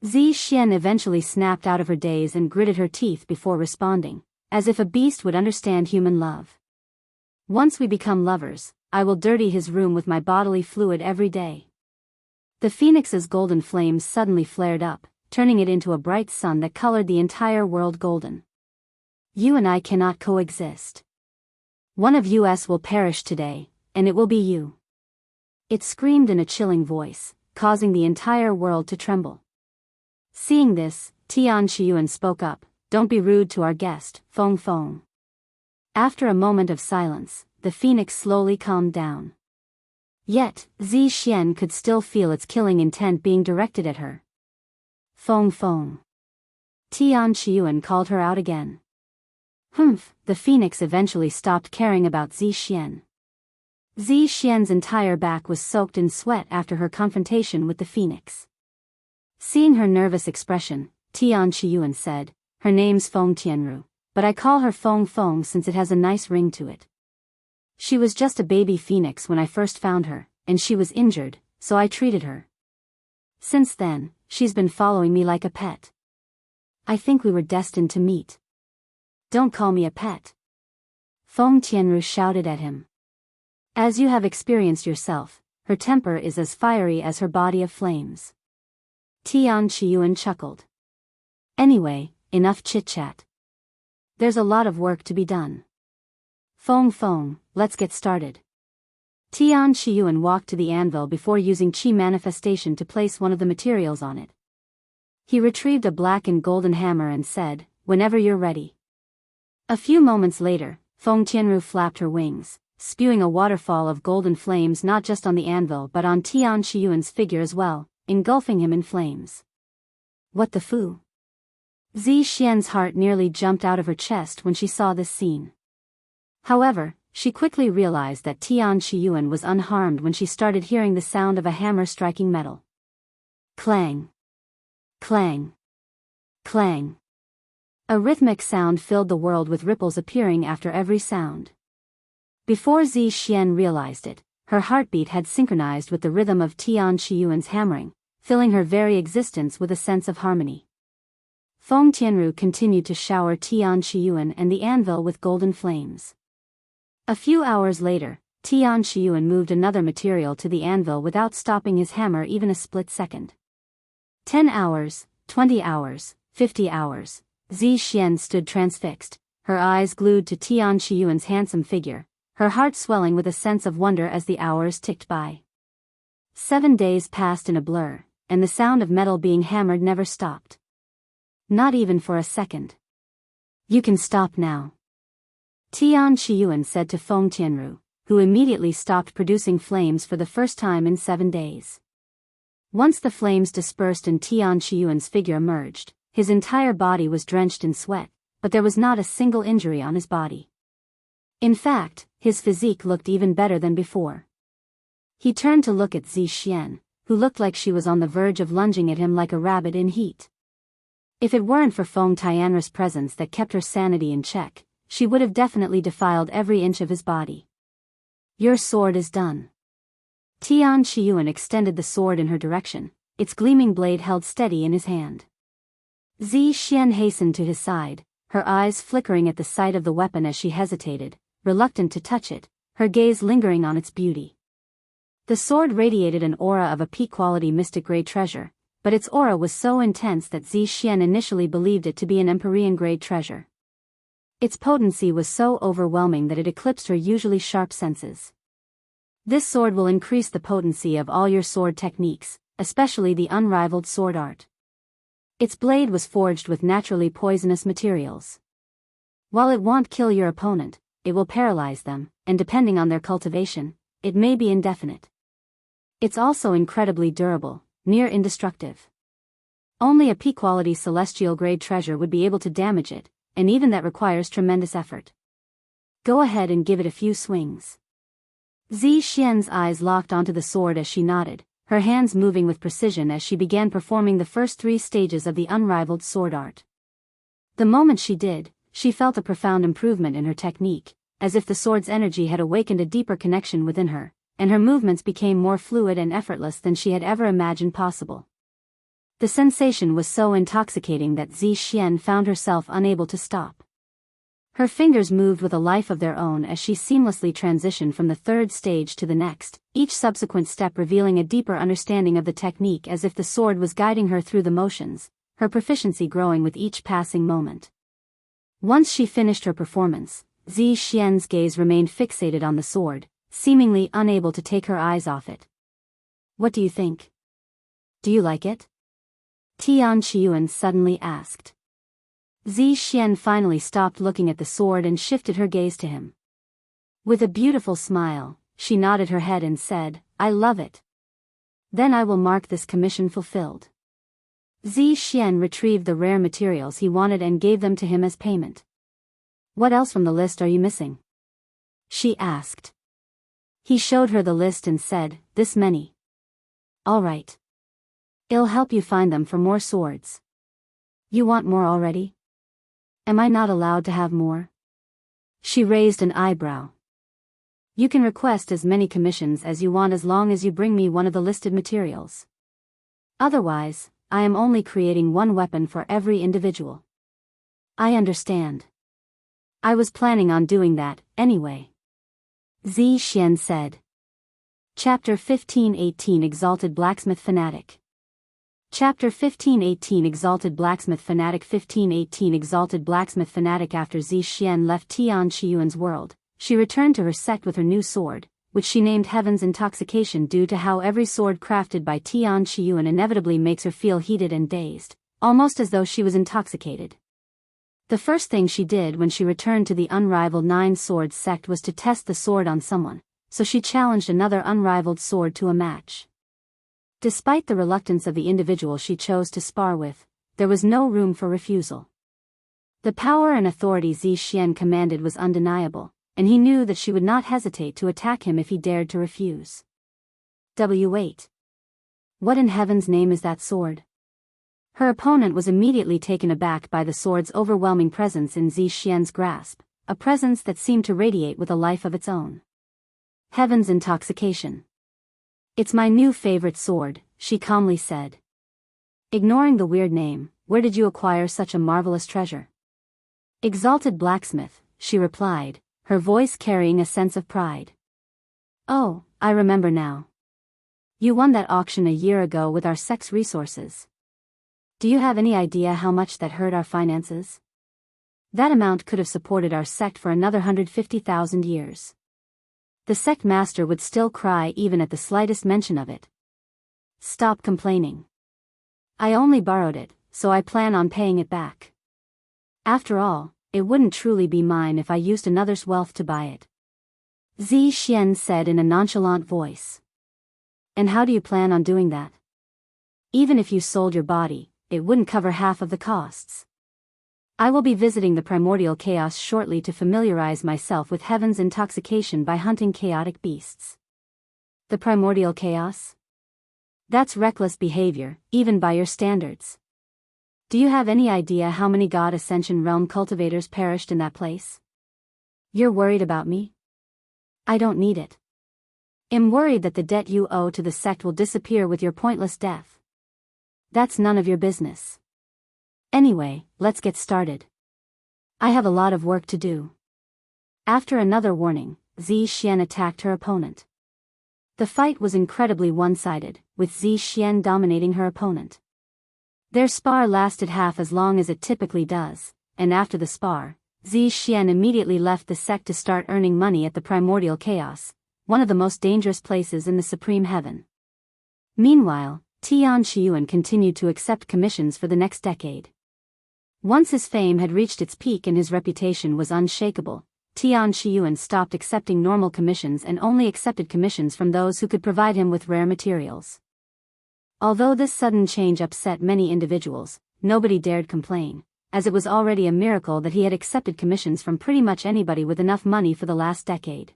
Zi Xuan eventually snapped out of her daze and gritted her teeth before responding, as if a beast would understand human love. Once we become lovers, I will dirty his room with my bodily fluid every day. The phoenix's golden flames suddenly flared up, turning it into a bright sun that colored the entire world golden. You and I cannot coexist. One of us will perish today, and it will be you. It screamed in a chilling voice, causing the entire world to tremble. Seeing this, Tian Qiyuan spoke up, "Don't be rude to our guest, Feng." After a moment of silence, the phoenix slowly calmed down. Yet, Zi Xuan could still feel its killing intent being directed at her. Feng. Tian Qiyuan called her out again. The phoenix eventually stopped caring about Zi Xuan. Zi Xuan's entire back was soaked in sweat after her confrontation with the phoenix. Seeing her nervous expression, Tian Qiyuan said, "Her name's Feng Tianru, but I call her Feng since it has a nice ring to it. She was just a baby phoenix when I first found her, and she was injured, so I treated her. Since then, she's been following me like a pet. I think we were destined to meet." "Don't call me a pet." Feng Tianru shouted at him. As you have experienced yourself, her temper is as fiery as her body of flames. Tian Qiyuan chuckled. Anyway, enough chit-chat. There's a lot of work to be done. Feng, let's get started. Tian Qiyuan walked to the anvil before using Qi manifestation to place one of the materials on it. He retrieved a black and golden hammer and said, "Whenever you're ready." A few moments later, Feng Tianru flapped her wings, spewing a waterfall of golden flames not just on the anvil but on Tian Qiyuan's figure as well, engulfing him in flames. What the fu? Zi Xuan's heart nearly jumped out of her chest when she saw this scene. However, she quickly realized that Tian Qiyuan was unharmed when she started hearing the sound of a hammer striking metal. Clang! Clang! Clang! A rhythmic sound filled the world with ripples appearing after every sound. Before Zi Xuan realized it, her heartbeat had synchronized with the rhythm of Tian Qiyuan's hammering, filling her very existence with a sense of harmony. Feng Tianru continued to shower Tian Qiyuan and the anvil with golden flames. A few hours later, Tian Qiyuan moved another material to the anvil without stopping his hammer even a split second. 10 hours, 20 hours, 50 hours, Zi Xuan stood transfixed, her eyes glued to Tian Qiyuan's handsome figure, her heart swelling with a sense of wonder as the hours ticked by. 7 days passed in a blur, and the sound of metal being hammered never stopped. Not even for a second. "You can stop now," Tian Qiyuan said to Feng Tianru, who immediately stopped producing flames for the first time in 7 days. Once the flames dispersed and Tian Qiyuan's figure emerged, his entire body was drenched in sweat, but there was not a single injury on his body. In fact, his physique looked even better than before. He turned to look at Zi Xuan, who looked like she was on the verge of lunging at him like a rabbit in heat. If it weren't for Feng Tianru's presence that kept her sanity in check, she would have definitely defiled every inch of his body. "Your sword is done." Tian Qiyuan extended the sword in her direction, its gleaming blade held steady in his hand. Zi Xuan hastened to his side, her eyes flickering at the sight of the weapon as she hesitated, reluctant to touch it, her gaze lingering on its beauty. The sword radiated an aura of a peak-quality mystic-grade treasure, but its aura was so intense that Zi Xuan initially believed it to be an Empyrean-grade treasure. Its potency was so overwhelming that it eclipsed her usually sharp senses. This sword will increase the potency of all your sword techniques, especially the unrivaled sword art. Its blade was forged with naturally poisonous materials. While it won't kill your opponent, it will paralyze them, and depending on their cultivation, it may be indefinite. It's also incredibly durable, near indestructible. Only a peak-quality celestial-grade treasure would be able to damage it, and even that requires tremendous effort. Go ahead and give it a few swings. Zi Xuan's eyes locked onto the sword as she nodded, her hands moving with precision as she began performing the first 3 stages of the unrivaled sword art. The moment she did, she felt a profound improvement in her technique, as if the sword's energy had awakened a deeper connection within her, and her movements became more fluid and effortless than she had ever imagined possible. The sensation was so intoxicating that Zi Xuan found herself unable to stop. Her fingers moved with a life of their own as she seamlessly transitioned from the 3rd stage to the next, each subsequent step revealing a deeper understanding of the technique as if the sword was guiding her through the motions, her proficiency growing with each passing moment. Once she finished her performance, Zi Xuan's gaze remained fixated on the sword, seemingly unable to take her eyes off it. "What do you think? Do you like it?" Tian Qiyuan suddenly asked. Zi Xuan finally stopped looking at the sword and shifted her gaze to him. With a beautiful smile, she nodded her head and said, "I love it. Then I will mark this commission fulfilled." Zi Xuan retrieved the rare materials he wanted and gave them to him as payment. "What else from the list are you missing?" she asked. He showed her the list and said, "This many." "All right. It'll help you find them for more swords." "You want more already? Am I not allowed to have more?" She raised an eyebrow. "You can request as many commissions as you want as long as you bring me one of the listed materials. Otherwise, I am only creating one weapon for every individual." "I understand. I was planning on doing that, anyway." Zi Xuan said. Chapter 15:18 Exalted Blacksmith Fanatic. Chapter 15:18 Exalted Blacksmith Fanatic 15:18 Exalted Blacksmith Fanatic. After Zi Xuan left Tian Qiyuan's world, she returned to her sect with her new sword, which she named Heaven's Intoxication due to how every sword crafted by Tian Qiyuan inevitably makes her feel heated and dazed, almost as though she was intoxicated. The first thing she did when she returned to the Unrivaled Nine Swords sect was to test the sword on someone, so she challenged another unrivaled sword to a match. Despite the reluctance of the individual she chose to spar with, there was no room for refusal. The power and authority Zi Xuan commanded was undeniable, and he knew that she would not hesitate to attack him if he dared to refuse. W8. What in heaven's name is that sword? Her opponent was immediately taken aback by the sword's overwhelming presence in Zi Xuan's grasp, a presence that seemed to radiate with a life of its own. Heaven's Intoxication. It's my new favorite sword, she calmly said. Ignoring the weird name, where did you acquire such a marvelous treasure? Exalted Blacksmith, she replied, her voice carrying a sense of pride. Oh, I remember now. You won that auction a year ago with our sect's resources. Do you have any idea how much that hurt our finances? That amount could have supported our sect for another 150,000 years. The sect master would still cry even at the slightest mention of it. Stop complaining. I only borrowed it, so I plan on paying it back. After all, it wouldn't truly be mine if I used another's wealth to buy it. Zi Xuan said in a nonchalant voice. And how do you plan on doing that? Even if you sold your body, it wouldn't cover half of the costs. I will be visiting the primordial chaos shortly to familiarize myself with Heaven's Intoxication by hunting chaotic beasts. The primordial chaos? That's reckless behavior, even by your standards. Do you have any idea how many God Ascension realm cultivators perished in that place? You're worried about me? I don't need it. I'm worried that the debt you owe to the sect will disappear with your pointless death. That's none of your business. Anyway, let's get started. I have a lot of work to do. After another warning, Zi Xuan attacked her opponent. The fight was incredibly one-sided, with Zi Xuan dominating her opponent. Their spar lasted half as long as it typically does, and after the spar, Zi Xuan immediately left the sect to start earning money at the primordial chaos, one of the most dangerous places in the supreme heaven. Meanwhile, Tian Qiyuan continued to accept commissions for the next decade. Once his fame had reached its peak and his reputation was unshakable, Tian Qiyuan stopped accepting normal commissions and only accepted commissions from those who could provide him with rare materials. Although this sudden change upset many individuals, nobody dared complain, as it was already a miracle that he had accepted commissions from pretty much anybody with enough money for the last decade.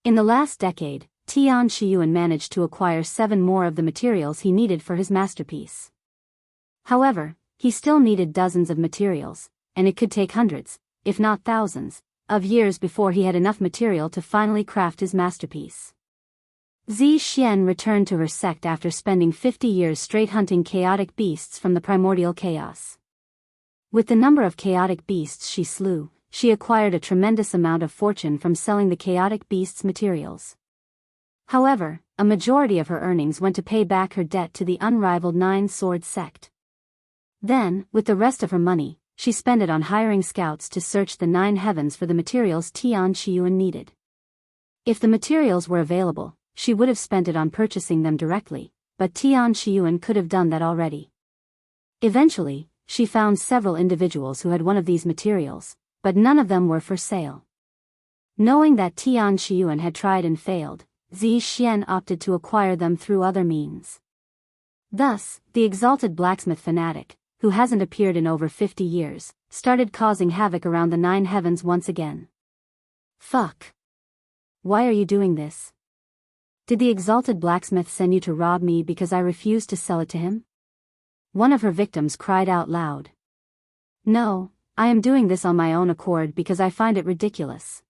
In the last decade, Tian Qiyuan managed to acquire 7 more of the materials he needed for his masterpiece. However, he still needed dozens of materials, and it could take hundreds, if not thousands, of years before he had enough material to finally craft his masterpiece. Zi Xuan returned to her sect after spending 50 years straight hunting chaotic beasts from the primordial chaos. With the number of chaotic beasts she slew, she acquired a tremendous amount of fortune from selling the chaotic beasts' materials. However, a majority of her earnings went to pay back her debt to the Unrivaled Nine Swords sect. Then, with the rest of her money, she spent it on hiring scouts to search the 9 heavens for the materials Tian Qiyuan needed. If the materials were available, she would have spent it on purchasing them directly, but Tian Qiyuan could have done that already. Eventually, she found several individuals who had one of these materials, but none of them were for sale. Knowing that Tian Qiyuan had tried and failed, Zi Xuan opted to acquire them through other means. Thus, the Exalted Blacksmith Fanatic, who hasn't appeared in over 50 years, started causing havoc around the 9 heavens once again. Fuck. Why are you doing this? Did the Exalted Blacksmith send you to rob me because I refused to sell it to him? One of her victims cried out loud. No, I am doing this on my own accord because I find it ridiculous.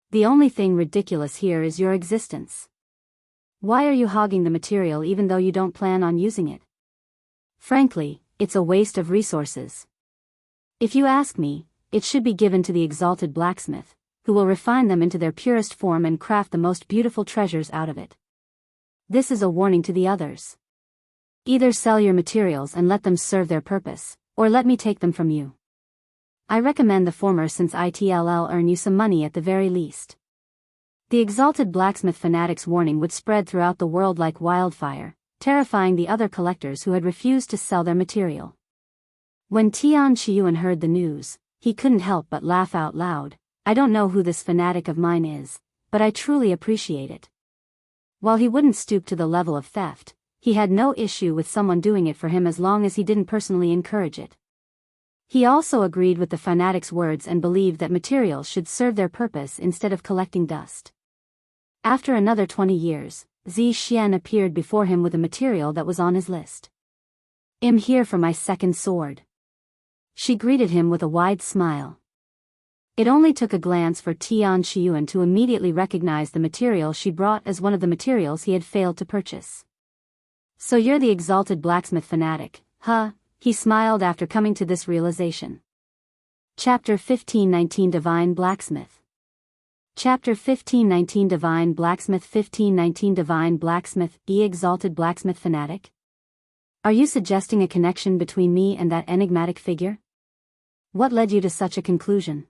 The only thing ridiculous here is your existence. Why are you hogging the material even though you don't plan on using it? Frankly, it's a waste of resources. If you ask me, it should be given to the Exalted Blacksmith, who will refine them into their purest form and craft the most beautiful treasures out of it. This is a warning to the others. Either sell your materials and let them serve their purpose, or let me take them from you. I recommend the former since it'll earn you some money at the very least. The Exalted Blacksmith Fanatic's warning would spread throughout the world like wildfire, terrifying the other collectors who had refused to sell their material. When Tian Qiyuan heard the news, he couldn't help but laugh out loud. I don't know who this fanatic of mine is, but I truly appreciate it. While he wouldn't stoop to the level of theft, he had no issue with someone doing it for him as long as he didn't personally encourage it. He also agreed with the fanatic's words and believed that materials should serve their purpose instead of collecting dust. After another 20 years, Zi Xuan appeared before him with a material that was on his list. "I'm here for my second sword." She greeted him with a wide smile. It only took a glance for Tian Qiyuan to immediately recognize the material she brought as one of the materials he had failed to purchase. "So you're the Exalted Blacksmith Fanatic, huh?" He smiled after coming to this realization. Chapter 1519 Divine Blacksmith. Chapter 1519 Divine Blacksmith 1519 Divine Blacksmith, Exalted Blacksmith Fanatic? Are you suggesting a connection between me and that enigmatic figure? What led you to such a conclusion?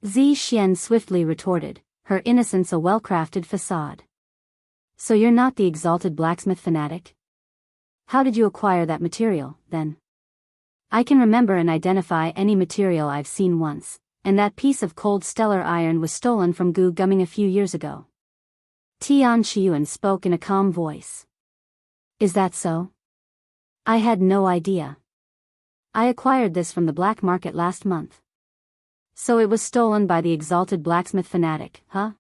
Zi Xuan swiftly retorted, her innocence a well-crafted facade. So you're not the Exalted Blacksmith Fanatic? How did you acquire that material, then? I can remember and identify any material I've seen once, and that piece of cold stellar iron was stolen from Gu Gumming a few years ago. Tian Qiyuan spoke in a calm voice. Is that so? I had no idea. I acquired this from the black market last month. So it was stolen by the Exalted Blacksmith Fanatic, huh?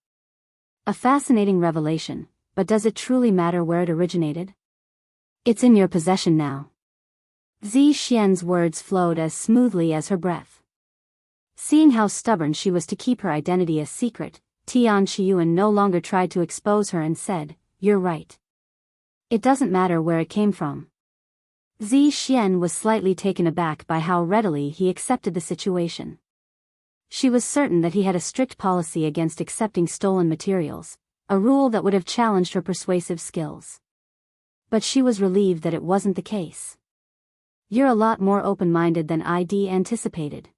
A fascinating revelation, but does it truly matter where it originated? It's in your possession now. Zi Xuan's words flowed as smoothly as her breath. Seeing how stubborn she was to keep her identity a secret, Tian Qiyuan no longer tried to expose her and said, "You're right. It doesn't matter where it came from." Zi Xuan was slightly taken aback by how readily he accepted the situation. She was certain that he had a strict policy against accepting stolen materials, a rule that would have challenged her persuasive skills. But she was relieved that it wasn't the case. "You're a lot more open-minded than I'd anticipated.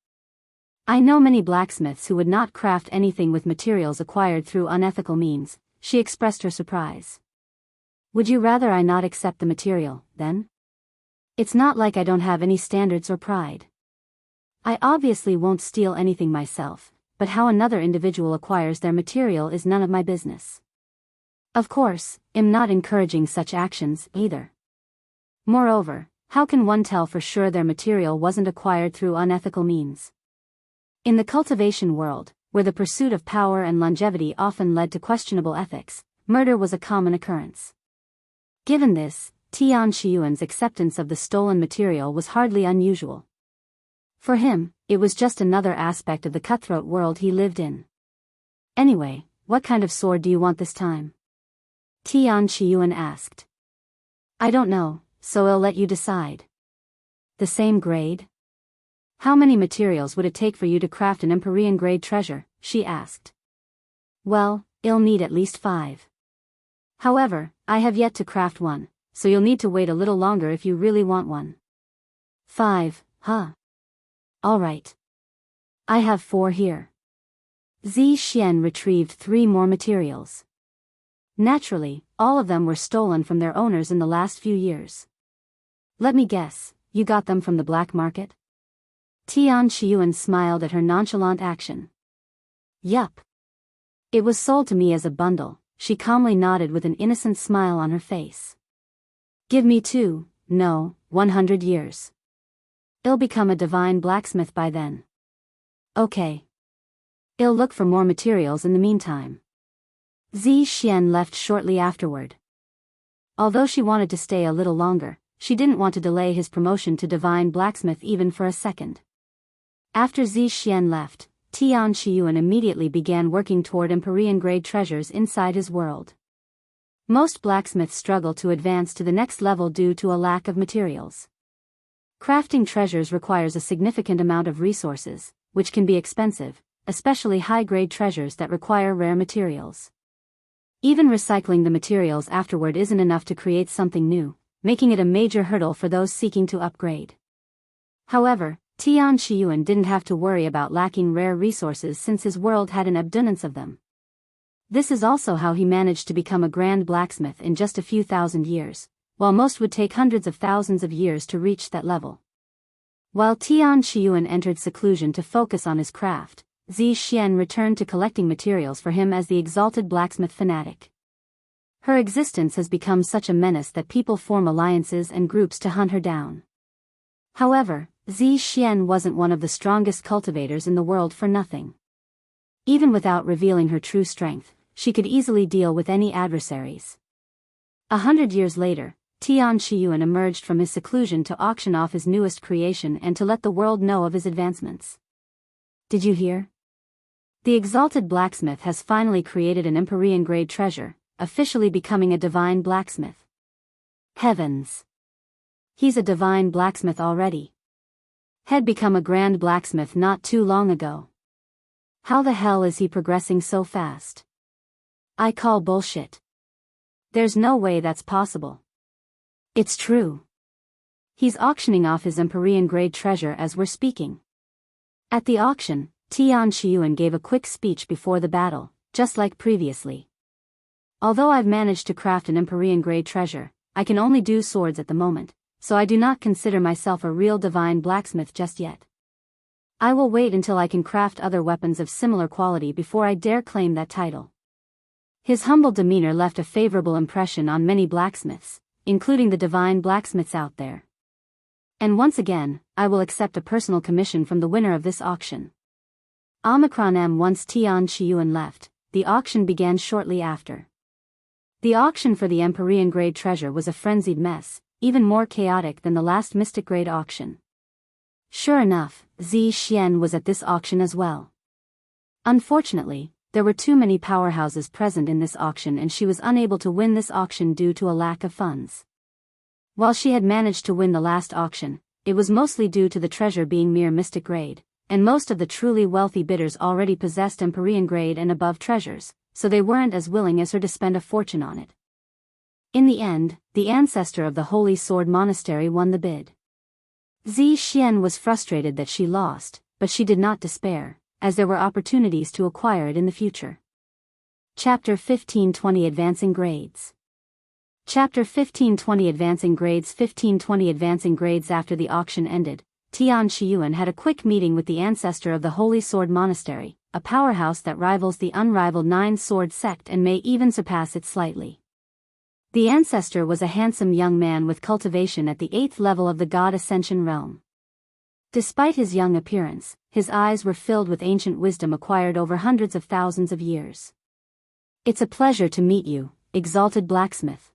I know many blacksmiths who would not craft anything with materials acquired through unethical means." She expressed her surprise. "Would you rather I not accept the material, then? It's not like I don't have any standards or pride. I obviously won't steal anything myself, but how another individual acquires their material is none of my business. Of course, I'm not encouraging such actions, either. Moreover, how can one tell for sure their material wasn't acquired through unethical means? In the cultivation world, where the pursuit of power and longevity often led to questionable ethics, murder was a common occurrence. Given this, Tian Qiyuan's acceptance of the stolen material was hardly unusual. For him, it was just another aspect of the cutthroat world he lived in. "Anyway, what kind of sword do you want this time?" Tian Qiyuan asked. "I don't know, so I'll let you decide." "The same grade? How many materials would it take for you to craft an Empyrean-grade treasure?" she asked. "Well, I'll need at least 5. However, I have yet to craft one, so you'll need to wait a little longer if you really want one." 5, huh? All right. I have 4 here. Zi Xuan retrieved 3 more materials. Naturally, all of them were stolen from their owners in the last few years. "Let me guess, you got them from the black market?" Tian Qiyuan smiled at her nonchalant action. "Yup. It was sold to me as a bundle," she calmly nodded with an innocent smile on her face. "Give me 2, no, 100 years. I'll become a divine blacksmith by then." "Okay. I'll look for more materials in the meantime." Zi Xuan left shortly afterward. Although she wanted to stay a little longer, she didn't want to delay his promotion to divine blacksmith even for a second. After Zi Xuan left, Tian Qiyuan immediately began working toward Empyrean-grade treasures inside his world. Most blacksmiths struggle to advance to the next level due to a lack of materials. Crafting treasures requires a significant amount of resources, which can be expensive, especially high-grade treasures that require rare materials. Even recycling the materials afterward isn't enough to create something new, making it a major hurdle for those seeking to upgrade. However, Tian Qiyuan didn't have to worry about lacking rare resources since his world had an abundance of them. This is also how he managed to become a grand blacksmith in just a few thousand years, while most would take hundreds of thousands of years to reach that level. While Tian Qiyuan entered seclusion to focus on his craft, Zi Xuan returned to collecting materials for him as the Exalted Blacksmith Fanatic. Her existence has become such a menace that people form alliances and groups to hunt her down. However, Zi Xuan wasn't one of the strongest cultivators in the world for nothing. Even without revealing her true strength, she could easily deal with any adversaries. 100 years later, Tian Qiyuan emerged from his seclusion to auction off his newest creation and to let the world know of his advancements. Did you hear? The Exalted Blacksmith has finally created an Empyrean-grade treasure, officially becoming a divine blacksmith. Heavens! He's a divine blacksmith already. Had become a grand blacksmith not too long ago. How the hell is he progressing so fast? I call bullshit. There's no way that's possible. It's true. He's auctioning off his Empyrean-grade treasure as we're speaking. At the auction, Tian Qiyuan gave a quick speech before the battle, just like previously. Although I've managed to craft an Empyrean-grade treasure, I can only do swords at the moment, so I do not consider myself a real divine blacksmith just yet. I will wait until I can craft other weapons of similar quality before I dare claim that title. His humble demeanor left a favorable impression on many blacksmiths, including the divine blacksmiths out there. And once again, I will accept a personal commission from the winner of this auction. Once Tian Qiyuan left, the auction began shortly after. The auction for the Empyrean-grade treasure was a frenzied mess, even more chaotic than the last Mystic-grade auction. Sure enough, Zi Xuan was at this auction as well. Unfortunately, there were too many powerhouses present in this auction and she was unable to win this auction due to a lack of funds. While she had managed to win the last auction, it was mostly due to the treasure being mere mystic grade, and most of the truly wealthy bidders already possessed Empyrean grade and above treasures, so they weren't as willing as her to spend a fortune on it. In the end, the ancestor of the Holy Sword Monastery won the bid. Zi Xuan was frustrated that she lost, but she did not despair, as there were opportunities to acquire it in the future. Chapter 1520 Advancing Grades. Chapter 1520 Advancing Grades. 1520 Advancing Grades. After the auction ended, Tian Qiyuan had a quick meeting with the ancestor of the Holy Sword Monastery, a powerhouse that rivals the Unrivaled Nine-Sword sect and may even surpass it slightly. The ancestor was a handsome young man with cultivation at the 8th level of the God Ascension realm. Despite his young appearance, his eyes were filled with ancient wisdom acquired over hundreds of thousands of years. It's a pleasure to meet you, Exalted Blacksmith.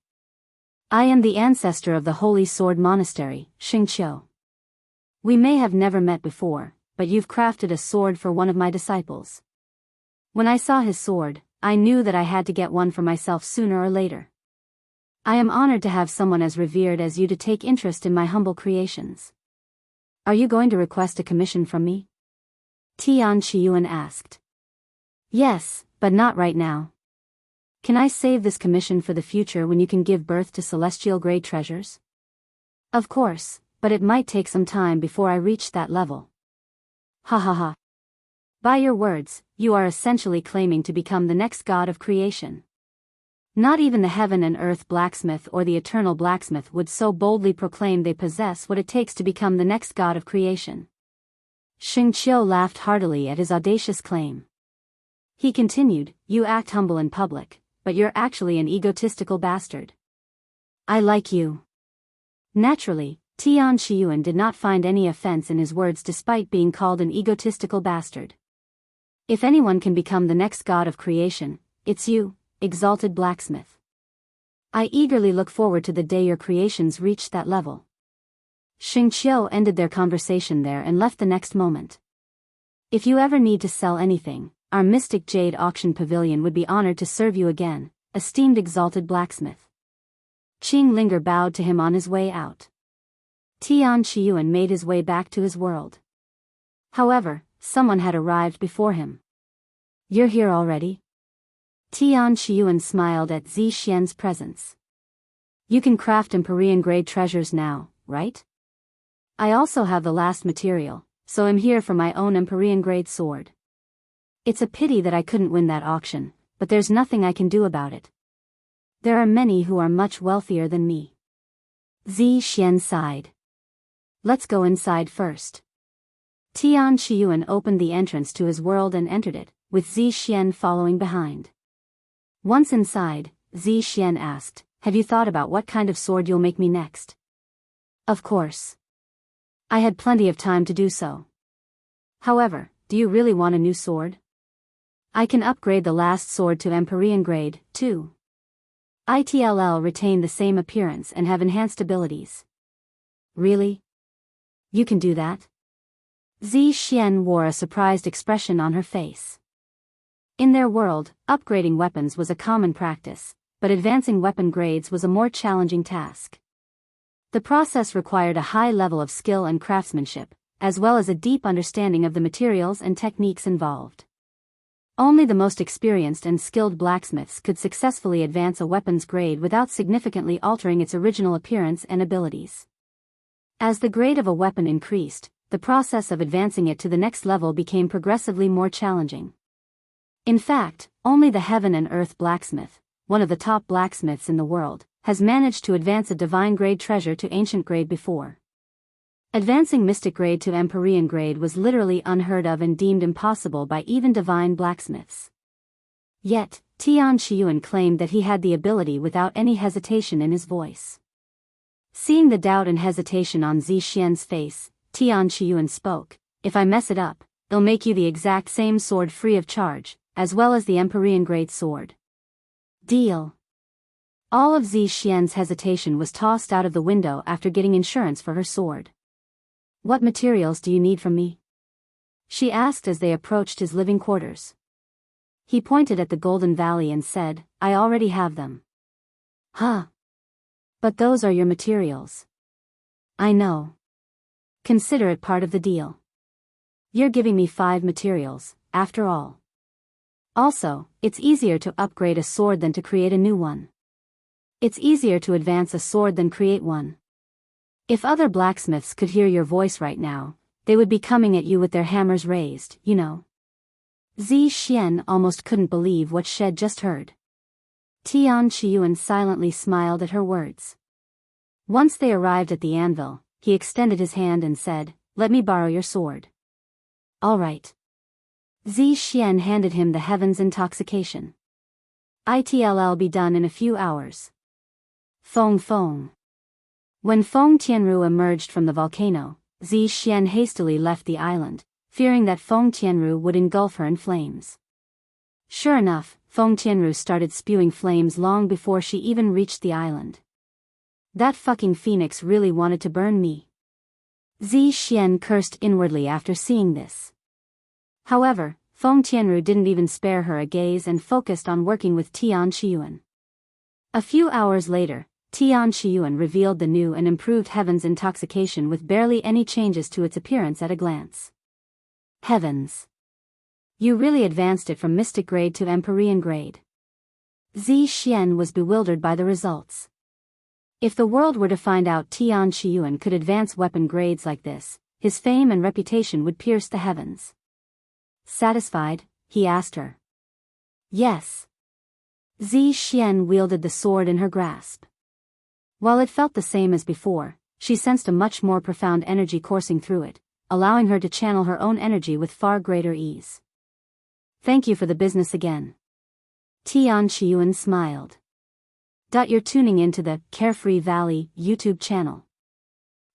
I am the ancestor of the Holy Sword Monastery, Xianxia. We may have never met before, but you've crafted a sword for one of my disciples. When I saw his sword, I knew that I had to get one for myself sooner or later. I am honored to have someone as revered as you to take interest in my humble creations. Are you going to request a commission from me? Tian Qiyuan asked. Yes, but not right now. Can I save this commission for the future when you can give birth to celestial grade treasures? Of course, but it might take some time before I reach that level. Ha ha ha. By your words, you are essentially claiming to become the next god of creation. Not even the heaven and earth blacksmith or the eternal blacksmith would so boldly proclaim they possess what it takes to become the next god of creation. Xianxia laughed heartily at his audacious claim. He continued, you act humble in public, but you're actually an egotistical bastard. I like you. Naturally, Tian Qiyuan did not find any offense in his words despite being called an egotistical bastard. If anyone can become the next god of creation, it's you, Exalted Blacksmith. I eagerly look forward to the day your creations reach that level. Xianxia ended their conversation there and left the next moment. If you ever need to sell anything, our Mystic Jade Auction Pavilion would be honored to serve you again, esteemed Exalted Blacksmith. Qing Linger bowed to him on his way out. Tian Qiyuan made his way back to his world. However, someone had arrived before him. You're here already? Tian Qiyuan smiled at Zi Xuan's presence. You can craft Empyrean-grade treasures now, right? I also have the last material, so I'm here for my own Empyrean-grade sword. It's a pity that I couldn't win that auction, but there's nothing I can do about it. There are many who are much wealthier than me. Zi Xuan sighed. Let's go inside first. Tian Qiyuan opened the entrance to his world and entered it, with Zi Xuan following behind. Once inside, Zi Xuan asked, have you thought about what kind of sword you'll make me next? Of course. I had plenty of time to do so. However, do you really want a new sword? I can upgrade the last sword to Empyrean grade, too. It'll retain the same appearance and have enhanced abilities. Really? You can do that? Zi Xuan wore a surprised expression on her face. In their world, upgrading weapons was a common practice, but advancing weapon grades was a more challenging task. The process required a high level of skill and craftsmanship, as well as a deep understanding of the materials and techniques involved. Only the most experienced and skilled blacksmiths could successfully advance a weapon's grade without significantly altering its original appearance and abilities. As the grade of a weapon increased, the process of advancing it to the next level became progressively more challenging. In fact, only the Heaven and Earth blacksmith, one of the top blacksmiths in the world, has managed to advance a divine grade treasure to ancient grade before. Advancing mystic grade to Empyrean grade was literally unheard of and deemed impossible by even divine blacksmiths. Yet, Tian Qiyuan claimed that he had the ability without any hesitation in his voice. Seeing the doubt and hesitation on Zi Xuan's face, Tian Qiyuan spoke, if I mess it up, they'll make you the exact same sword free of charge, as well as the Empyrean grade sword. Deal. All of Zi Xuan's hesitation was tossed out of the window after getting insurance for her sword. What materials do you need from me? She asked as they approached his living quarters. He pointed at the Golden Valley and said, I already have them. Huh. But those are your materials. I know. Consider it part of the deal. You're giving me 5 materials, after all. Also, it's easier to upgrade a sword than to create a new one. It's easier to advance a sword than create one. If other blacksmiths could hear your voice right now, they would be coming at you with their hammers raised, you know. Zi Xuan almost couldn't believe what she'd just heard. Tian Qiyuan silently smiled at her words. Once they arrived at the anvil, he extended his hand and said, let me borrow your sword. All right. Zi Xuan handed him the Heaven's Intoxication. It'll be done in a few hours. Feng. When Feng Tianru emerged from the volcano, Zi Xuan hastily left the island, fearing that Feng Tianru would engulf her in flames. Sure enough, Feng Tianru started spewing flames long before she even reached the island. That fucking phoenix really wanted to burn me. Zi Xuan cursed inwardly after seeing this. However, Feng Tianru didn't even spare her a gaze and focused on working with Tian Qiyuan. A few hours later, Tian Qiyuan revealed the new and improved Heaven's Intoxication with barely any changes to its appearance at a glance. Heavens! You really advanced it from mystic grade to Empyrean grade. Zi Xuan was bewildered by the results. If the world were to find out Tian Qiyuan could advance weapon grades like this, his fame and reputation would pierce the heavens. Satisfied, he asked her. Yes. Zi Xuan wielded the sword in her grasp. While it felt the same as before, she sensed a much more profound energy coursing through it, allowing her to channel her own energy with far greater ease. Thank you for the business again. Tian Qiyuan smiled. You're tuning into the Carefree Valley YouTube channel.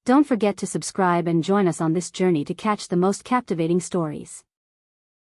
Don't forget to subscribe and join us on this journey to catch the most captivating stories.